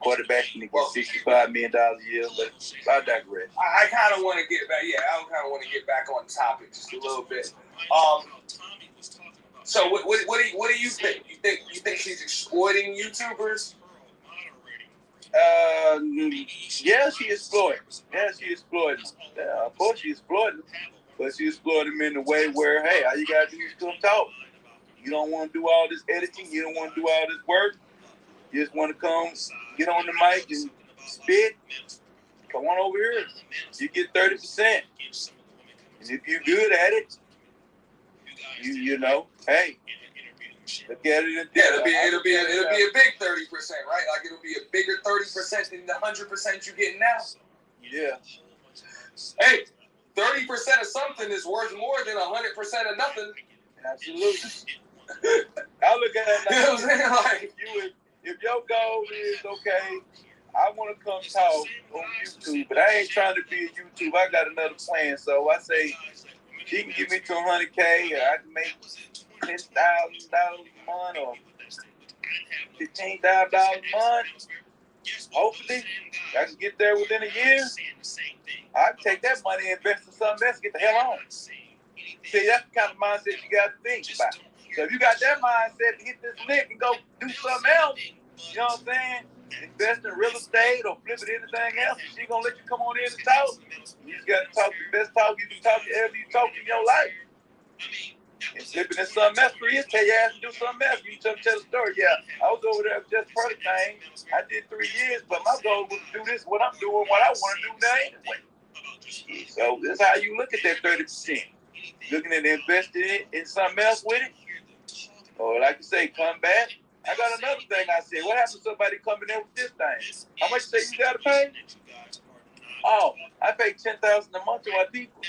Quarterbacks can get $65 million a year, but I digress. I kind of want to get back. Yeah, I kind of want to get back on topic just a little bit. So what do you think? You think she's exploiting YouTubers? Yeah, she exploiting. Yeah, of course she exploiting. But she exploited them in a way where, hey, all you gotta do is come talk. You don't want to do all this editing. You don't want to do all this work. You just want to come, get on the mic and spit. Come on over here. You get 30%. And if you're good at it, you know, hey, look at it. It'll be a big 30%, right? Like it'll be a bigger 30% than the 100% you're getting now. Yeah. Hey, 30% of something is worth more than 100% of nothing. Absolutely. I look at it like, you know what I'm saying? Like, if your goal is, okay, I want to come talk on YouTube, but I ain't trying to be a YouTube. I got another plan. So I say, she can give me to $100K, or I can make $10,000 a month, or $15,000 a month. Hopefully, I can get there within a year. I can take that money and invest in something else, get the hell on. See, that's the kind of mindset you got to think about. So if you got that mindset to hit this lick and go do something else, you know what I'm saying? Invest in real estate or flip it anything else, and she gonna let you come on in and talk. You just got to talk the best talk you can talk ever you talk in your life. And flipping in something else for you, tell your ass to do something else. You tell the story. Yeah, I was over there just for the thing. I did 3 years, but my goal was to do this, what I'm doing, what I want to do now anyway. So that's how you look at that 30%. Looking at investing it in something else with it. Or like you say, come back. I got another thing I said. What happens to somebody coming in with this thing? How much you say you got to pay? Oh, I pay $10,000 a month to my people.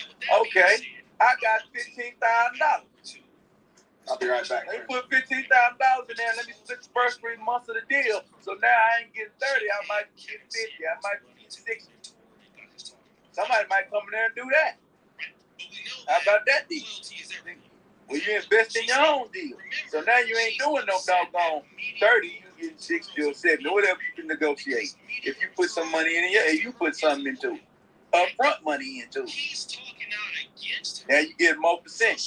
Okay, I got $15,000. I'll be right back. Let me put $15,000 in there. Let me split the first 3 months of the deal. So now I ain't getting 30. I might get 50. I might get 60. Somebody might come in there and do that. How about that deal? Well, you invest in your own deal. So now you ain't doing no doggone 30. You getting 60 or 70 or whatever you can negotiate. If you put some money in it, you put something into it. Upfront money into it. Now you get more percent.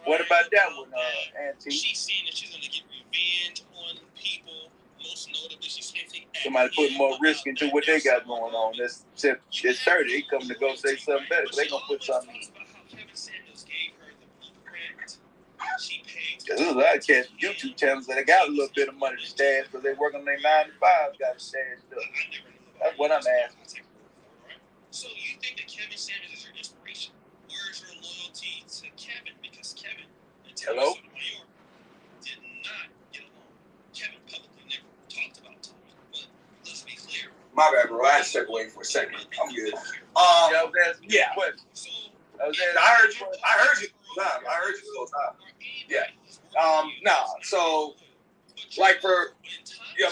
What about that one, Auntie? She's saying that she's going to get revenge on people. Most notably, she's going to take somebody put more risk into what they got going on. That's 30. They come to go say something better. They going to put something in. There's a lot of cats YouTube channels that got a little bit of money to stash because they work on their 9 to 5, got to stash up. That's what I'm asking. So you think that Kevin Samuels is your inspiration? Where is your loyalty to Kevin? Because Kevin and Taylor Sotomayor did not get along. My bad, bro. I had to step away for a second. I'm good. Yeah. I heard you. Nah, I heard you the whole time. Yeah. So, like for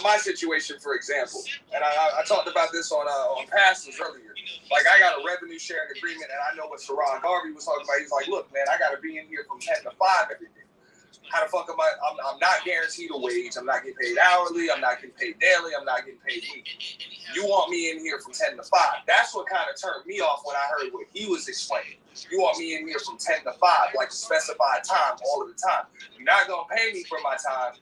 my situation, for example, and I talked about this on Passes earlier. Like I got a revenue sharing agreement, and I know what Sherrod Garvey was talking about. He's like, look, man, I got to be in here from 10 to 5 every day. How the fuck am I? I'm not guaranteed a wage. I'm not getting paid hourly. I'm not getting paid daily. I'm not getting paid weekly. You want me in here from 10 to 5. That's what kind of turned me off when I heard what he was explaining. You want me in here from 10 to 5, like a specified time all of the time. You're not going to pay me for my time.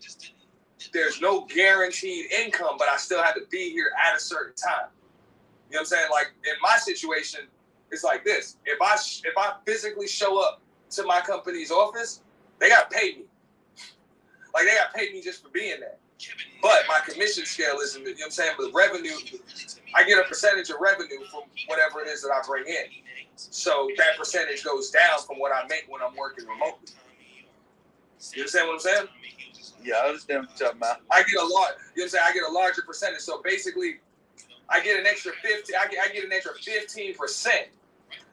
There's no guaranteed income, but I still have to be here at a certain time. You know what I'm saying? Like in my situation, it's like this. If I physically show up to my company's office, they got to pay me. Like, they got to pay me just for being there. But my commission scale isn't, you know what I'm saying? But revenue, I get a percentage of revenue from whatever it is that I bring in. So that percentage goes down from what I make when I'm working remotely. You understand what I'm saying? Yeah, I understand what you're talking about. I get a lot, you know what I'm saying? I get a larger percentage. So basically, I get an extra 50, I get an extra 15%. You know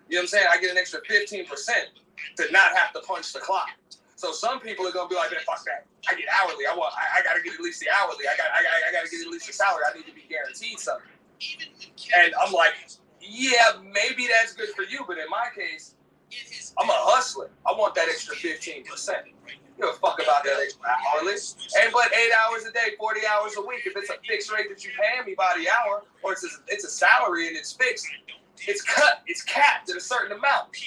what I'm saying? I get an extra 15% to not have to punch the clock. So some people are gonna be like, man, fuck that. I get hourly. I gotta get at least the hourly. I gotta get at least the salary. I need to be guaranteed something. And I'm like, yeah, maybe that's good for you, but in my case, I'm a hustler. I want that extra 15%. You don't fuck about that extra hourly. And but 8 hours a day, 40 hours a week. If it's a fixed rate that you paying me by the hour, or it's a salary and it's fixed, it's cut, it's capped at a certain amount.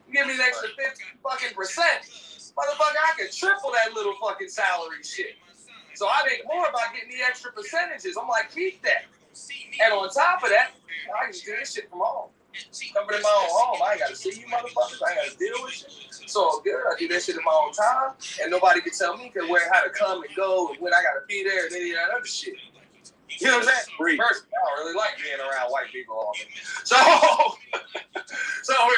You give me an extra 50%. Motherfucker, I can triple that little fucking salary shit. So I make more about getting the extra percentages. I'm like, keep that. And on top of that, I can do this shit from home. Coming in my own home, I ain't got to see you motherfuckers. I ain't got to deal with shit. So good, I do that shit in my own time, and nobody can tell me how to come and go and when I got to be there and any of that other shit. You know what I'm saying? First, I don't really like being around white people all day. So if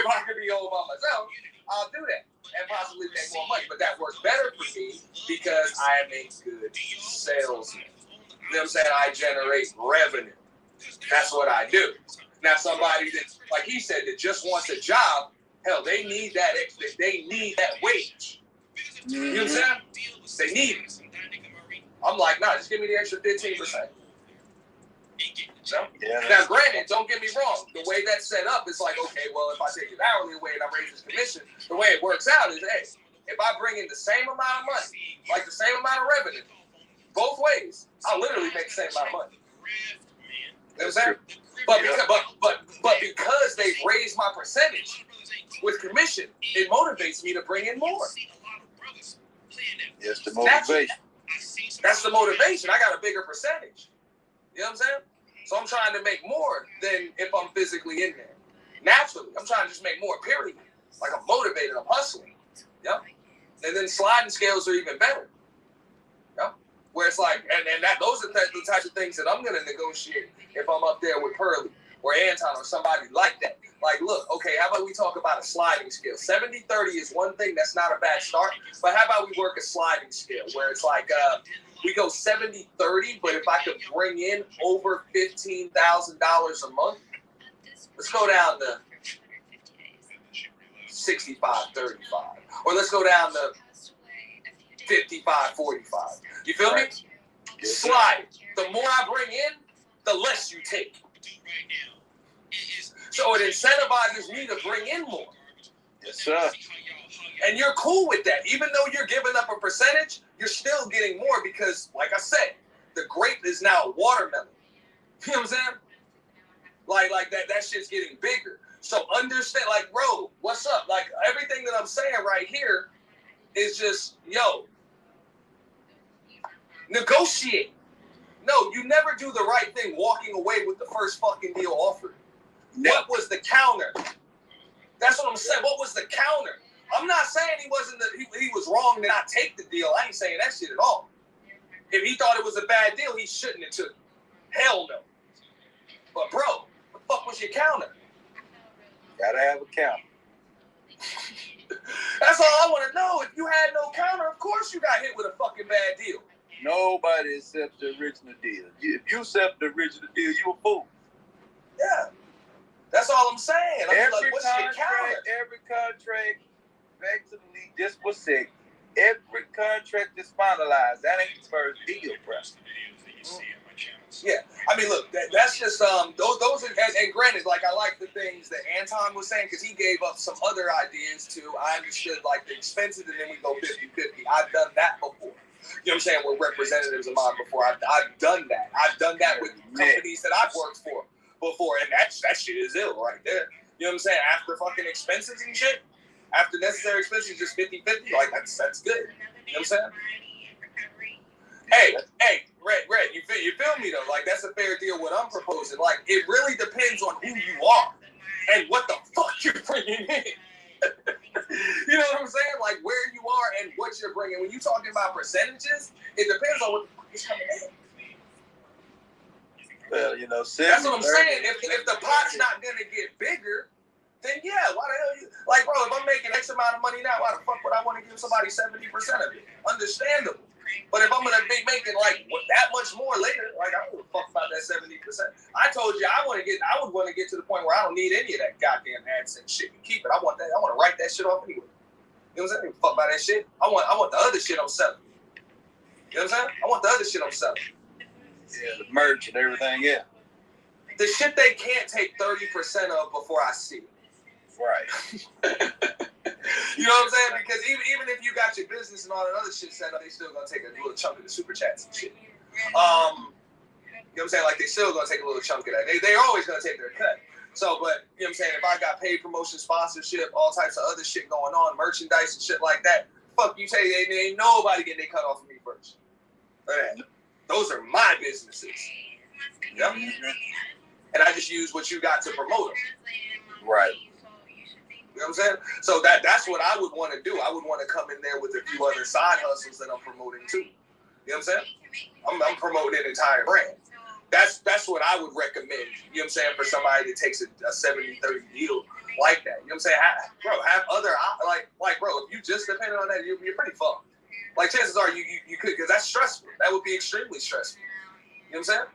I could be all by myself, I'll do that and possibly make more money. But that works better for me because I am a good salesman. You know what I'm saying? I generate revenue. That's what I do. Now, somebody that, like he said, that just wants a job, hell, they need that wage. You know what I'm saying? They need it. I'm like, nah, just give me the extra 15%. So, now, granted, don't get me wrong. The way that's set up, it's like, okay, well, if I take his hourly away and I raise his commission, the way it works out is, hey, if I bring in the same amount of money, like the same amount of revenue, both ways, I'll literally make the same amount of money. You know what I'm saying? But because they've raised my percentage with commission, it motivates me to bring in more. Yes, the motivation. That's the motivation. I got a bigger percentage. You know what I'm saying? So I'm trying to make more than if I'm physically in there. Naturally, I'm trying to just make more, period. Like I'm motivated, I'm hustling. Yep. And then sliding scales are even better. Yep. Where it's like, and those are the types of things that I'm going to negotiate if I'm up there with Pearly or Anton or somebody like that. Like, look, okay, how about we talk about a sliding scale? 70-30 is one thing that's not a bad start, but how about we work a sliding scale where it's like, we go 70-30, but if I could bring in over $15,000 a month, let's go down to 65-35. Or let's go down to 55-45. You feel me? Slide. The more I bring in, the less you take. So it incentivizes me to bring in more. Yes, sir. And you're cool with that. Even though you're giving up a percentage, you're still getting more because, like I said, the grape is now a watermelon. You know what I'm saying? Like that shit's getting bigger. So understand, like, bro, what's up? Like, everything that I'm saying right here is just, yo, negotiate. No, you never do the right thing walking away with the first fucking deal offered. What was the counter? That's what I'm saying. What was the counter? I'm not saying he was wrong to not take the deal. I ain't saying that shit at all. If he thought it was a bad deal, he shouldn't have took it. Hell no. But bro, what the fuck was your counter? Gotta have a counter. That's all I want to know. If you had no counter, of course you got hit with a fucking bad deal. Nobody accepts the original deal. If you accept the original deal, you a fool. Yeah. That's all I'm saying. Every contract, back to the league, just for a sec, every contract is finalized. That ain't the first deal, bro. Yeah, I mean, look, that's just those are, and granted, like I like the things that Anton was saying because he gave up some other ideas too. I understood like the expenses, and then we go 50-50. I've done that before. You know what I'm saying? With representatives of mine before. I've done that. I've done that with companies that I've worked for before, and that shit is ill right there. You know what I'm saying? After fucking expenses and shit, after necessary expenses, just 50-50. Like that's good. You know what I'm saying? Hey, Red, you feel me though? Like that's a fair deal. What I'm proposing, like it really depends on who you are and what the fuck you're bringing in. You know what I'm saying? Like where you are and what you're bringing. When you're talking about percentages, it depends on what the fuck is coming in. Well, you know, that's what I'm saying. If the pot's not gonna get bigger, then yeah, why the hell you like, bro? If I'm making X amount of money now, why the fuck would I want to give somebody 70% of it? Understandable. But if I'm gonna be making like that much more later, like I don't give a fuck about that 70%. I told you I would want to get to the point where I don't need any of that goddamn AdSense shit and keep it. I want that. I want to write that shit off anyway. You know what I'm saying? I don't give a fuck about that shit. I want the other shit I'm selling. You know what I'm saying? I want the other shit I'm selling. Yeah, the merch and everything, yeah. The shit they can't take 30% of before I see it. Right. You know what I'm saying? Because even if you got your business and all that other shit set up, they still gonna take a little chunk of the super chats and shit. You know what I'm saying? Like they still gonna take a little chunk of that. They're always gonna take their cut. So, but you know what I'm saying? If I got paid promotion, sponsorship, all types of other shit going on, merchandise and shit like that, fuck you, tell you, ain't nobody getting their cut off of me first. Right. Those are my businesses. Yep. And I just use what you got to promote them. Right. You know what I'm saying? So that's what I would want to do. I would want to come in there with a few other side hustles that I'm promoting too. You know what I'm saying? I'm promoting an entire brand. That's what I would recommend. You know what I'm saying? For somebody that takes a 70-30 deal like that. You know what I'm saying? Have other bro. If you just depended on that, you're pretty fucked. Like chances are you could, because that's stressful. That would be extremely stressful. You know what I'm saying?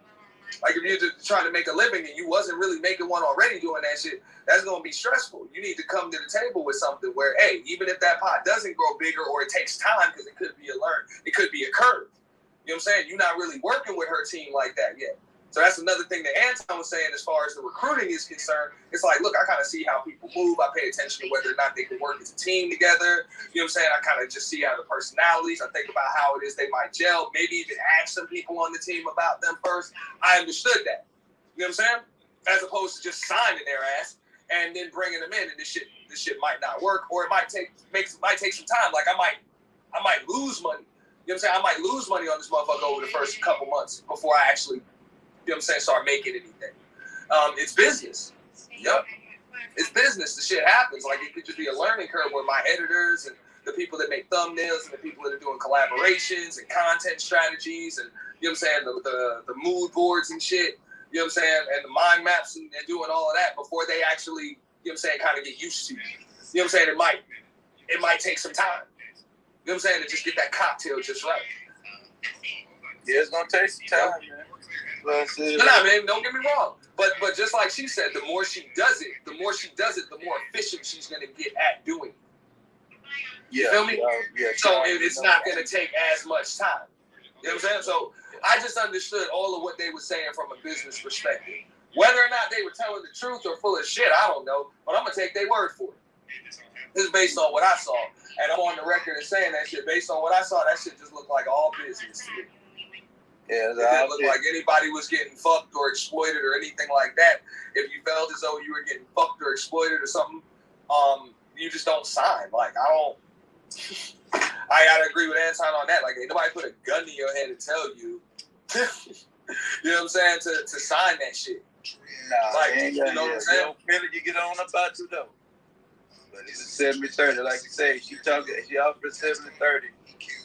Like if you're just trying to make a living and you wasn't really making one already doing that shit, that's gonna be stressful. You need to come to the table with something where, hey, even if that pot doesn't grow bigger or it takes time because it could be it could be a curve. You know what I'm saying? You're not really working with her team like that yet. So that's another thing that Anton was saying as far as the recruiting is concerned. It's like, look, I kind of see how people move. I pay attention to whether or not they can work as a team together. You know what I'm saying? I kind of just see how the personalities. I think about how it is they might gel. Maybe even ask some people on the team about them first. I understood that. You know what I'm saying? As opposed to just signing their ass and then bringing them in, and this shit might not work, or it might take some time. Like I might lose money. You know what I'm saying? I might lose money on this motherfucker over the first couple months before I actually, you know what I'm saying, start making anything. It's business. Yep. It's business. The shit happens. Like it could just be a learning curve where my editors and the people that make thumbnails and the people that are doing collaborations and content strategies and, you know what I'm saying, the mood boards and shit, you know what I'm saying, and the mind maps and doing all of that before they actually, you know what I'm saying, kind of get used to it. You know what I'm saying? It might take some time. You know what I'm saying? To just get that cocktail just right. Yeah, it's gonna take some time, man. No, man, don't get me wrong. But just like she said, the more she does it, the more efficient she's gonna get at doing it. You feel me? Yeah, so it's not gonna take as much time. You know what I'm saying? So I just understood all of what they were saying from a business perspective. Whether or not they were telling the truth or full of shit, I don't know. But I'm gonna take their word for it. This is based on what I saw. And I'm on the record as saying that shit. Based on what I saw, that shit just looked like all business to me. Yeah, it didn't look like anybody was getting fucked or exploited or anything like that. If you felt as though you were getting fucked or exploited or something, you just don't sign. Like, I gotta agree with Anton on that. Like, ain't nobody put a gun to your head and tell you, you know what I'm saying, to sign that shit. Nah, like, you know what I'm saying? You don't you get on about you though. But it's a 70-30, like you say. She offered 70-30.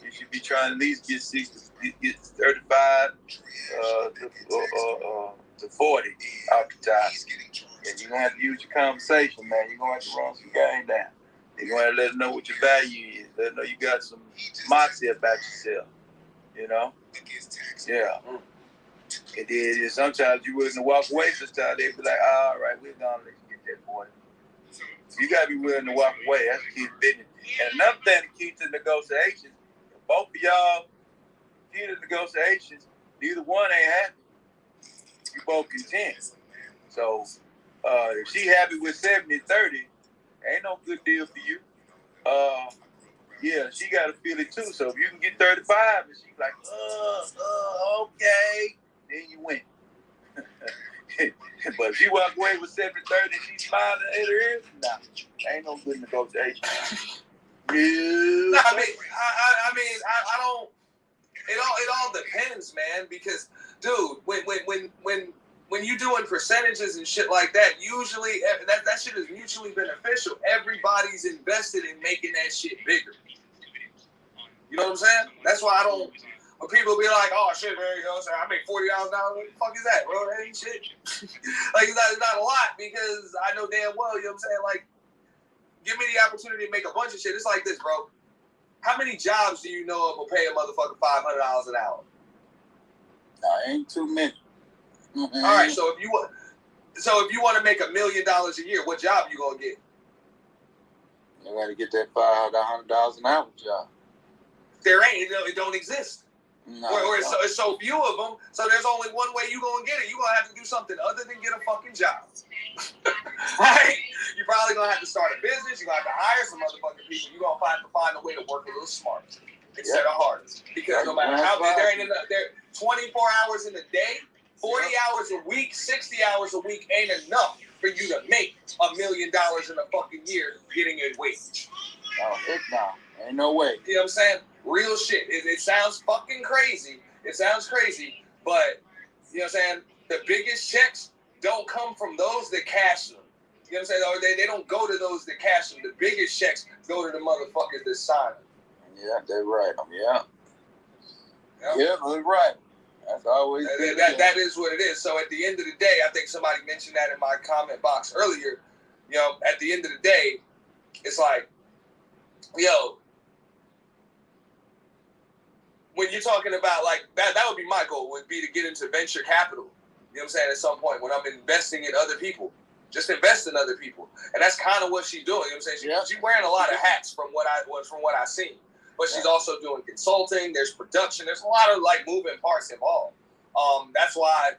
You should be trying to at least get 35 to 40 off the top. And you're gonna have to use your conversation, man. You're gonna have to run some game down. You're gonna have to let them know what your value is. Let them know you got some moxie about yourself. You know? Yeah. And then sometimes you willing to walk away. Sometimes they be like, all right, we're gonna let you get that boy. You gotta be willing to walk away. That's the key to business. And another thing, the key to negotiations, if both of y'all key to negotiations, neither one ain't happy. You both content. So if she happy with 70-30, ain't no good deal for you. Yeah, she gotta feel it too. So if you can get 35 and she's like, okay, then you win. But if she walk away with 70-30 and she's smiling at her ears, nah, ain't no good negotiation. Yeah. No, I mean, I don't. It all depends, man. Because, dude, when you doing percentages and shit like that, usually that shit is mutually beneficial. Everybody's invested in making that shit bigger. You know what I'm saying? That's why I don't. When people be like, "Oh shit, man," you know what I'm saying? I make $40,000. What the fuck is that, bro? That ain't shit. Like it's not a lot because I know damn well. You know what I'm saying? Like, give me the opportunity to make a bunch of shit. It's like this, bro. How many jobs do you know of will pay a motherfucker $500 an hour? Nah, ain't too many. All right, so if you want to make $1 million a year, what job you gonna get? You gotta get that $500 an hour job. There ain't. It don't exist. No, or it's so few of them, so there's only one way you gonna get it. You gonna have to do something other than get a fucking job. Right? You probably gonna have to start a business. You gonna have to hire some motherfucking people. You gonna have to find a way to work a little smart instead of harder. Because no matter how there ain't enough, there 24 hours in a day, 40 hours a week, 60 hours a week ain't enough for you to make $1 million in a fucking year getting a wage. Oh, heck no. Ain't no way. You know what I'm saying? Real shit. It sounds fucking crazy. It sounds crazy, but you know what I'm saying? The biggest checks don't come from those that cash them. You know what I'm saying? Or they don't go to those that cash them. The biggest checks go to the motherfuckers that sign them. Yeah, they're right. Yeah, they're right. That's always that is what it is. So at the end of the day, I think somebody mentioned that in my comment box earlier. You know, at the end of the day, it's like, yo, when you're talking about like that would be my goal, would be to get into venture capital. You know what I'm saying? At some point when I'm investing in other people, just invest in other people, and that's kind of what she's doing. You know what I'm saying? She's wearing a lot of hats from what I've seen, but she's also doing consulting. There's production. There's a lot of like moving parts involved. That's why,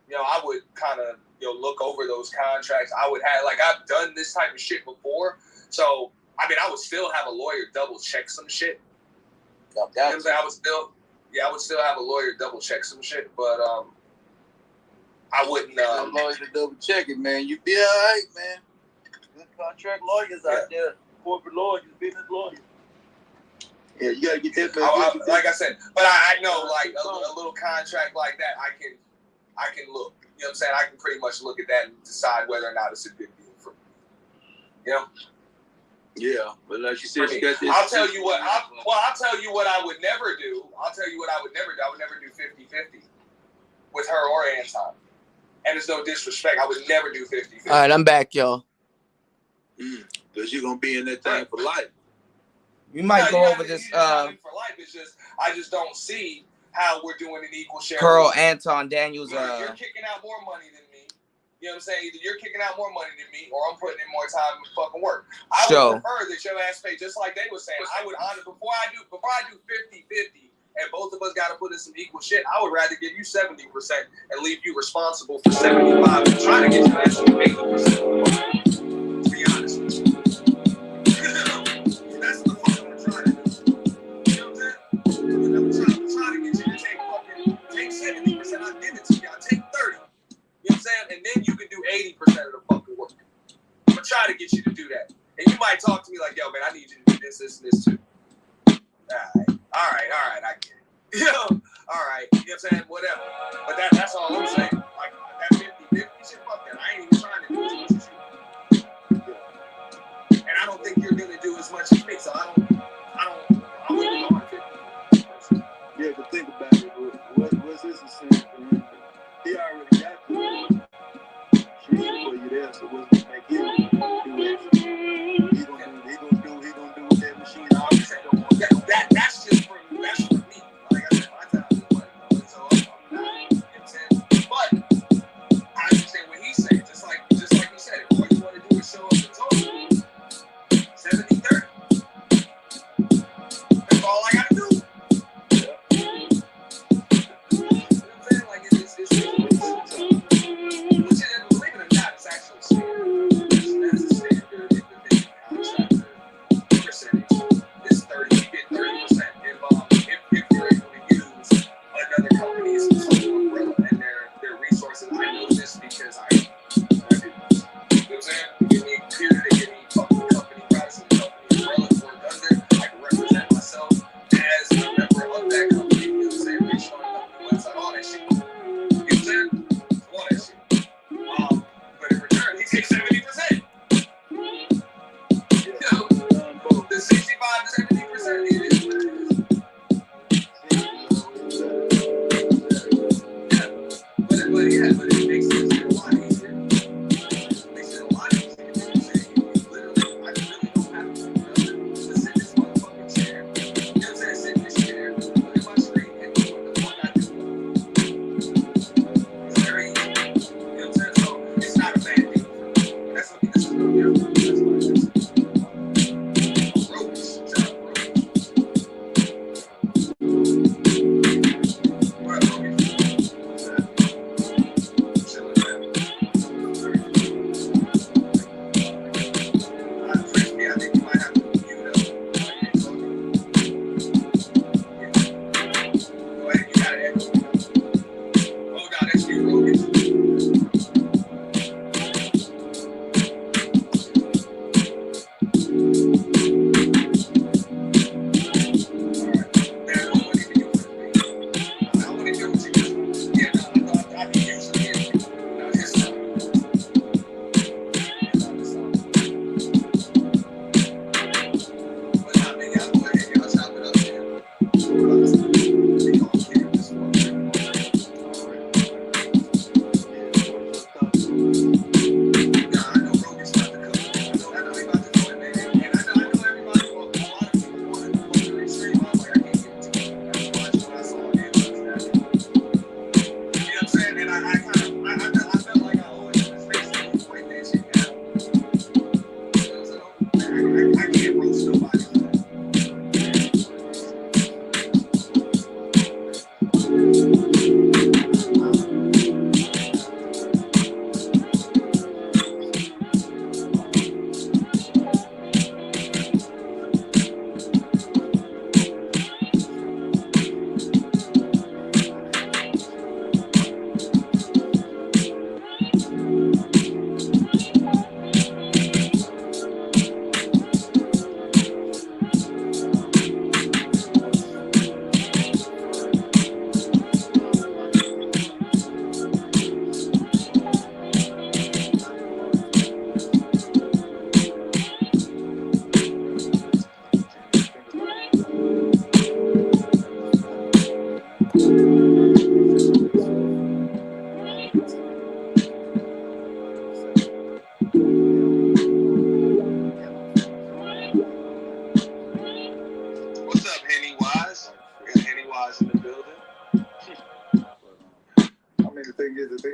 you know, I would kind of look over those contracts. I would have I've done this type of shit before, so I mean I would still have a lawyer double check some shit. You know what I'm saying? I would still have a lawyer double check some shit, but I wouldn't. A lawyer to double check it, man. You be all right, man. Good contract lawyers out there, corporate lawyers, business lawyers. Yeah, you gotta get that. Like I said, but I know like a little contract like that, I can look. You know what I'm saying? I can pretty much look at that and decide whether or not it's a good deal for me. You know? Yeah, but like you said, she got this. I'll tell you what I would never do. I would never do 50-50 with her or Anton. And there's no disrespect. I would never do 50-50. All right, I'm back, y'all. Because you're going to be in that thing for life. We might go over this. For life, it's just, I just don't see how we're doing an equal share. Pearl Anton Daniels. You're kicking out more money than me. You know what I'm saying? Either you're kicking out more money than me, or I'm putting in more time with fucking work. I would prefer that your ass pay, just like they were saying. I would honor before I do 50-50, and both of us got to put in some equal shit. I would rather give you 70% and leave you responsible for 75%. And try to get your ass to 80%. To be honest with you. That's the fuck I'm trying to do. You know what I'm saying? I'm trying to get you to take 70%. I'll give it to you. I'll take 30%. You know what I'm saying? And then you can do 80% of the fucking work. I'm going to try to get you to do that. And you might talk to me like, yo, man, I need you to do this, this, and this too. All right, I get it. Yo, all right, you know what I'm saying? Whatever. But that's all I'm saying. Like, that 50-50 shit, fuck that. I ain't even trying to do as much as you. And I don't think you're going to do as much as me, so I wouldn't go on 50. Yeah, but think about it. What's this saying for him? He already got the she ain't for you there, so what's going to make him do it? He gonna do that machine. That's just for me. Like I said,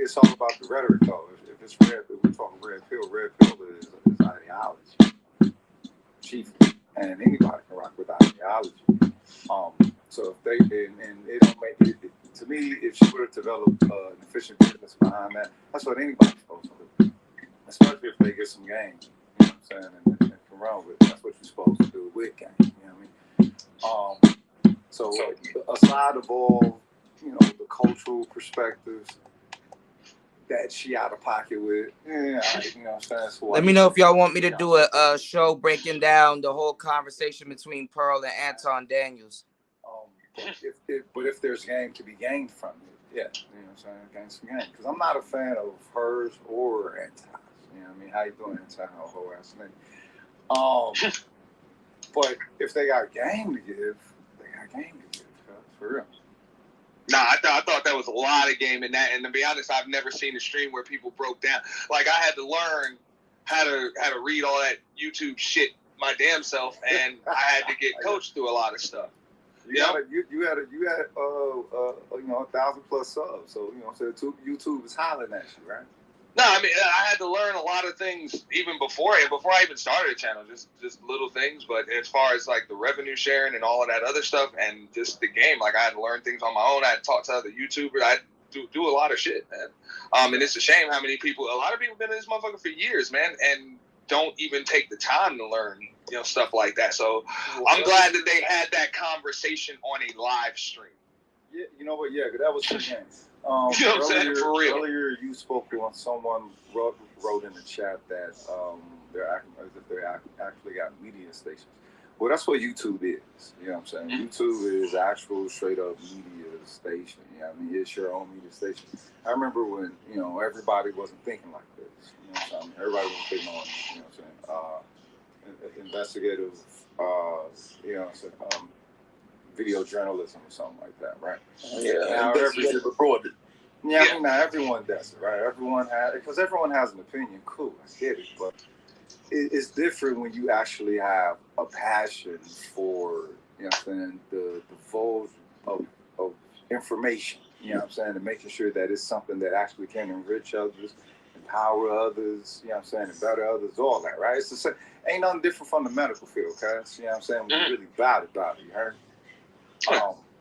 it's all about the rhetoric, though. If it's red, if we're talking red pill is ideology, chiefly, and anybody can rock with ideology. So if they and it don't make it to me, if she would have developed an efficient business behind that, that's what anybody's supposed to do. Especially if they get some game, you know what I'm saying, and can run with it. That's what you're supposed to do with game. You know what I mean? So aside of all, you know, the cultural perspectives that she out of pocket with, you know what I'm saying? So let me know if y'all want me to do a show breaking down the whole conversation between Pearl and Anton Daniels. But if there's game to be gained from it, yeah, you know what I'm saying? Gain some game. Because I'm not a fan of hers or Anton's. You know what I mean? How you doing, Anton? Whole ass nigga. But if they got game to give, they got game to give, for real. Nah, I thought that was a lot of game in that. And to be honest, I've never seen a stream where people broke down. Like, I had to learn how to read all that YouTube shit my damn self, and I had to get coached through a lot of stuff. You had you know, 1,000+ subs, so you know what I'm saying, YouTube is hollering at you, right? No, I mean, I had to learn a lot of things even before I even started a channel, just little things. But as far as like the revenue sharing and all of that other stuff, and just the game, like I had to learn things on my own. I had to talk to other YouTubers. I had to do a lot of shit, man. And it's a shame how many people, a lot of people been in this motherfucker for years, man, and don't even take the time to learn, you know, stuff like that. So I'm glad that they had that conversation on a live stream. Yeah, you know what? Yeah, that was the game. You know what I'm saying? For real. Earlier, you spoke on someone wrote in the chat that they're acting as if they actually got media stations. Well, that's what YouTube is. You know what I'm saying? Mm-hmm. YouTube is actual straight up media station. You know what I mean? It's your own media station. I remember when, you know, everybody wasn't thinking like this. You know what I'm saying? Everybody was thinking on, you know what I'm saying, investigative, you know what I'm saying, video journalism or something like that, right? Yeah, I mean, now everyone does it, right? Everyone has an opinion. Cool, I get it, but it's different when you actually have a passion for, you know what I'm saying, the divulge of information, you know what I'm saying, and making sure that it's something that actually can enrich others, empower others, you know what I'm saying, and better others, all that, right? It's the same. Ain't nothing different from the medical field, guys. You know what I'm saying? When you really about it, you heard?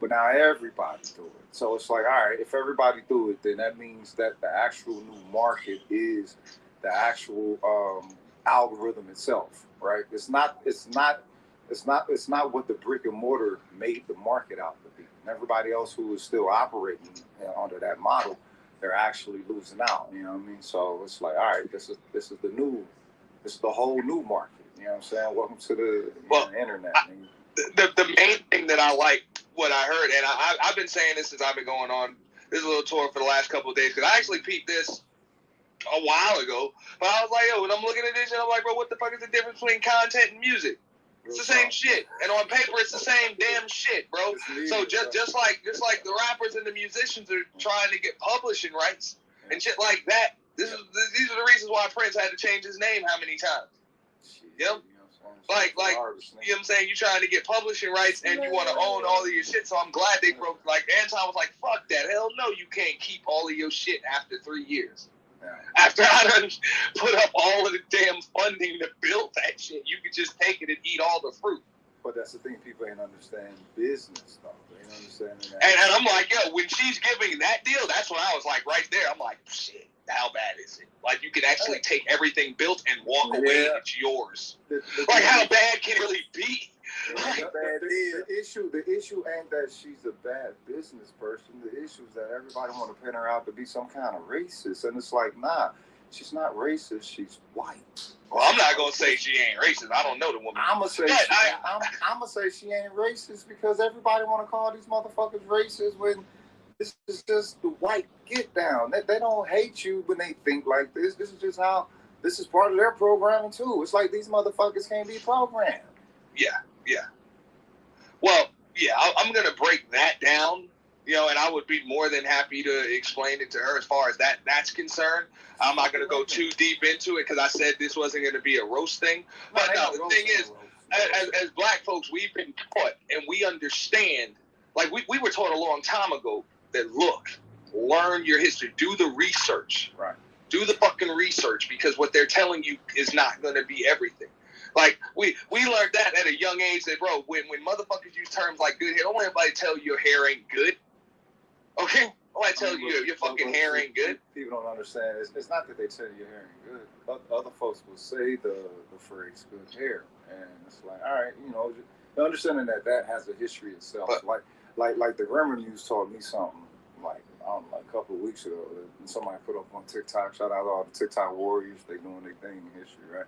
But now everybody do it. So it's like, all right, if everybody do it, then that means that the actual new market is the actual algorithm itself, right? It's not what the brick and mortar made the market out to be. And everybody else who is still operating under that model, they're actually losing out. You know what I mean? So it's like, all right, this is the whole new market. You know what I'm saying? Welcome to the internet. The main thing that I like, what I heard, and I've been saying this since I've been going on this little tour for the last couple of days, because I actually peeped this a while ago, but I was like, yo, when I'm looking at this shit, I'm like, bro, what the fuck is the difference between content and music? It's the same shit, and on paper, it's the same damn shit, bro. So just like the rappers and the musicians are trying to get publishing rights and shit like that. These are the reasons why Prince had to change his name how many times? Yep. Like, you know what I'm saying? You trying to get publishing rights and you want to own all of your shit. So I'm glad they broke. Like, Anton was like, fuck that. Hell no, you can't keep all of your shit after 3 years. Yeah. After I done put up all of the damn funding to build that shit, you could just take it and eat all the fruit. But that's the thing, people ain't understand business, though. They ain't understanding that. And I'm like, yo, when she's giving that deal, that's when I was like, right there, I'm like, shit, how bad is it? Like, you can actually take everything built and walk away, it's yours. Like, how bad can it really be? The issue ain't that she's a bad business person. The issue is that everybody want to pin her out to be some kind of racist. And it's like, nah, she's not racist, she's white. Well, I'm not going to say she ain't racist. I don't know the woman. I'm going to say she ain't racist because everybody want to call these motherfuckers racist when this is just the white get down. They don't hate you when they think like this. This is just how, this is part of their programming too. It's like these motherfuckers can't be programmed. Yeah. Well, yeah, I'm going to break that down, you know, and I would be more than happy to explain it to her as far as that's concerned. I'm not going to go too deep into it because I said this wasn't going to be a roast thing. But no, the thing is, as black folks, we've been taught and we understand, like we were taught a long time ago that, look, learn your history. Do the research. Right. Do the fucking research, because what they're telling you is not going to be everything. Like, we learned that at a young age that, bro, when motherfuckers use terms like good hair, don't let anybody tell you your hair ain't good. Okay? Don't let tell you your fucking hair ain't good. People don't understand. It's not that they tell you your hair ain't good. Other folks will say the phrase good hair. And it's like, all right, you know, the understanding that has a history itself. But, like the Grammar News taught me something, like, I don't know, a couple of weeks ago, and somebody put up on TikTok, shout out all the TikTok warriors, they doing their thing in history, right?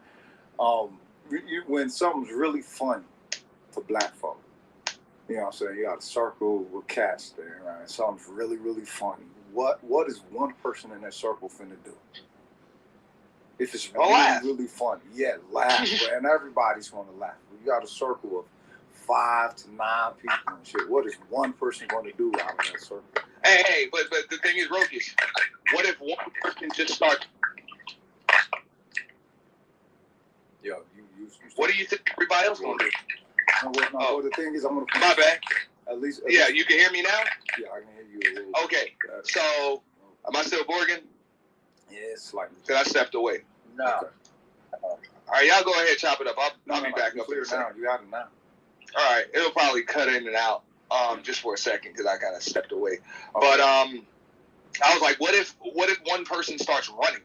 When something's really funny for black folk, you know what I'm saying, you got a circle with cats there, right? Something's really, really funny. What is one person in that circle finna do? If it's really, really funny, yeah, laugh, and everybody's gonna laugh. You got a circle of 5 to 9 people and shit. What is one person gonna do out of that circle? Hey, but the thing is, Rokish, what if one person just starts? Yo, what do you think everybody else gonna do? Well, the thing is, I'm gonna. My bad. At least. Yeah, you can hear me now? Yeah, I can hear you a little bit. Okay, so, am I still Borgin? Yeah, slightly. Because I stepped away. No. Okay. All right, y'all go ahead, chop it up. I'll be back up in a second. You got it now. All right, it'll probably cut in and out just for a second because I kind of stepped away. Okay. But I was like, what if one person starts running?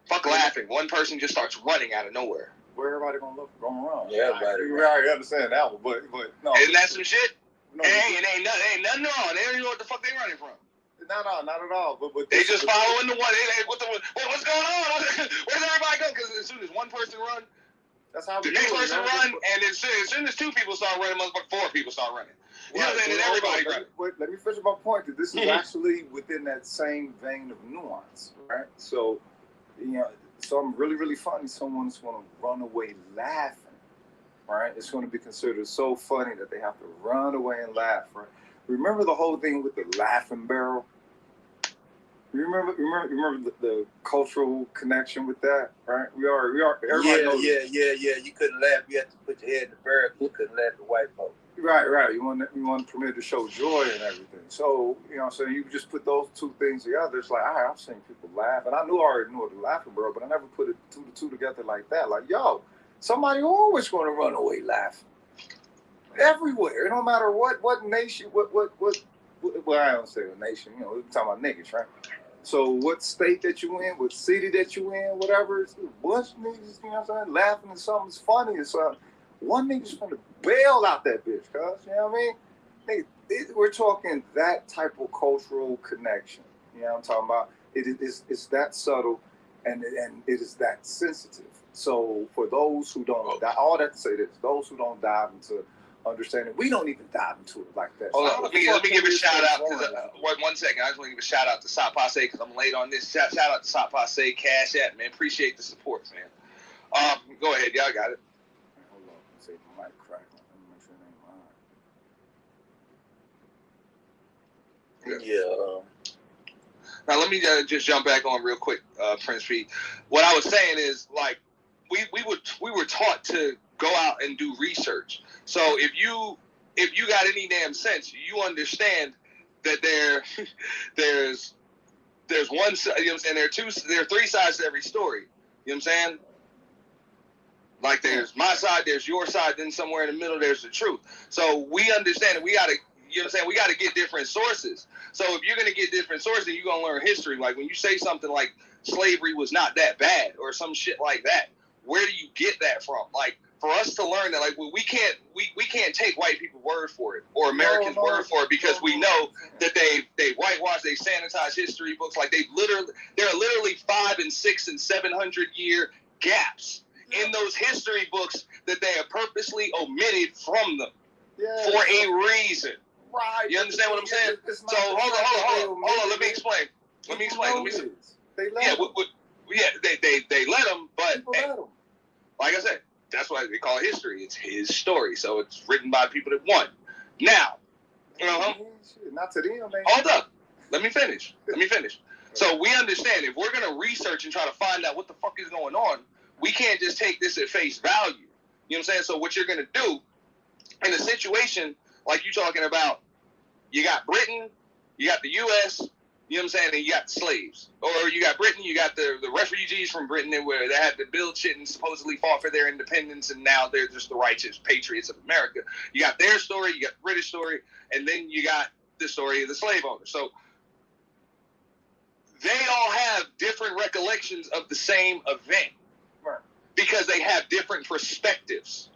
Fuck laughing. One person just starts running out of nowhere. Where everybody gonna run? Yeah, everybody. You already understand that one, but no. Isn't that some shit? No, it ain't nothing wrong. They don't even know what the fuck they running from. No, not at all. But they just following the one. What's going on? Where's everybody going? Because as soon as one person run, that's how the next person run, and as soon as 2 people start running, motherfucker, 4 people start running. You know what I'm saying? And everybody running. Let me finish my point. That this is actually within that same vein of nuance, right? So, you know, something really, really funny. Someone's going to run away laughing, right? It's going to be considered so funny that they have to run away and laugh, right? Remember the whole thing with the laughing barrel? You remember the cultural connection with that, right? We are. Everybody knows. Yeah. You couldn't laugh. You had to put your head in the barrel. You couldn't laugh at white folks. Right. You want permitted to show joy and everything. So, you know what I'm saying, you just put those 2 things together. It's like, I've seen people laugh. And I already knew the laughing barrel, but I never put it 2 to 2 together like that. Like, yo, somebody always going to run away laughing. Everywhere. It don't matter what nation, well, I don't say a nation, you know, we're talking about niggas, right? So what state that you in, what city that you in, whatever, it's a bunch of niggas, you know what I'm saying, laughing at something's funny or something. One nigga's going to bail out that bitch, cuz, you know what I mean? We're talking that type of cultural connection. You know what I'm talking about? It's that subtle and it is that sensitive. So for those who don't, all that to say this, those who don't dive into understanding, we don't even dive into it like that. Hold on, let me give a shout out. One second, I just want to give a shout out to Sop Passe because I'm late on this. Shout out to Sop Passe, Cash App, man. Appreciate the support, man. Go ahead, y'all got it. Hold on, say the mic crack. Let me make sure it ain't mine. Yeah. Now let me just jump back on real quick, Prince P. What I was saying is, like, we were taught to go out and do research. So if you got any damn sense, you understand that there's one side, you know what I'm saying? There are 3 sides to every story. You know what I'm saying? Like there's my side, there's your side, then somewhere in the middle there's the truth. So we understand that we gotta, you know what I'm saying, we gotta get different sources. So if you're gonna get different sources, you're gonna learn history. Like when you say something like slavery was not that bad or some shit like that, where do you get that from? Like for us to learn that, like we can't take white people's word for it or Americans' word for it because we know that they whitewash, they sanitize history books. Like there are literally 500 and 600 and 700 year gaps in those history books that they have purposely omitted from them for a reason. Right. You understand what I'm saying? So hold on. Let me explain. They let them. They let them, but like I said, that's why they call it history. It's his story, so it's written by people that won. Now, not to them, man. Hold up. Let me finish. So we understand if we're gonna research and try to find out what the fuck is going on, we can't just take this at face value. You know what I'm saying? So what you're gonna do in a situation like you talking about, you got Britain, You got the U.S., you know what I'm saying, and you got the slaves. Or you got Britain, you got the refugees from Britain where they had to build shit and supposedly fought for their independence, and now they're just the righteous patriots of America. You got their story, you got the British story, and then you got the story of the slave owner. So they all have different recollections of the same event because they have different perspectives,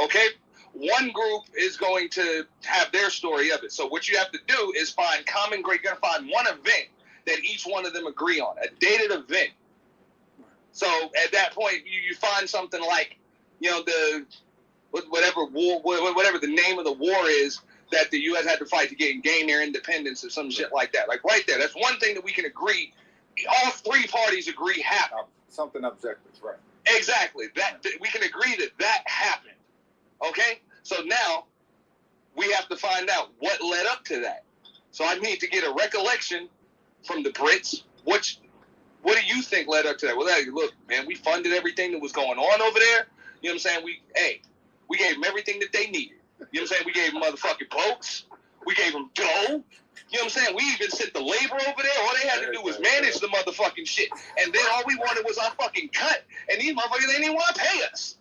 okay? One group is going to have their story of it. So what you have to do is find common ground. You're going to find one event that each one of them agree on, a dated event. So at that point, you find something like, you know, whatever the name of the war is that the U.S. had to fight to gain their independence or some shit like that. Like right there, that's one thing that we can agree. All three parties agree happened. Something objective, right? Exactly. That we can agree that happened. Okay? So now we have to find out what led up to that. So I need to get a recollection from the Brits. What do you think led up to that? Well, look, man, we funded everything that was going on over there. You know what I'm saying? We gave them everything that they needed. You know what I'm saying? We gave them motherfucking boats. We gave them dough. You know what I'm saying? We even sent the labor over there. All they had to do was manage the motherfucking shit. And then all we wanted was our fucking cut. And these motherfuckers, they didn't even want to pay us.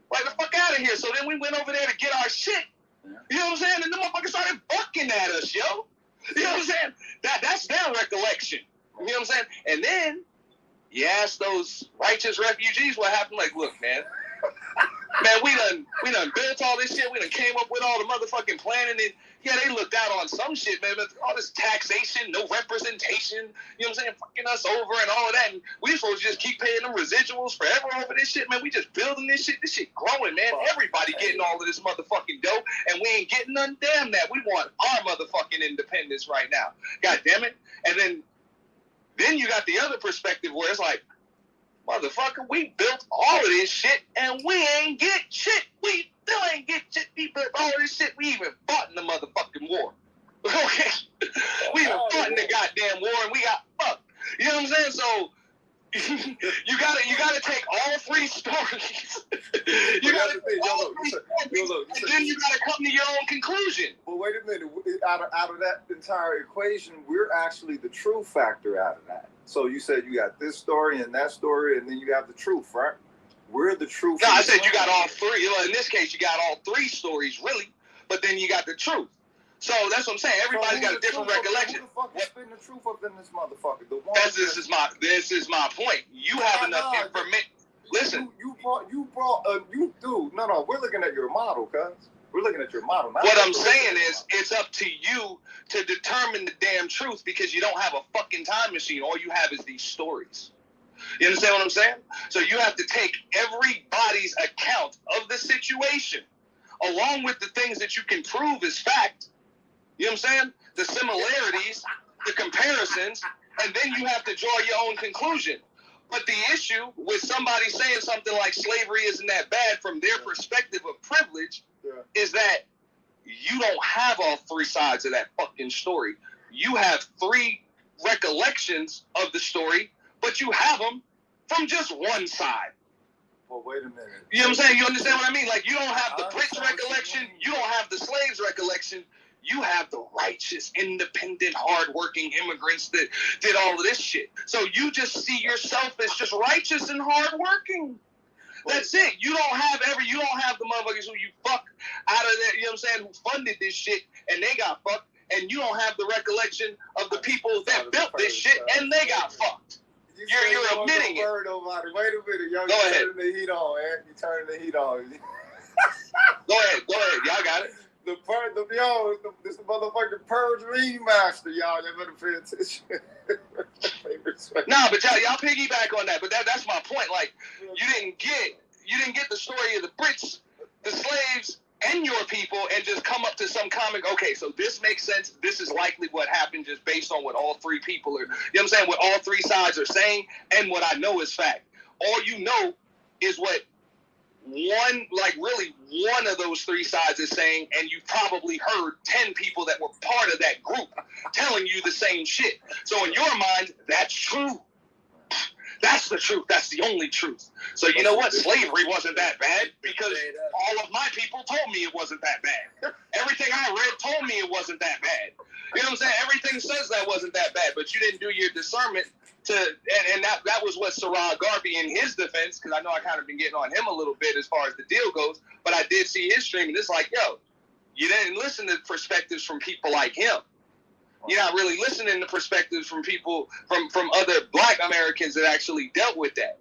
Like, the fuck out of here. So then we went over there to get our shit. You know what I'm saying? And the motherfuckers started bucking at us, yo. You know what I'm saying? That's their recollection. You know what I'm saying? And then you ask those righteous refugees what happened. Like, look, man, we done built all this shit. We done came up with all the motherfucking planning. And yeah, they looked out on some shit, man. But all this taxation, no representation, you know what I'm saying? Fucking us over and all of that. And we supposed to just keep paying them residuals forever over this shit, man. We just building this shit. This shit growing, man. Everybody getting all of this motherfucking dough, and we ain't getting none. Damn that. We want our motherfucking independence right now. God damn it. And then you got the other perspective where it's like, motherfucker, we built all of this shit and we ain't get shit. We still ain't get shit. We built all of this shit. We even fought in the motherfucking war. Okay? We even fought in the goddamn war and we got fucked. You know what I'm saying? So you gotta take all three stories. You gotta take all three stories, and then you gotta come to your own conclusion. Well, wait a minute. Out of that entire equation, we're actually the true factor out of that. So you said you got this story and that story, and then you have the truth, right? We're the truth. No, I said you got all three. Well, in this case, you got all three stories, really. But then you got the truth. So that's what I'm saying. Everybody's got a different recollection. Who the fuck is spitting the truth up in this motherfucker? This is my point. You have enough information. Listen. You brought. No. We're looking at your model, cuz. We're looking at your model. What I'm saying is, it's up to you to determine the damn truth because you don't have a fucking time machine. All you have is these stories. You understand what I'm saying? So you have to take everybody's account of the situation, along with the things that you can prove as fact. You know what I'm saying? The similarities, the comparisons, and then you have to draw your own conclusion. But the issue with somebody saying something like slavery isn't that bad from their perspective of privilege is that you don't have all three sides of that fucking story. You have three recollections of the story, but you have them from just one side. Well, wait a minute. You know what I'm saying? You understand what I mean? Like, you don't have the Brits recollection. You don't have the slaves recollection. You have the righteous, independent, hardworking immigrants that did all of this shit. So you just see yourself as just righteous and hardworking. That's it. You don't have the motherfuckers who you fuck out of there, you know what I'm saying, who funded this shit and they got fucked. And you don't have the recollection of the people that built this shit and they got fucked. You're admitting it. Wait a minute, yo. Go ahead. Turning the heat on, man. You turning the heat on. Go ahead. Y'all got it. This motherfucking Purge remaster, y'all. You better pay attention. Nah, but y'all piggyback on that. But that's my point. Like, you didn't get the story of the Brits, the slaves, and your people, and just come up to some comic. Okay, so this makes sense. This is likely what happened, just based on what all three people are. You know what I'm saying? What all three sides are saying, and what I know is fact. All you know is what one of those three sides is saying, and you probably heard 10 people that were part of that group telling you the same shit. So in your mind, that's true. That's the truth. That's the only truth. So you know what? Slavery wasn't that bad because all of my people told me it wasn't that bad. Everything I read told me it wasn't that bad. You know what I'm saying? Everything says that wasn't that bad, but you didn't do your discernment and that was what Sarah Garvey in his defense, because I know I kind of been getting on him a little bit as far as the deal goes, but I did see his stream, and it's like, yo, you didn't listen to perspectives from people like him. You're not really listening to perspectives from people, from other black Americans that actually dealt with that.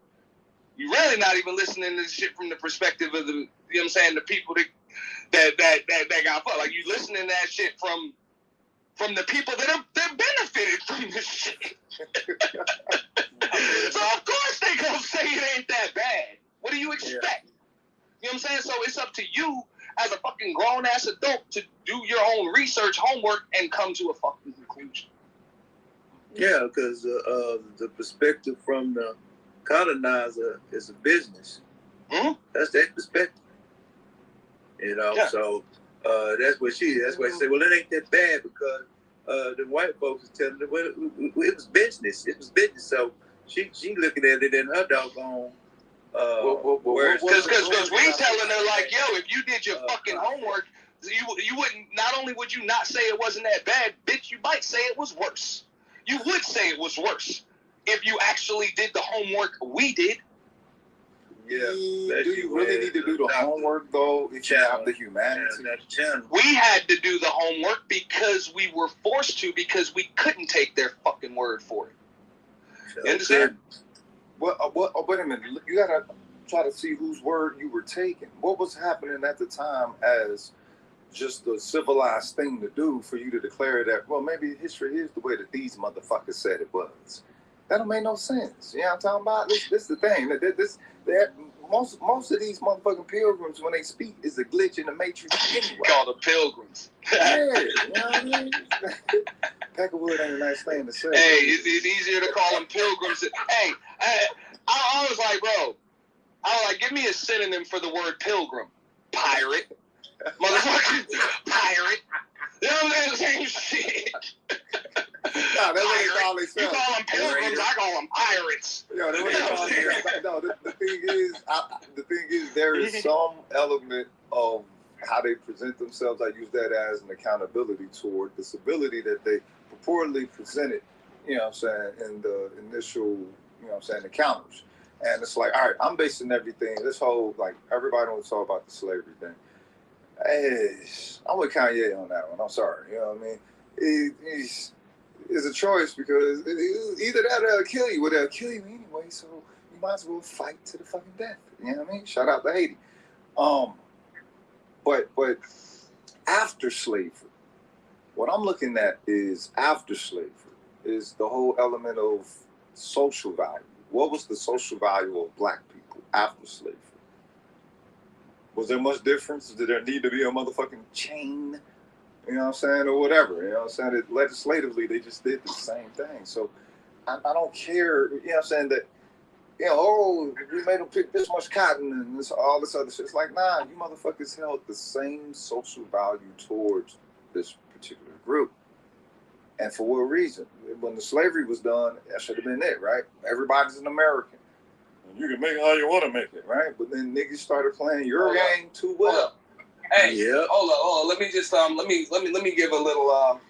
You're really not even listening to shit from the perspective of the, you know what I'm saying, the people that got fucked. Like, you listening to that shit from the people that benefited from this shit. So of course they gonna say it ain't that bad. What do you expect? Yeah. You know what I'm saying? So it's up to you as a fucking grown-ass adult to do your own research, homework, and come to a fucking conclusion. Yeah, because the perspective from the colonizer is a business. Mm-hmm. That's their perspective. You know, yeah. So that's what she said, well, it ain't that bad because the white folks is telling them, well, it was business. It was business. So she looking at it in her doggone. Because we telling her, like, yo, if you did your fucking homework, you wouldn't, not only would you not say it wasn't that bad, bitch, you might say it was worse. You would say it was worse if you actually did the homework we did. Yeah. Do you really need to do the homework, though, if you have the humanity? We had to do the homework because we were forced to, because we couldn't take their fucking word for it. You understand? Wait a minute. You gotta try to see whose word you were taking. What was happening at the time as just the civilized thing to do for you to declare that, well, maybe history is the way that these motherfuckers said it was? That don't make no sense. You know what I'm talking about? This is the thing. Most of these motherfucking pilgrims, when they speak, is a glitch in the matrix anyway. Called the pilgrims. Yeah, you know what I mean? Peckerwood ain't a nice thing to say. Hey, it's easier to call them pilgrims. Hey, I was like, bro, give me a synonym for the word pilgrim. Pirate. Motherfucker. Pirate. You know what I'm saying? Same shit. No, that's what they call themselves. You call them pilgrims, I call them pirates. Yo, that's what they call themselves. No, the thing is, there is some element of how they present themselves. I use that as an accountability toward this ability that they purportedly presented, you know what I'm saying, in the initial, you know what I'm saying, encounters. And it's like, all right, I'm basing everything, this whole, like, everybody wants to talk about the slavery thing. Hey, I'm with Kanye on that one. I'm sorry. You know what I mean? It's a choice because either that or they'll kill you. Well, they'll kill you anyway, so you might as well fight to the fucking death. You know what I mean? Shout out to Haiti. But after slavery, what I'm looking at is after slavery is the whole element of social value. What was the social value of black people after slavery? Was there much difference? Did there need to be a motherfucking chain? You know what I'm saying? Or whatever. You know what I'm saying? That legislatively, they just did the same thing. So I don't care, you know what I'm saying, that, you know, oh, we made them pick this much cotton and this, all this other shit. It's like, nah, you motherfuckers held the same social value towards this particular group. And for what reason? When the slavery was done, that should have been it, right? Everybody's an American. You can make it how you want to make it, right? But then niggas started playing your game too well. Hey, hold on. Let me just let me give a little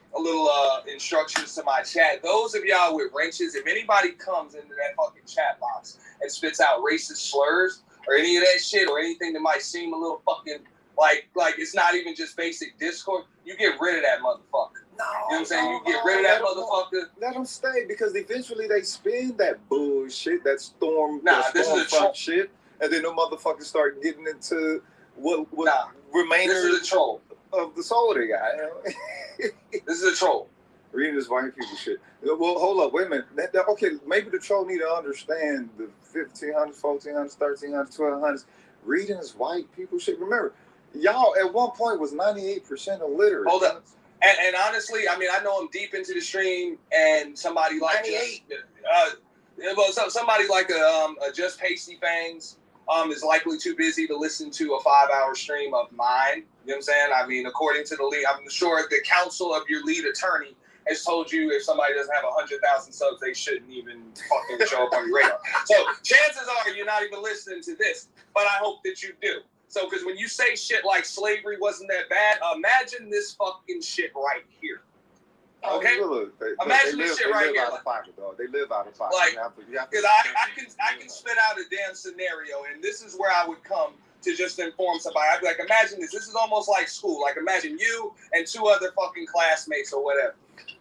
instructions to my chat. Those of y'all with wrenches, if anybody comes into that fucking chat box and spits out racist slurs or any of that shit or anything that might seem a little fucking like it's not even just basic discord, you get rid of that motherfucker. No, you know what I'm saying? You get rid of that motherfucker. Let them stay because eventually they spin that bullshit, that storm shit, and then the motherfuckers start getting into what remains of the soul they got. You know? This is a troll. Reading this white people shit. Well, hold up, wait a minute. Okay, maybe the troll need to understand the 1500s, 1400s, 1300s, 1200s. Reading this white people shit. Remember, y'all at one point was 98% illiterate. Hold up. And honestly, I mean, I know I'm deep into the stream, and somebody like somebody like a Just Pasty Fangs is likely too busy to listen to a 5-hour stream of mine. You know what I'm saying? I mean, according to the lead, I'm sure the counsel of your lead attorney has told you if somebody doesn't have 100,000 subs, they shouldn't even fucking show up on your radar. So chances are you're not even listening to this, but I hope that you do. So, because when you say shit like slavery wasn't that bad, imagine this fucking shit right here. Okay? Imagine this shit right here. They live out of pocket, dog. They live out of pocket. Like, because I can spit out a damn scenario, and this is where I would come to just inform somebody. I'd be like, imagine this. This is almost like school. Like, imagine you and 2 other fucking classmates or whatever.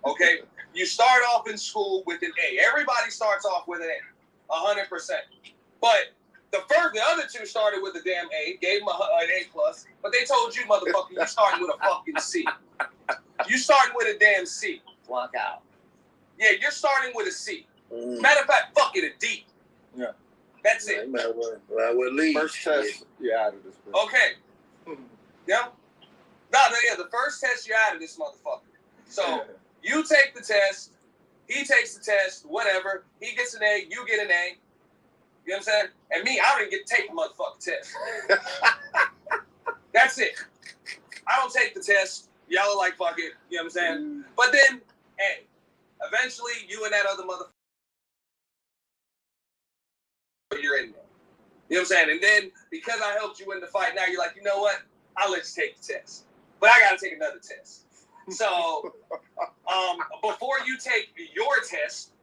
Okay? You start off in school with an A. Everybody starts off with an A, 100%. But the other 2 started with a damn A, gave them an A+, but they told you, motherfucker, you starting with a fucking C. You starting with a damn C. Walk out. Yeah, you're starting with a C. Matter of fact, fuck it, a D. Yeah. That's it. First test, you're out of this. Okay. Yeah. No, yeah, the first test, you're out of this motherfucker. So, you take the test, he takes the test, whatever. He gets an A, you get an A. You know what I'm saying? And me, I don't even get to take the motherfucking test. That's it. I don't take the test. Y'all are like, fuck it. You know what I'm saying? But then, hey, eventually, you and that other motherfucker, you're in there. You know what I'm saying? And then, because I helped you in the fight, now you're like, you know what? I'll let you take the test. But I got to take another test. So, before you take your test,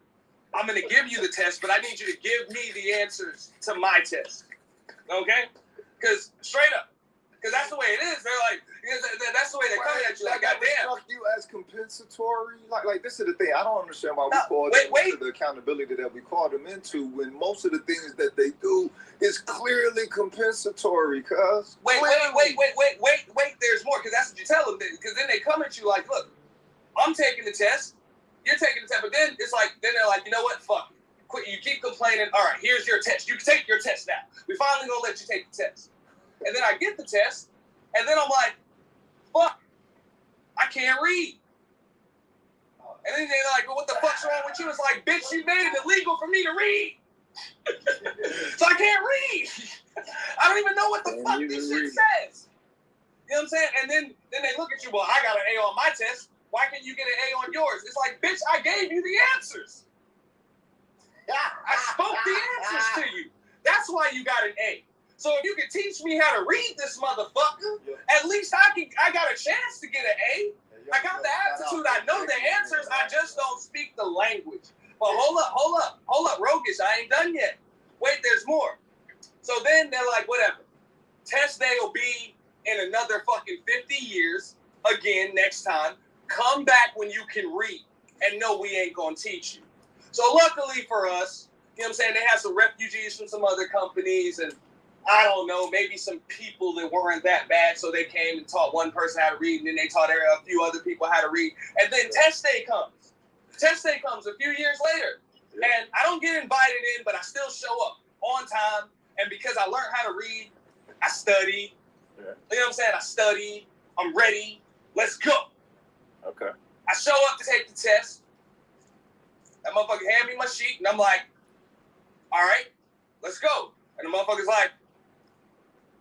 I'm going to give you the test, but I need you to give me the answers to my test. Okay? Because, straight up, because that's the way it is. They're like, that's the way they're coming at you. Like, goddamn. Struck you as compensatory? Like, this is the thing. I don't understand why we call them into the accountability that we call them into when most of the things that they do is clearly compensatory, cuz. Wait, there's more, because that's what you tell them. Because then they come at you like, look, I'm taking the test. You're taking the test, but then it's like, then they're like, you know what? Fuck it. Quit. You keep complaining. All right, here's your test. You can take your test now. We finally gonna let you take the test. And then I get the test, and then I'm like, fuck, I can't read. And then they're like, well, what the fuck's wrong with you? It's like, bitch, you made it illegal for me to read. So I can't read. I don't even know what the fuck this shit says. You know what I'm saying? And then they look at you, well, I got an A on my test. Why can't you get an A on yours? It's like, bitch, I gave you the answers. I spoke the answers to you. That's why you got an A. So if you can teach me how to read this motherfucker, at least I got a chance to get an A. I got the aptitude. I know the answers. I just don't speak the language. But hold up, Roguish, I ain't done yet. Wait, there's more. So then they're like, whatever. Test day will be in another fucking 50 years, again, next time. Come back when you can read. And no, we ain't gonna teach you. So luckily for us, you know what I'm saying, they have some refugees from some other companies, and I don't know, maybe some people that weren't that bad, so they came and taught one person how to read, and then they taught a few other people how to read. And then test day comes. Test day comes a few years later. And I don't get invited in, but I still show up on time. And because I learned how to read, I studied. You know what I'm saying? I studied. I'm ready. Let's go. Okay. I show up to take the test. That motherfucker hand me my sheet, and I'm like, all right, let's go. And the motherfucker's like,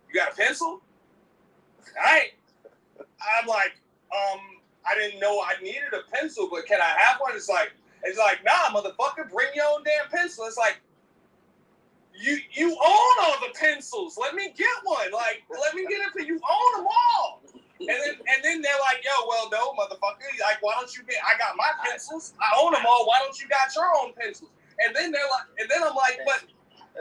you got a pencil? I'm like, I didn't know I needed a pencil, but can I have one? It's like, nah, motherfucker, bring your own damn pencil. It's like, you own all the pencils. Let me get one. Like, let me get it. You own them all. And then they're like, yo, well, no, motherfucker. Like, why don't you I got my pencils. I own them all. Why don't you got your own pencils? And then they're like, and then I'm like, but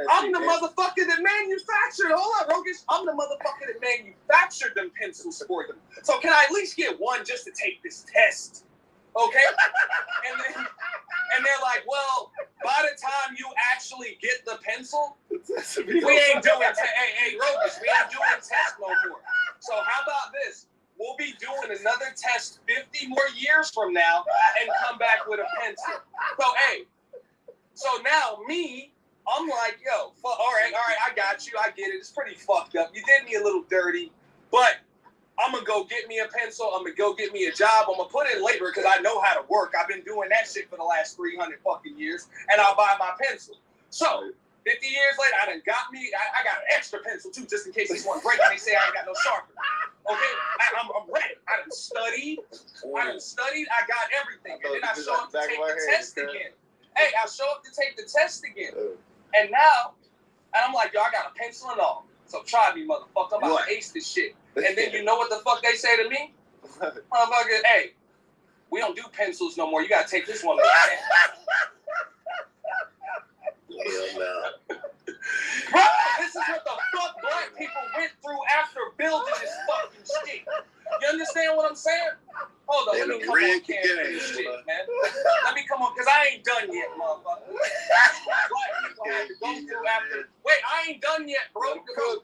I'm the motherfucker that manufactured. Hold on, Roguish. I'm the motherfucker that manufactured them pencils for them. So can I at least get one just to take this test? Okay? And they're like, well, by the time you actually get the pencil, we ain't doing hey, Roguish, we ain't doing tests no more. So how about this? We'll be doing another test 50 more years from now and come back with a pencil. So, hey, so now I'm like, yo, all right, I got you. I get it. It's pretty fucked up. You did me a little dirty, but I'm going to go get me a pencil. I'm going to go get me a job. I'm going to put in labor because I know how to work. I've been doing that shit for the last 300 fucking years, and I'll buy my pencil. So 50 years later, I got an extra pencil, too, just in case this one breaks and they say I ain't got no sharpener. Okay, I'm ready. I done studied. I got everything. And then I show up to take the test again. Hey, I show up to take the test again. And now, and I'm like, yo, I got a pencil and all. So try me, motherfucker. I'm about to ace this shit. And then you know what the fuck they say to me? Motherfucker, hey, we don't do pencils no more. You gotta take this one. Bro, this is what the fuck black people went through after building this fucking shit. You understand what I'm saying? Hold on, let me come on camera and shit, man. Let me come on, because I ain't done yet, motherfucker. Black people had to go through after. Wait, I ain't done yet, bro. Because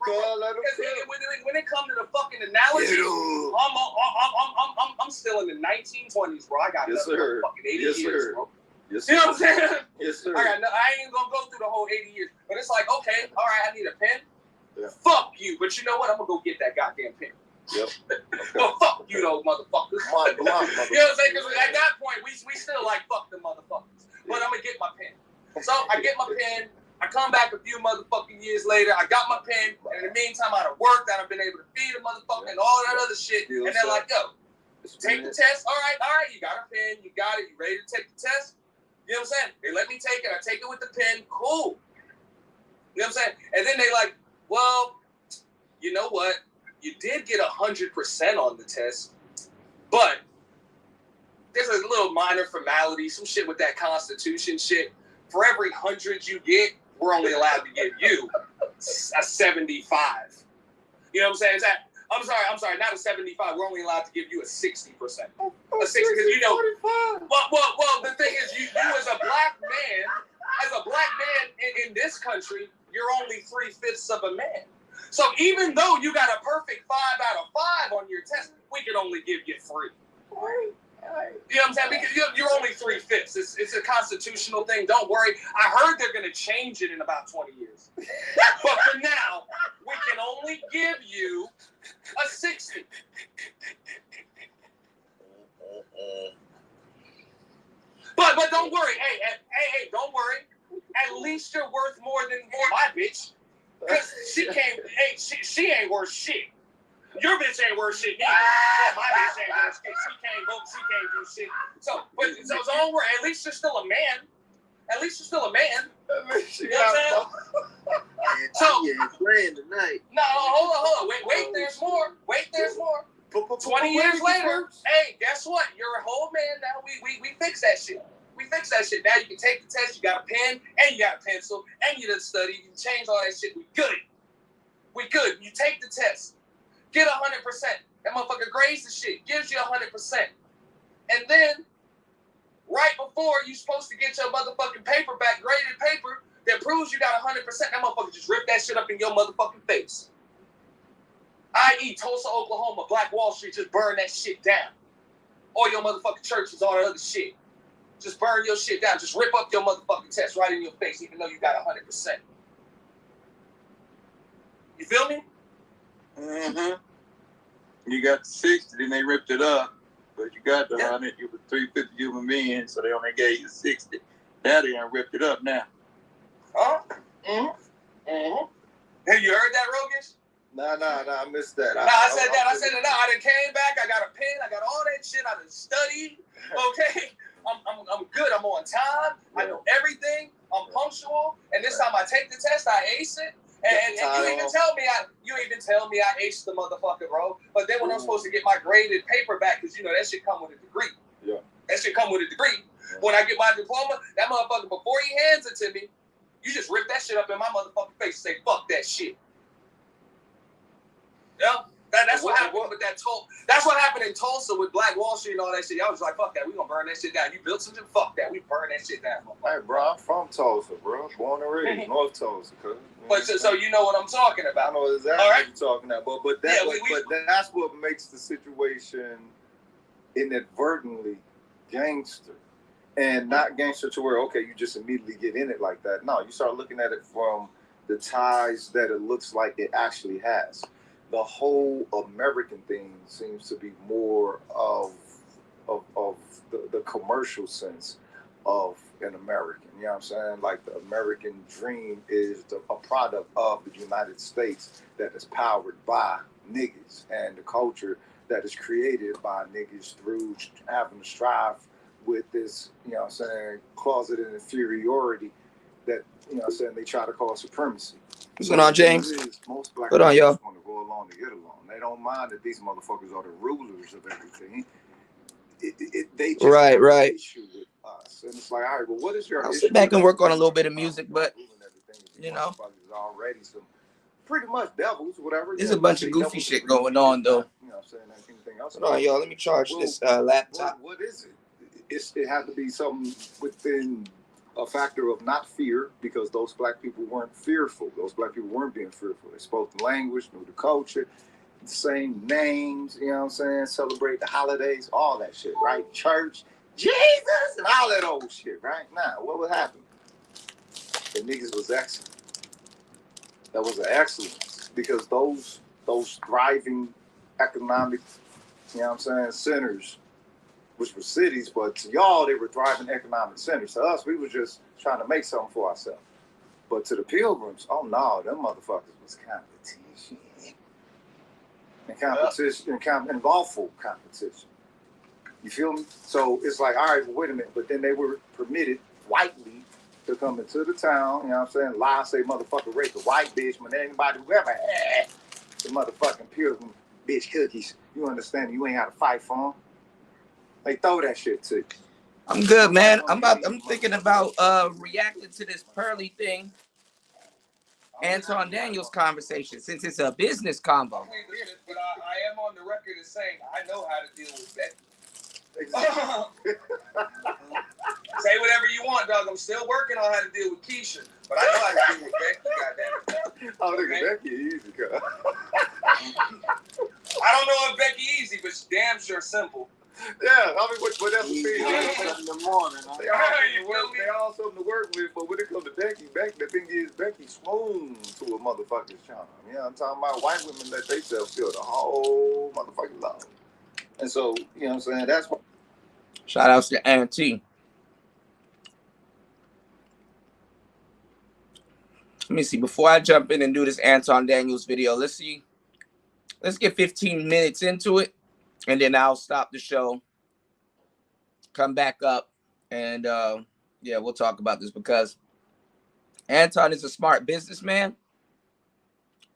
when it comes to the fucking analogy, I'm still in the 1920s, bro. I got another fucking 80 years, bro. Yes, you know what I'm saying? Yes, sir. I ain't gonna go through the whole 80 years, but it's like, okay, all right, I need a pen. Yeah. Fuck you, but you know what? I'm gonna go get that goddamn pen. Yep. Okay. Well, fuck you, those motherfuckers. You know what I'm saying? Because at that point, we still like fuck them motherfuckers. But I'm gonna get my pen. So I get my pen. I come back a few motherfucking years later. I got my pen, and in the meantime, I've worked. I've been able to feed a motherfucker and all that other shit. And they're like, yo, take the test. All right, you got a pen. You got it. You ready to take the test? You know what I'm saying? They let me take it. I take it with the pen. Cool. You know what I'm saying? And then they like, well, you know what? You did get 100% on the test, but there's a little minor formality, some shit with that Constitution shit. For every 100 you get, we're only allowed to give you a 75. You know what I'm saying? I'm sorry, not a 75. We're only allowed to give you a 60%. A 60, because you know. Well, the thing is, you as a black man in this country, you're only 3/5 of a man. So even though you got a perfect 5 out of 5 on your test, we can only give you 3. Right. You know what I'm saying? Because you're only 3/5. It's a constitutional thing. Don't worry. I heard they're going to change it in about 20 years. But for now, we can only give you a 60. But don't worry. Hey, don't worry. At least you're worth more than my bitch. Because she ain't worth shit. Your bitch ain't worth shit either. My bitch ain't worth shit. She can't vote. She can't do shit. So don't worry. At least you're still a man. You know what I'm saying? So playing tonight. No, hold on. Wait. There's more. 20 years later, hey, guess what? You're a whole man now. We fix that shit. Now you can take the test. You got a pen and you got a pencil and you done study. You can change all that shit. We good. You take the test. Get 100%. That motherfucker grades the shit. Gives you 100%. And then, right before you supposed to get your motherfucking paper back, graded paper, that proves you got 100%, that motherfucker just rip that shit up in your motherfucking face. I.e. Tulsa, Oklahoma, Black Wall Street, just burn that shit down. All your motherfucking churches, all that other shit. Just burn your shit down. Just rip up your motherfucking test right in your face, even though you got 100%. You feel me? Mm-hmm. You got the 60, then they ripped it up. But you got the 100, you were 350 human beings, so they only gave you 60. Now they done ripped it up now. Huh? Mm-hmm. Have you heard that, Rogish? Nah, I missed that. I said that. I done came back. I got a pen. I got all that shit. I done studied. Okay? I'm good. I'm on time. I know everything. I'm punctual. And this time I take the test, I ace it. And you even tell me I aced the motherfucker, bro. But then when I'm supposed to get my graded paper back, because you know that shit come with a degree. Yeah. That shit come with a degree. Yeah. When I get my diploma, that motherfucker, before he hands it to me, you just rip that shit up in my motherfucking face and say, fuck that shit. Yeah. That's what happened with that That's what happened in Tulsa with Black Wall Street and all that shit. Y'all was like, fuck that. We gonna burn that shit down. You built something? Fuck that. We burn that shit down. Hey, bro, I'm from Tulsa, bro. Born and raised, North Tulsa. But so you know what I'm talking about. I know exactly what you're talking about. But that's what makes the situation inadvertently gangster. And not gangster to where, okay, you just immediately get in it like that. No, you start looking at it from the ties that it looks like it actually has. The whole American thing seems to be more of the commercial sense of an American. You know what I'm saying? Like the American dream is a product of the United States that is powered by niggas and the culture that is created by niggas through having to strive with this, you know what I'm saying, closeted inferiority that, you know what I'm saying, they try to call supremacy. What's going on, James? Most black Hold on, y'all. people want to go along to get along. They don't mind that these motherfuckers are the rulers of everything. They just Right. have an issue with us. And it's like, all right, well, what is your I'll issue? sit back and work on a little bit of music, but, you know. Already some pretty much devils, whatever. There's a bunch of goofy shit going on, though. You know what I'm saying? Anything else? Hold on, y'all. Let me charge this laptop. What is it? It has to be something within a factor of not fear, because those black people weren't fearful. Those black people weren't being fearful. They spoke the language, knew the culture, the same names, you know what I'm saying? Celebrate the holidays, all that shit, right? Church, Jesus, and all that old shit, right? Now, what would happen? The niggas was excellent. That was an excellence, because those thriving economic, you know what I'm saying, centers, which were cities, but to y'all, they were thriving economic centers. To us, we were just trying to make something for ourselves. But to the Pilgrims, oh no, them motherfuckers was competition. And lawful competition. You feel me? So it's like, all right, well, wait a minute. But then they were permitted whitely to come into the town, you know what I'm saying? Lie, say motherfucker rape a white bitch when anybody who ever had the motherfucking Pilgrim bitch cookies. You understand? You ain't got to fight for them. They throw that shit to you. I'm good, man. I'm thinking about reacting to this Pearly thing. Anton Daniels conversation, since it's a business combo. But I am on the record as saying I know how to deal with Becky. Say whatever you want, dog. I'm still working on how to deal with Keisha, but I know how to deal with Becky. Goddamn. Oh, nigga, Becky easy, cuz. I don't know if Becky easy, but she's damn sure simple. Yeah, I mean, but that's the thing. In the morning, huh? They all something to work with, but when it comes to Becky, the thing is, Becky swoon to a motherfucker's charm. You know what I'm talking about? White women let themselves feel the whole motherfucking love. And so, you know what I'm saying? That's what. Shout outs to Auntie. Let me see. Before I jump in and do this Anton Daniels video, let's see. Let's get 15 minutes into it, and then I'll stop the show, come back up, and yeah, we'll talk about this, because Anton is a smart businessman,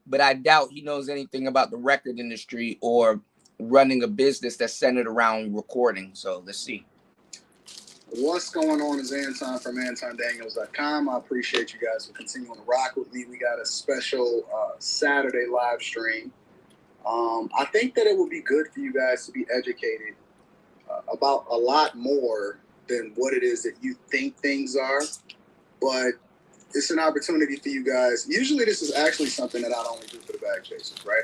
but I doubt he knows anything about the record industry or running a business that's centered around recording. So let's see. What's going on is Anton from AntonDaniels.com. I appreciate you guys for continuing to rock with me. We got a special Saturday live stream. I think that it would be good for you guys to be educated about a lot more than what it is that you think things are. But it's an opportunity for you guys. Usually this is actually something that I only do for the bag chasers, right?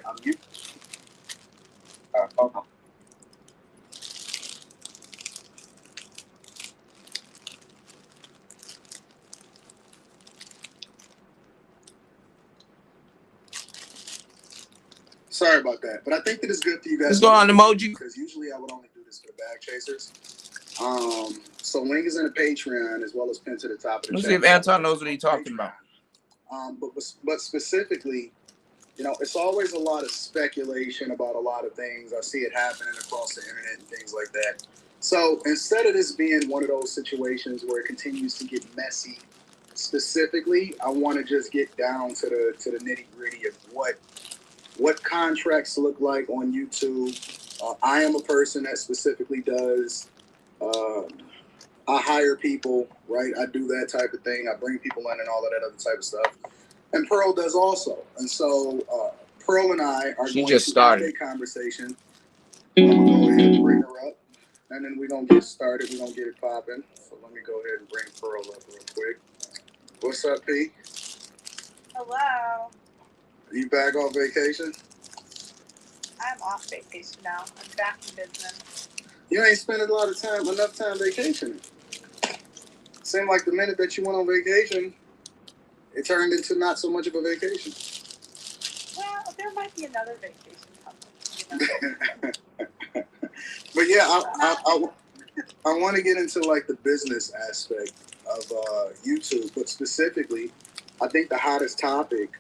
Sorry about that, but I think that it's good for you guys. What's going on, Emoji? Because usually I would only do this for the bag chasers. So link is in the Patreon as well as pinned to the top of the Let's chat. see if Anton knows what he's talking about. But specifically, you know, it's always a lot of speculation about a lot of things. I see it happening across the internet and things like that. So instead of this being one of those situations where it continues to get messy, specifically, I want to just get down to the nitty gritty of what contracts look like on YouTube. I am a person that specifically does. I hire people, right? I do that type of thing. I bring people in and all of that other type of stuff. And Pearl does also. And so Pearl and I are going to have a conversation. I'm going to go ahead and bring her up. And then we're going to get started. We're going to get it popping. So let me go ahead and bring Pearl up real quick. What's up, P? Hello. You back on vacation? I'm off vacation now. I'm back in business. You ain't spending enough time vacationing. Seemed like the minute that you went on vacation, it turned into not so much of a vacation. Well, there might be another vacation coming. You know? But yeah, I want to get into like the business aspect of YouTube, but specifically, I think the hottest topic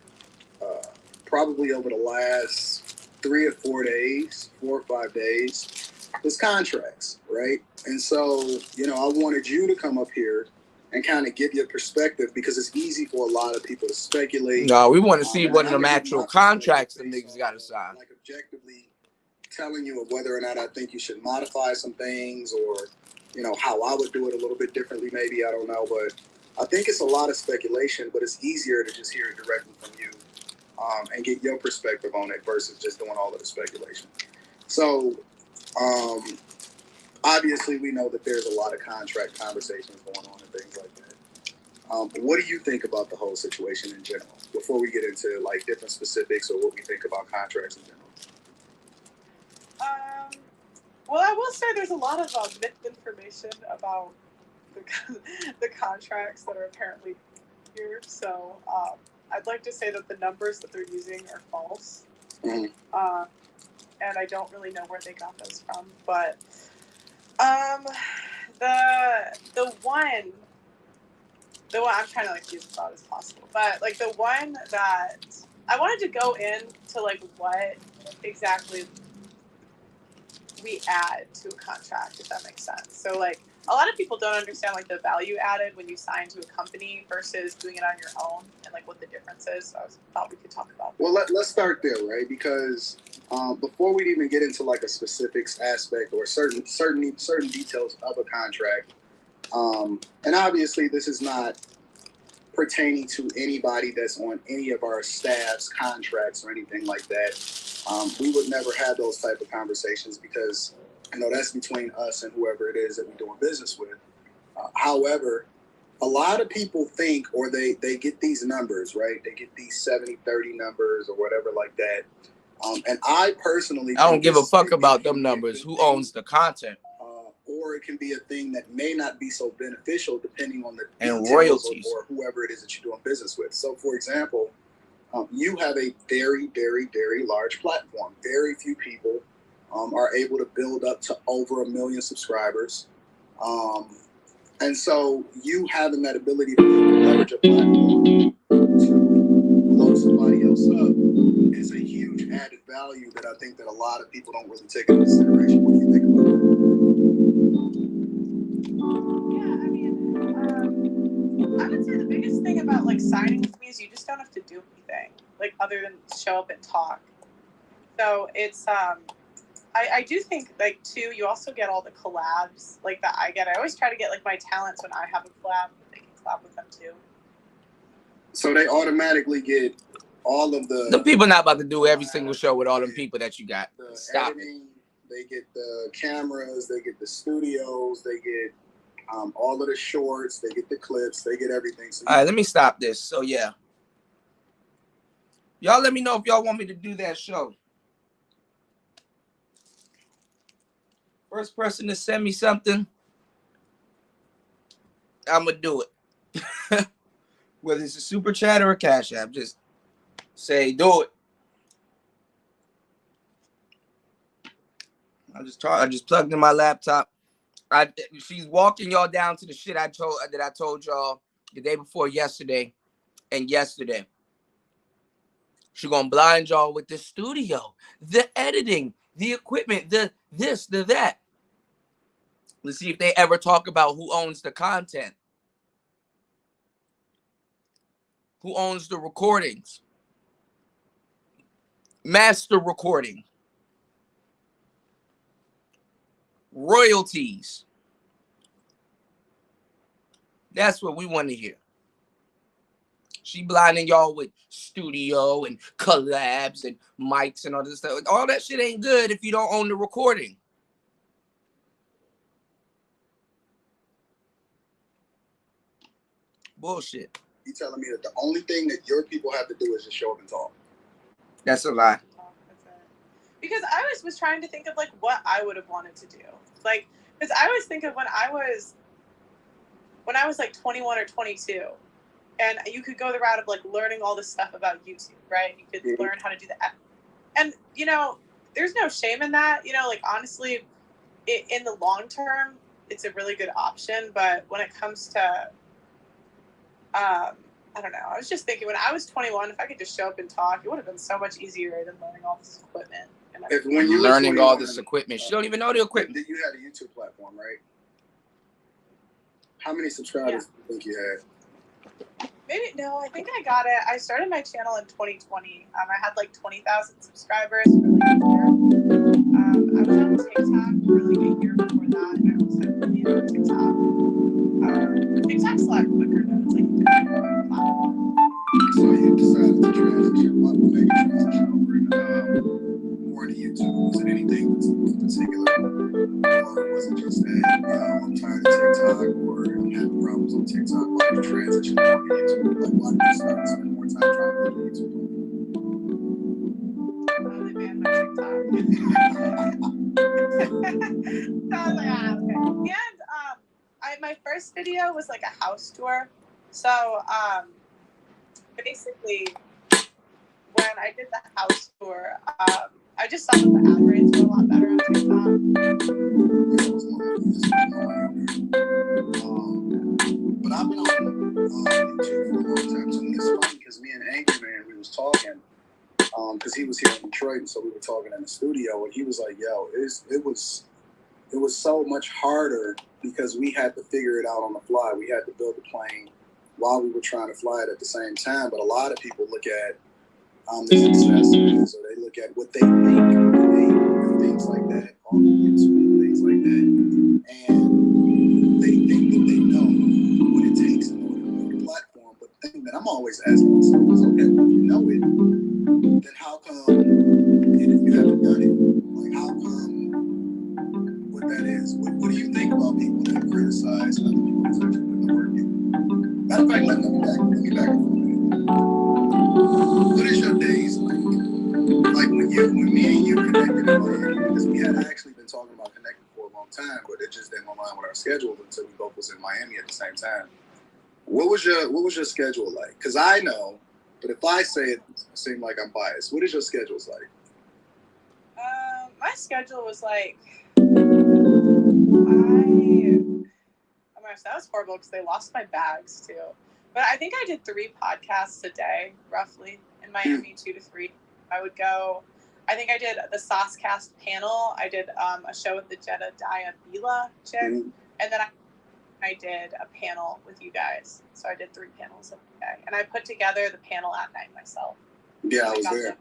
probably over the last 3 or 4 days, 4 or 5 days, is contracts, right? And so, I wanted you to come up here and kind of give your perspective, because it's easy for a lot of people to speculate. No, we want to see one of them actual contracts the niggas got to sign. Like objectively telling you of whether or not I think you should modify some things, or, how I would do it a little bit differently, maybe, I don't know. But I think it's a lot of speculation, but it's easier to just hear it directly from you and get your perspective on it versus just doing all of the speculation. So, obviously, we know that there's a lot of contract conversations going on and things like that. But what do you think about the whole situation in general, before we get into like different specifics or what we think about contracts in general? Well, I will say there's a lot of misinformation about the contracts that are apparently here. So I'd like to say that the numbers that they're using are false. Mm-hmm. And I don't really know where they got those from. But the one I'm trying to like use as loud as possible. But like the one that I wanted to go into like what exactly we add to a contract, if that makes sense. So like a lot of people don't understand like the value added when you sign to a company versus doing it on your own, and like what the difference is. So I thought we could talk about that. Well, let's start there, right? Because before we even get into like a specifics aspect or certain details of a contract, and obviously this is not pertaining to anybody that's on any of our staff's contracts or anything like that. We would never have those type of conversations because, that's between us and whoever it is that we're doing business with. However, a lot of people think, or they get these numbers, right? They get these 70-30 numbers or whatever like that. And I personally, I don't give a fuck about them numbers. Who owns the content? Or it can be a thing that may not be so beneficial depending on the and royalties or whoever it is that you're doing business with. So, for example, you have a very, very, very large platform. Very few people are able to build up to over 1 million subscribers. And so you having that ability to leverage a platform to blow somebody else up is a huge added value that I think that a lot of people don't really take into consideration. What do you think about that? Yeah, I mean, I would say the biggest thing about like signing with me is you just don't have to do anything, like other than show up and talk. So it's I do think like too, you also get all the collabs like that I get. I always try to get like my talents when I have a collab, they can collab with them too. So they automatically get all of the people not about to do every single show with all them people that you got. Stop editing, they get the cameras, they get the studios, they get all of the shorts, they get the clips, they get everything. So all right, let me stop this. So yeah, y'all let me know if y'all want me to do that show. First person to send me something, I'm gonna do it. Whether it's a super chat or a cash app, just say do it. I just plugged in my laptop. She's walking y'all down to the shit I told y'all the day before yesterday and yesterday. She's gonna blind y'all with the studio, the editing, the equipment, the this, the that. Let's see if they ever talk about who owns the content. Who owns the recordings? Master recording. Royalties. That's what we want to hear. She blinding y'all with studio and collabs and mics and all this stuff. All that shit ain't good if you don't own the recording. Bullshit. You telling me that the only thing that your people have to do is just show up and talk? That's a lie. Because I was trying to think of like what I would have wanted to do. Like, because I always think of when I was like 21 or 22, and you could go the route of like learning all this stuff about YouTube, right? You could learn how to do that. And, there's no shame in that. Like honestly, in the long term, it's a really good option. But when it comes to I don't know. I was just thinking when I was 21, if I could just show up and talk, it would have been so much easier than learning all this equipment. If when you learning all this equipment, she don't even know the equipment. You had a YouTube platform, right? How many subscribers do you think you had? Maybe, no, I think I got it. I started my channel in 2020. I had like 20,000 subscribers for like a year. I was on TikTok for like a year before that, and I also had really on TikTok. TikTok's a lot quicker though. It's like a different platform. So you decided to transition. What made you transition over more to YouTube? Was it anything in particular? Or was it just that, I'm tired of TikTok, or I'm having problems on TikTok? Why did you transition over to YouTube? Like, why did you start to spend more time trying to build a YouTube platform? They banned my TikTok. So I was like, okay. And my first video was like a house tour. So basically, when I did the house tour, I just saw that the ad rates were a lot better on TikTok. But I've been on YouTube for a long time too. And it's funny because me and Anchorman, we was talking, because he was here in Detroit, and so we were talking in the studio, and he was like, "Yo, it was so much harder because we had to figure it out on the fly. We had to build the plane while we were trying to fly it at the same time." But a lot of people look at the success, or they look at what they think, and they do things like that on YouTube, things like that, and they think that they know what it takes in order to build a platform. But the thing that I'm always asking myself is, okay, well, if you know it, then how come, and if you haven't done it, like how come what that is? What do you think about people that criticize other people who's actually putting the work in? Matter of fact, let me back for a minute. What is your days like? Like when me and you connected in Miami, because we had actually been talking about connecting for a long time, but it just didn't align with our schedule until we both was in Miami at the same time. What was your schedule like? Because I know, but if I say it, it seems like I'm biased. What is your schedule like? My schedule was like, that was horrible because they lost my bags too. But I think I did 3 podcasts a day, roughly, in Miami, 2 to 3. I would go, I think I did the Saucecast panel. I did a show with the Jedediah Bila chick. And then I did a panel with you guys. So I did 3 panels a day. And I put together the panel at night myself. Yeah, I was there.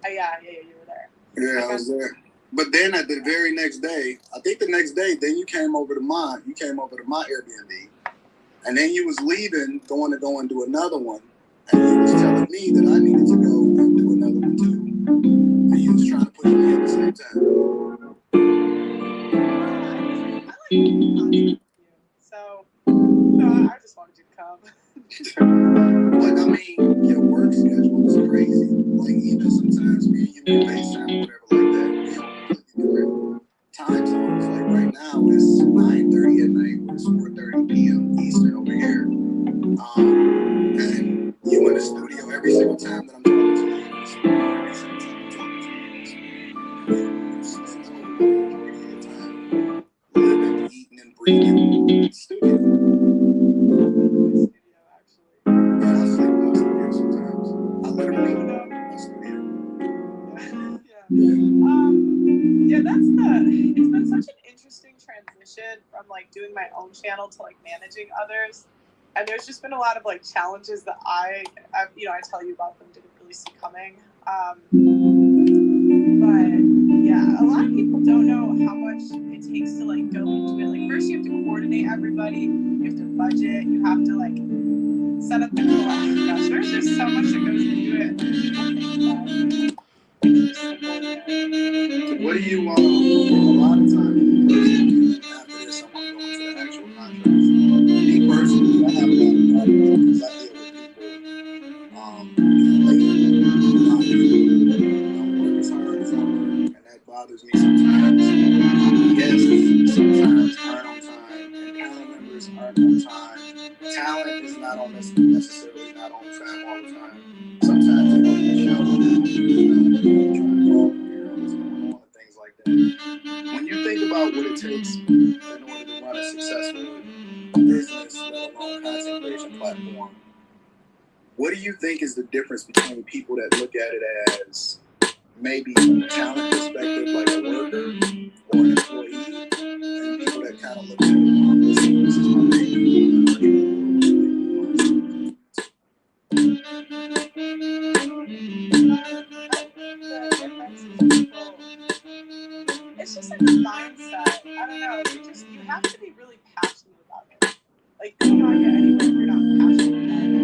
Yeah, you were there. Yeah, I was there. But then at the very next day, I think the next day, then you came over to my Airbnb, and then you was leaving, going to go and do another one, and you was telling me that I needed to go and do another one too, and you was trying to push me at the same time. I like contact you, so I just wanted you to come. But I mean, your work schedule is crazy. Like even sometimes me and you can FaceTime or whatever like that. We on completely different time zones. Like right now it's 9:30 at night, or it's 4:30 p.m. Eastern over here. And you in the studio every single time that I'm talking to you. Every single time I'm talking to you. You spend the majority of your time living, eating, and breathing studio. It's been such an interesting transition from like doing my own channel to like managing others, and there's just been a lot of like challenges that I tell you about them, didn't really see coming. But yeah, a lot of people don't know how much it takes to like go into it. Like first you have to coordinate everybody, you have to budget, you have to like set up the gosh, there's just so much that goes into it. What do you a lot of times after this I want to go into the actual contracts. Me personally, I have a lot of problems because I deal with people don't work as hard as I work, and that bothers me sometimes. Guests sometimes aren't on time, and panel members aren't on time. Talent is not on this necessarily not on time all the time. Sometimes they don't even show up. Trying to call and figure out what's going on and things like that. When you think about what it takes in order to run a successful business, let alone content creation platform, What do you think is the difference between people that look at it as maybe from a talent perspective, like a worker or an employee, and people that kind of look at it from this is my baby? It's just like a mindset. I don't know. You have to be really passionate about it. Like, you're not get anywhere if you're not passionate about it.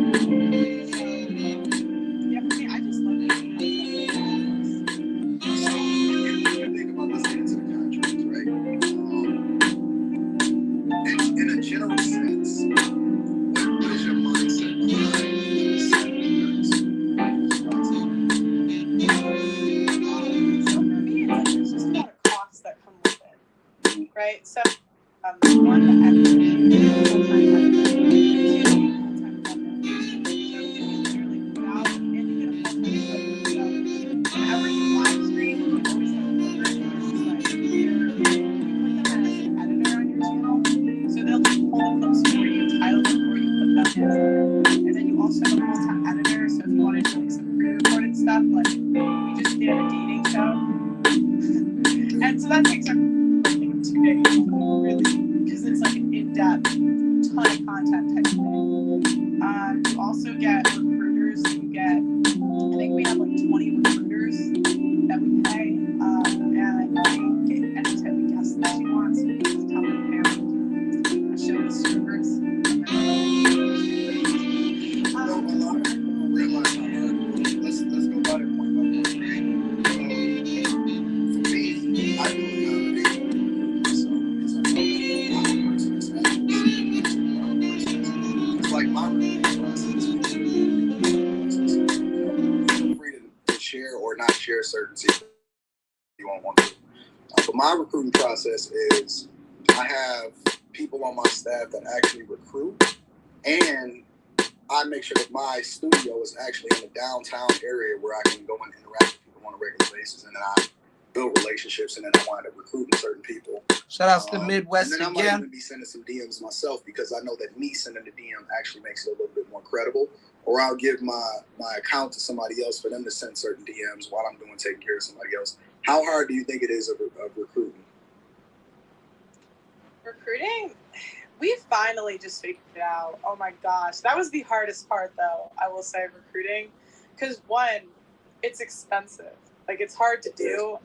So, yeah, for me, I just love it. So, if you think about this into the contracts, right? In a general sense, what is your mindset behind setting this? So for me, it's like there's just a lot of costs that come with it, right? So, one, the editing, full-time editing, two, full-time editing. So you literally put out and you get a full-time editing. So whenever you live stream, you always have a filter in there. It's like you put them as an editor on your channel, so they'll just pull the clips for you, title them for you, put them in. And then you also have a full-time editor, so if you want to do like some pre-recorded stuff, like we just did a dating show, and so that takes like 2 days, really, because it's like an in-depth, ton of content type of thing. You also get recruiters. You get, I think we have like 20 recruiters that we pay, and they get any type of guest that you want. So you can just tell them, hey, I show the strippers. Let's go about it point by point, right? For me, I do a combination myself because I know that I'm a person that's actually it's like my recruiting process. Feel free to share or not share certain secrets you won't want to. But my recruiting process is I have people on my staff that actually recruit, and I make sure that my studio is actually in the downtown area where I can go and interact with people on a regular basis, and then I build relationships, and then I wind up recruiting certain people. Shout out to the Midwest and then again. I might even be sending some DMs myself because I know that me sending the DM actually makes it a little bit more credible. Or I'll give my account to somebody else for them to send certain DMs while I'm taking care of somebody else. How hard do you think it is of recruiting? Recruiting? We finally just figured it out. Oh my gosh. That was the hardest part, though, I will say, recruiting. Because, one, it's expensive. Like, it's hard to do.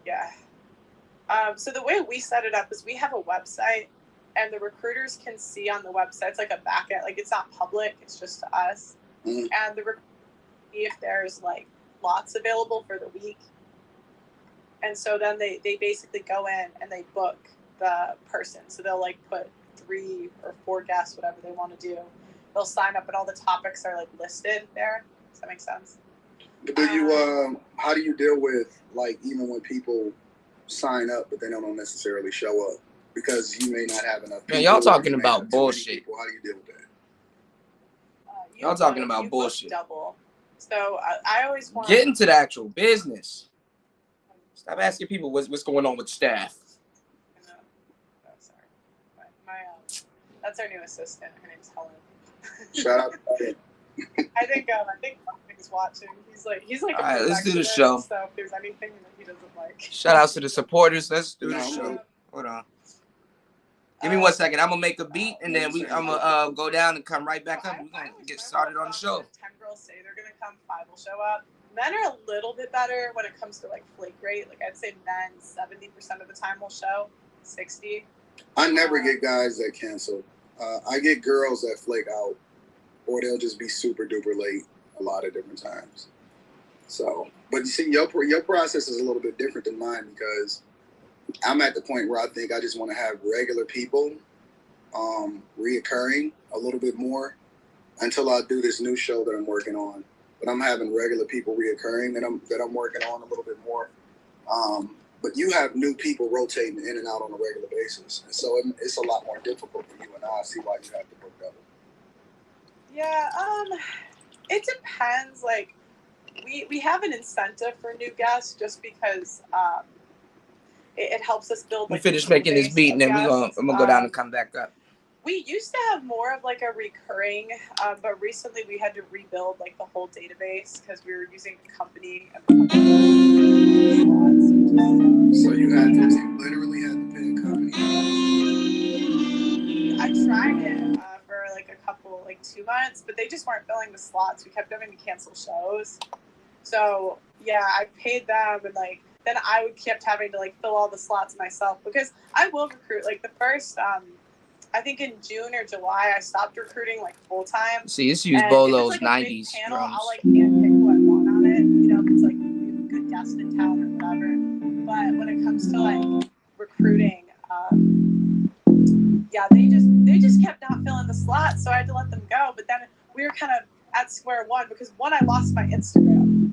Yeah. So the way we set it up is we have a website, and the recruiters can see on the website. It's like a back end. Like, it's not public. It's just to us. Mm-hmm. And the recruiters see if there's, like, lots available for the week. And so then they basically go in and they book the person. So they'll like put 3 or 4 guests, whatever they want to do. They'll sign up and all the topics are like listed there. Does that make sense? Do you how do you deal with like even when people sign up but they don't necessarily show up because you may not have enough people? Man, y'all talking about bullshit. How do you deal with that? Y'all talking about bullshit. Double. So I always want get into the actual business. Stop asking people what's going on with staff. That's our new assistant. Her name's Helen. Shout out. I think he's watching. He's like. All right, let's do the show. So if there's anything that he doesn't like. Shout out to the supporters. Let's do the show. Hold on. Give me 1 second. I'm gonna make a beat and then I'm gonna go down and come right back up. We're gonna get started on the show. 10 girls say they're gonna come, 5 will show up. Men are a little bit better when it comes to like flake rate. Like I'd say men 70% of the time will show, 60. I never get guys that cancel. I get girls that flake out, or they'll just be super duper late a lot of different times. So, but you see, your process is a little bit different than mine because I'm at the point where I think I just want to have regular people, reoccurring a little bit more until I do this new show that I'm working on. But I'm having regular people reoccurring that I'm working on a little bit more. But you have new people rotating in and out on a regular basis. And so it's a lot more difficult for you, and I see why you have to book double. Yeah, it depends. Like, we have an incentive for new guests just because it helps us build. We like, finish making this beat, and then I'm gonna go down and come back up. We used to have more of like a recurring, but recently we had to rebuild like the whole database because we were using a company. So you literally had to pay a company. I tried it for like a couple, like 2 months, but they just weren't filling the slots. We kept having to cancel shows. So yeah, I paid them, and like then I kept having to like fill all the slots myself because I will recruit. Like the first, I think in June or July, I stopped recruiting like full time. See, this use Bolo's like 90s panel, drums. I'll like handpick who I want on it. You know, if it's like a good guest in town or whatever. But when it comes to like recruiting, yeah, they just kept not filling the slots, so I had to let them go. But then we were kind of at square one because I lost my Instagram,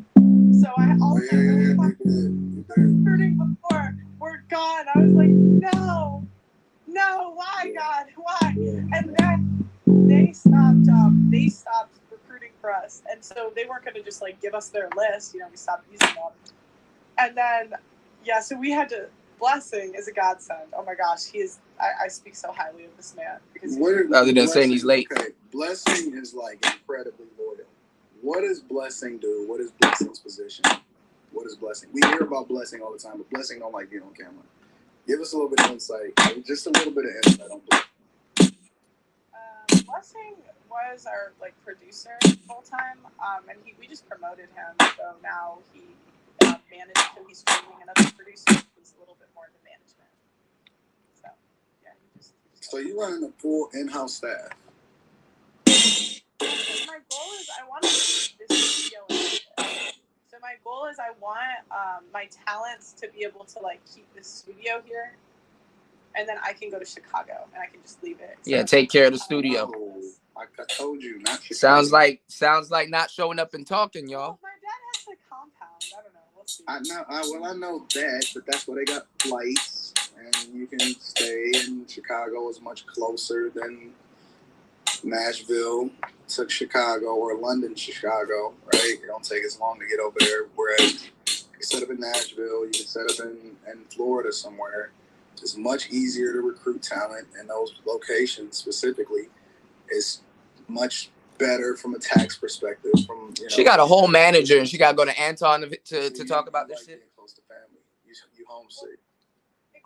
so all the recruiting before were gone. I was like, no, why, God, why? And then they stopped recruiting for us, and so they weren't going to just like give us their list. You know, we stopped using them, and then so we had to. Blessing is a godsend. Oh my gosh, he is. I speak so highly of this man because other than saying he's late. Okay, Blessing is like incredibly loyal. What does Blessing do? What is Blessing's position? What is Blessing? We hear about Blessing all the time, but Blessing don't like being on camera. Give us a little bit of insight, just a little bit of insight on Blessing. Blessing was our like producer full time, and we just promoted him, so now he managed. So he's training another producer who's a little bit more in the management. So yeah, So you running a full in-house staff? My goal is I want to keep this studio. So my goal is I want my talents to be able to like keep this studio here, and then I can go to Chicago and I can just leave it. Yeah, take care of the studio. Like I told you, not Chicago. Sounds like not showing up and talking, y'all. Well, my dad has a compound. I don't know. We'll see. I know that, but that's where they got flights, and you can stay in Chicago is much closer than Nashville to Chicago or London, Chicago, right? It don't take as long to get over there. Whereas you set up in Nashville, you can set up in Florida somewhere. It's much easier to recruit talent in those locations specifically. It's much better from a tax perspective. She got a whole manager, and she got to go to Anton to talk about this shit. Close to family. You homesick. It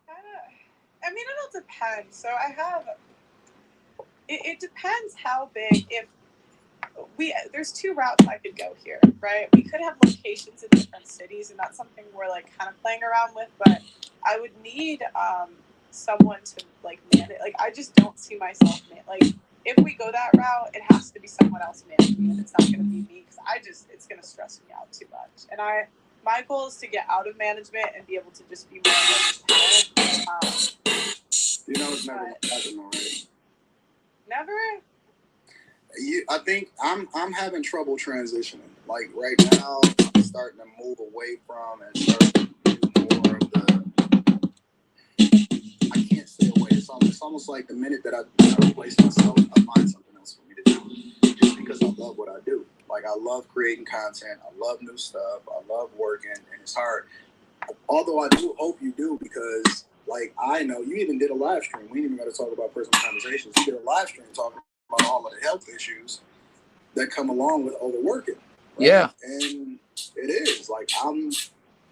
all depends. So I have. It depends how big. If there's 2 routes I could go here, right? We could have locations in different cities, and that's something we're like kind of playing around with. But I would need someone to like manage. Like I just don't see myself like. If we go that route, it has to be someone else managing, and it's not going to be me because it's going to stress me out too much. And my goal is to get out of management and be able to just be more like talent. It's never going to happen already. Never. I think I'm having trouble transitioning. Like right now, I'm starting to move away from and start to do more of the. I can't stay away. It's almost like the minute that I replace myself, I find something else for me to do. Just because I love what I do. Like I love creating content. I love new stuff. I love working, and it's hard. Although I do hope you do, because like I know you even did a live stream. We ain't even got to talk about personal conversations. You did a live stream talking about all of the health issues that come along with overworking. Right? Yeah. And it is like I'm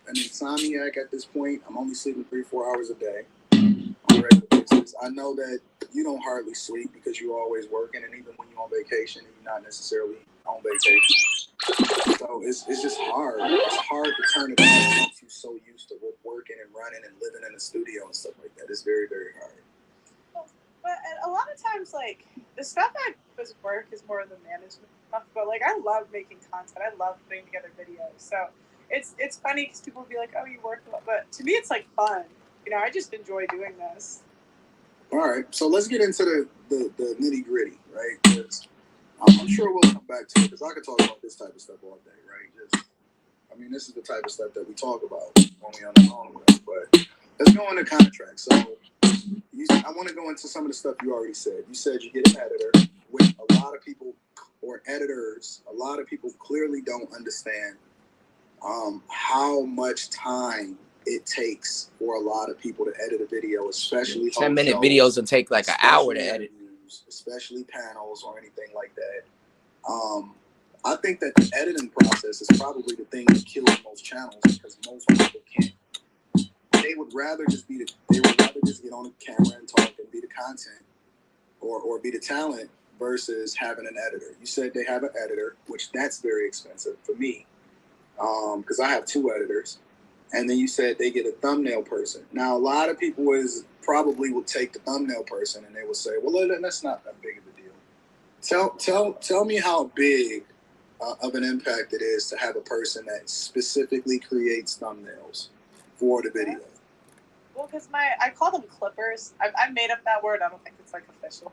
an insomniac at this point. I'm only sleeping 3-4 hours a day on a regular basis. I know that you don't hardly sleep because you're always working, and even when you're on vacation, you're not necessarily on vacation. So it's just hard. It's hard to turn it on once you're so used to working and running and living in a studio and stuff like that. It's very, very hard. But a lot of times, like, the stuff I does work is more of the management stuff. But, like, I love making content. I love putting together videos. So it's funny because people will be like, oh, you work a lot. But to me, it's, like, fun. I just enjoy doing this. All right. So let's get into the nitty-gritty, right? Because I'm sure we'll come back to it because I could talk about this type of stuff all day, right? This is the type of stuff that we talk about when we're on the phone with us. But let's go into contracts. So I want to go into some of the stuff you already said. You said you get an editor, which a lot of people, or editors, a lot of people clearly don't understand how much time it takes for a lot of people to edit a video, especially 10-minute videos will take like an hour to edit. shows, especially panels or anything like that, I think that the editing process is probably the thing that kills most channels because most people can't. They would rather just get on the camera and talk and be the content or be the talent versus having an editor. You said they have an editor, which that's very expensive for me because I have 2 editors. And then you said they get a thumbnail person. Now, a lot of people probably will take the thumbnail person and they will say, well, that's not that big of a deal. Tell me how big of an impact it is to have a person that specifically creates thumbnails for the video. Well, because I call them clippers. I made up that word. I don't think it's like official.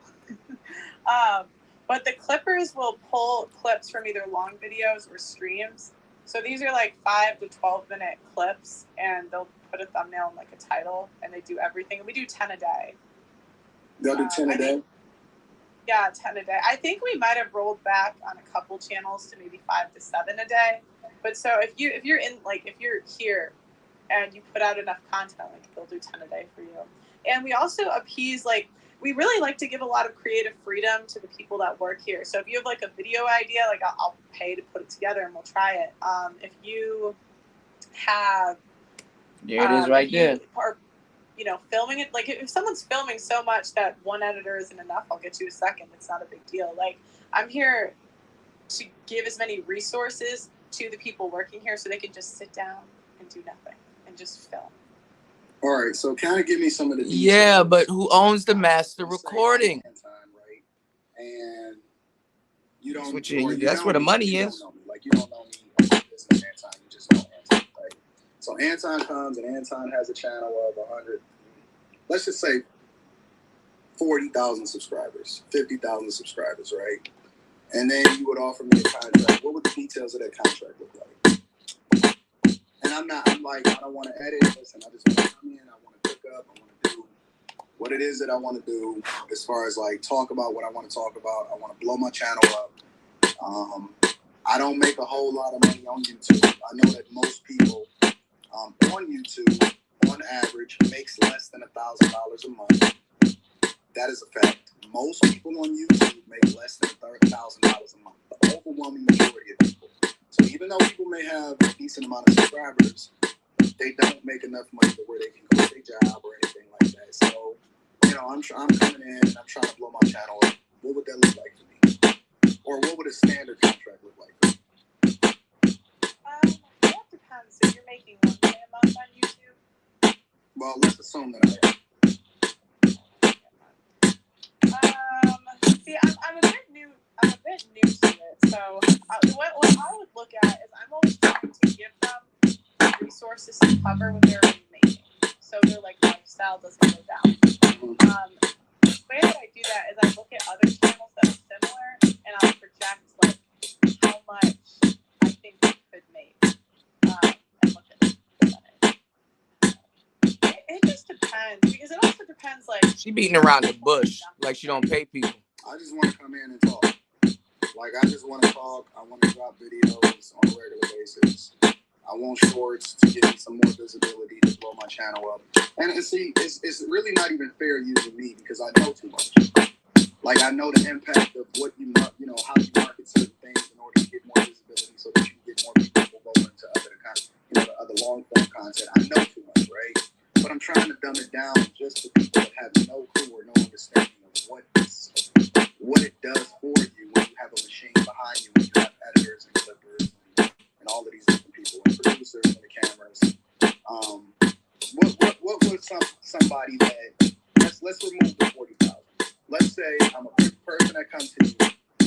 But the clippers will pull clips from either long videos or streams. So these are like 5 to 12 minute clips, and they'll put a thumbnail and like a title, and they do everything. And we do 10 a day. They'll do 10 a day? Yeah, 10 a day. I think we might have rolled back on a couple channels to maybe 5 to 7 a day. But so if you're here and you put out enough content, like they'll do 10 a day for you. And we also appease, like, we really like to give a lot of creative freedom to the people that work here. So if you have like a video idea, like I'll pay to put it together and we'll try it. If you have, there it is right there. Or, filming it, like if someone's filming so much that one editor isn't enough, I'll get you a second. It's not a big deal. Like I'm here to give as many resources to the people working here so they can just sit down and do nothing and just film. All right, so kind of give me some of the details. Yeah, but who owns the master recording? Right? And you don't. That's where the money is. Like you don't know me on my business, Anton. You just know Anton, right? So Anton comes and Anton has a channel of 100. Let's just say 40,000 subscribers, 50,000 subscribers, right? And then you would offer me a contract. What would the details of that contract look like? And I'm like, I don't want to edit. Listen, I just want to come in. I want to cook up. I want to do what it is that I want to do as far as like talk about what I want to talk about. I want to blow my channel up. I don't make a whole lot of money on YouTube. I know that most people on YouTube, on average, makes less than $1,000 a month. That is a fact. Most people on YouTube make less than $1,000 a month. The overwhelming majority of people. So even though people may have a decent amount of subscribers, they don't make enough money to where they can quit their job or anything like that. So, I'm coming in and I'm trying to blow my channel up. What would that look like for me? Or what would a standard contract look like for me? That depends. So you're making $1K a month on YouTube? Well, let's assume that I am. See, I'm a bit new to it. So what I would look at is I'm always trying to give them resources to cover what they're making, so their like lifestyle doesn't go down. The way that I do that is I look at other channels that are similar, and I'll project like how much I think they could make, and look at the percentage. It just depends, because it also depends. Like She beating around the bush like she don't pay people. I just want to come in and talk. Like, I just want to talk. I want to drop videos on a regular basis. I want shorts to get me some more visibility to blow my channel up. And see, it's really not even fair using me because I know too much. Like, I know the impact of what how you market certain things in order to get more visibility so that you can get more people go into other long form content. I know too much, right? But I'm trying to dumb it down just for people that have no clue or no understanding of what it does for you when you have a machine behind you, when you have editors and clippers and all of these different people and producers and the cameras. What would somebody that let's remove the 40,000. Let's say I'm a person that comes to you.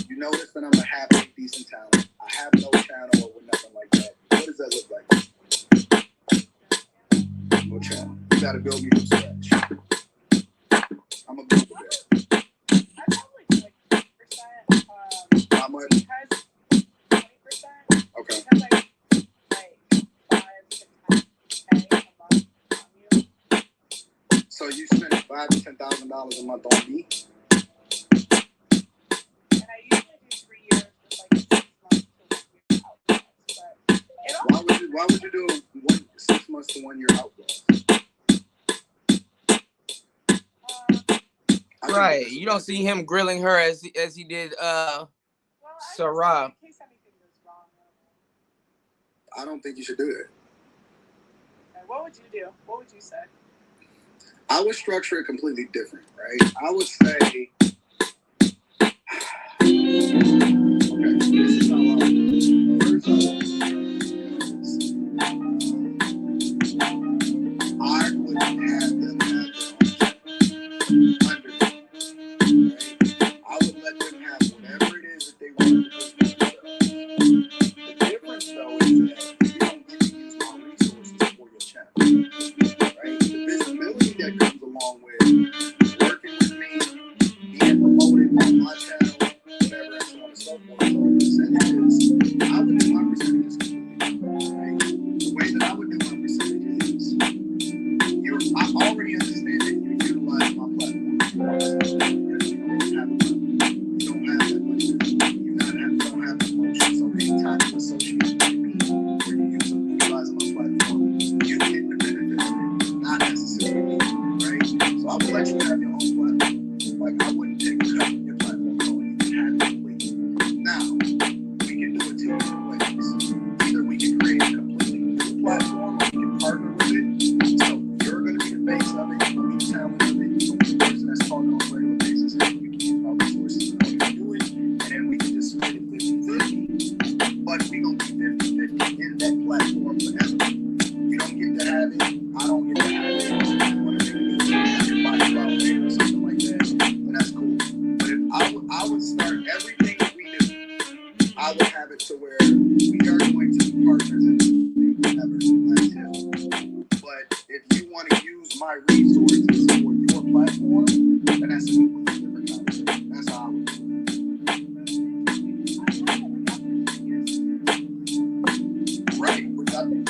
You notice that I'm a halfway decent talent. I have no channel or nothing like that. What does that look like? No channel. You got to build me from scratch. I'm a builder. I probably do like 20%. How much? Because 20%. Okay. Because I like 5 to 10K a month on you. So you spend $5,000 to $10,000 a month on me? And I usually do 3 years with like 6 months to 1 year outlaws. But why would you do 6 months to 1 year outlaws? Right. You don't see him grilling her as he did Sarah. In case anything goes wrong. I don't think you should do that. Okay, what would you do? What would you say? I would structure it completely different, right? I would say, okay, this is how I would do it. First, I would have them have their own under me, right? I would let them have whatever it is that they want to do for themselves. The difference, though, is that you don't get to use my resources for your channel, right? The visibility that comes along with working with me, being promoted on my channel, whatever, and so on and so forth. So the percentages, I would do my percentages completely, right? The way that I would do my percentages is, I already understand that you utilize my platform. You don't have that much. You don't have the motion. So anytime you associate with me, where you utilizing my platform, you get the benefit of it, not necessarily me, right? So I would let you have your own platform. Like, I wouldn't take a cut from your platform at all. You can have it completely. Now, we can do it two different ways. Either we can create a completely new platform, or we can partner with it. So you're going to be the face of it, you're going to be the talent of it, you're going to be the person that's talking on a regular basis, and we can use our resources to help you do it, and then we can just split it 50-50. But we're going to be 50-50 in that platform forever. You don't get to have it, I don't get to have it. If you want to do everybody about it or something like that, then that's cool. But if I would start everything that we do, I would have it to where we are going to be partners in this thing forever until. But if you want to use my resources for your platform, then that's a completely different conversation. That's how I would do it. Right, which I think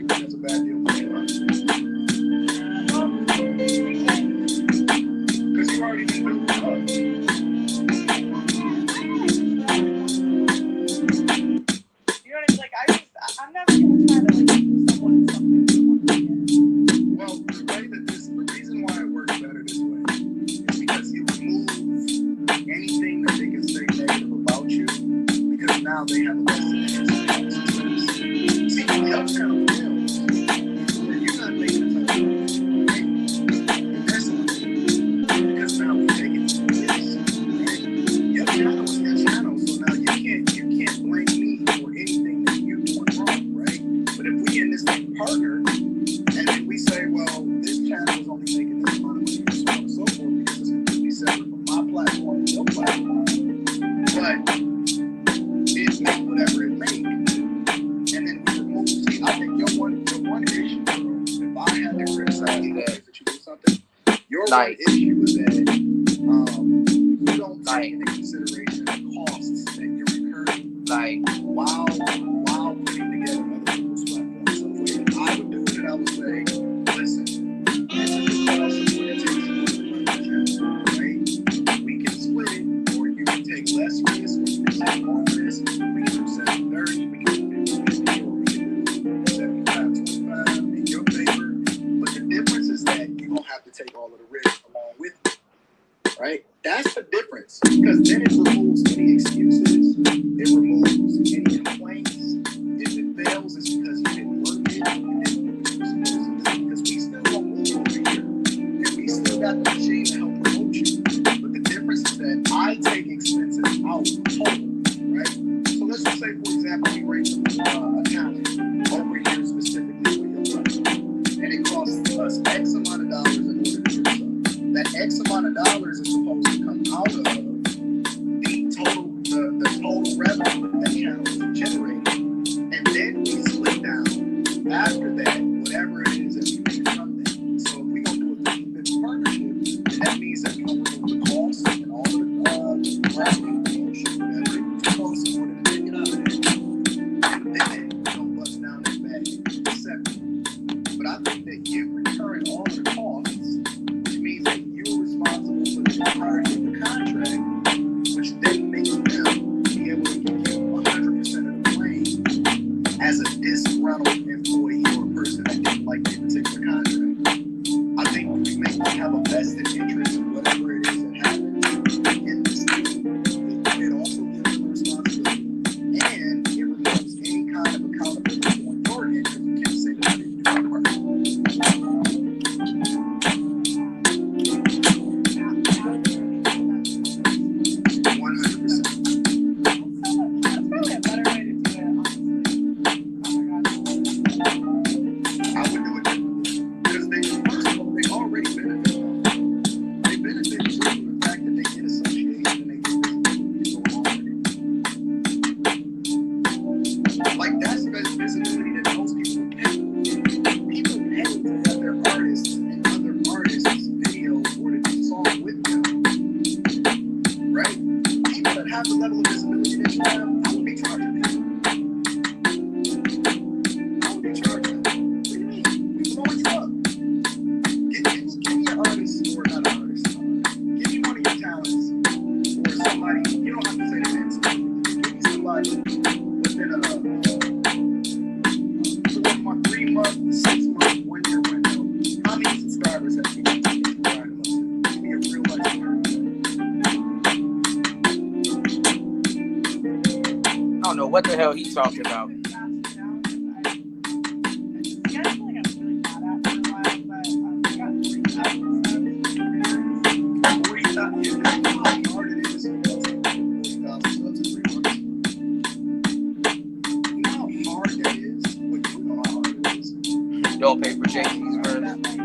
that's a bad deal for you. Because you already been doing it. You know what I mean? Like, I'm never going to try to, like, use someone something they want to get. Well, the reason why it works better this way is because you remove anything that they can say negative about you, because now they have a vested interest in your success. See, if your channel fails, then you're not making a ton of money, right? And that's something, because now we take it to this, right? Your channel is your channel, so now you can't blame me for anything that you're doing wrong, right? But if we in this thing partner, and then we say, well, this channel is only making this amount of money, and so on and so forth, because it's completely separate from my platform and your platform. But it make whatever it make. And then we remove. See, I think your one issue, if I had to criticize you guys that you do something, your one issue is that you don't take into consideration the costs that you're incurring, while putting together other people's platforms. So if I would do it, and I would say, listen, this is the cost of what it takes to run the channel, right? We can split it, or you can take less risk, or you can take more risk. We can do 70-30, we can do 50-50, or we can do 75-25 in your favor. But the difference is that you're going to have to take all of the risk along with it, right? That's the difference, because then it removes any excuses, it removes any complaints. If it fails, it's because you didn't work it, you didn't do what you were supposed to do, because we still gonna move over here, and we still got the machine to help promote you. But the difference is that I take expenses out total, right? So let's just say, for example, we bring a talent over here specifically for your platform, and it costs us X amount of dollars in order to do so. That X amount of dollars is supposed to come out of the total revenue that channel is generating. And then we split down after that whatever it is that we make from that. So if we're going to do a 50-50 partnership, then that means that we're going to remove the costs and all of the marketing, promotion, whatever it costs in order to take it out of there. And then we're going to bust down that bag separately. But I think that you incurring all the costs, which means that you're responsible for the entirety of the contract, which then makes them be able to give you 100% of the blame as a disgruntled employee or a person that didn't like a particular contract. I think we make them have a vested interest in whatever it is that what the hell he talking about. Don't pay for JT's verse.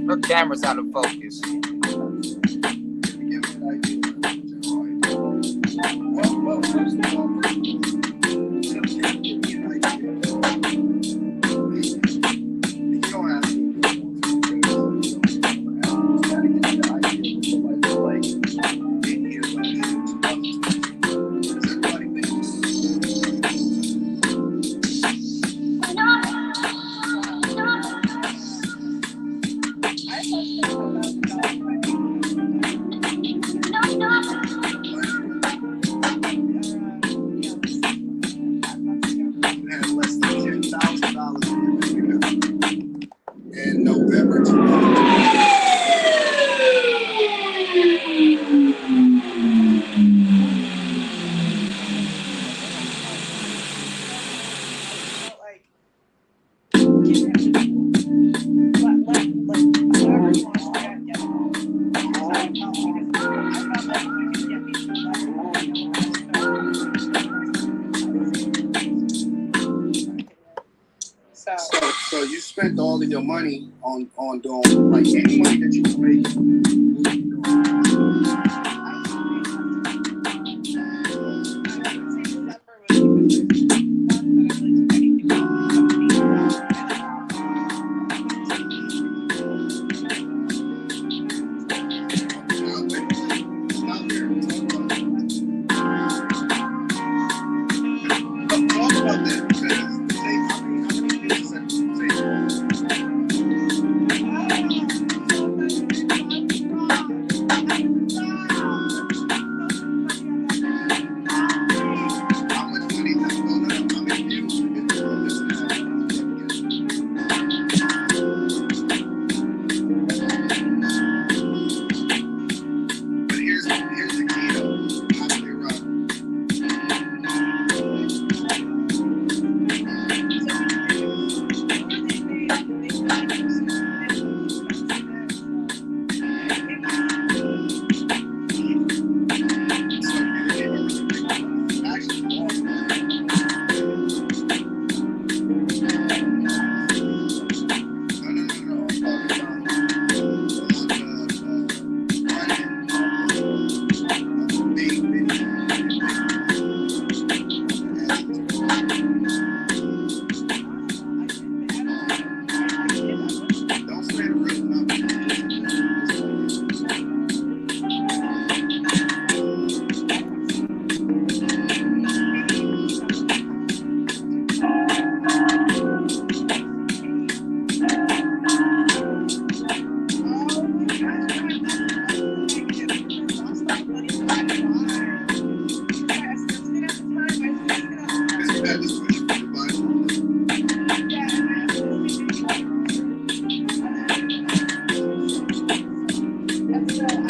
Her camera's out of focus. Well, first of all, in November 2020. So you spent all of your money on doing like any money that you were making.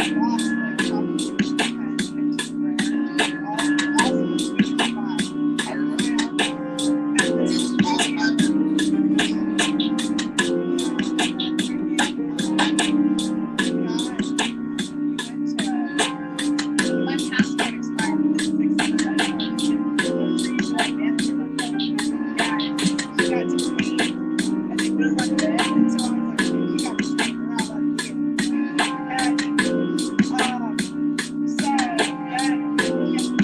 lost like probably 10, 15 grand. I remember. And this is Most of my my passport expired within 6 months. I got detained, and they wouldn't let it in. And so I was like, he got detained, we're not letting me in. And so then he gets that whole trip, and then he was so nice and I made it.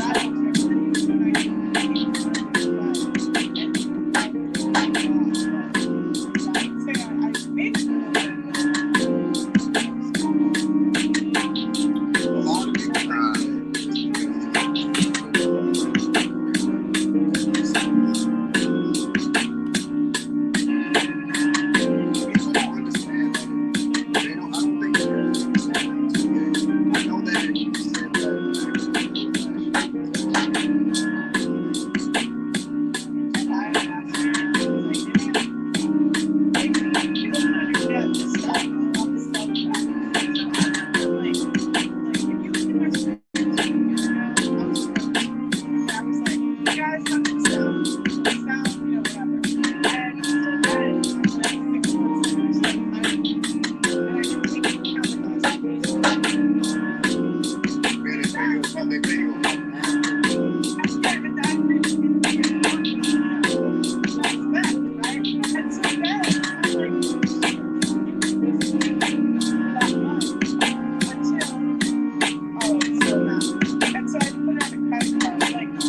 a lot of people understand that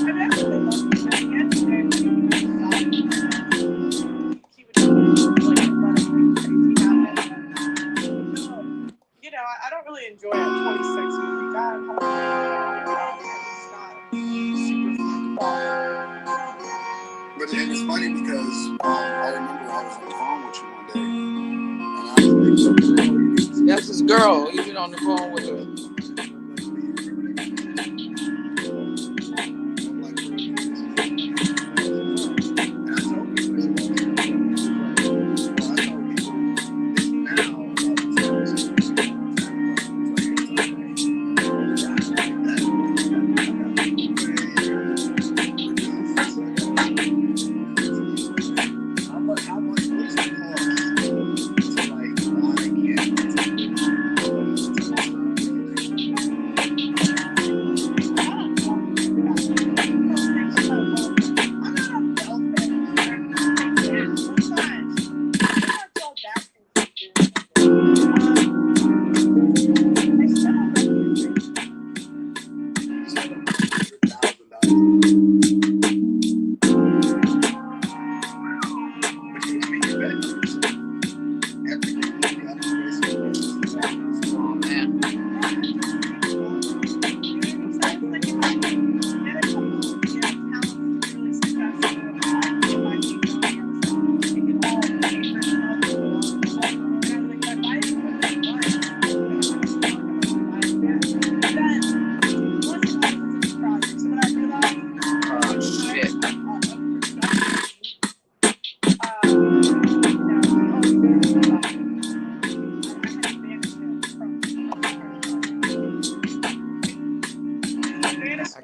they don't. I don't think they're understanding too. I know that you said I don't really enjoy it. 26 movie. God, it's not super fun. But then it's funny because I remember I was on the phone with you one day, and I was like, That's his girl. He's been on the phone with her. How much does it cost to like buy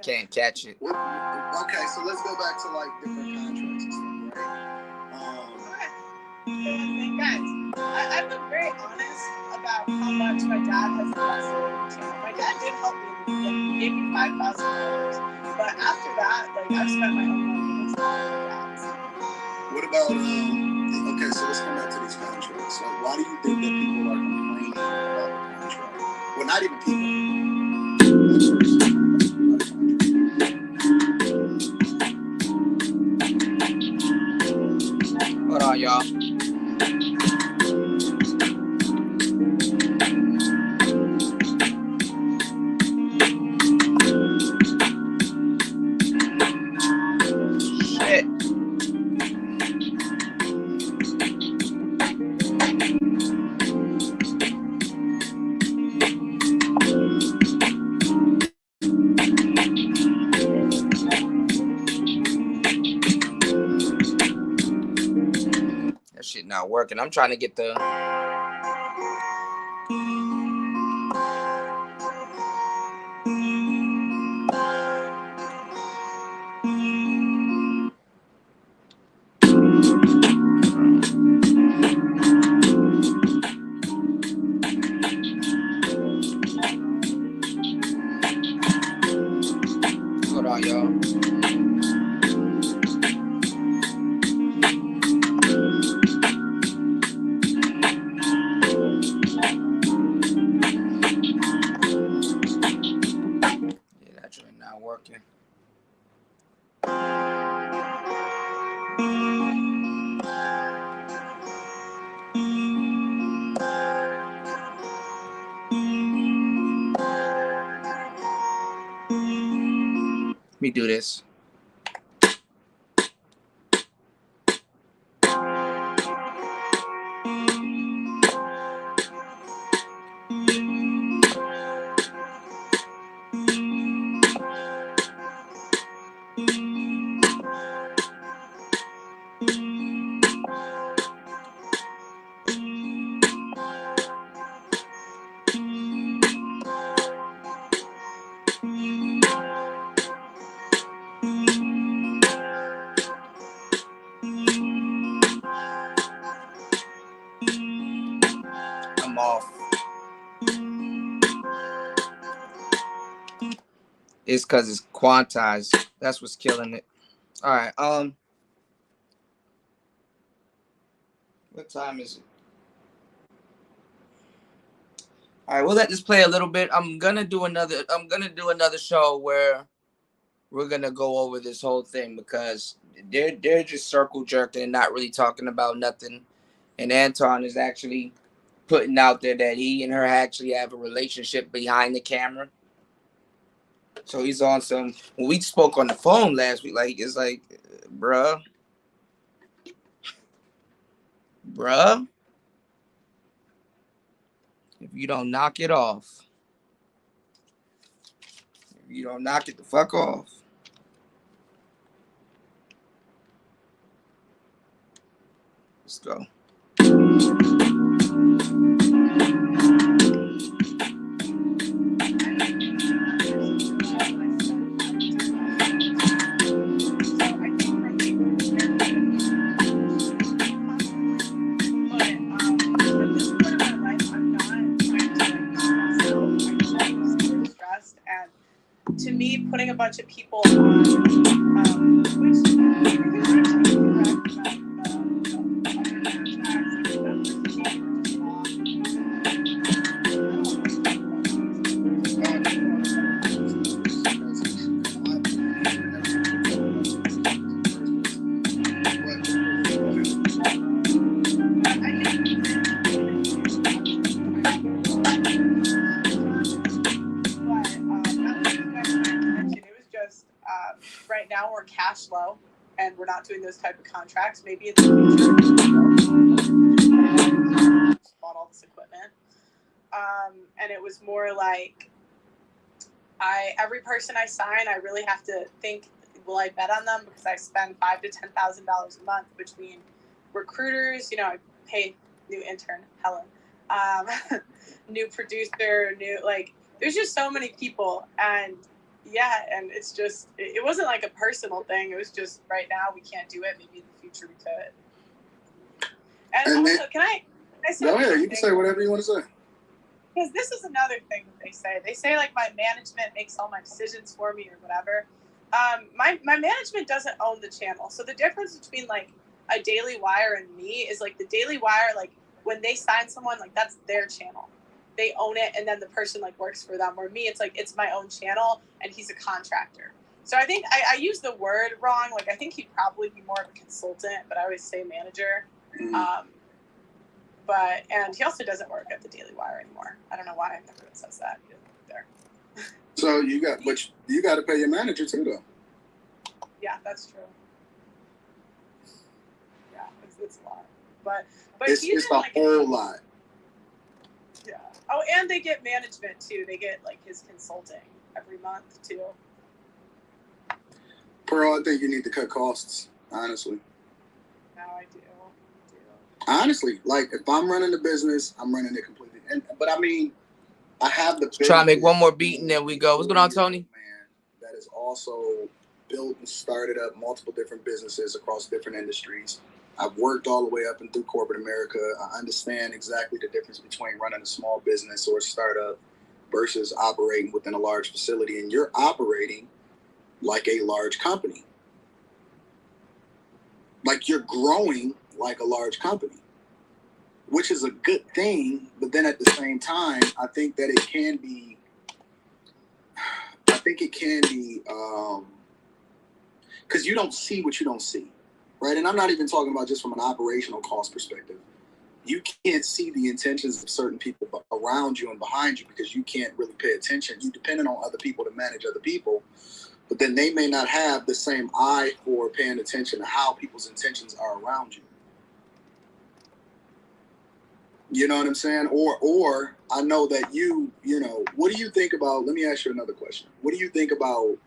Can't catch it. Okay, so let's go back to like different contracts and stuff, right? Guys, I've been very honest about how much my dad has invested in the channel. My dad did help me, like, he gave me $5,000, but after that, like, I've spent my own money. It's not my dad's. What about okay, so let's come back to these contracts. Like, why do you think that people are complaining about the contract? Well, not even people. Hold on, y'all. Shit. That shit not working. I'm trying to get the... out, y'all. Yeah, that joint not working. Let me do this. I'm off. It's because it's quantized. That's what's killing it. All right. What time is it? All right, we'll let this play a little bit. I'm gonna do another show where we're gonna go over this whole thing because they're just circle jerking and not really talking about nothing. And Anton is actually putting out there that he and her actually have a relationship behind the camera. So he's on some. When we spoke on the phone last week, like it's like, bruh, if you don't knock it off, if you don't knock it the fuck off. Let's go. To me, putting a bunch of people on, which right now we're cash low and we're not doing those type of contracts. Maybe in the future, bought all this equipment. And it was more like every person I sign, I really have to think, will I bet on them? Because I spend $5,000 to $10,000 a month between recruiters. You know, I pay new intern Helen, new producer, there's just so many people. And yeah, and it's just, it wasn't like a personal thing. It was just right now we can't do it. Maybe in the future we could. And also, can I say? Go ahead. You can say whatever you want to say. Because this is another thing that they say. They say like my management makes all my decisions for me or whatever. My management doesn't own the channel. So the difference between like a Daily Wire and me is like the Daily Wire, like when they sign someone, like that's their channel. They own it, and then the person like works for them. Where me, it's like it's my own channel, and he's a contractor. So I think I use the word wrong. Like I think he'd probably be more of a consultant, but I always say manager. And he also doesn't work at the Daily Wire anymore. I don't know why everyone says that. He doesn't work there. So you got to pay your manager too, though. Yeah, that's true. Yeah, it's a lot, but it's a whole lot. Yeah. Oh, and they get management too. They get like his consulting every month too. Pearl, I think you need to cut costs. Honestly. No, I do. Honestly, like if I'm running the business, I'm running it completely. But I mean, I have the. Try to make one more beat and then we go. What's going on, Tony? Man, that is also built and started up multiple different businesses across different industries. I've worked all the way up and through corporate America. I understand exactly the difference between running a small business or a startup versus operating within a large facility. And you're operating like a large company. Like you're growing like a large company, which is a good thing. But then at the same time, I think that it can be, because you don't see what you don't see, right? And I'm not even talking about just from an operational cost perspective. You can't see the intentions of certain people around you and behind you because you can't really pay attention. You dependent on other people to manage other people, but then they may not have the same eye for paying attention to how people's intentions are around you. You know what I'm saying? Or I know that you know, what do you think about, let me ask you another question. What do you think about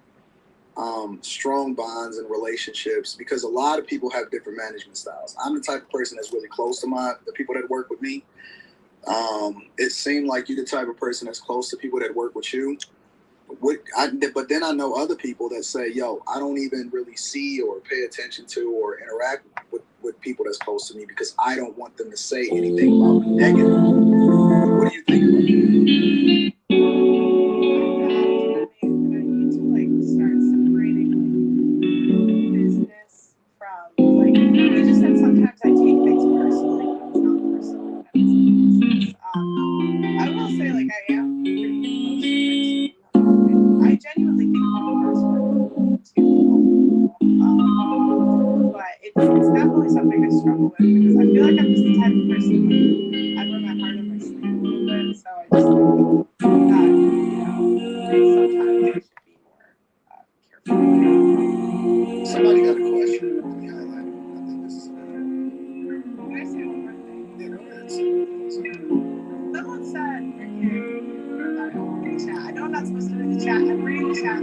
strong bonds and relationships? Because a lot of people have different management styles. I'm the type of person that's really close to the people that work with me. It seemed like you're the type of person that's close to people that work with you. But then I know other people that say, yo, I don't even really see or pay attention to or interact with people that's close to me because I don't want them to say anything about me negative. What do you think about that? I need to like start separating like business from like you just said sometimes I take things personally, but it's not personal. Business. I will say like I am pretty close to my team. I genuinely think leaders work too. But it's definitely something I struggle with because I feel like I'm just the type of person like I wear my heart on my sleeve a little bit, so I just think that sometimes I should be more careful. Somebody got a question. Let me highlight it. I think this is a good one. Can I say one more thing? Yeah, go ahead. Someone said right here in the chat. I know I'm not supposed to read the chat. I'm reading the chat.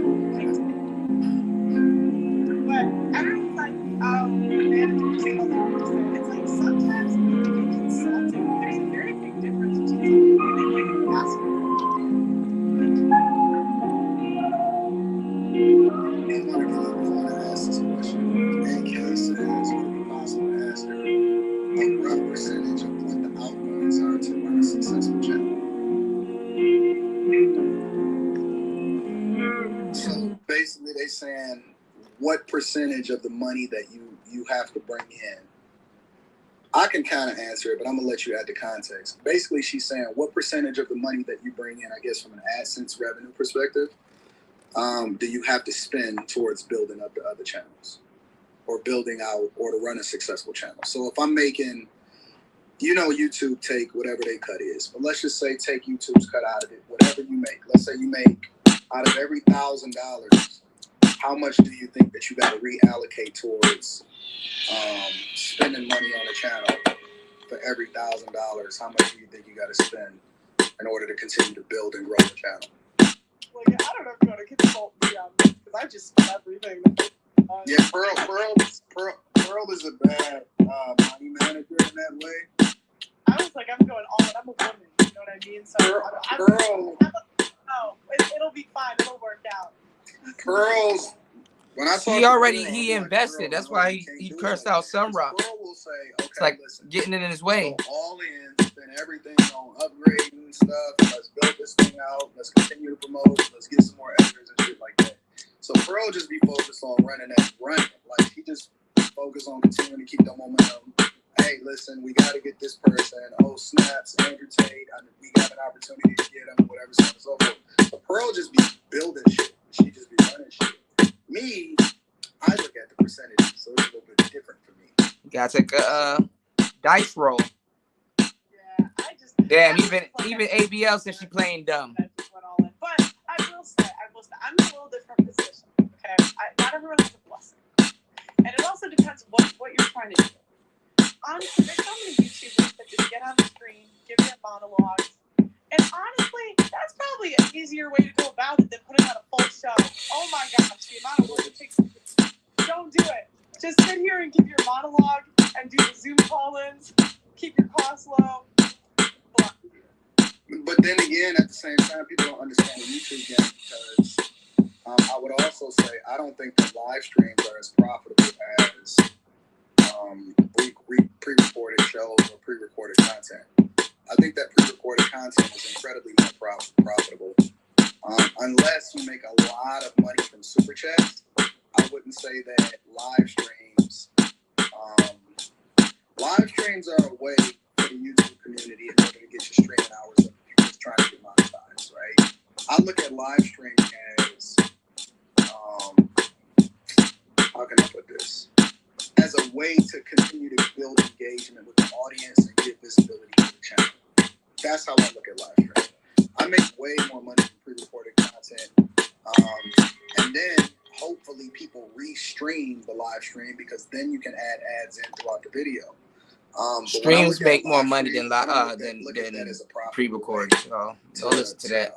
But everyone's like, oh, managers tell them what to say. It's like sometimes when you get consulted, there's a very big difference between something and asking. I want to ask this question. AK says, would it be possible to ask her a rough percentage of what the outgoings are to run a successful channel? So basically, they saying what percentage of the money that you have to bring in. I can kind of answer it, but I'm gonna let you add the context. Basically, she's saying what percentage of the money that you bring in, I guess from an AdSense revenue perspective, do you have to spend towards building up the other channels or building out or to run a successful channel? So if I'm making, YouTube take whatever their cut is, but let's just say take YouTube's cut out of it, whatever you make. Let's say you make out of every $1,000, how much do you think that you got to reallocate towards spending money on a channel for every $1,000? How much do you think you got to spend in order to continue to build and grow the channel? Like, I don't know if you want to consult me on this because I just spent everything. Yeah, Pearl is a bad money manager in that way. I was like, I'm going all in. I'm a woman, you know what I mean? So Pearl. It'll be fine. It'll work out. Pearl's. When I he invested. That's why he cursed out Sunrock. Pearl will say, okay, it's like listen, getting it in his way. So all in, spend everything on upgrading stuff. Let's build this thing out. Let's continue to promote. Let's get some more editors and shit like that. So Pearl just be focused on running. Like he just focused on continuing to keep the momentum. Hey, listen, we got to get this person. Oh, snaps, Andrew Tate. We got an opportunity to get him, whatever, so on and so forth. So Pearl just be building shit. She just be running shit. Me, I look at the percentages, so it's a little bit different for me. You gotta take a dice roll. Yeah, Damn, even ABL said she playing dumb. I just went all in. But I will say, I'm in a little different position. Okay, not everyone has a blessing, and it also depends what you're trying to do. Honestly, there's so many YouTubers that just get on the screen, give their monologues, and honestly, that's probably an easier way to go about it than putting on a full show. Oh my gosh, the amount of work it takes. Don't do it. Just sit here and give your monologue and do the Zoom call-ins. Keep your costs low. But then again, at the same time, people don't understand the YouTube game because I would also say I don't think that live streams are as profitable as pre-recorded shows or pre-recorded content. I think that pre-recorded content is incredibly more profitable. Unless you make a lot of money from super chats, I wouldn't say that live streams are a way for the YouTube community in order to get your streaming hours up if you're just trying to get monetized, right? I look at live streaming as, how can I put this? As a way to continue to build engagement with the audience and get visibility to the channel. That's how I look at live streaming. I make way more money from pre-recorded content. And then hopefully people re-stream the live stream because then you can add ads in throughout the video. Streams make more money than pre-recorded. So don't listen to that.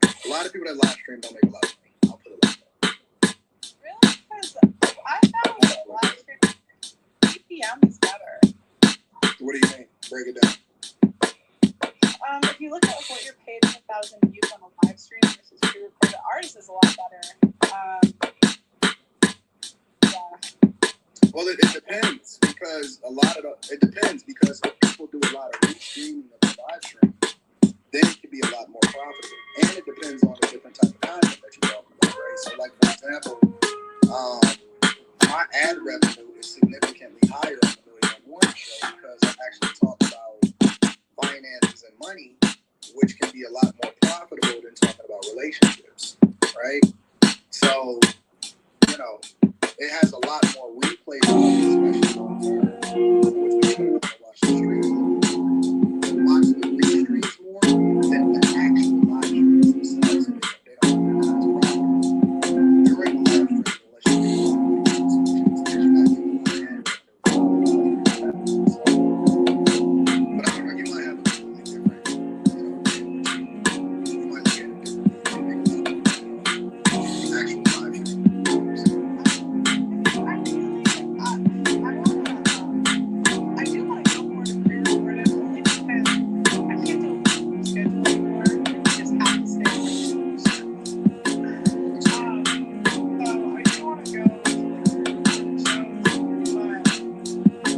A lot of people that live stream don't make a lot of money. I'll put it like that. Really? Because I found that live stream CPM is better. What do you mean? Break it down. If you look at like, what you're paid in 1,000 views on a live stream versus pre-recorded, ours is a lot better. Yeah. Well, it depends because it depends because if people do a lot of re-streaming of the live stream, then it can be a lot more profitable. And it depends on the different type of content that you're talking about, right? So, like for example, my ad revenue is significantly higher on the Million and One show because I actually talk about finances and money, which can be a lot more profitable than talking about relationships, right? So, you know, it has a lot more replay value, especially on Twitter, which people want to watch the streams. Watching the re-streams more than the actual live streams themselves. They don't recognize profit during the live stream unless you're doing solutions that you're not getting the ad. But I think you might have a completely different, you might look at it differently. Actual live stream. I do want to go more to pre-recorded only because I can't do a schedule anymore. I just have to stay away. So I do want to go to pre-recorded shows,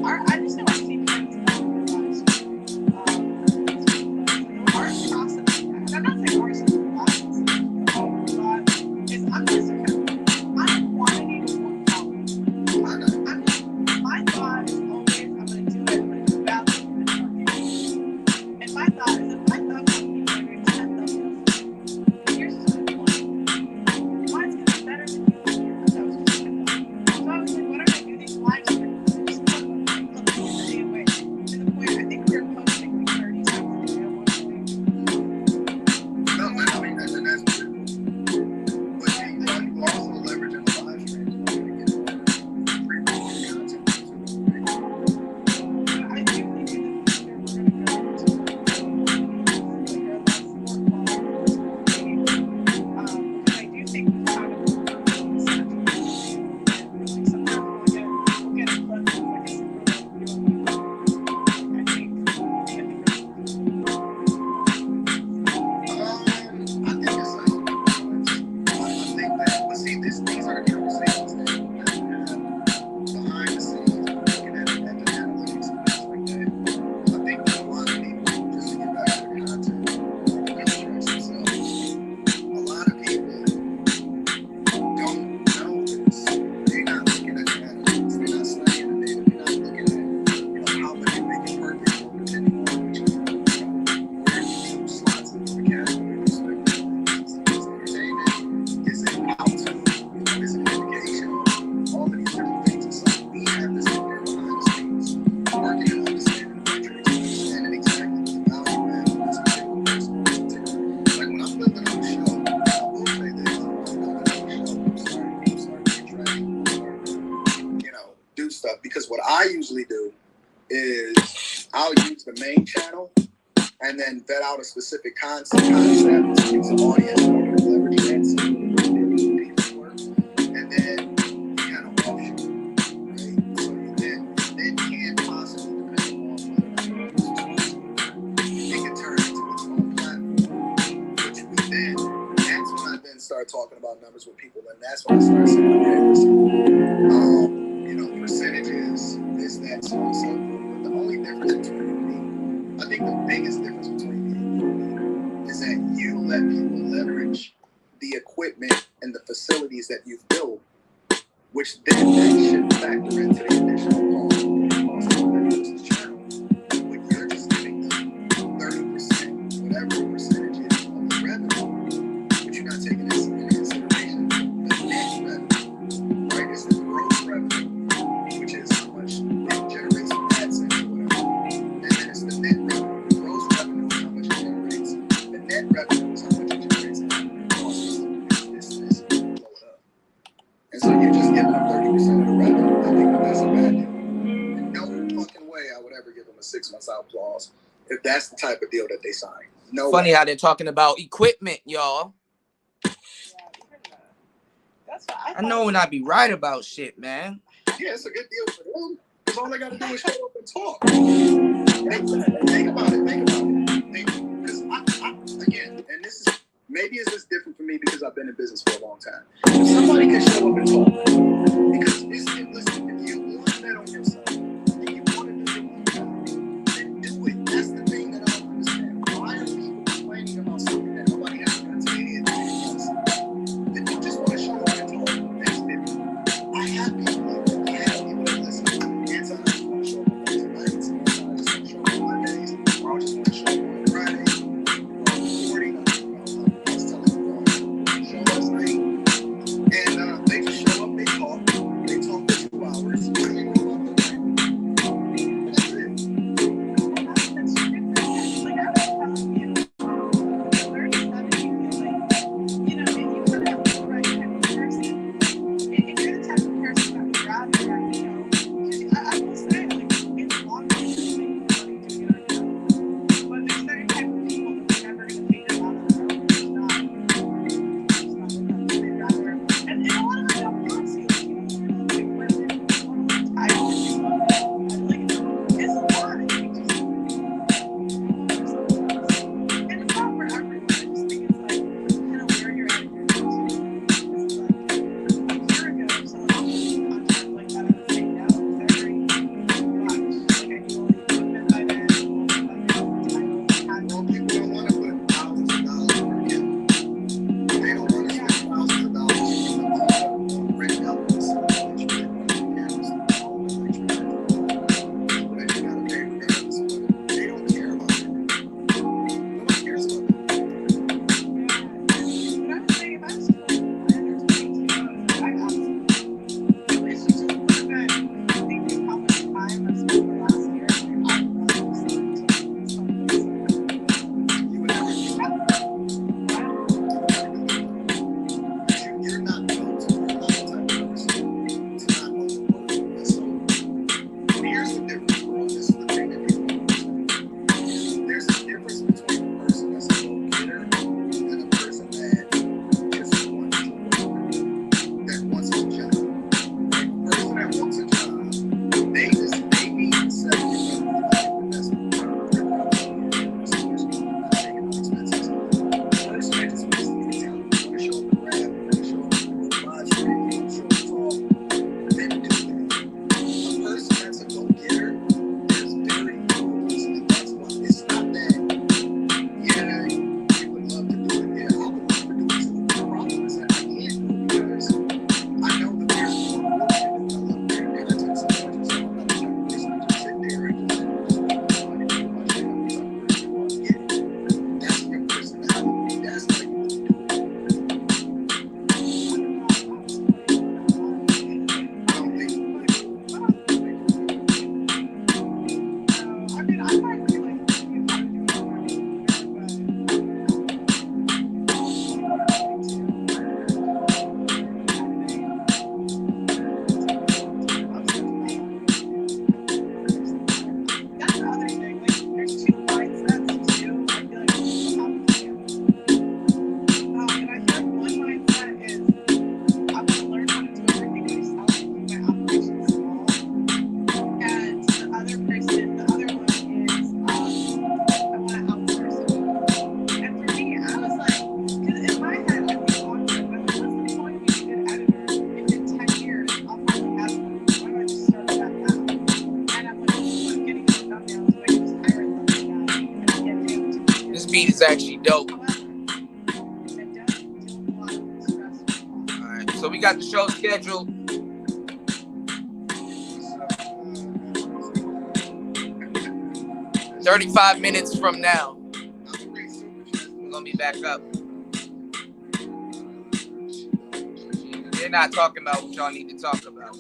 but I just don't want to see friends ours costs, and I'm not saying ours is the best, but it's I'm just I'm quantity to quality. My thought is always I'm going to do it, I'm going to do value in the market. And my thought is if I thought people are doing 10,000, yours is going to be 1. Mine's going to be better than yours. That was just 10,000. So I was like, why don't I do these live streams? And just put the day away. To the point I think we were posting like 30 times a day at one point. No, I mean, that's beautiful. But you also leverage in the live streams in order to get pre-recorded content too, right? I do think in the future we're going to go into because I do think we've kind of like sometimes we'll get a clip of like a single video. I think it's that, but see, these are the conversations that you have behind the scenes when you're looking at the analytics and things like that. I think that a lot of people, just to get back to the content, the illustrates themselves, a lot of people don't know this. They're not looking at the analytics, they're not studying the data, they're not looking at, how much you make it per video depending on which, where YouTube slots into the category perspective. Is it entertainment? Is it how-to? Is it education? All of these different things. And so we have this in there behind the scenes, working and understanding the metrics, understanding exactly what the value add of this particular person is. Like when I'm building up a show, I will say this, when I'm building up a show, I'm starting to get traction, I'm starting to, do stuff. Because what I usually do is I'll use the main channel and then vet out a specific concept to use an audience in order to leverage that, see what people work, and then kind of offshoot, right? So then can possibly, depending on whether it's possible, it can turn into its own platform, which we then, that's when I then start talking about numbers with people, and that's when I start saying, okay, listen, percentages, this, that, so on and so forth. But the only difference between me, I think the biggest difference between me and you is that you let people leverage the equipment and the facilities that you've built, which then that should factor into the additional cost of the person's channel. When you're just giving them 30%, whatever percentage is of the revenue, but you're not taking this into consideration the net revenue, right? It's the gross revenue, which is how much it generates from AdSense or whatever. And then it's the net revenue. The gross revenue is how much it generates. The net revenue is how much it generates. And the cost is this, blow it up. And so you're just giving them 30% of the revenue. I think that's a bad deal. And no fucking way I would ever give them a 6 months out clause if that's the type of deal that they sign. No Funny way. how they're talking about equipment, y'all. That's what I know when I be right about shit, man. Yeah, it's a good deal for them. Because all they got to do is show up and talk. Think about it. Because again, and this is, maybe it's just different for me because I've been in business for a long time. If somebody can show up and talk, because listen, if you want to bet on yourself and you want to do your own job, then do it. That's the thing that I don't understand. Why are people complaining about something that nobody has got to any advantage? Then you just want to show up and talk. That's different. I have people that listen. And sometimes I just want to show up on Thursday nights. Sometimes I just want to show up on Mondays. Or I just want to show up on Fridays. Recording. I was telling you show last night. And they just show up, they talk for 2 hours. And they go about the day. That's it. Like I was telling you, 37, you know, if you put out the right type of person, if you're the type of person that would rather, you know, I will say, like, it's long term doing it right now. But there's certain type of people that are never going to figure it out on their own. It's not they'd rather, and a lot of them don't want to, like, you know, like, women, I like, it's a lot. You just, and it's not for everyone. I just think it's like kind of where you're at in your life. It's like a year ago, so like contact like that, I would say no, very much. Like I knew all the equipment by then, all the titles, Well, people don't want to put thousands of dollars per account. They don't want to spend thousands of dollars on written elements that you get on the cameras. All the people that you got to pay regardless of whether they don't care about it. Nobody cares about it. But I would say if I was still entertaining to go, I absolutely. It's just a little bit thinking how much time I've spent the last year. Like, I'd rather just like take something. You would never do that. You're not built to, you're not the type of person to not know the world. And so here's the difference, bro. This is the thing that people don't understand. There's a difference between a person that's a go-getter and a person that just wants to work, that wants a job. A person that wants a job, they need to set up investment. They're probably not taking on expenses. The person that just wants to get talent, they want to show up and rap, they want to show up and do live stream, they want to show up and talk, then do that. A person that's a go-getter is very focused, and that's why it's not that, yeah, you would love to do it, yeah, I would love to do it too. The problem is that I can't do it because I know that there's more work to do. I love creating content so much, and so I'm not the type of person to just sit there and just do my shit. I'm the type of person who wants to get it. That's your personality. That's how you really do it. I don't think you would. I mean, I might be like thinking about doing it around here, that's the other thing. Like, there's two mindsets too. I feel like people have to stand. And I feel like one mindset is I want to learn how to do everything myself and keep my operations small. And the other one is I want to outsource it. And for me, I was like, because in my head, I'd be wondering, what's the point of being a good editor if in 10 years I'll probably have one? Why don't I just start that now? And I'm like, I'm getting some thumbnails, but I can just hire them like that and get paid to do it. This beat is actually dope. However, So we got the show scheduled. "35 minutes from now, we're gonna be back up." They're not talking about what y'all need to talk about.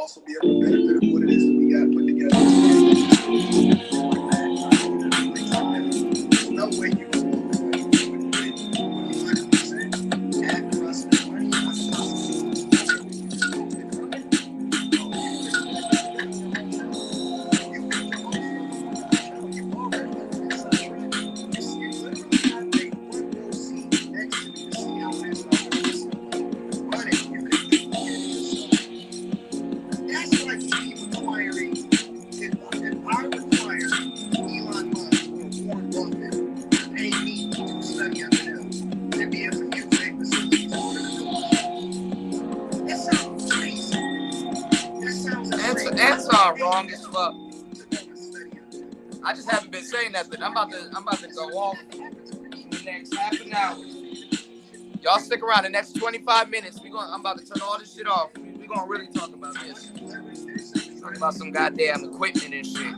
also be able to benefit of what it is that we got put together. There's no way you can walk away with 100% at trust and money. That's possible. Answer wrong as fuck. I just haven't been saying nothing. I'm about to go off in the next half an hour. Y'all stick around the next 25 minutes. I'm about to turn all this shit off. We're gonna really talk about this. Talk about some goddamn equipment and shit.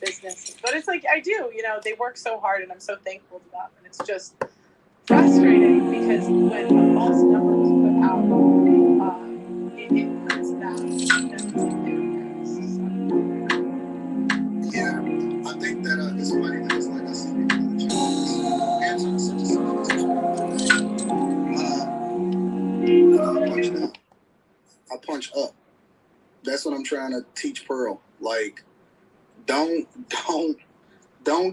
Business, but it's like I do, they work so hard, and I'm so thankful to them. And it's just frustrating because when a false number is put out, it hurts that. Yeah, I think that it's funny that it's like I see people in the answering such a punch down. I punch up. That's what I'm trying to teach Pearl. Like, don't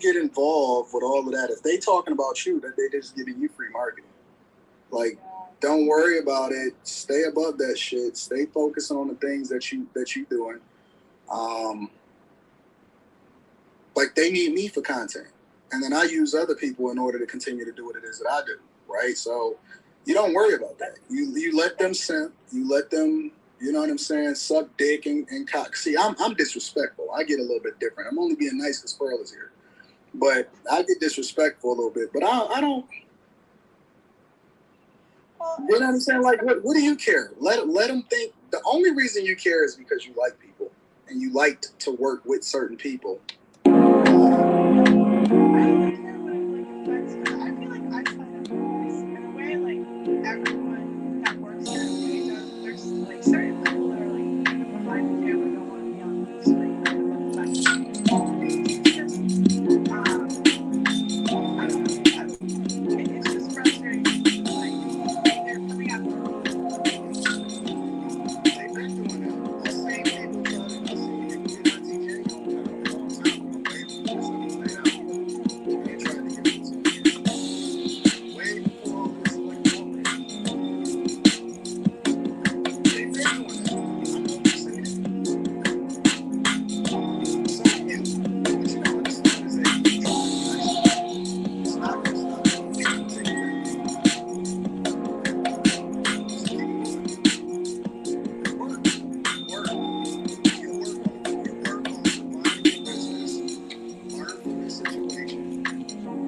get involved with all of that. If they talking about you, that they just giving you free marketing. Like, don't worry about it. Stay above that shit. Stay focused on the things that you doing. Like, they need me for content, and then I use other people in order to continue to do what it is that I do. Right. So you don't worry about that. You let them simp. You let them. You know what I'm saying? Suck dick and cock. See, I'm disrespectful. I get a little bit different. I'm only being nice because Pearl is here. But I get disrespectful a little bit. But I don't. You know what I'm saying? Like, what do you care? Let them think. The only reason you care is because you like people and you like to work with certain people. I don't care what it affects. I feel like I find it in a way, like everyone that works there, there's like certain people that are like behind the camera don't want to be on the screen. It's just frustrating. Like they're coming out. They've been doing that. The same people trying to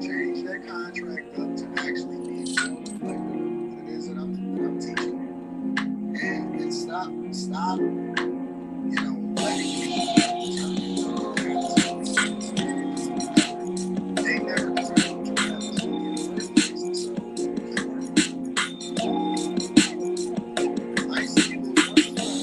Change that. that contract up to actually be informed of like what it is that I'm teaching. And stop, you know, letting people they never determine what your path is going to be in the first place. So keep working. I see you lose much as well.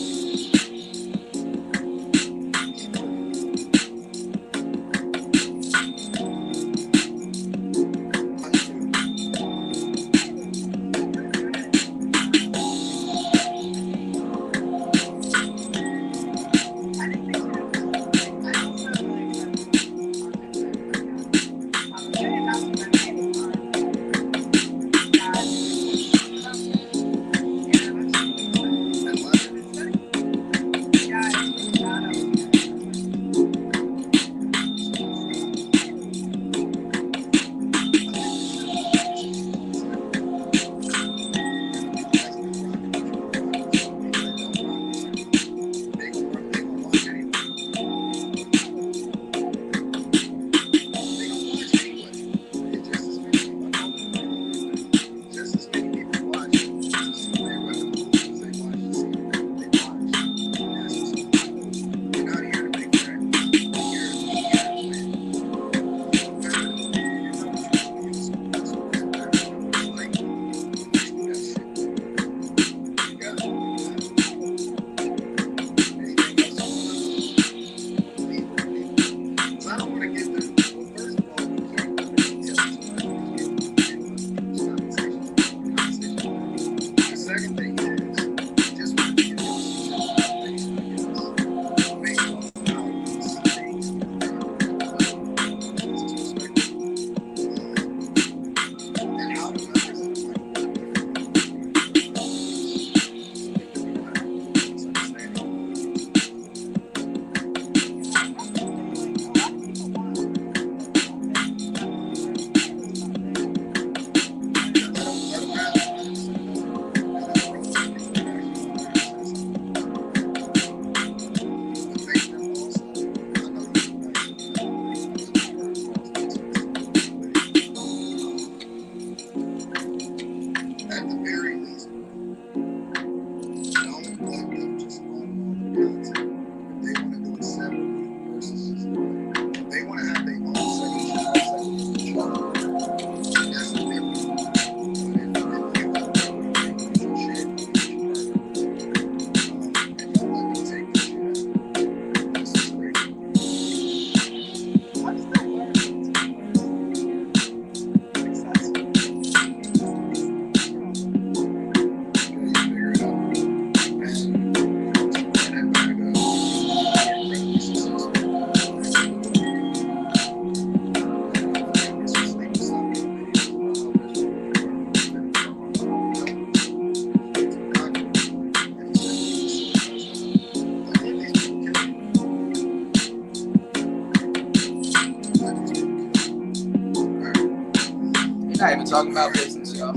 Not even talking about business, y'all.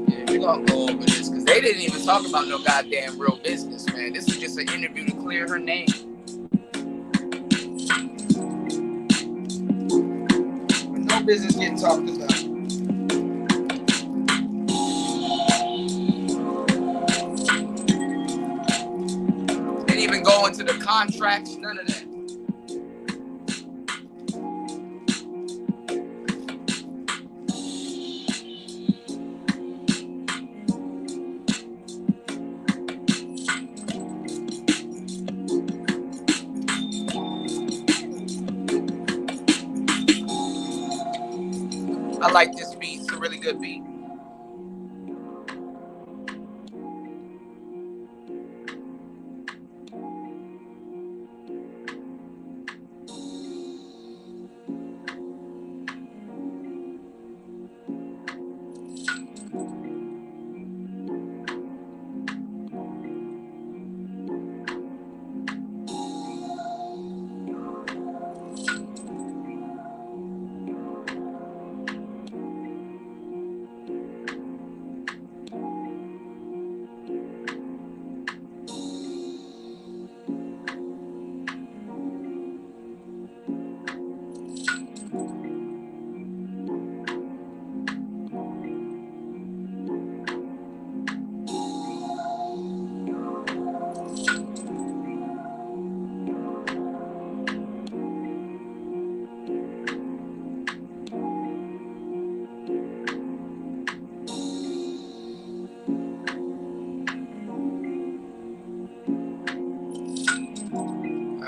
Yeah, we're gonna go over this because they didn't even talk about no goddamn real business, man. This is just an interview to clear her name. No business getting talked about. Didn't even go into the contracts, none of that. I like this beat. It's a really good beat.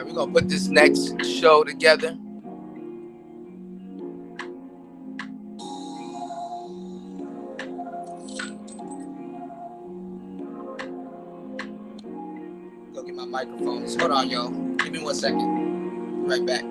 We're going to put this next show together. Go get my microphones. Hold on, y'all. Give me 1 second. Right back.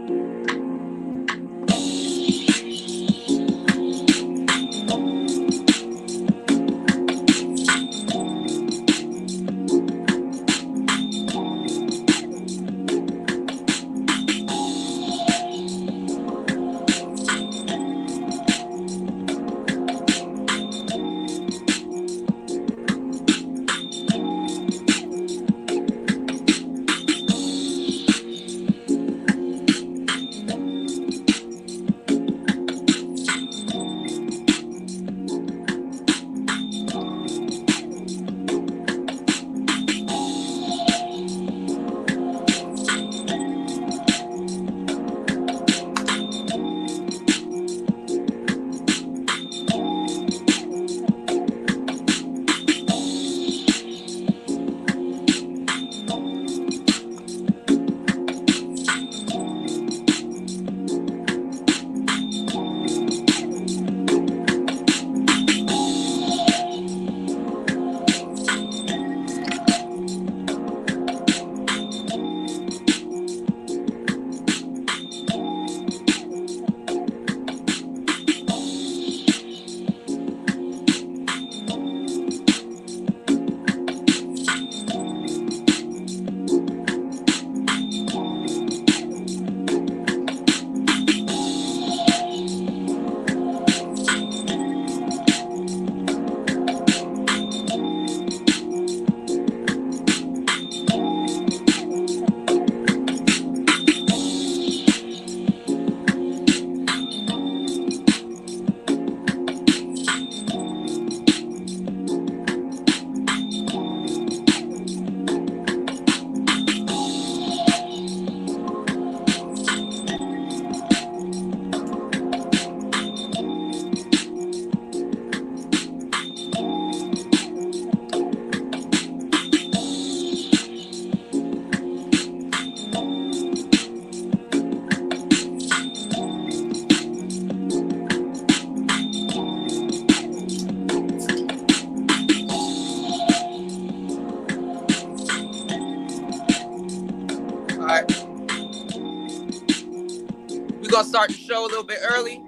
We're going to start the show a little bit early.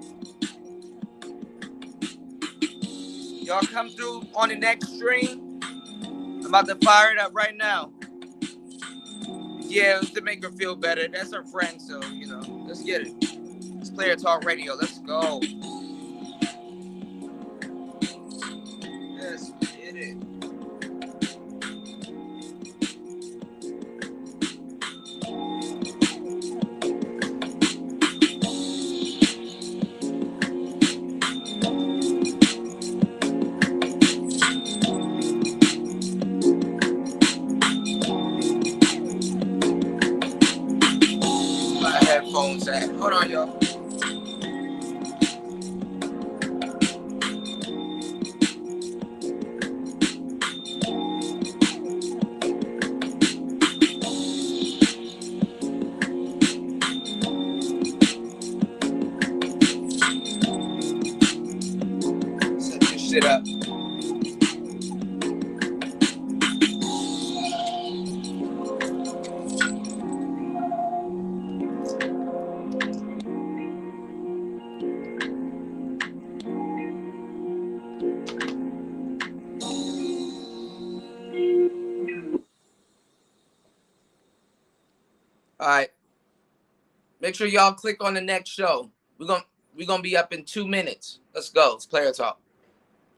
Y'all come through on the next stream. I'm about to fire it up right now. Yeah, it was to make her feel better. That's her friend, so, you know, let's get it. It's Player Talk Radio. Let's go. Let's get it. Headphones at. Hold on, y'all. Set this shit up. All right. Make sure y'all click on the next show. We're gonna be up in 2 minutes. Let's go. It's Player Talk.